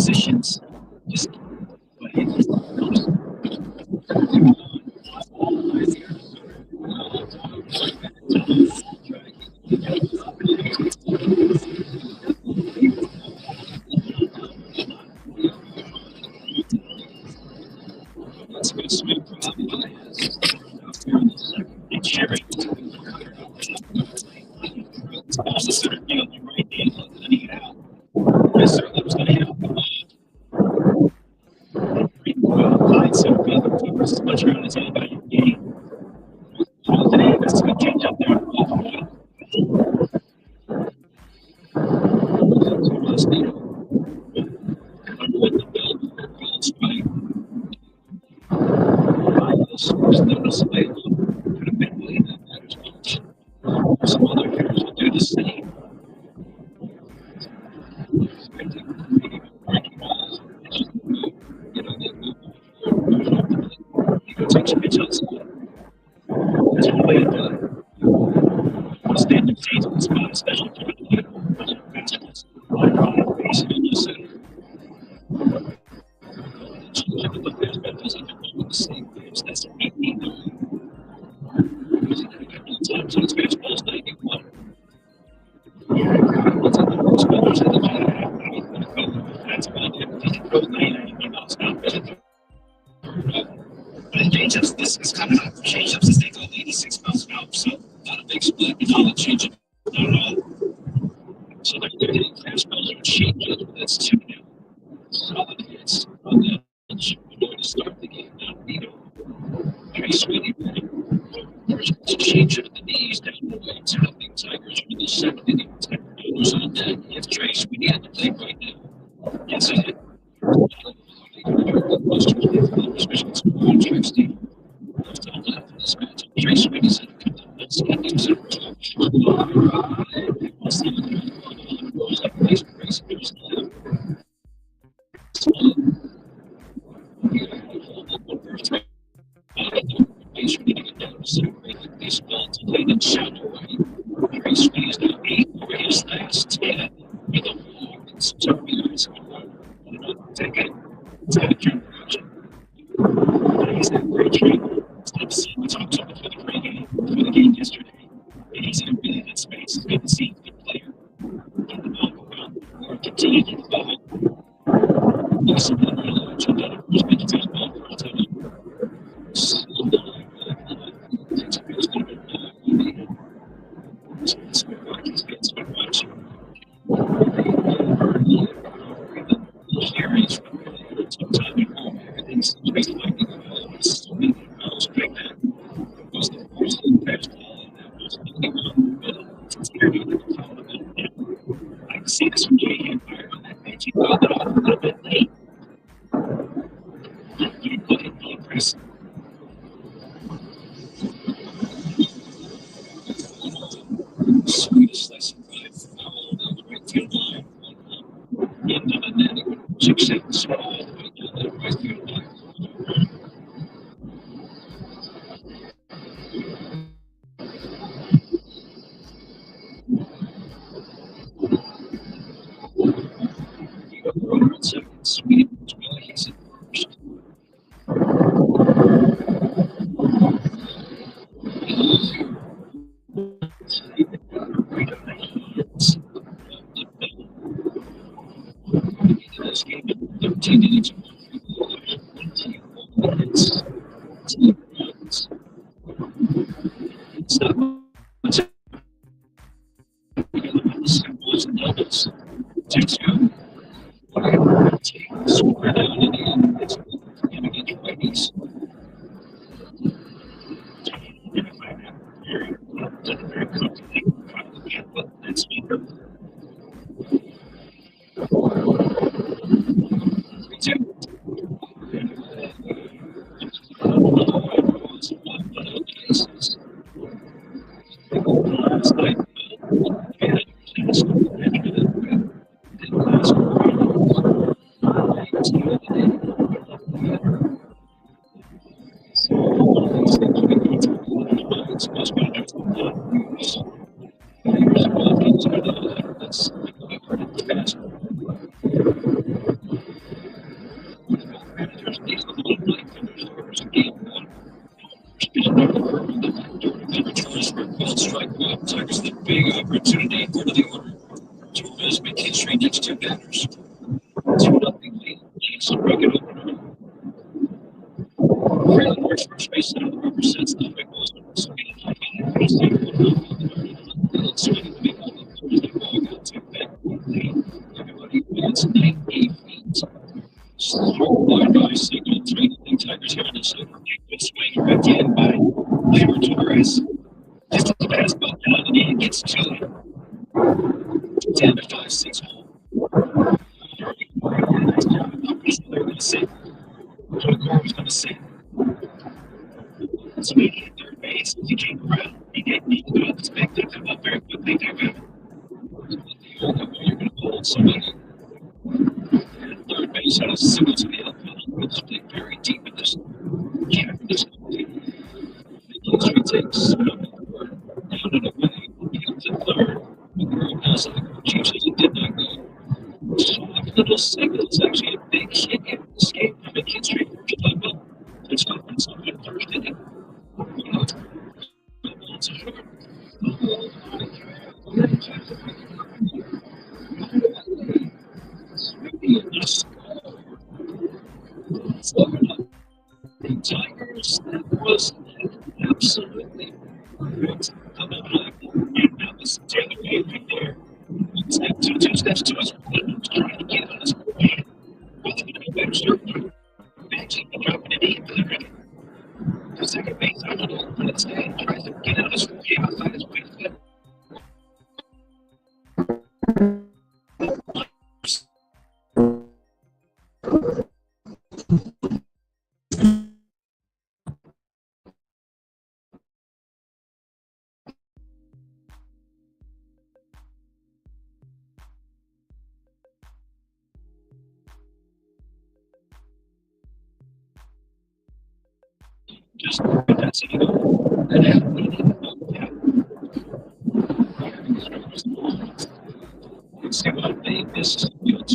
positions. Just let's go swing from the bias. Cherry. It's also center field, right hand, letting it out. Mr. That was going to happen. Some other hitters will do the same. Takes pitch outside. That's one way to do it. Standard season spot special for the base in the center. The same pitch. That's 89. So it's baseball's 91. That's about it. It goes 99 miles an hour. But in changeups, this is kind of changeups as they go 86 miles an hour. So not a big split between the changeup. Not at all. So they're hitting fastballs or changeups. That's 2 now. Solid hits on the bench. We're going to start the game now. Trey Sweeney first change of the knees down the way. Tapping Tigers for the second inning. Tigers on deck. If Trey Sweeney had to play right now, gets a hit. This match, Trey Sweeney's in see this from Jay Empire on that bench. He thought that off a little bit late. You look at the impressive. Sweetest slice of drive foul down the right field line. Into the net. 6-7 small all the way down that right field line. Sweet as well. He's at first. This game, 13 innings. It's not much. Symbols and doubles. 2-2. Score down in the end. It's him against righties. Very comfortably. That's me. 3-2. Last night, Tigers the big opportunity for the order. Torres make history next 2 batters. 2-0 lead. Chance to break it open. Freeland works first base and the rubber sets the big balls. Swinging high and swinging the big ball. The ball got to back. Everybody wins 98 feet. Short line by signal 3-0 Tigers here in the silver. Good swing again by Labor Torres. Just a fastball down and he gets to it. 10-5-6 hole. somebody third base had a single to the outfield, which they very deep in this cactus. History takes down and away, gave to third. McGurk has like juices and did not go. Soft little single. It's actually a big hit in this game. McKinstry played well. It's not been so good first inning. It's short. The Tigers, that was absolutely perfect. And that was Taylor Wade right there. Step two steps to us. Trying to get us. With a better start. Actually, dropping it in for the record. The second base, I don't know what it's saying. Tries to get out of his way outside his way. Just that's it. Let's see what they this is field to.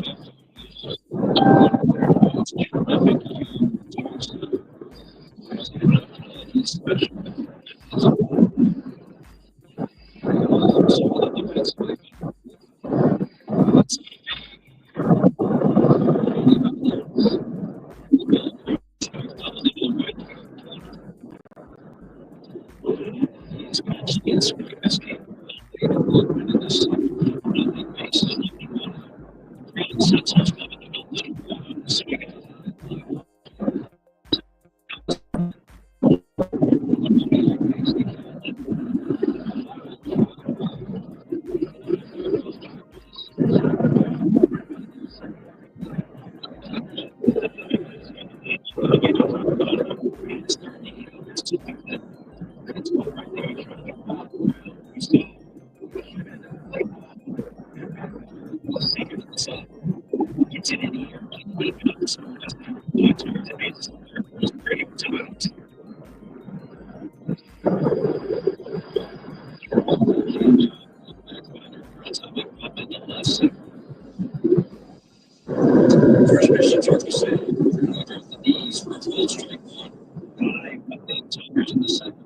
First mission start to say, over the knees for a full strike one. 5, I think, Tigers in the second.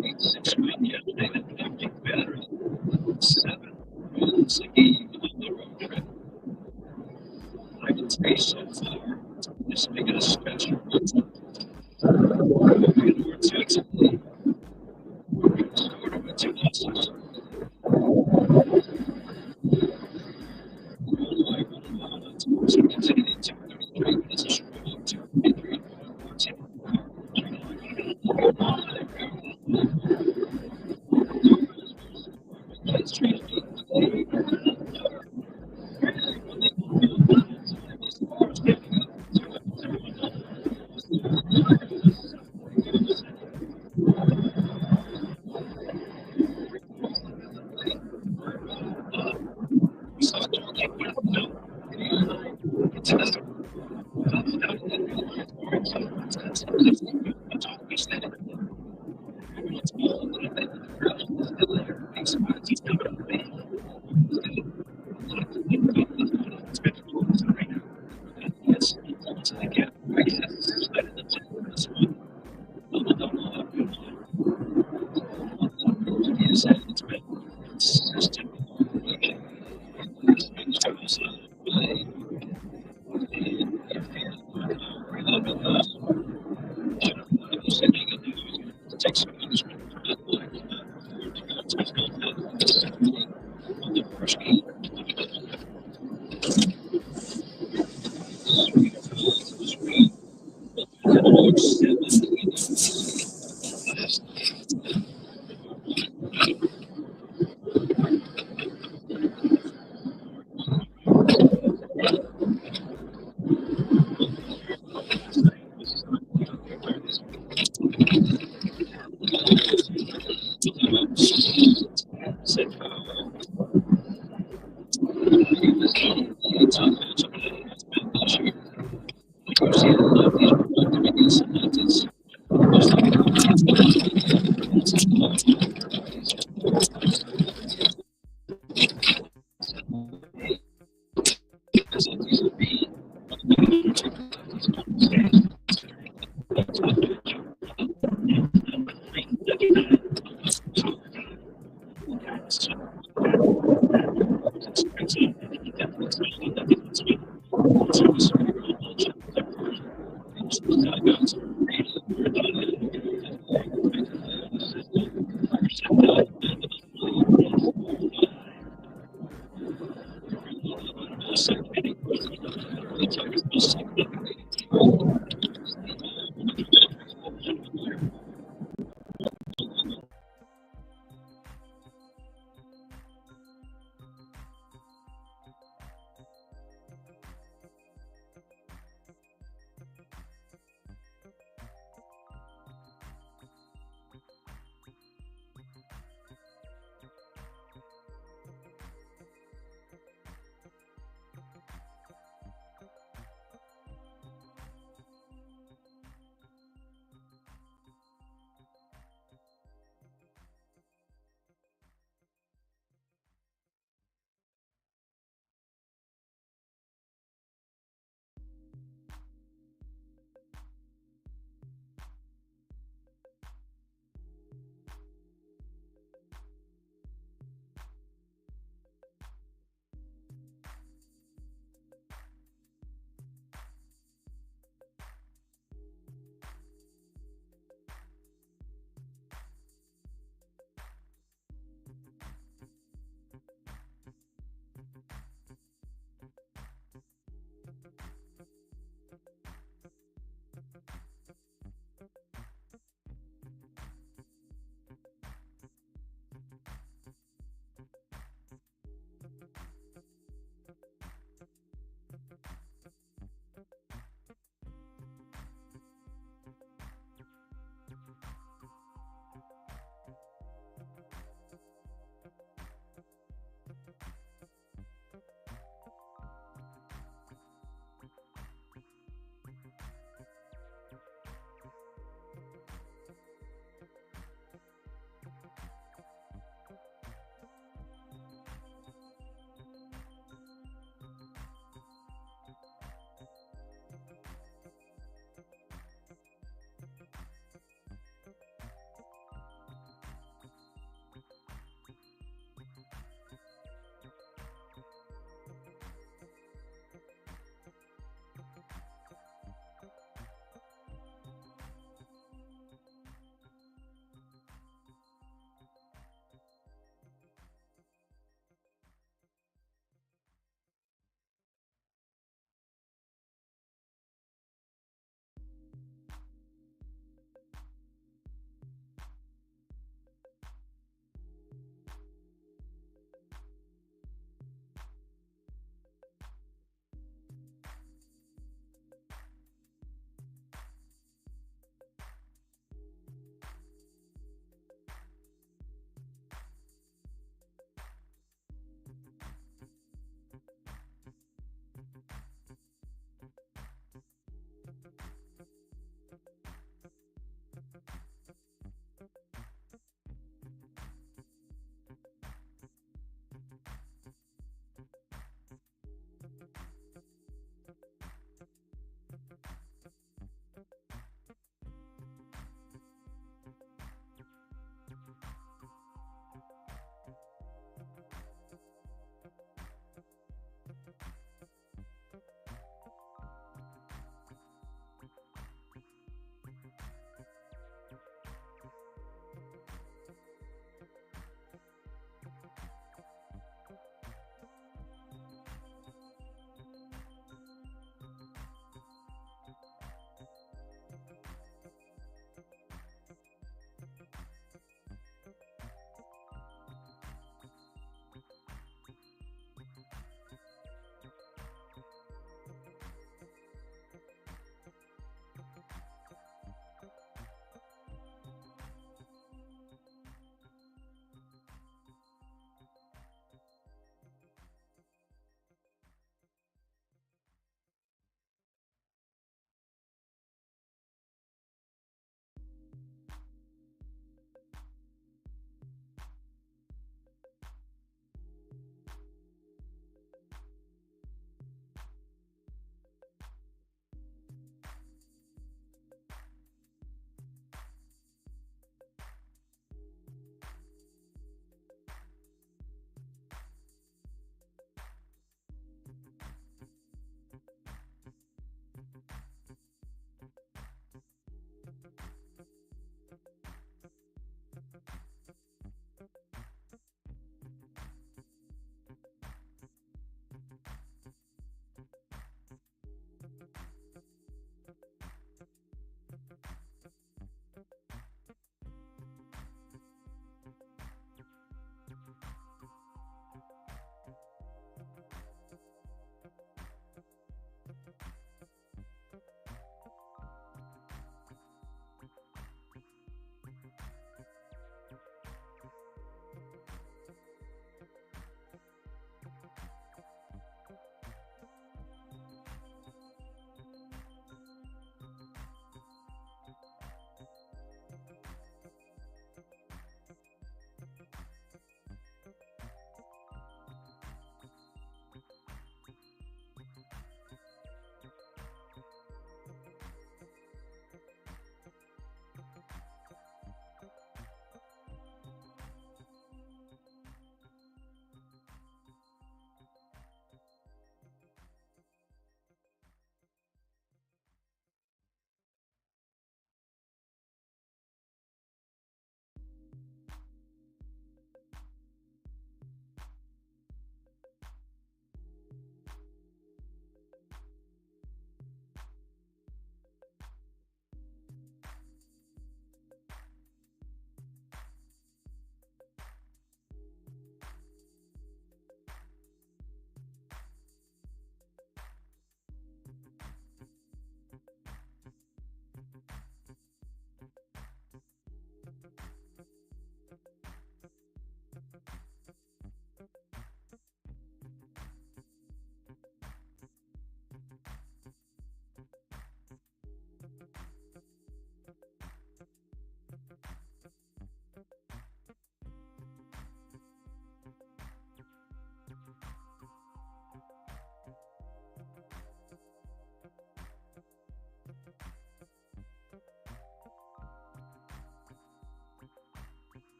8-6 win yesterday, that empty battery. 7 wins a game on the road trip. 5-3 so far. Just make it a special run. We're 2 exactly. Scored with 2 losses. So continuing to 33 minutes of struggle to 3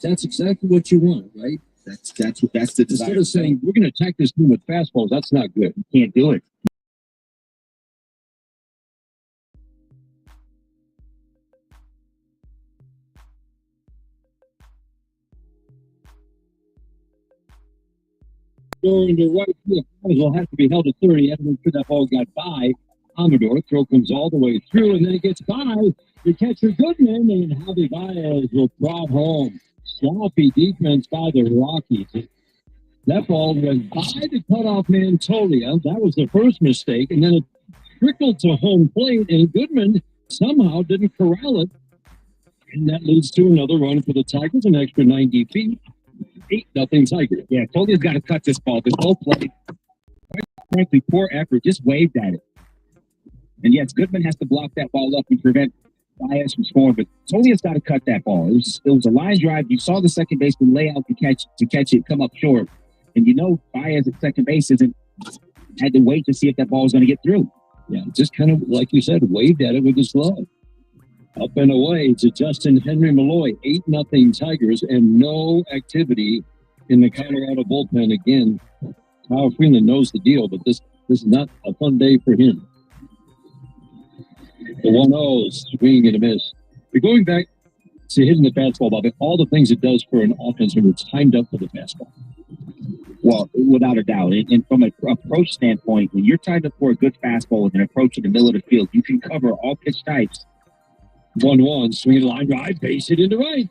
That's exactly what you want, right? That's the desire. Instead of saying we're going to attack this team with fastballs, that's not good. You can't do it. Going to right field will have to be held at 30. Evidence for that ball got by Amador. Throw comes all the way through, and then it gets by the catcher Goodman, and Javi Baez will prod home. Sloppy defense by the Rockies. That ball went by the cutoff man Tolia. That was the first mistake, and then it trickled to home plate, and Goodman somehow didn't corral it, and that leads to another run for the Tigers, an extra 90 feet. 8-0 Tigers. Yeah, Tolia's got to cut this ball. This whole play, frankly, poor effort, just waved at it. And yes, Goodman has to block that ball up and prevent Baez from scoring, but Tolia's got to cut that ball. It was a line drive. You saw the second baseman lay out to catch it, come up short. And you know Baez at second base had to wait to see if that ball was going to get through. Yeah, just kind of, like you said, waved at it with his glove. Up and away to Justin Henry Malloy, 8-0 Tigers, and no activity in the Colorado bullpen again. Kyle Freeland knows the deal, but this is not a fun day for him. The 1-0 swing and a miss. We're going back to hitting the fastball, Bob, all the things it does for an offense when it's timed up for the fastball. Well, without a doubt. And from an approach standpoint, when you're timed up for a good fastball with an approach in the middle of the field, you can cover all pitch types. 1-1, swinging line drive, base hit into right.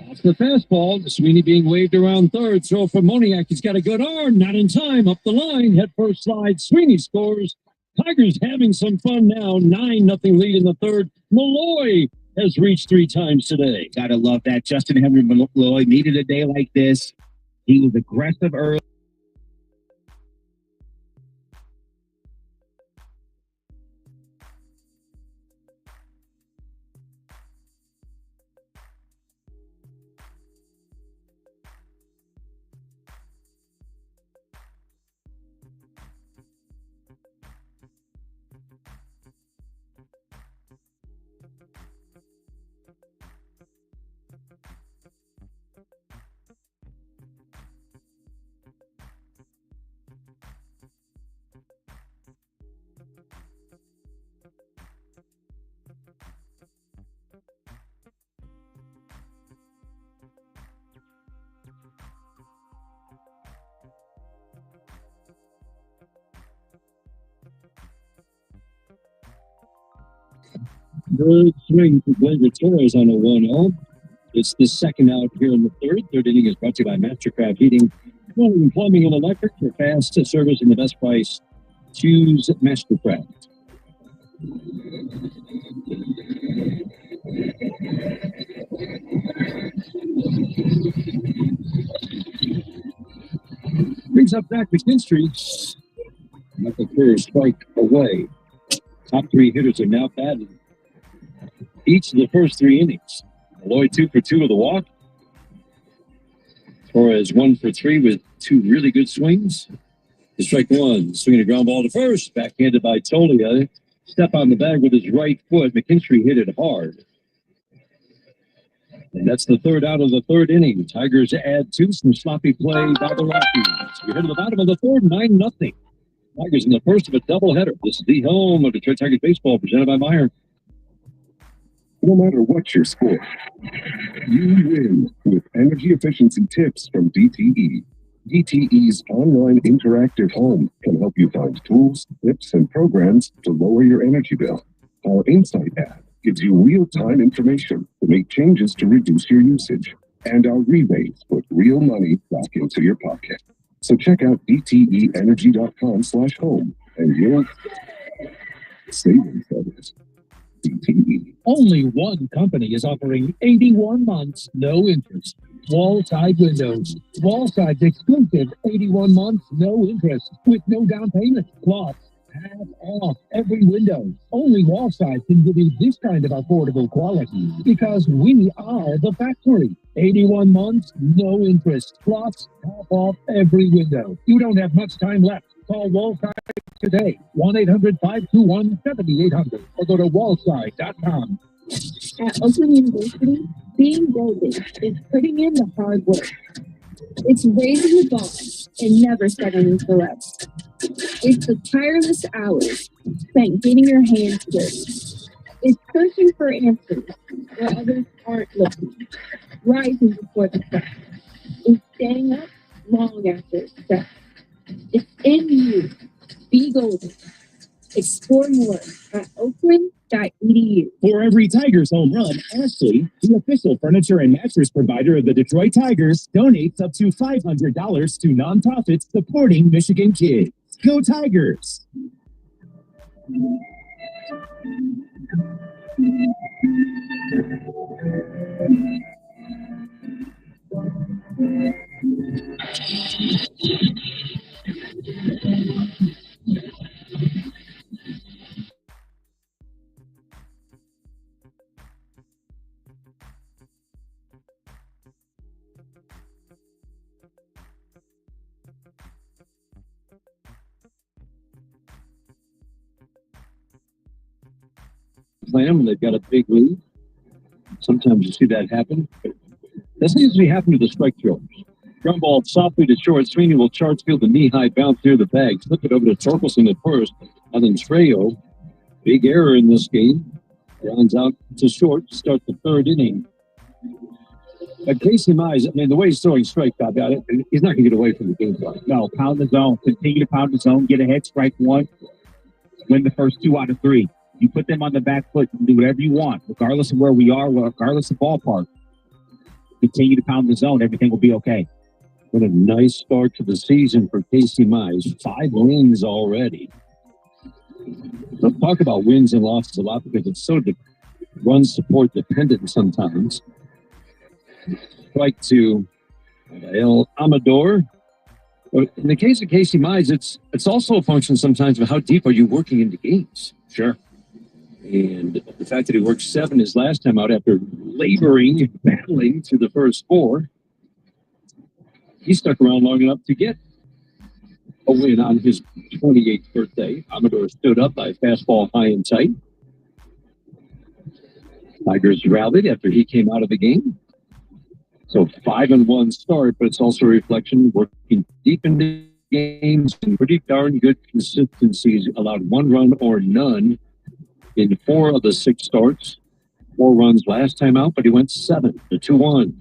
Off the fastball, Sweeney being waved around third. Throw for Moniak. He's got a good arm, not in time. Up the line, head first slide. Sweeney scores. Tigers having some fun now. 9-0 lead in the third. Malloy has reached 3 times today. Gotta love that. Justin Henry Malloy needed a day like this. He was aggressive early. Good swing to Gleyber Torres on a 1-0. It's the second out here in the third. Third inning is brought to you by Mastercraft Heating, Plumbing, and Electric. For fast service and the best price, choose Mastercraft. Brings up back McKinstry. Not the first strike away. Top 3 hitters are now batting each of the first 3 innings. Malloy 2 for 2 with a walk. Torres 1 for 3 with 2 really good swings. Strike 1, swinging a ground ball to first, backhanded by Tolia. Step on the bag with his right foot. McKinstry hit it hard. And that's the third out of the third inning. Tigers add 2, some sloppy play by the Rockies. We head to the bottom of the third, 9-0. Tigers in the first of a doubleheader. This is the home of Detroit Tigers baseball, presented by Meyer. No matter what your sport, you win with energy efficiency tips from DTE. DTE's online interactive home can help you find tools, tips, and programs to lower your energy bill. Our Insight app gives you real-time information to make changes to reduce your usage. And our rebates put real money back into your pocket. So check out dteenergy.com/home and you'll savings, that is. DTE. Only one company is offering 81 months, no interest. Wall-side windows. Wall-side's exclusive 81 months, no interest, with no down payment. Plus, half off every window. Only Wall-side can give you this kind of affordable quality because we are the factory. 81 months, no interest, plus half off every window. You don't have much time left. Call Wallside today, 1-800-521-7800, or go to wallside.com. At Oakland University, Being golden is putting in the hard work. It's raising the bar and never settling for less. It's the tireless hours spent getting your hands dirty. It's searching for answers where others aren't looking. Rising before the sun. It's staying up long after it's set. It's in you. Be golden. Explore more at oakland.edu. For every Tigers home run, Ashley, the official furniture and mattress provider of the Detroit Tigers, donates up to $500 to nonprofits supporting Michigan kids. Go Tigers! Plan when they've got a big lead. Sometimes you see that happen. That seems to be happening to the strike throwers. Ground ball softly to short. Sweeney will charge field the knee-high bounce near the bag. Flip it over to Torkelson at first. And then Trejo, big error in this game. Rounds out to short to start the third inning. But Casey Mize, I mean, the way he's throwing strikes, he's not going to get away from the game plan. No, pound the zone. Continue to pound the zone. Get ahead, strike one. Win the first 2 out of 3. You put them on the back foot and do whatever you want, regardless of where we are, regardless of ballpark. Continue to pound the zone. Everything will be okay. What a nice start to the season for Casey Mize. 5 wins already. Let's talk about wins and losses a lot because it's so run support dependent sometimes. Strike to El Amador. In the case of Casey Mize, it's also a function sometimes of how deep are you working into games. Sure. And the fact that he worked 7 his last time out after laboring, battling to the first 4, he stuck around long enough to get a win on his 28th birthday. Amador stood up by fastball high and tight. Tigers rallied after he came out of the game. So 5-1 start, but it's also a reflection working deep into games and pretty darn good consistencies. Allowed 1 run or none in 4 of the 6 starts. 4 runs last time out, but he went 7 to 2-1.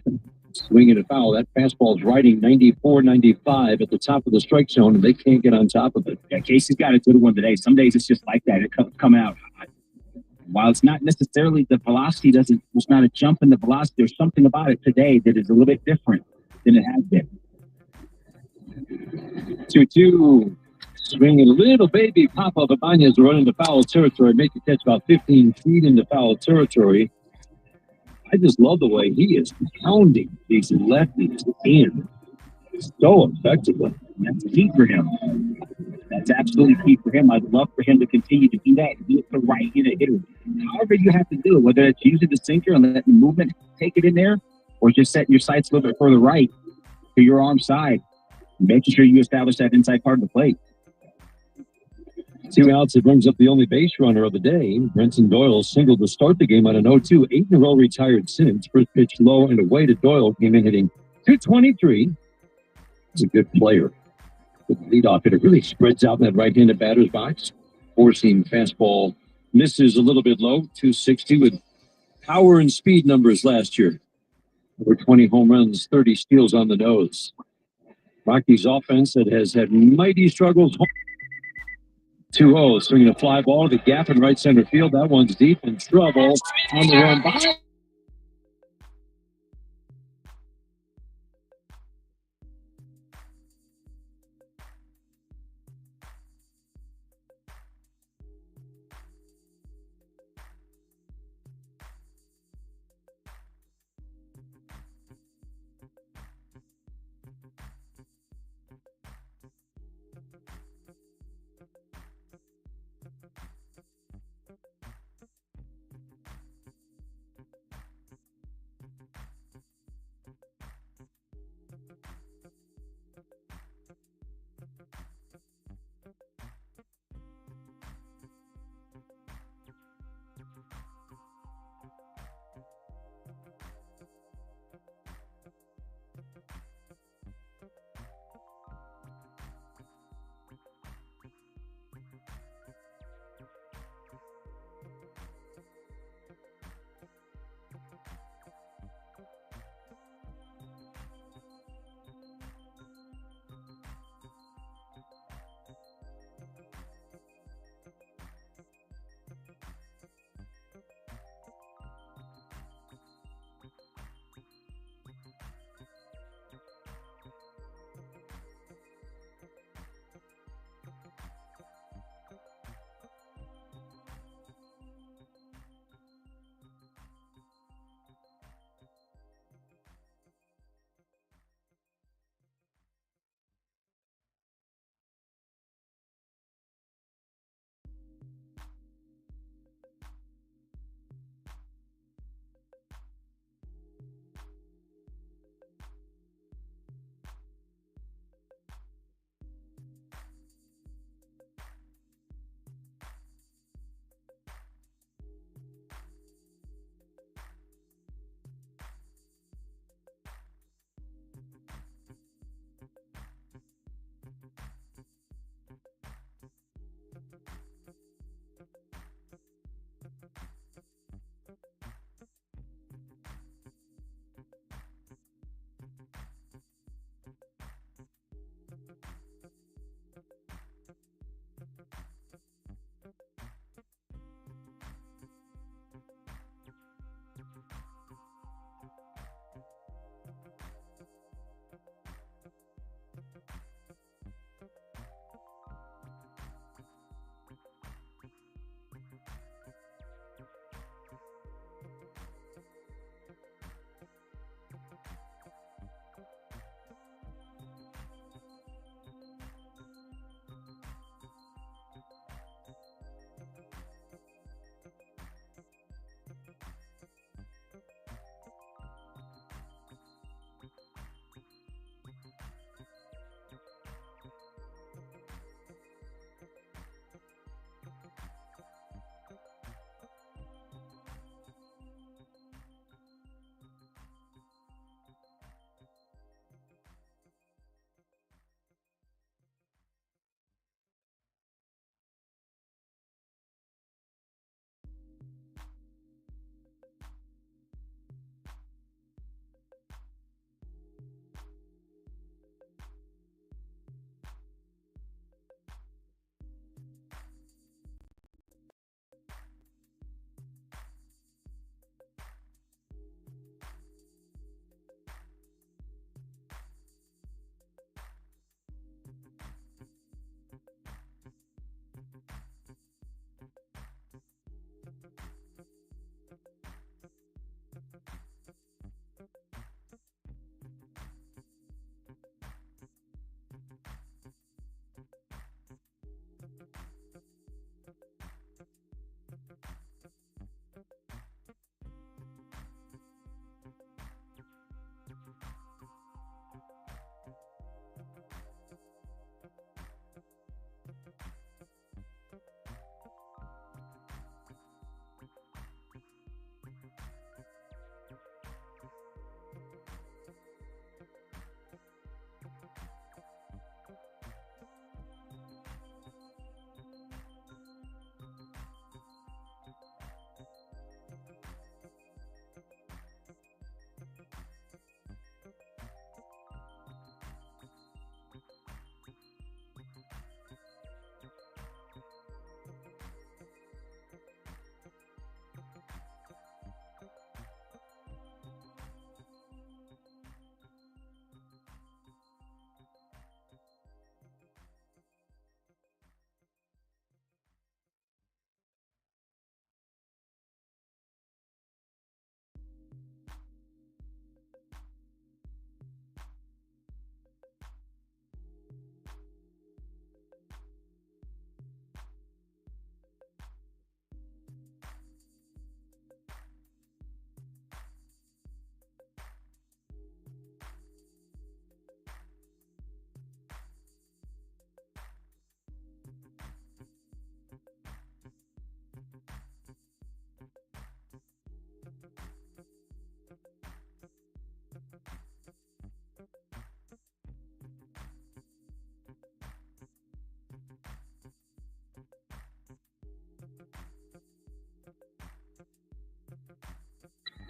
Swinging a foul. That fastball's riding 94, 95 at the top of the strike zone, and they can't get on top of it. Yeah, Casey's got a good one today. Some days it's just like that. It come out hot. While it's not necessarily the velocity, there's not a jump in the velocity. There's something about it today that is a little bit different than it has been. 2-2. Swinging a little baby pop-up. Ibanez running to foul territory. Make the catch about 15 feet into foul territory. I just love the way he is pounding these lefties in so effectively. That's key for him. That's absolutely key for him. I'd love for him to continue to do that. Do it for right-handed hitters. However you have to do it, whether it's using the sinker and letting the movement take it in there, or just setting your sights a little bit further right to your arm side, making sure you establish that inside part of the plate. 2 outs. It brings up the only base runner of the day. Brenton Doyle singled to start the game on an 0-2. 8 in a row retired since. First pitch low and away to Doyle. Came in hitting .223. He's a good player. Good leadoff hitter. Really spreads out in that right-handed batter's box. 4-seam fastball misses a little bit low. .260 with power and speed numbers last year. Over 20 home runs, 30 steals on the nose. Rockies offense that has had mighty struggles. 2-0, swinging a fly ball to the gap in right center field. That one's deep in trouble on the run by.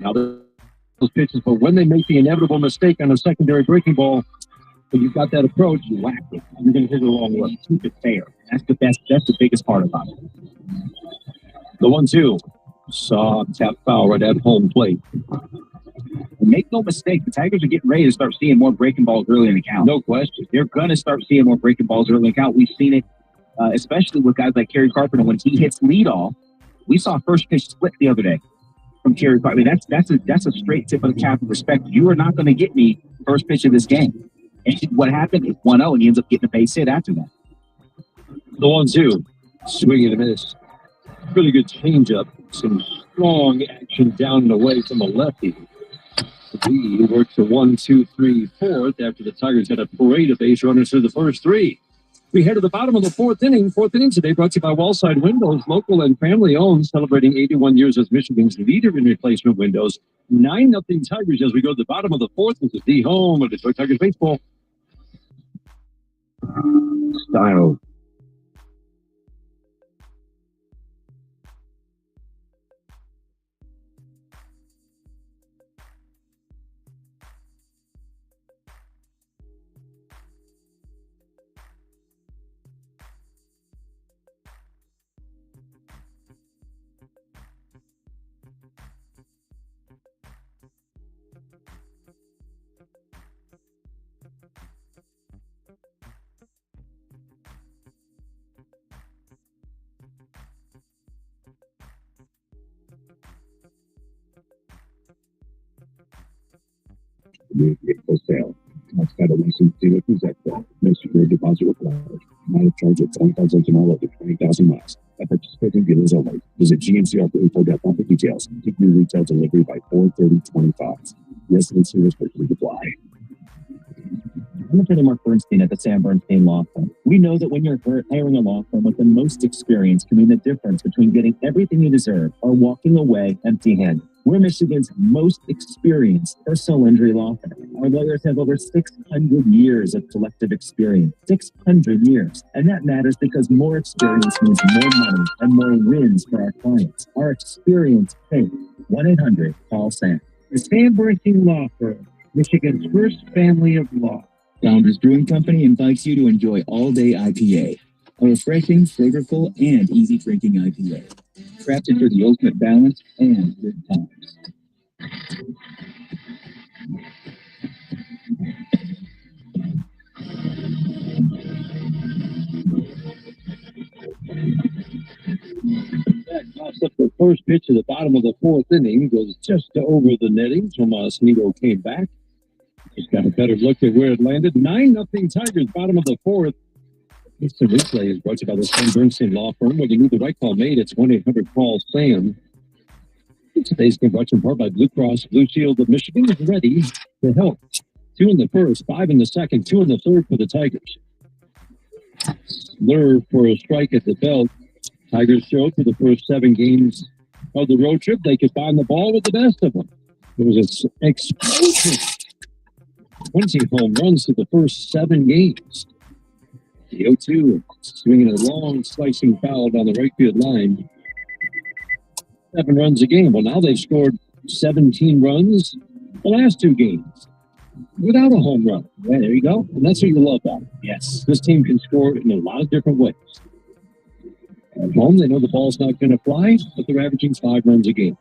Now those pitches, but when they make the inevitable mistake on a secondary breaking ball, when you've got that approach, you whack it. You're going to hit it the wrong way. Keep it fair. That's the best. That's the biggest part about it. The 1-2. Soft tap foul right at home plate. Make no mistake, the Tigers are getting ready to start seeing more breaking balls early in the count. No question. They're going to start seeing more breaking balls early in the count. We've seen it, especially with guys like Kerry Carpenter. When he hits leadoff, we saw first pitch split the other day from Kerry Carpenter. I mean, that's a straight tip of the cap of respect. You are not going to get me first pitch of this game. And what happened? It's 1-0, and he ends up getting a base hit after that. The 1-2. Swing and a miss. Really good changeup. Some strong action down and away from a lefty. He works the 1, 2, 3, 4th after the Tigers had a parade of base runners through the first three. We head to the bottom of the fourth inning. Fourth inning today brought to you by Wellside Windows, local and family owned, celebrating 81 years as Michigan's leader in replacement windows. 9-0 Tigers as we go to the bottom of the fourth. This is the home of Detroit Tigers baseball. Style. For sale. Outside of licensed dealer Executive, no security deposit required. Mileage charge of 25 cents a mile up to 20,000 miles. At participating dealers only. Visit GMCR.info.com for details. Take new retail delivery by 4/30/25. Residency restrictions apply. I'm attorney Mark Bernstein at the Sam Bernstein Law Firm. We know that when you're hiring a law firm with the most experience can mean the difference between getting everything you deserve or walking away empty-handed. We're Michigan's most experienced personal injury law firm. Our lawyers have over 600 years of collective experience. 600 years. And that matters because more experience means more money and more wins for our clients. Our experience pays. 1-800-CALL-SAM. The Sam Bernstein Law Firm, Michigan's first family of law. Founders Brewing Company invites you to enjoy All Day IPA, a refreshing, flavorful, and easy-drinking IPA, crafted for the ultimate balance and good times. That knocks up the first pitch of the bottom of the fourth inning, goes just over the netting. Tomas Nido came back. Just got a better look at where it landed. 9-0 Tigers, bottom of the fourth. Instant replay is brought to you by the Sam Bernstein Law Firm. When you need the right call made, it's 1-800-CALL-SAM. Today's game brought to you in part by Blue Cross Blue Shield of Michigan is ready to help. 2 in the first, 5 in the second, 2 in the third for the Tigers. Lure for a strike at the belt. Tigers showed for the first 7 games of the road trip they could find the ball with the best of them. It was an explosion. 20 home runs to the first 7 games. The 0-2 swinging a long slicing foul down the right field line. 7 runs a game. Well, now they've scored 17 runs the last 2 games without a home run. Yeah, there you go. And that's what you love about it. Yes. This team can score in a lot of different ways. At home, they know the ball's not going to fly, but they're averaging 5 runs a game.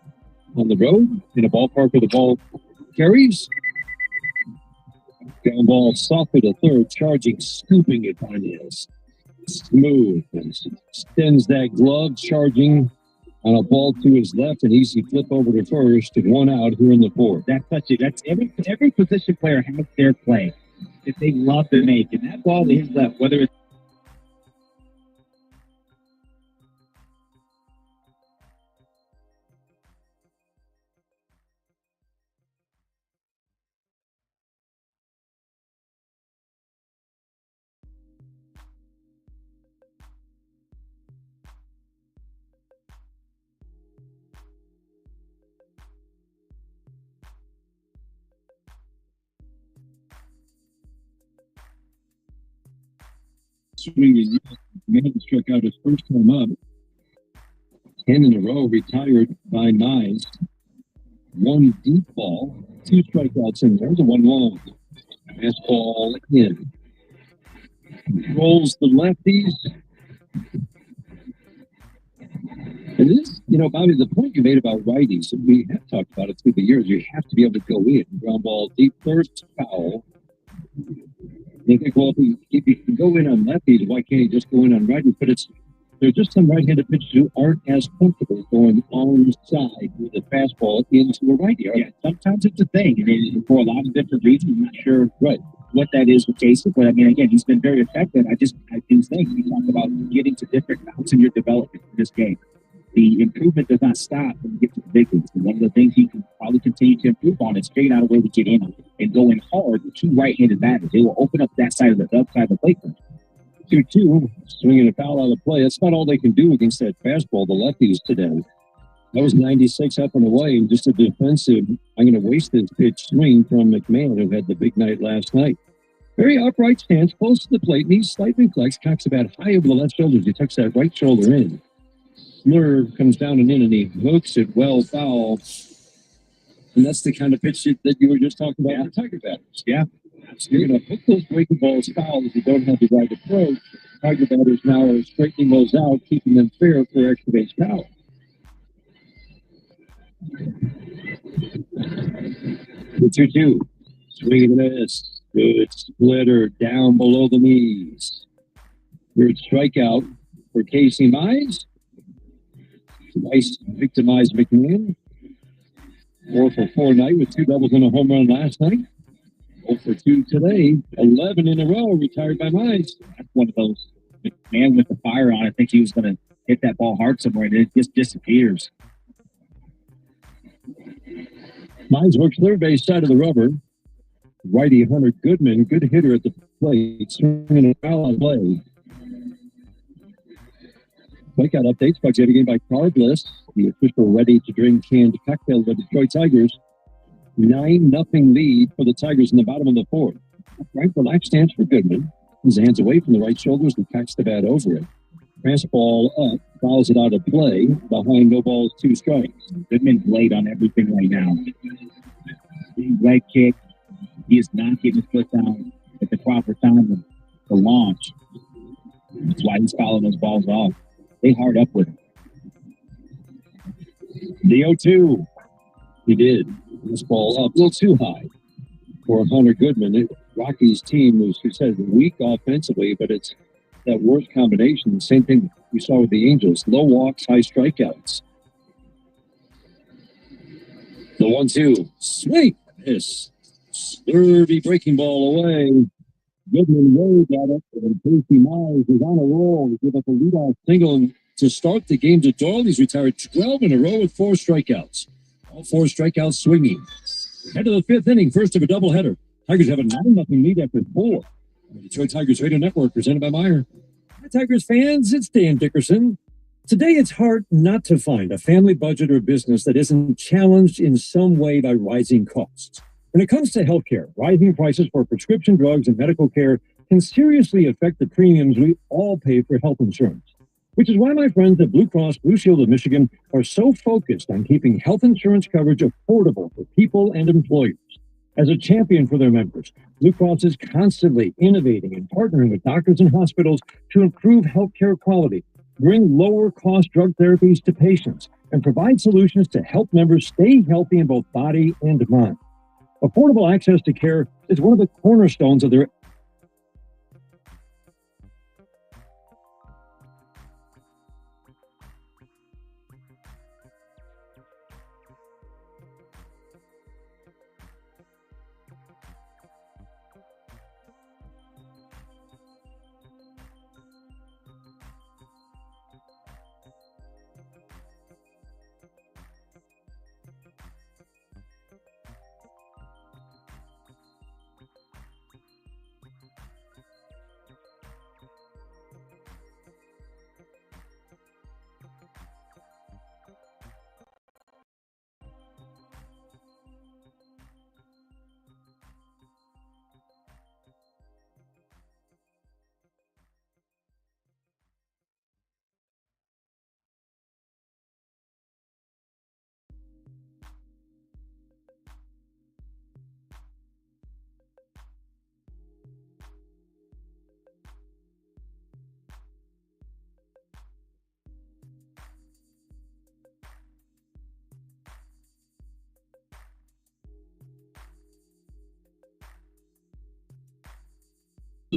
On the road, in a ballpark where the ball carries, ground ball soft for the third, charging, scooping it on his smooth and extends that glove, charging on a ball to his left, and easy flip over to first, and 1 out here in the fourth. That's such it. That's every position player has their play that they love to make, and that ball to his left, whether it's swinging, man struck out his first time up. 10 in a row, retired by Nyes. One deep ball, two strikeouts in there, the one long. Fastball in. Rolls the lefties. And this, Bobby, the point you made about righties, we have talked about it through the years. You have to be able to go in. Ground ball deep first, foul. They think, well, if he can go in on lefties, why can't he just go in on righties? But there's just some right-handed pitchers who aren't as comfortable going on the side with a fastball into a righty. Yeah, sometimes it's a thing, and for a lot of different reasons, I'm not sure what that is with Jason. But I mean, again, he's been very effective. I do think we talk about getting to different routes in your development in this game. The improvement does not stop when you get to the big leagues. And one of the things he can probably continue to improve on is figuring out a way to get in and go in hard with two right-handed batters. They will open up that side of the plate. 2-2, swinging a foul out of play. That's not all they can do against that fastball, the lefties today. That was 96 up and away, and just a defensive, I'm going to waste this pitch swing from McMahon, who had the big night last night. Very upright stance, close to the plate, knees slightly flexed, cocks about high over the left shoulder. He tucks that right shoulder in. Slurve comes down and in, and he hooks it well foul. And that's the kind of pitch that you were just talking about with the Tiger batters. Yeah. You're going to hook those breaking balls foul if you don't have the right approach. Tiger batters now are straightening those out, keeping them fair for extra base power. The 2-2. Swing and a miss. Good splitter down below the knees. Third strikeout for Casey Mize. Twice victimized McMahon. 4 for 4 night with 2 doubles and a home run last night. 0 for 2 today. 11 in a row retired by Mize. That's one of those. McMahon with the fire on. I think he was going to hit that ball hard somewhere, and it just disappears. Mize works third base side of the rubber. Righty Hunter Goodman, good hitter at the plate, swinging a foul on play. Breakout updates brought to you again by Car Bliss, the official ready-to-drink canned cocktail of the Detroit Tigers. 9-0 lead for the Tigers in the bottom of the fourth. Right relaxed stance for Goodman. His hands away from the right shoulders and cocks the bat over it. Fastball up, fouls it out of play. Behind, no balls, 2 strikes. Goodman's late on everything right now. Big leg kick. He is not getting his foot down at the proper time to launch. That's why he's fouling those balls off. They hard up with him. The 0-2. He did. This ball up a little too high for Hunter Goodman. Rocky's team was, who said, weak offensively, but it's that worst combination. Same thing we saw with the Angels. Low walks, high strikeouts. The 1-2. Swing. Miss. Slurvy breaking ball away. Goodman waved at it, and Casey Mize is on a roll to give up a leadoff single. And to start the game to Doyle, he's retired 12 in a row with 4 strikeouts. All 4 strikeouts swinging. Head of the 5th inning, first of a doubleheader. Tigers have a 9-0 lead after 4. The Detroit Tigers Radio Network, presented by Meyer. Hi, Tigers fans, it's Dan Dickerson. Today, it's hard not to find a family budget or business that isn't challenged in some way by rising costs. When it comes to healthcare, rising prices for prescription drugs and medical care can seriously affect the premiums we all pay for health insurance. Which is why my friends at Blue Cross Blue Shield of Michigan are so focused on keeping health insurance coverage affordable for people and employers. As a champion for their members, Blue Cross is constantly innovating and partnering with doctors and hospitals to improve healthcare quality, bring lower-cost drug therapies to patients, and provide solutions to help members stay healthy in both body and mind. Affordable access to care is one of the cornerstones of their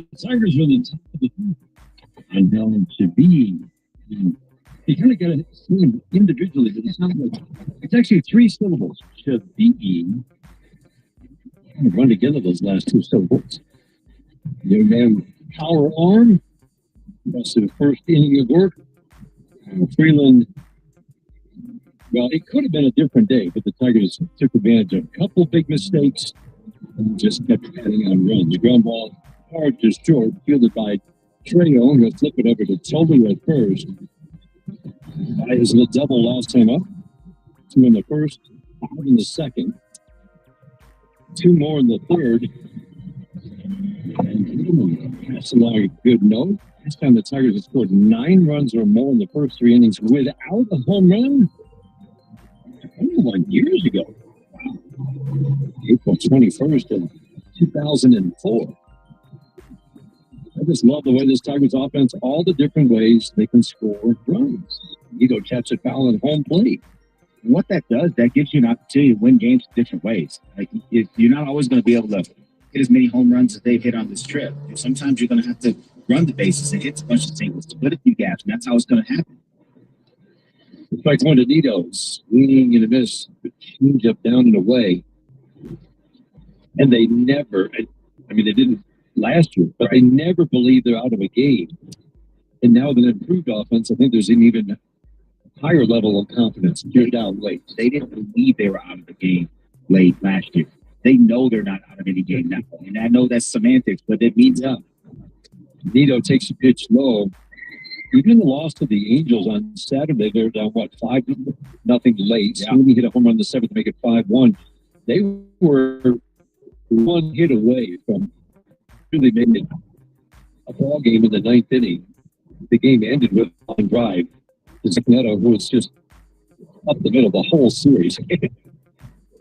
Tigers are the top of the team. And down to be. You kind of got to see them individually, but it's not like it's actually 3 syllables. To be. Run together those last 2 syllables. Young man, power arm. That's the first inning of work. Freeland. Well, it could have been a different day, but the Tigers took advantage of a couple big mistakes and just kept adding on runs. The ground ball hard to short, fielded by Trejo. He'll flip it over to Toby at first. That is the double last time up. 2 in the first, 5 in the second. 2 more in the third. And pass along a good note. This time the Tigers have scored 9 runs or more in the first 3 innings without a home run. 21 years ago. Wow. April 21st of 2004. I just love the way this Tigers offense, all the different ways they can score runs. You go catch a foul at home plate. And what that does, that gives you an opportunity to win games different ways. Like you're not always going to be able to hit as many home runs as they've hit on this trip. And sometimes you're going to have to run the bases and hit a bunch of singles, split a few gaps, and that's how it's going to happen. It's like one of Nito's swinging and a miss, change up down and away. And they never, I mean, they didn't last year, but they never believe they're out of a game. And now with an improved offense, I think there's an even higher level of confidence. You're down late. They didn't believe they were out of the game late last year. They know they're not out of any game now. And I know that's semantics, but it means Nito takes a pitch low. Even in the loss to the Angels on Saturday, they're down, 5-0 late. Yeah. Sweeney hit a home run in the 7th to make it 5-1. They were 1 hit away from really making it a ball game in the 9th inning. The game ended with a line drive to Zacneto, who was just up the middle of the whole series.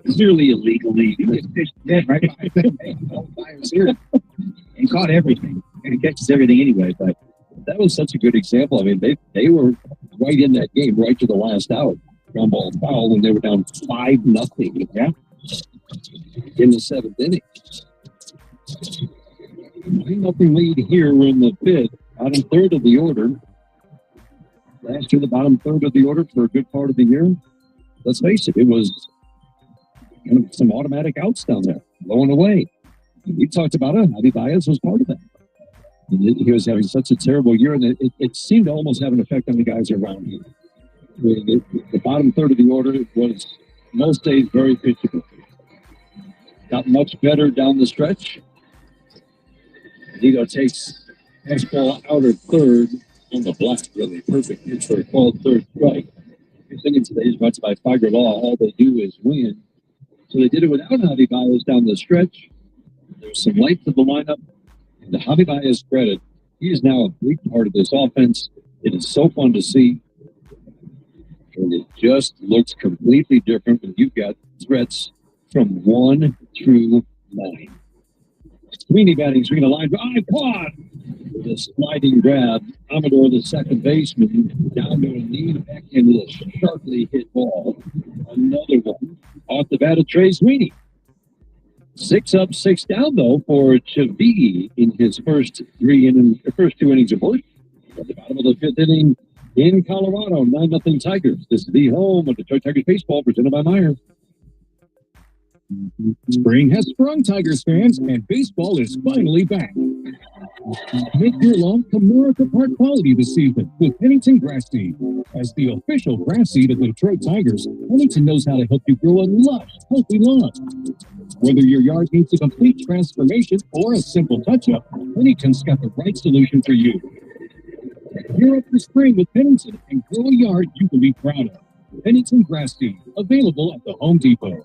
Clearly illegally. He was pitched dead right by his ear and caught everything. And he catches everything anyway, but that was such a good example. I mean, they were right in that game, right to the last out. Ground ball foul when they were down 5-0. Yeah. In the 7th inning. 9-0 lead here. We're in the 5th, bottom third of the order. Last year, the bottom third of the order for a good part of the year. Let's face it, it was kind of some automatic outs down there, low and away. We talked about it. Javi Baez was part of that. He was having such a terrible year, and it seemed to almost have an effect on the guys around him. The bottom third of the order was most days very pitchable. Got much better down the stretch. Nito takes fastball outer third on the block, really perfect pitch for a called third strike. This inning today is brought to by Figer Law. All they do is win. So they did it without Javi Baez down the stretch. There's some light to the lineup. And to Javi Baez's credit, he is now a big part of this offense. It is so fun to see. And it just looks completely different when you've got threats from 1 through 9. Sweeney batting, Sweeney line drive, caught! With a sliding grab, Amador, the second baseman, down to a knee, back into the sharply hit ball. Another one off the bat of Trey Sweeney. 6 up, 6 down, though, for Chavigi in his first 2 innings of work. At the bottom of the 5th inning in Colorado, 9-0 Tigers. This is the home of Detroit Tigers baseball, presented by Meyer. Spring has sprung, Tigers fans, and baseball is finally back. Make your lawn Comerica Park quality this season with Pennington Grass Seed. As the official grass seed of the Detroit Tigers, Pennington knows how to help you grow a lush, healthy lawn. Whether your yard needs a complete transformation or a simple touch-up, Pennington's got the right solution for you. Gear up for spring with Pennington and grow a yard you can be proud of. Pennington Grass Seed, available at the Home Depot.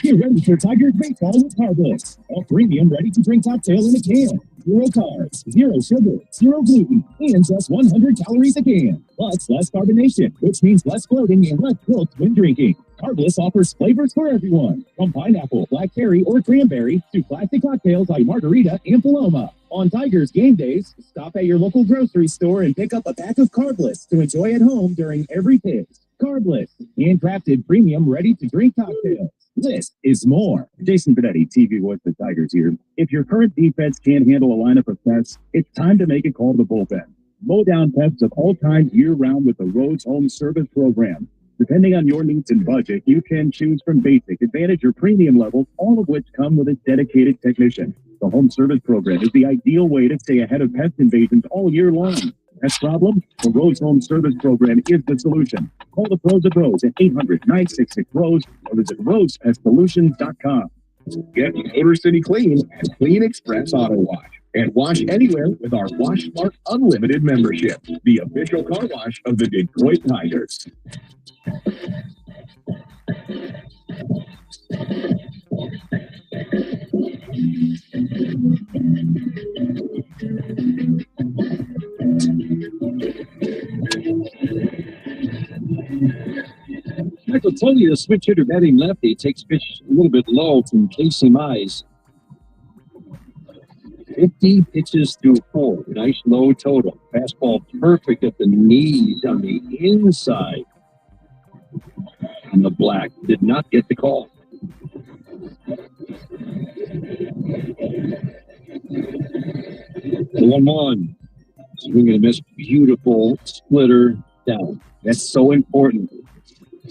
Get ready for Tigers baseball with Carbliss, a premium ready-to-drink cocktail in a can. 0 carbs, 0 sugar, 0 gluten, and just 100 calories a can. Plus, less carbonation, which means less bloating and less guilt when drinking. Carbliss offers flavors for everyone, from pineapple, blackberry, or cranberry to classic cocktails like margarita and Paloma. On Tigers game days, stop at your local grocery store and pick up a pack of Carbliss to enjoy at home during every pitch. Carbless, handcrafted premium ready-to-drink cocktails. This is more. Jason Benetti, TV voice of the Tigers here. If your current defense can't handle a lineup of pests, it's time to make a call to the bullpen. Mow down pests of all kinds year-round with the Rhodes Home Service Program. Depending on your needs and budget, you can choose from basic, advantage, or premium levels, all of which come with a dedicated technician. The Home Service Program is the ideal way to stay ahead of pest invasions all year long. Pest problem? The Rhodes Home Service Program is the solution. Call the pros of Rose at 800-966-ROSE or visit RosePestSolutions.com. Get Motor City clean at Clean Express Auto Wash. And wash anywhere with our Wash Smart Unlimited membership, the official car wash of the Detroit Tigers. Michael Tony, the switch hitter batting lefty, takes pitch a little bit low from Casey Mize. 50 pitches through 4. Nice low total. Fastball perfect at the knees on the inside. And the black did not get the call. The 1-1. Swing and a miss. Beautiful splitter down. That's so important.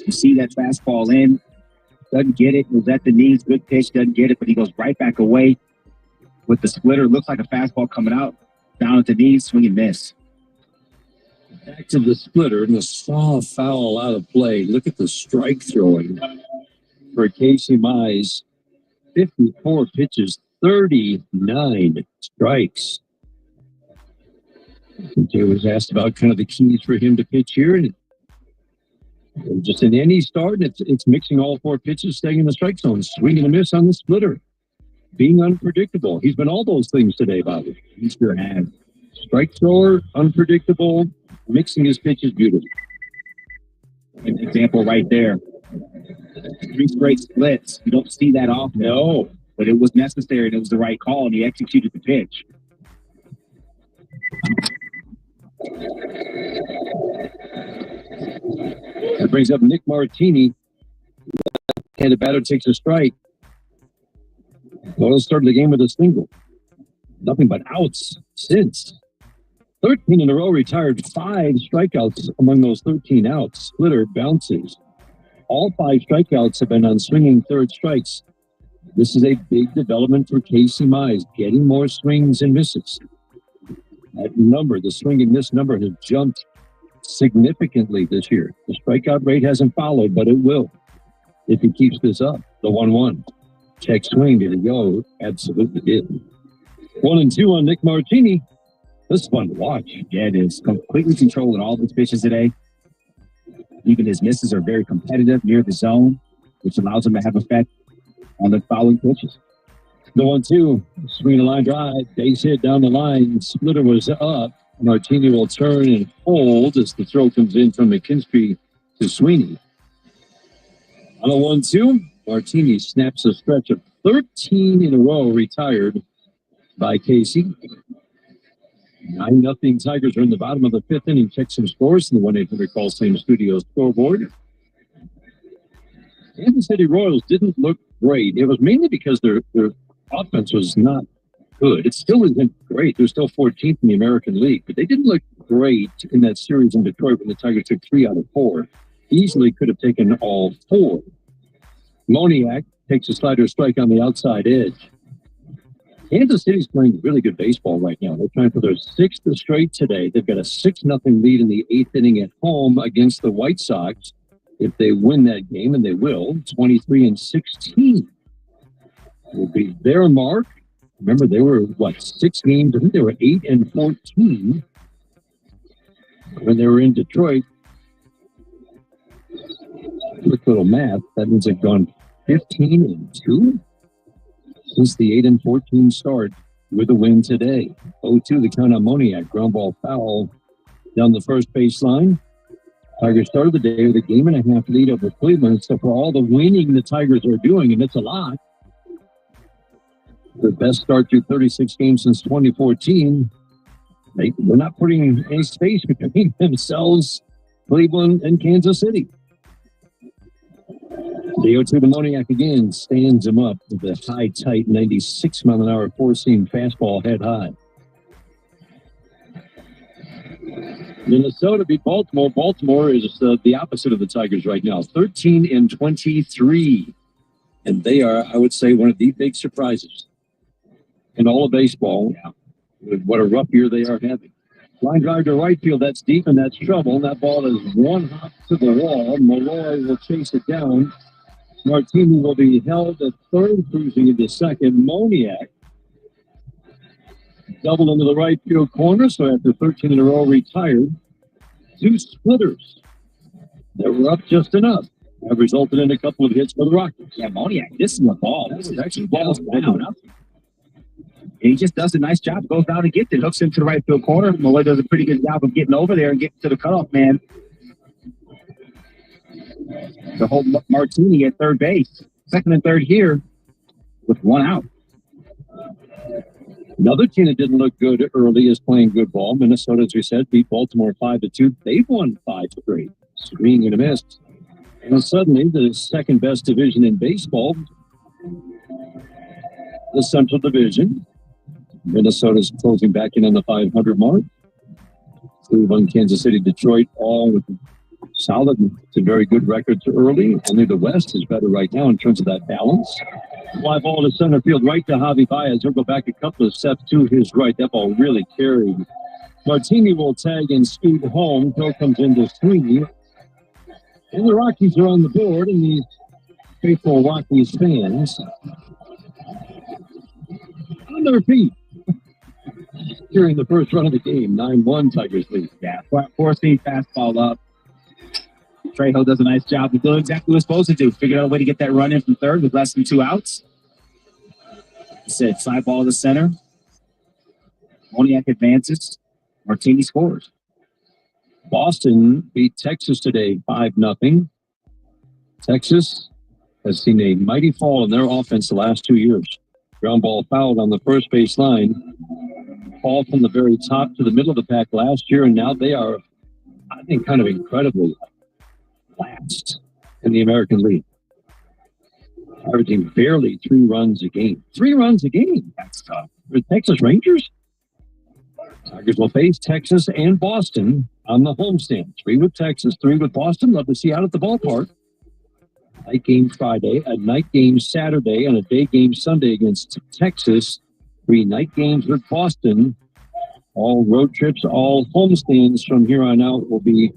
You see that fastball in, doesn't get it, was at the knees, good pitch, doesn't get it, but he goes right back away with the splitter. Looks like a fastball coming out, down at the knees, swing and miss. Back to the splitter, and the saw foul out of play. Look at the strike throwing for Casey Mize. 54 pitches, 39 strikes. Jay was asked about kind of the keys for him to pitch here, and just in any start, it's mixing all 4 pitches, staying in the strike zone, swinging a miss on the splitter, being unpredictable. He's been all those things today, Bobby. He sure has. Strike thrower, unpredictable, mixing his pitches beautifully. An example right there. 3 straight splits. You don't see that often. No. But it was necessary, and it was the right call, and he executed the pitch. That brings up Nick Martini. And the batter takes a strike. Doyle started the game with a single. Nothing but outs since. 13 in a row, retired 5 strikeouts among those 13 outs. Splitter bounces. All 5 strikeouts have been on swinging third strikes. This is a big development for Casey Mize, getting more swings and misses. That number, the swing and miss number, has jumped significantly this year. The strikeout rate hasn't followed, but it will if he keeps this up. The 1-1. Check swing, did it go? Absolutely did. 1-2 on Nick Martini. This is fun to watch. Yeah, it is. Completely controlling all his pitches today. Even his misses are very competitive near the zone, which allows him to have effect on the following pitches. The 1-2. Swing a line drive. Base hit down the line. Splitter was up. Martini will turn and hold as the throw comes in from McKinstry to Sweeney. On a 1-2, Martini snaps a stretch of 13 in a row retired by Casey. 9-0 Tigers are in the bottom of the 5th inning. Check some scores in the 1-800-CALL-SAME Studios scoreboard. Kansas City Royals didn't look great. It was mainly because their offense was not good. It still isn't great. They're still 14th in the American League, but they didn't look great in that series in Detroit when the Tigers took 3 out of 4. Easily could have taken all 4. Moniak takes a slider strike on the outside edge. Kansas City's playing really good baseball right now. They're trying for their 6th straight today. They've got a 6-0 lead in the 8th inning at home against the White Sox. If they win that game, and they will, 23-16 will be their mark. Remember, they were, 6 games? I think they were 8-14 when they were in Detroit. Quick little math. That means they've gone 15-2 since the 8-14 start with a win today. 0-2 the count on Moniak. Ground ball foul down the first baseline. Tigers started the day with a 1.5 game lead over Cleveland. So for all the winning the Tigers are doing, and it's a lot, their best start through 36 games since 2014, they're not putting any space between themselves, Cleveland, and Kansas City. The 0-2 to Moniak again stands him up with a high, tight 96-mile-an-hour four-seam fastball head high. Minnesota beat Baltimore. Baltimore is the opposite of the Tigers right now, 13-23. And they are, I would say, one of the big surprises in all of baseball. Yeah. What a rough year they are having. Line drive to right field, that's deep and that's trouble. And that ball is one hop to the wall. Malloy will chase it down. Martini will be held at third, cruising into second. Moniak doubled into the right field corner, so after 13 in a row retired. Two splitters that were up just enough have resulted in a couple of hits for the Rockies. Yeah, Moniak, this is a ball. This is actually balls down. And he just does a nice job. Goes down and gets it. Hooks into the right field corner. Malloy does a pretty good job of getting over there and getting to the cutoff man. To hold Martini at third base. Second and third here with one out. Another team that didn't look good early is playing good ball. Minnesota, as we said, beat Baltimore 5-2. They've won 5-3. Swing and a miss. And suddenly, the second best division in baseball, the Central Division. Minnesota's closing back in on the 500 mark. Cleveland, Kansas City, Detroit, all with solid to very good records early. Only the West is better right now in terms of that balance. Fly ball to center field, right to Javi Baez. He'll go back a couple of steps to his right. That ball really carried. Martini will tag and scoot home. Throw comes into Sweeney. And the Rockies are on the board, and the faithful Rockies fans on their feet during the first run of the game. 9-1 Tigers lead. Yeah, four-seam fastball up. Trejo does a nice job of doing exactly what he's supposed to do. Figured out a way to get that run in from third with less than 2 outs. He said fly ball to center. Moniak advances. Martini scores. Boston beat Texas today 5-0. Texas has seen a mighty fall in their offense the last 2 years. Ground ball fouled on the first base line. Fall from the very top to the middle of the pack last year, and now they are, I think, kind of incredibly last in the American League. Averaging barely 3 runs a game. 3 runs a game. That's tough. The Texas Rangers? Tigers will face Texas and Boston on the homestand. 3 with Texas, 3 with Boston. Love to see out at the ballpark. Night game Friday, a night game Saturday, and a day game Sunday against Texas. 3 night games with Boston. All road trips, all homestands from here on out will be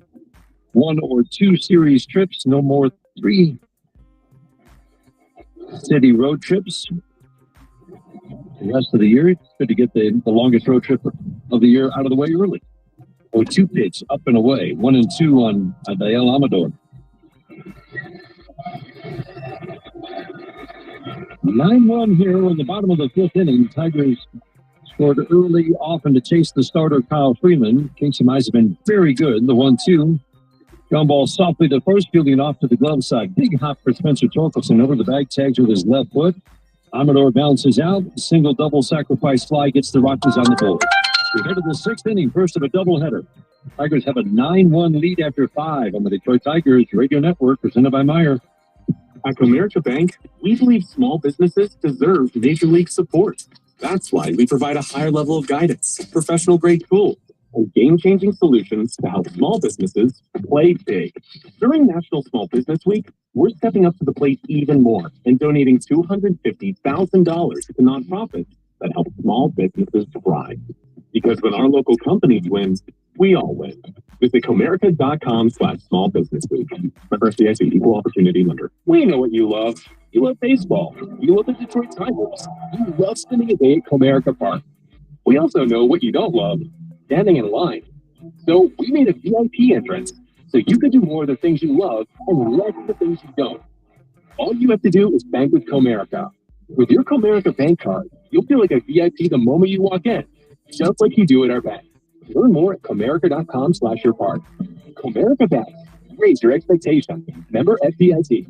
1 or 2 series trips. No more 3 city road trips. The rest of the year, it's good to get the longest road trip of the year out of the way early. 0-2 pitch, up and away. 1-2 on El Amador. 9-1 here in the bottom of the 5th inning. Tigers scored early, often to chase the starter, Kyle Freeman. Casey Mize has been very good. The 1-2. Ground ball softly to first, fielding off to the glove side. Big hop for Spencer Torkelson over the bag, tags with his left foot. Amador bounces out. Single double sacrifice fly gets the Rockies on the board. We head to the 6th inning, first of a doubleheader. Tigers have a 9-1 lead after 5 on the Detroit Tigers Radio Network, presented by Meyer. At Comerica Bank, we believe small businesses deserve major league support. That's why we provide a higher level of guidance, professional-grade tools, and game-changing solutions to help small businesses play big. During National Small Business Week, we're stepping up to the plate even more and donating $250,000 to nonprofits that help small businesses thrive. Because when our local companies win, we all win. Visit Comerica.com/smallbusinessweek. Member FDIC, equal opportunity lender. We know what you love. You love baseball. You love the Detroit Tigers. You love spending a day at Comerica Park. We also know what you don't love, standing in line. So we made a VIP entrance so you can do more of the things you love and less of the things you don't. All you have to do is bank with Comerica. With your Comerica bank card, you'll feel like a VIP the moment you walk in, just like you do at our bank. Learn more at Comerica.com/yourpark. Comerica Bank. Raise your expectations. Member FDIC.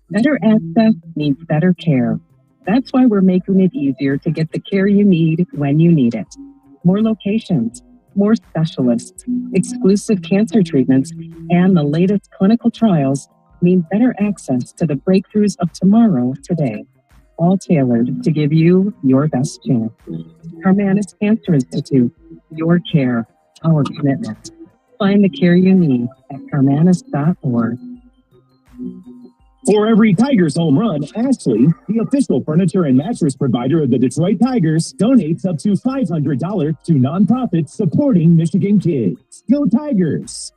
Better access means better care. That's why we're making it easier to get the care you need when you need it. More locations, more specialists, exclusive cancer treatments, and the latest clinical trials mean better access to the breakthroughs of tomorrow today, all tailored to give you your best chance. Carmanis Cancer Institute, your care, our commitment. Find the care you need at carmanis.org. For every Tigers home run, Ashley, the official furniture and mattress provider of the Detroit Tigers, donates up to $500 to nonprofits supporting Michigan kids. Go Tigers!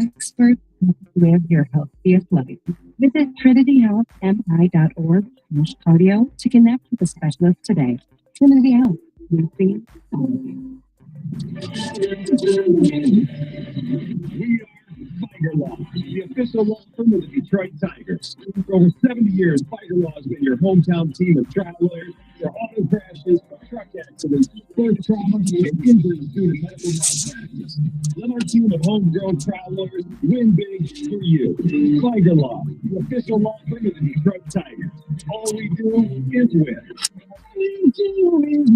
experts help you live your healthiest life. Visit trinityhealthmi.org/cardio to connect with a specialist today. Trinity Health, listening all of you. Fighter Law, the official law firm of the Detroit Tigers. For over 70 years, Fighter Law has been your hometown team of trial lawyers for auto crashes, truck accidents, birth trauma, and injuries due to medical malpractice. Let our team of homegrown trial lawyers win big for you. Fighter Law, the official law firm of the Detroit Tigers. All we do is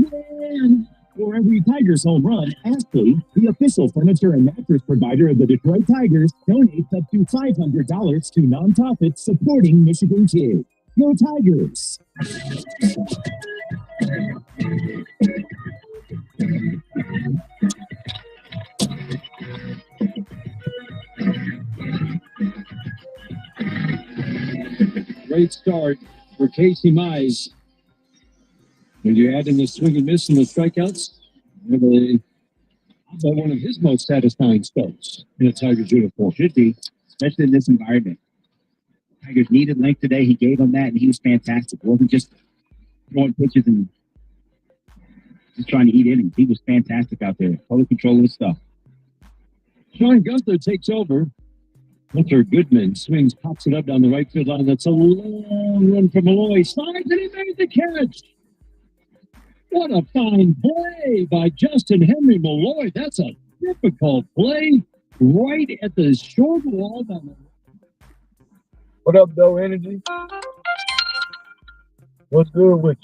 win. For every Tigers home run, Ashley, the official furniture and mattress provider of the Detroit Tigers, donates up to $500 to nonprofits supporting Michigan kids. Go Tigers! Great start for Casey Mize. When you add in the swing and miss and the strikeouts, one of his most satisfying starts in a Tigers uniform. Should be, especially in this environment. Tigers needed length today. He gave them that, and he was fantastic. It wasn't just throwing pitches and just trying to eat innings. He was fantastic out there. Total control of his stuff. Sean Gunther takes over. Hunter Goodman swings, pops it up down the right field line. That's a long run from Malloy. Slides, and he made the catch. What a fine play by Justin Henry Malloy. That's a difficult play right at the short wall. What up, though, Energy? What's good with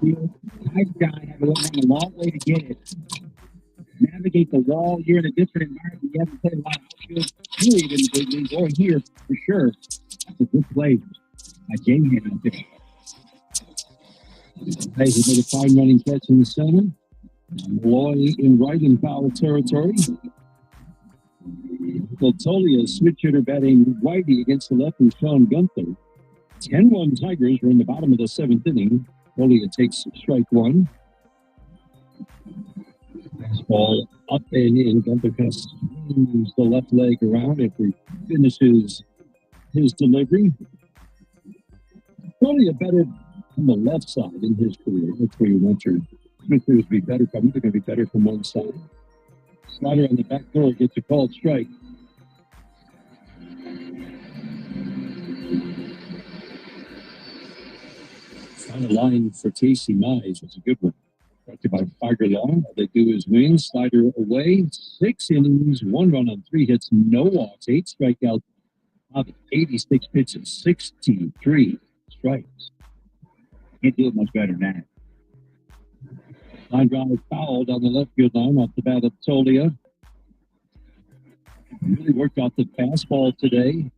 you? Nice guy. Had to run a long way to get it. Navigate the wall. You're in a different environment. You haven't played a lot of outfield, period, in the big leagues, or here for sure. That's a good play by Jamie out there. Hey, he made a fine running catch in the center. Malloy in right in foul territory. Tolia, switch hitter batting righty against the lefty Sean Gunther. 10-1 Tigers are in the bottom of the seventh inning. Tolia takes strike one. Fastball up and in. Gunther kind of swings the left leg around after he finishes his delivery. Tolia better on the left side in his career. That's where you want your hitters to be better from. They're going to be better from one side. Slider on the back door gets a called strike. On the line for Casey Mize was a good one. Directed by Figer Law. All they do is win. Slider away. 6 innings, 1 run on 3 hits, no walks, 8 strikeouts, of 86 pitches, 63 strikes. Can't do it much better than that. Line drive fouled on the left field line off the bat of Tolia. Really worked off the fastball today.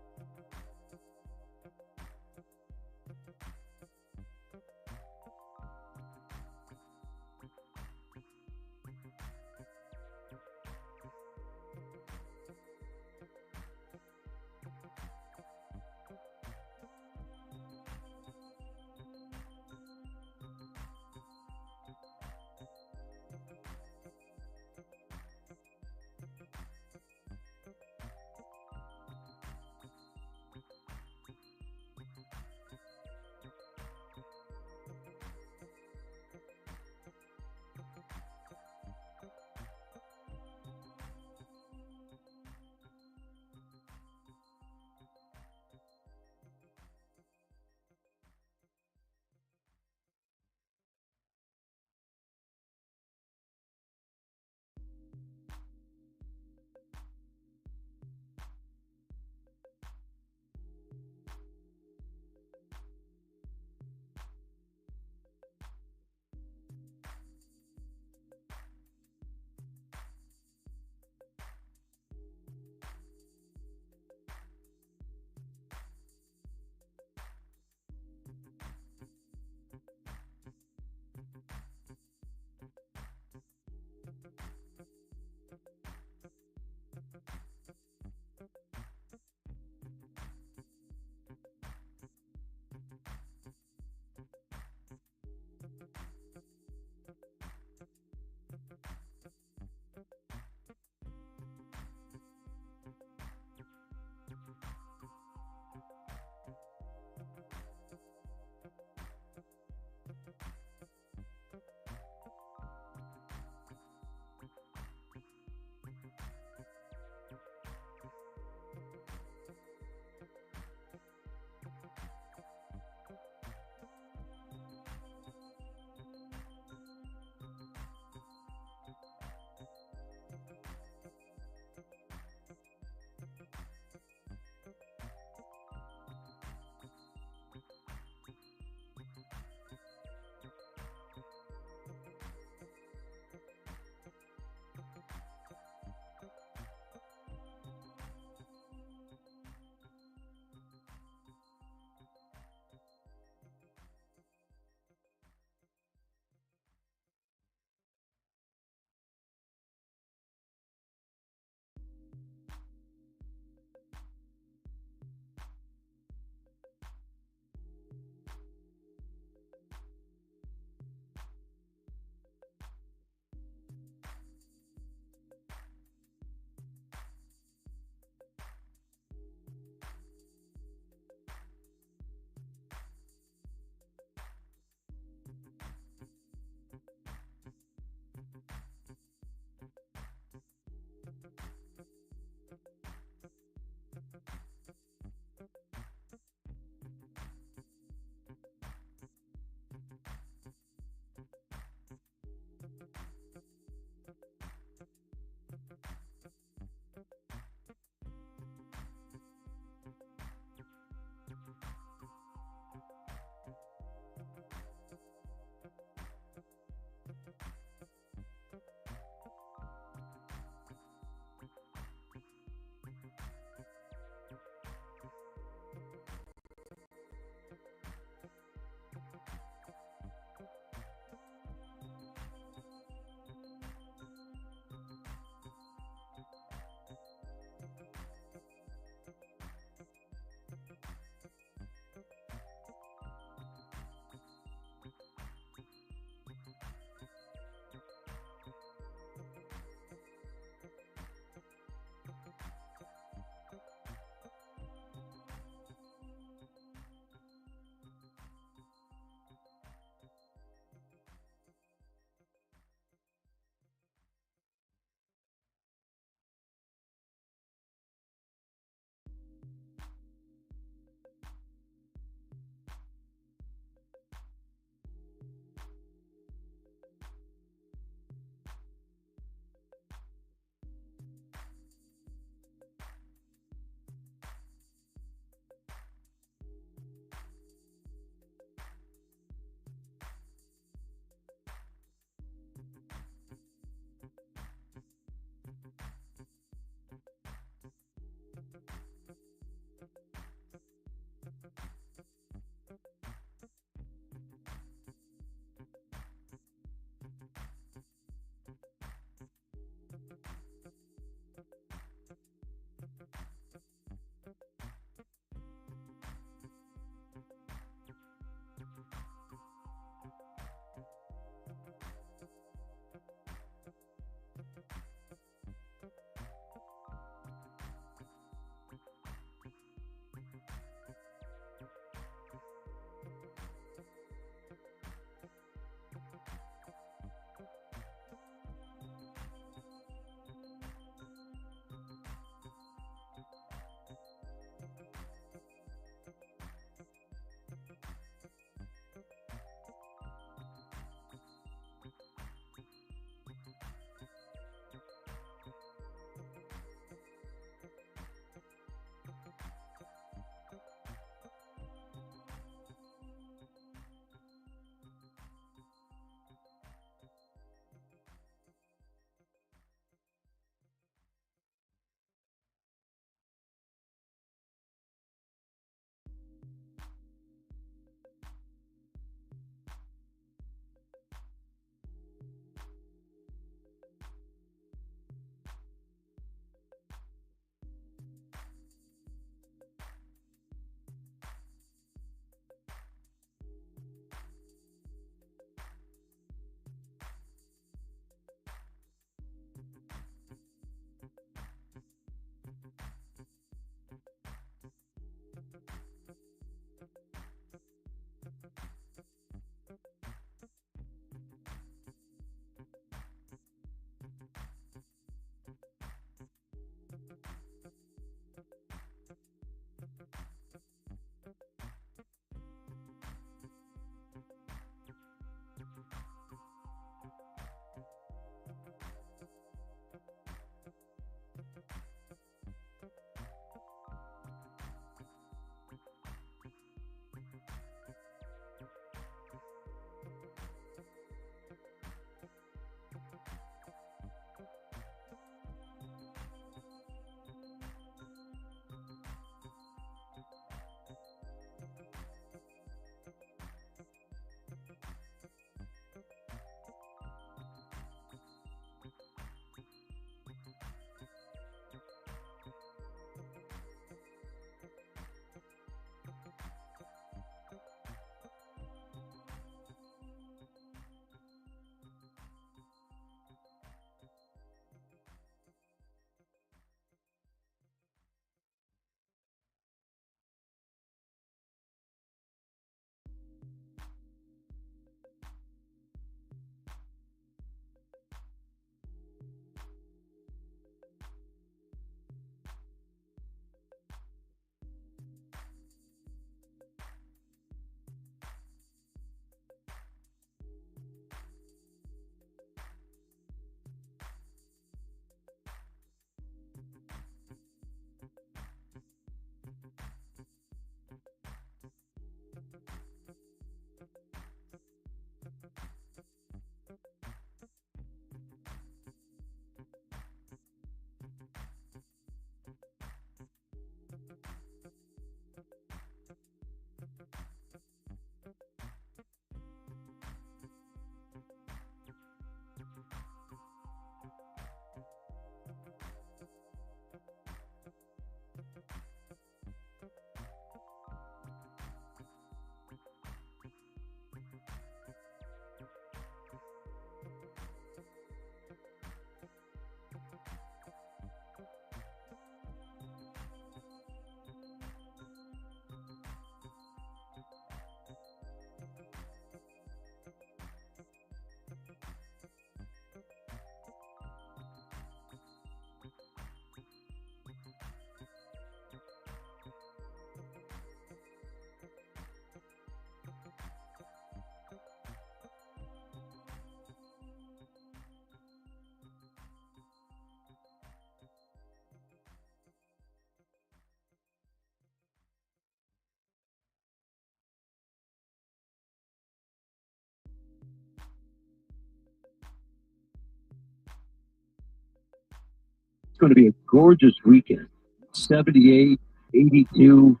It's going to be a gorgeous weekend. 78, 82,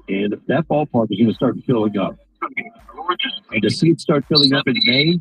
and that ballpark is going to start filling up. And to see it start filling up in May,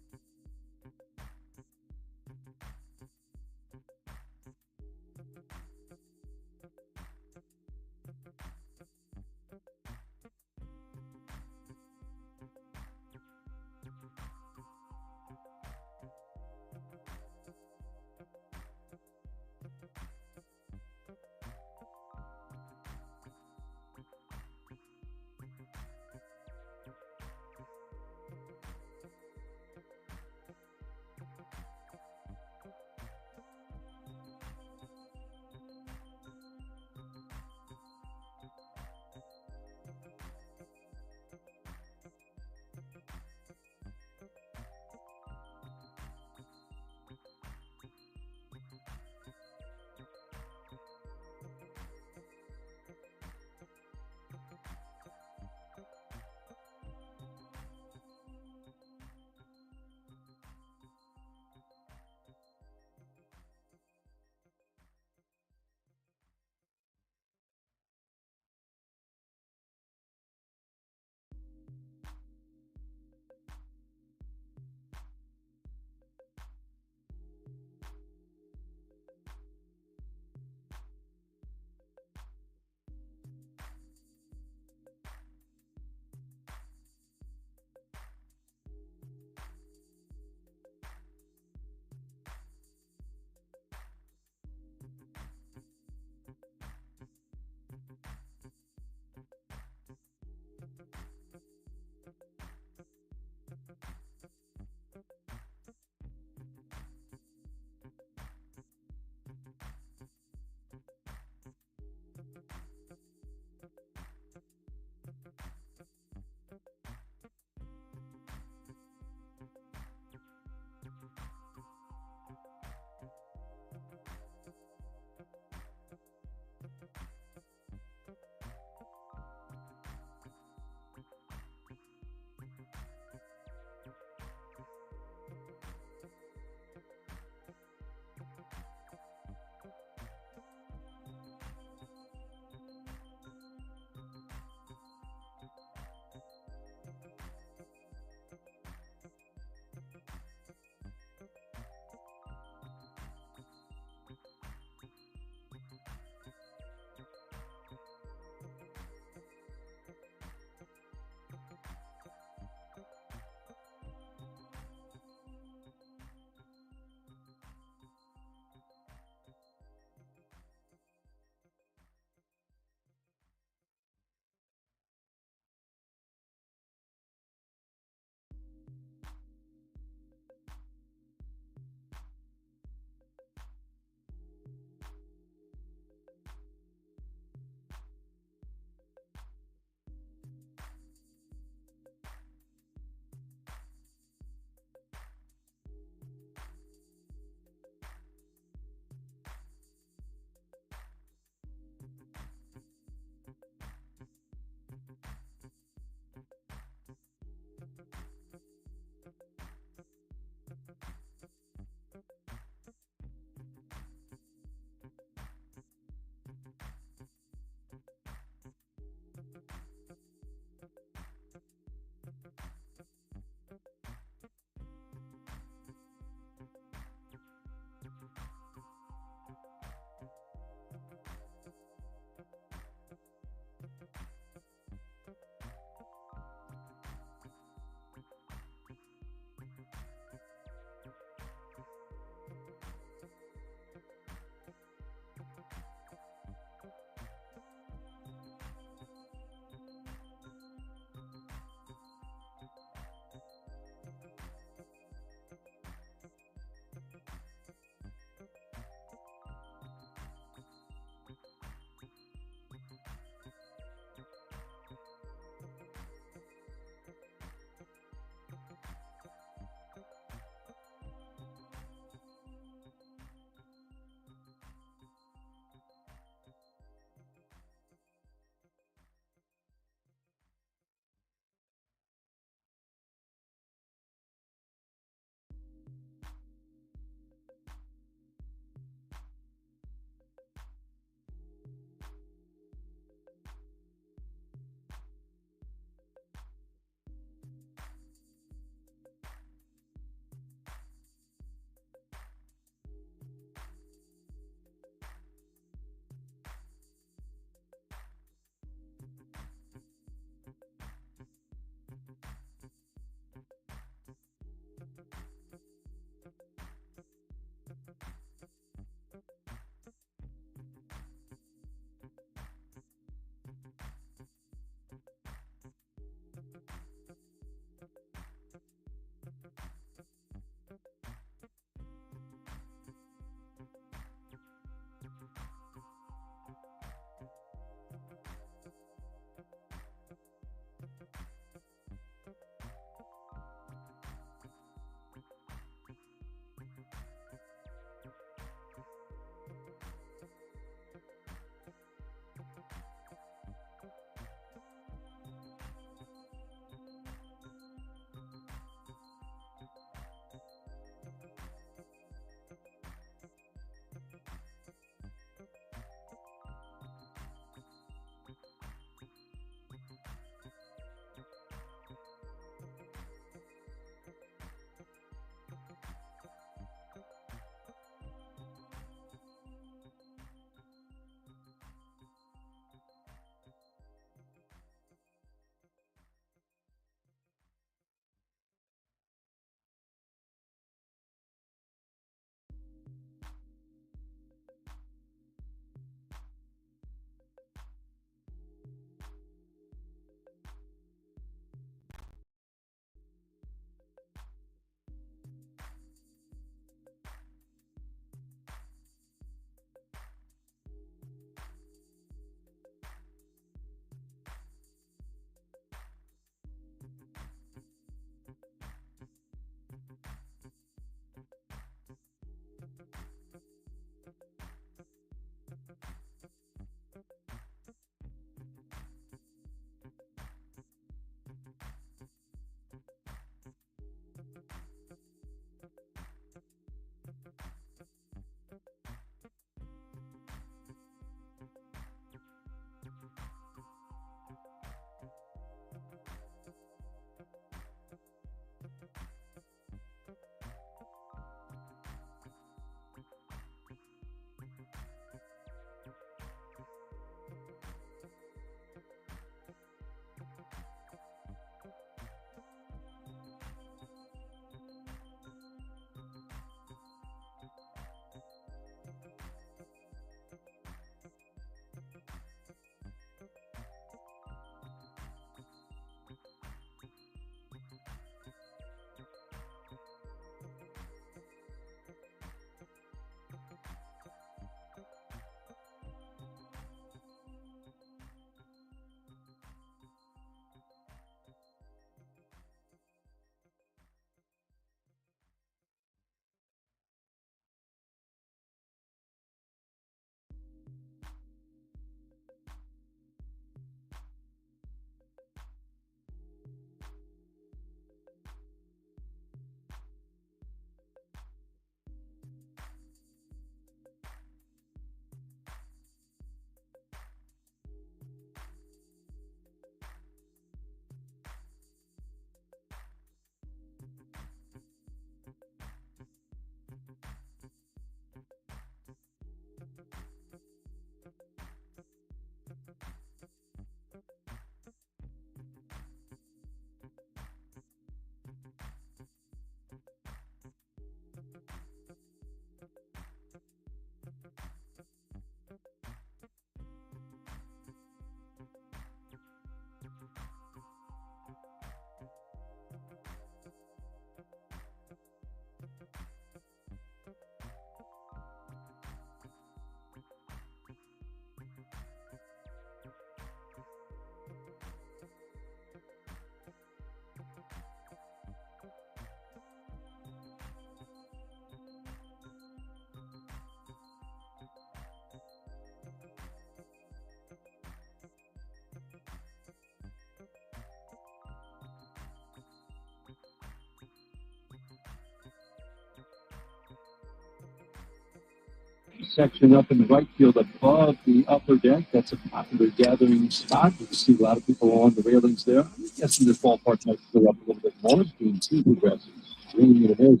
section up in the right field above the upper deck. That's a popular gathering spot. You can see a lot of people along the railings there. I'm guessing this ballpark might fill up a little bit more. It's being too progressive. Swinging and a miss.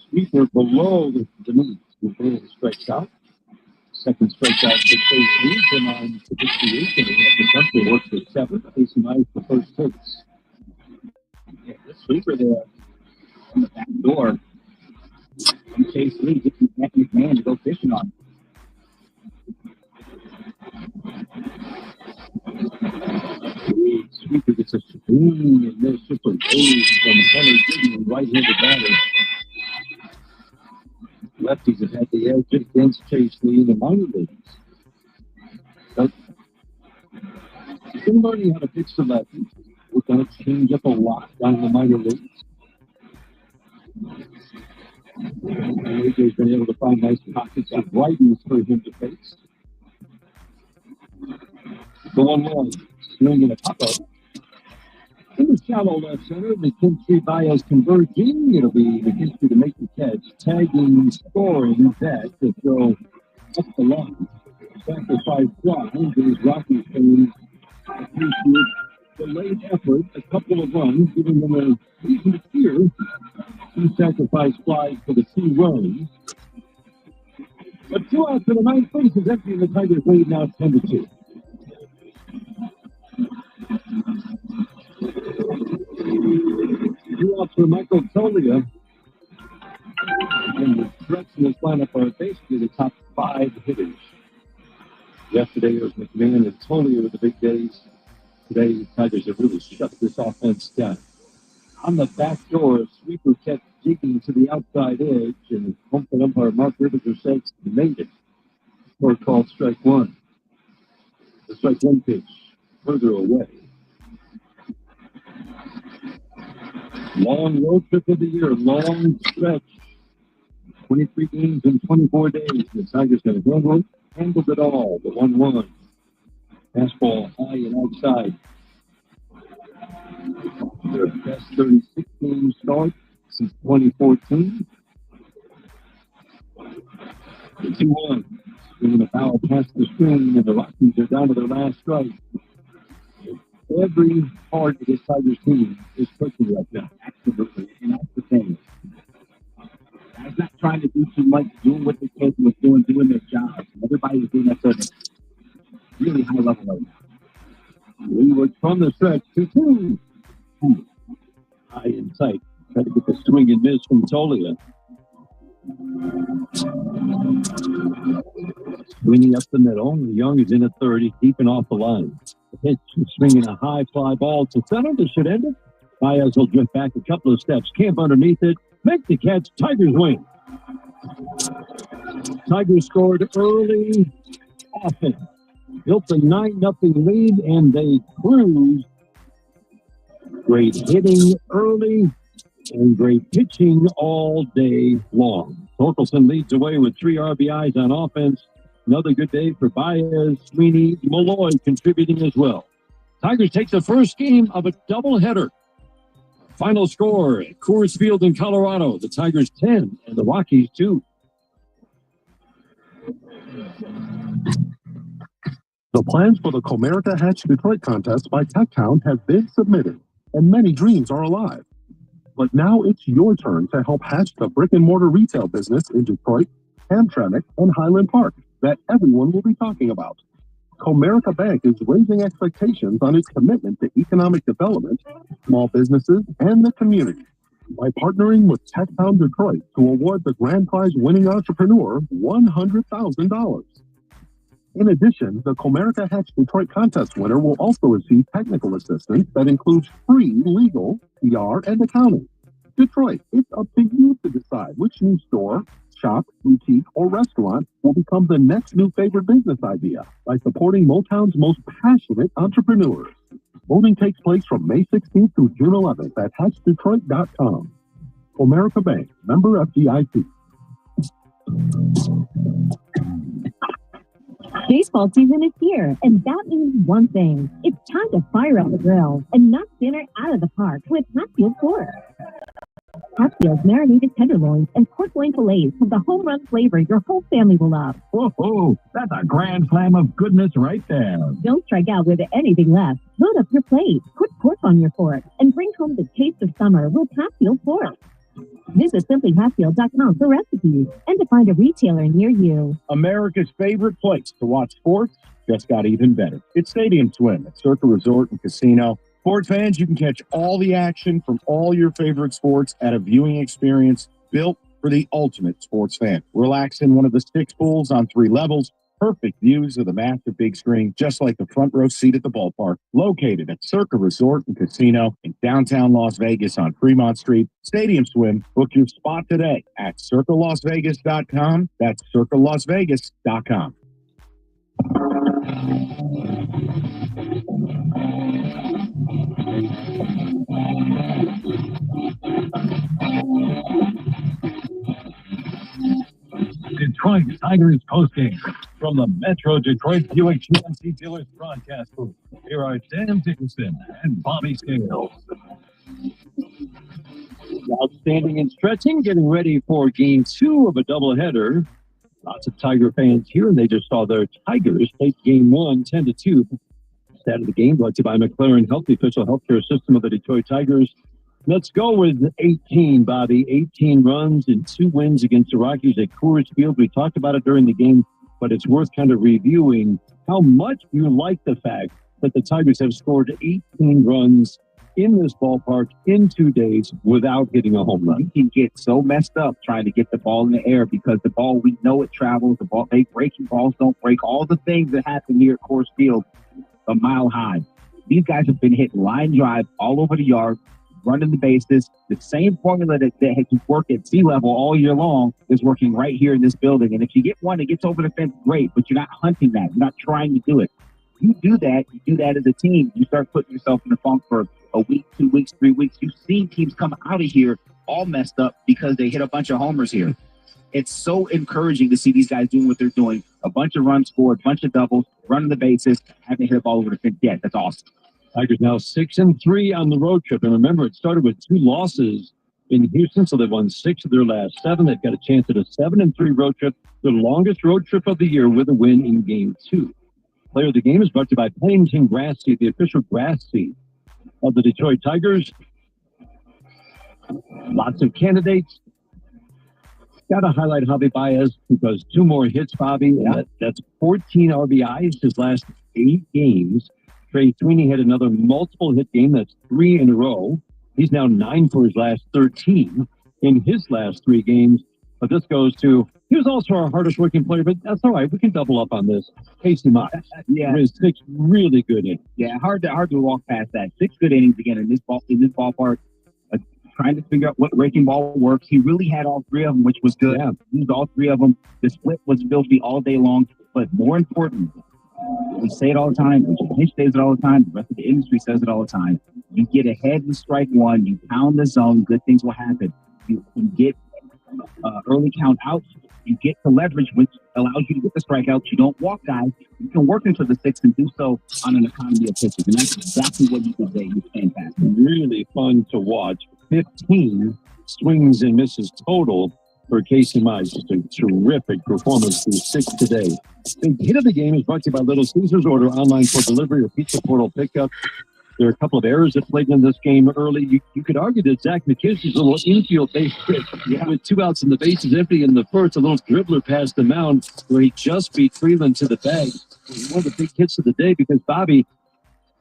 Sweeper below the knees. The strikes out. Second strikeout for Chase Lee. Then on to 58. And the country works for 7. Casey Myers for first base. Yeah, the sweeper there on the back door. And Chase Lee gets Matt McMahon to go fishing on. Sweeper gets a swing and there's just a wave from Henry Gibson, right-handed batter. Lefties have had the edge against Chase Lee in the minor leagues. But he's been learning how to pitch the lefties. We're going to change up a lot down in the minor leagues. AJ's been able to find nice pockets of righties for him to face. The 1-1, swing and a pop-up. In the shallow left center, McKinstry Baez converging. It'll be McKinstry to make the catch. Tagging, scoring that to throw up the line. Sacrifice fly. These Rockies fans appreciate the late effort, a couple of runs, giving them a reason to fear. 2 sacrifice flies for the 2 runs. But 2 outs for the 9th base is empty, and the Tigers lead now 10-2. Two outs for Michael Tolia. And the threats in this lineup are basically the top 5 hitters. Yesterday it was McMahon and Tolia with the big days. Today the Tigers have really shut this offense down. On the back door, a sweeper kept digging to the outside edge, and home plate umpire Mark Rivers says he made it. Score called strike 1. The strike 1 pitch further away. Long road trip of the year, long stretch. 23 games in 24 days. The Tigers got a home run, handled it all. The 1-1. Fastball high and outside. Their best 36-game start since 2014. The 2-1. Swinging a foul past the screen, and the Rockies are down to their last strike. Every part of this Tigers team is pushing right now. Absolutely. And that's the thing. Guys not trying to do too much, doing what they're capable of doing their jobs. Everybody's doing that sort of really high level right now. Leeward from the stretch to 2. High in sight. Try to get the swing and miss from Tolia. Swinging up the middle. Young is in at 30, deep and off the line. The pitch is swinging a high fly ball to center. This should end it. Baez will drift back a couple of steps. Camp underneath it. Make the catch. Tigers win. Tigers scored early. Often. Built a 9-0 lead, and they cruised. Great hitting early and great pitching all day long. Torkelson leads away with 3 RBIs on offense. Another good day for Baez, Sweeney, Malloy contributing as well. Tigers take the first game of a doubleheader. Final score at Coors Field in Colorado. The Tigers 10 and the Rockies 2. The plans for the Comerica Hatch Detroit contest by TechTown have been submitted, and many dreams are alive. But now it's your turn to help hatch the brick-and-mortar retail business in Detroit, Hamtramck, and Highland Park that everyone will be talking about. Comerica Bank is raising expectations on its commitment to economic development, small businesses, and the community by partnering with TechTown Detroit to award the grand prize winning entrepreneur $100,000. In addition, the Comerica Hatch Detroit contest winner will also receive technical assistance that includes free legal, PR, and accounting. Detroit, it's up to you to decide which new store, shop, boutique, or restaurant will become the next new favorite business idea by supporting Motown's most passionate entrepreneurs. Voting takes place from May 16th through June 11th at hatchdetroit.com. Comerica Bank, member FDIC. Baseball season is here, and that means one thing. It's time to fire up the grill and knock dinner out of the park with Hatfield Court. Hatfield's marinated tenderloins and pork loin fillets have the home run flavor your whole family will love. Whoa, that's a grand slam of goodness right there. Don't strike out with anything left. Load up your plate, put pork on your fork, and bring home the taste of summer with Hatfield pork. Visit simplyhatfield.com for recipes and to find a retailer near you. America's favorite place to watch sports just got even better. It's Stadium Swim at Circa Resort and Casino. Sports fans, you can catch all the action from all your favorite sports at a viewing experience built for the ultimate sports fan. Relax in one of the 6 pools on 3 levels. Perfect views of the massive big screen, just like the front row seat at the ballpark. Located at Circa Resort and Casino in downtown Las Vegas on Fremont Street. Stadium Swim. Book your spot today at circalasvegas.com. That's circalasvegas.com. Detroit Tigers postgame from the Metro Detroit Buick GMC Dealers broadcast booth. Here are Dan Dickinson and Bobby Scales. Outstanding and stretching, getting ready for game 2 of a doubleheader. Lots of Tiger fans here, and they just saw their Tigers take game 1, 10-2. Stat of the game brought to you by McLaren Health, the official healthcare system of the Detroit Tigers. Let's go with 18, Bobby. 18 runs and 2 wins against the Rockies at Coors Field. We talked about it during the game, but it's worth kind of reviewing how much you like the fact that the Tigers have scored 18 runs in this ballpark in 2 days without hitting a home run. You can get so messed up trying to get the ball in the air because the ball, we know it travels. The ball, they breaking balls don't break. All the things that happen here at Coors Field a mile high. These guys have been hitting line drive all over the yard, running the bases. The same formula that has worked at sea level all year long is working right here in this building. And if you get one that gets over the fence, great, but you're not hunting that. You're not trying to do it. You do that as a team, you start putting yourself in the funk for a week, 2 weeks, 3 weeks. You've seen teams come out of here all messed up because they hit a bunch of homers here. It's so encouraging to see these guys doing what they're doing. A bunch of runs scored, a bunch of doubles, running the bases, having to hit a ball over the fence. Yeah, that's awesome. Tigers now 6-3 on the road trip. And remember, it started with 2 losses in Houston, so they've won 6 of their last 7. They've got a chance at a 7-3 road trip, the longest road trip of the year with a win in game 2. Player of the game is brought to you by Pennington Grass Seed, the official grass seed of the Detroit Tigers. Lots of candidates. Got to highlight Javi Baez because 2 more hits, Bobby. Yeah. That's 14 RBIs his last 8 games. Trey Sweeney had another multiple hit game. That's 3 in a row. He's now 9 for his last 13 in his last 3 games. But this goes to, he was also our hardest working player, but that's all right. We can double up on this. Casey Mize. Yeah. With 6 really good innings. Yeah, hard to walk past that. 6 good innings again in this ballpark. Trying to figure out what breaking ball works. He really had all 3 of them, which was good. Yeah. Used all 3 of them. The split was filthy all day long. But more important, we say it all the time. Hinch says it all the time. The rest of the industry says it all the time. You get ahead in strike 1. You pound the zone. Good things will happen. You can get early count outs. You get the leverage, which allows you to get the strikeouts. You don't walk guys. You can work into the 6 and do so on an economy of pitches. And that's exactly what you did today. He was fantastic. Really fun to watch. 15 swings and misses total for Casey Mize. Just a terrific performance through 6 today. The hit of the game is brought to you by Little Caesars. Order online for delivery or pizza portal pickup. There are a couple of errors that played in this game early. You could argue that Zach McKinsey's little infield base hit with 2 outs and the bases empty in the first, a little dribbler past the mound where he just beat Freeland to the bag. One of the big hits of the day because Bobby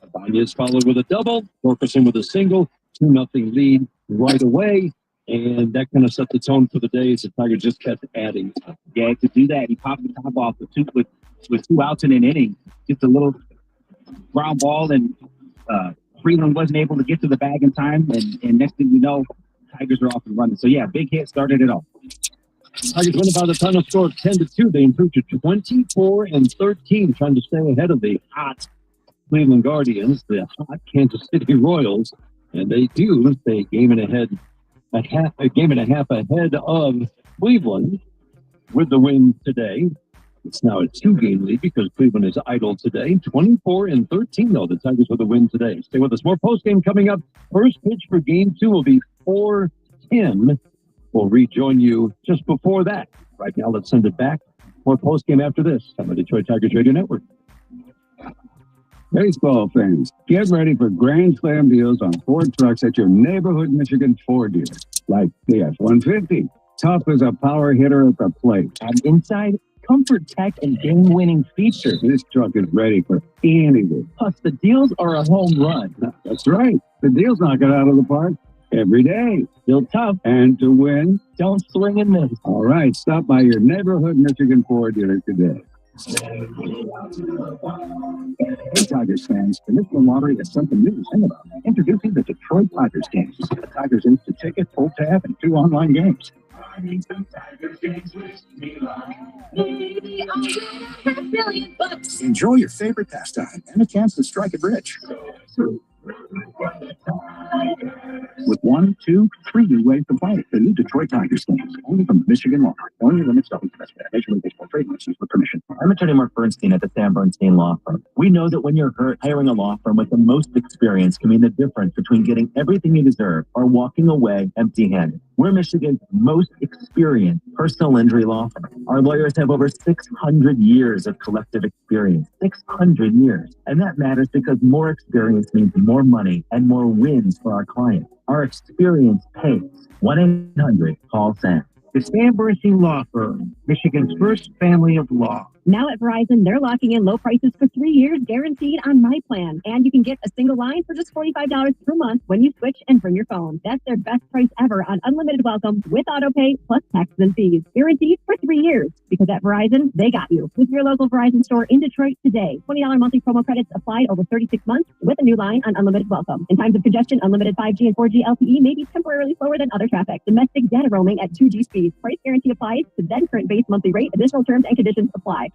Ibanez followed with a double, Torkelson with a single, 2-0 lead right away. And that kind of set the tone for the day as the Tigers just kept adding. Yeah, to do that, he popped the top off with 2 outs in an inning. Just a little ground ball, and Freeland wasn't able to get to the bag in time. And next thing you know, Tigers are off and running. So, yeah, big hit started it all. Tigers win by the final score of 10-2. They improved to 24-13, trying to stay ahead of the hot Cleveland Guardians, the hot Kansas City Royals. And they do stay a game and a half ahead of Cleveland with the win today. It's now a 2-game lead because Cleveland is idle today. 24-13, though, the Tigers with a win today. Stay with us. More postgame coming up. First pitch for game 2 will be 4 Tim will rejoin you just before that. Right now, let's send it back. More post-game after this on the Detroit Tigers Radio Network. Baseball fans, get ready for Grand Slam deals on Ford trucks at your neighborhood Michigan Ford dealer. Like the F-150. Tough as a power hitter at the plate. And inside, comfort tech and game-winning features. This truck is ready for anything. Plus, the deals are a home run. That's right. The deals knock it out of the park every day. Still tough. And to win, don't swing and miss. All right, stop by your neighborhood Michigan Ford dealer today. Hey, Tigers fans, the Michigan Lottery is something new to sing about. Introducing the Detroit Tigers games. The Tigers instant ticket, pull tab, and 2 online games. Enjoy your favorite pastime and a chance to strike it rich. With 1, 2, 3 new ways to play the new Detroit Tigers games, only from the Michigan Lottery. Only limits double specified. Major League Baseball trade license with permission. I'm attorney Mark Bernstein at the Sam Bernstein Law Firm. We know that when you're hurt, hiring a law firm with the most experience can mean the difference between getting everything you deserve or walking away empty-handed. We're Michigan's most experienced personal injury law firm. Our lawyers have over 600 years of collective experience. 600 years. And that matters because more experience means more money and more wins for our clients. Our experience pays. 1-800-CALL-SAM. The Sam Bernstein Law Firm, Michigan's first family of law. Now at Verizon, they're locking in low prices for 3 years guaranteed on My Plan. And you can get a single line for just $45 per month when you switch and bring your phone. That's their best price ever on unlimited welcome with autopay plus taxes and fees. Guaranteed for 3 years. Because at Verizon, they got you. With your local Verizon store in Detroit today. $20 monthly promo credits applied over 36 months with a new line on unlimited welcome. In times of congestion, unlimited 5G and 4G LTE may be temporarily slower than other traffic. Domestic data roaming at 2G speeds. Price guarantee applies to then current base monthly rate. Additional terms and conditions apply.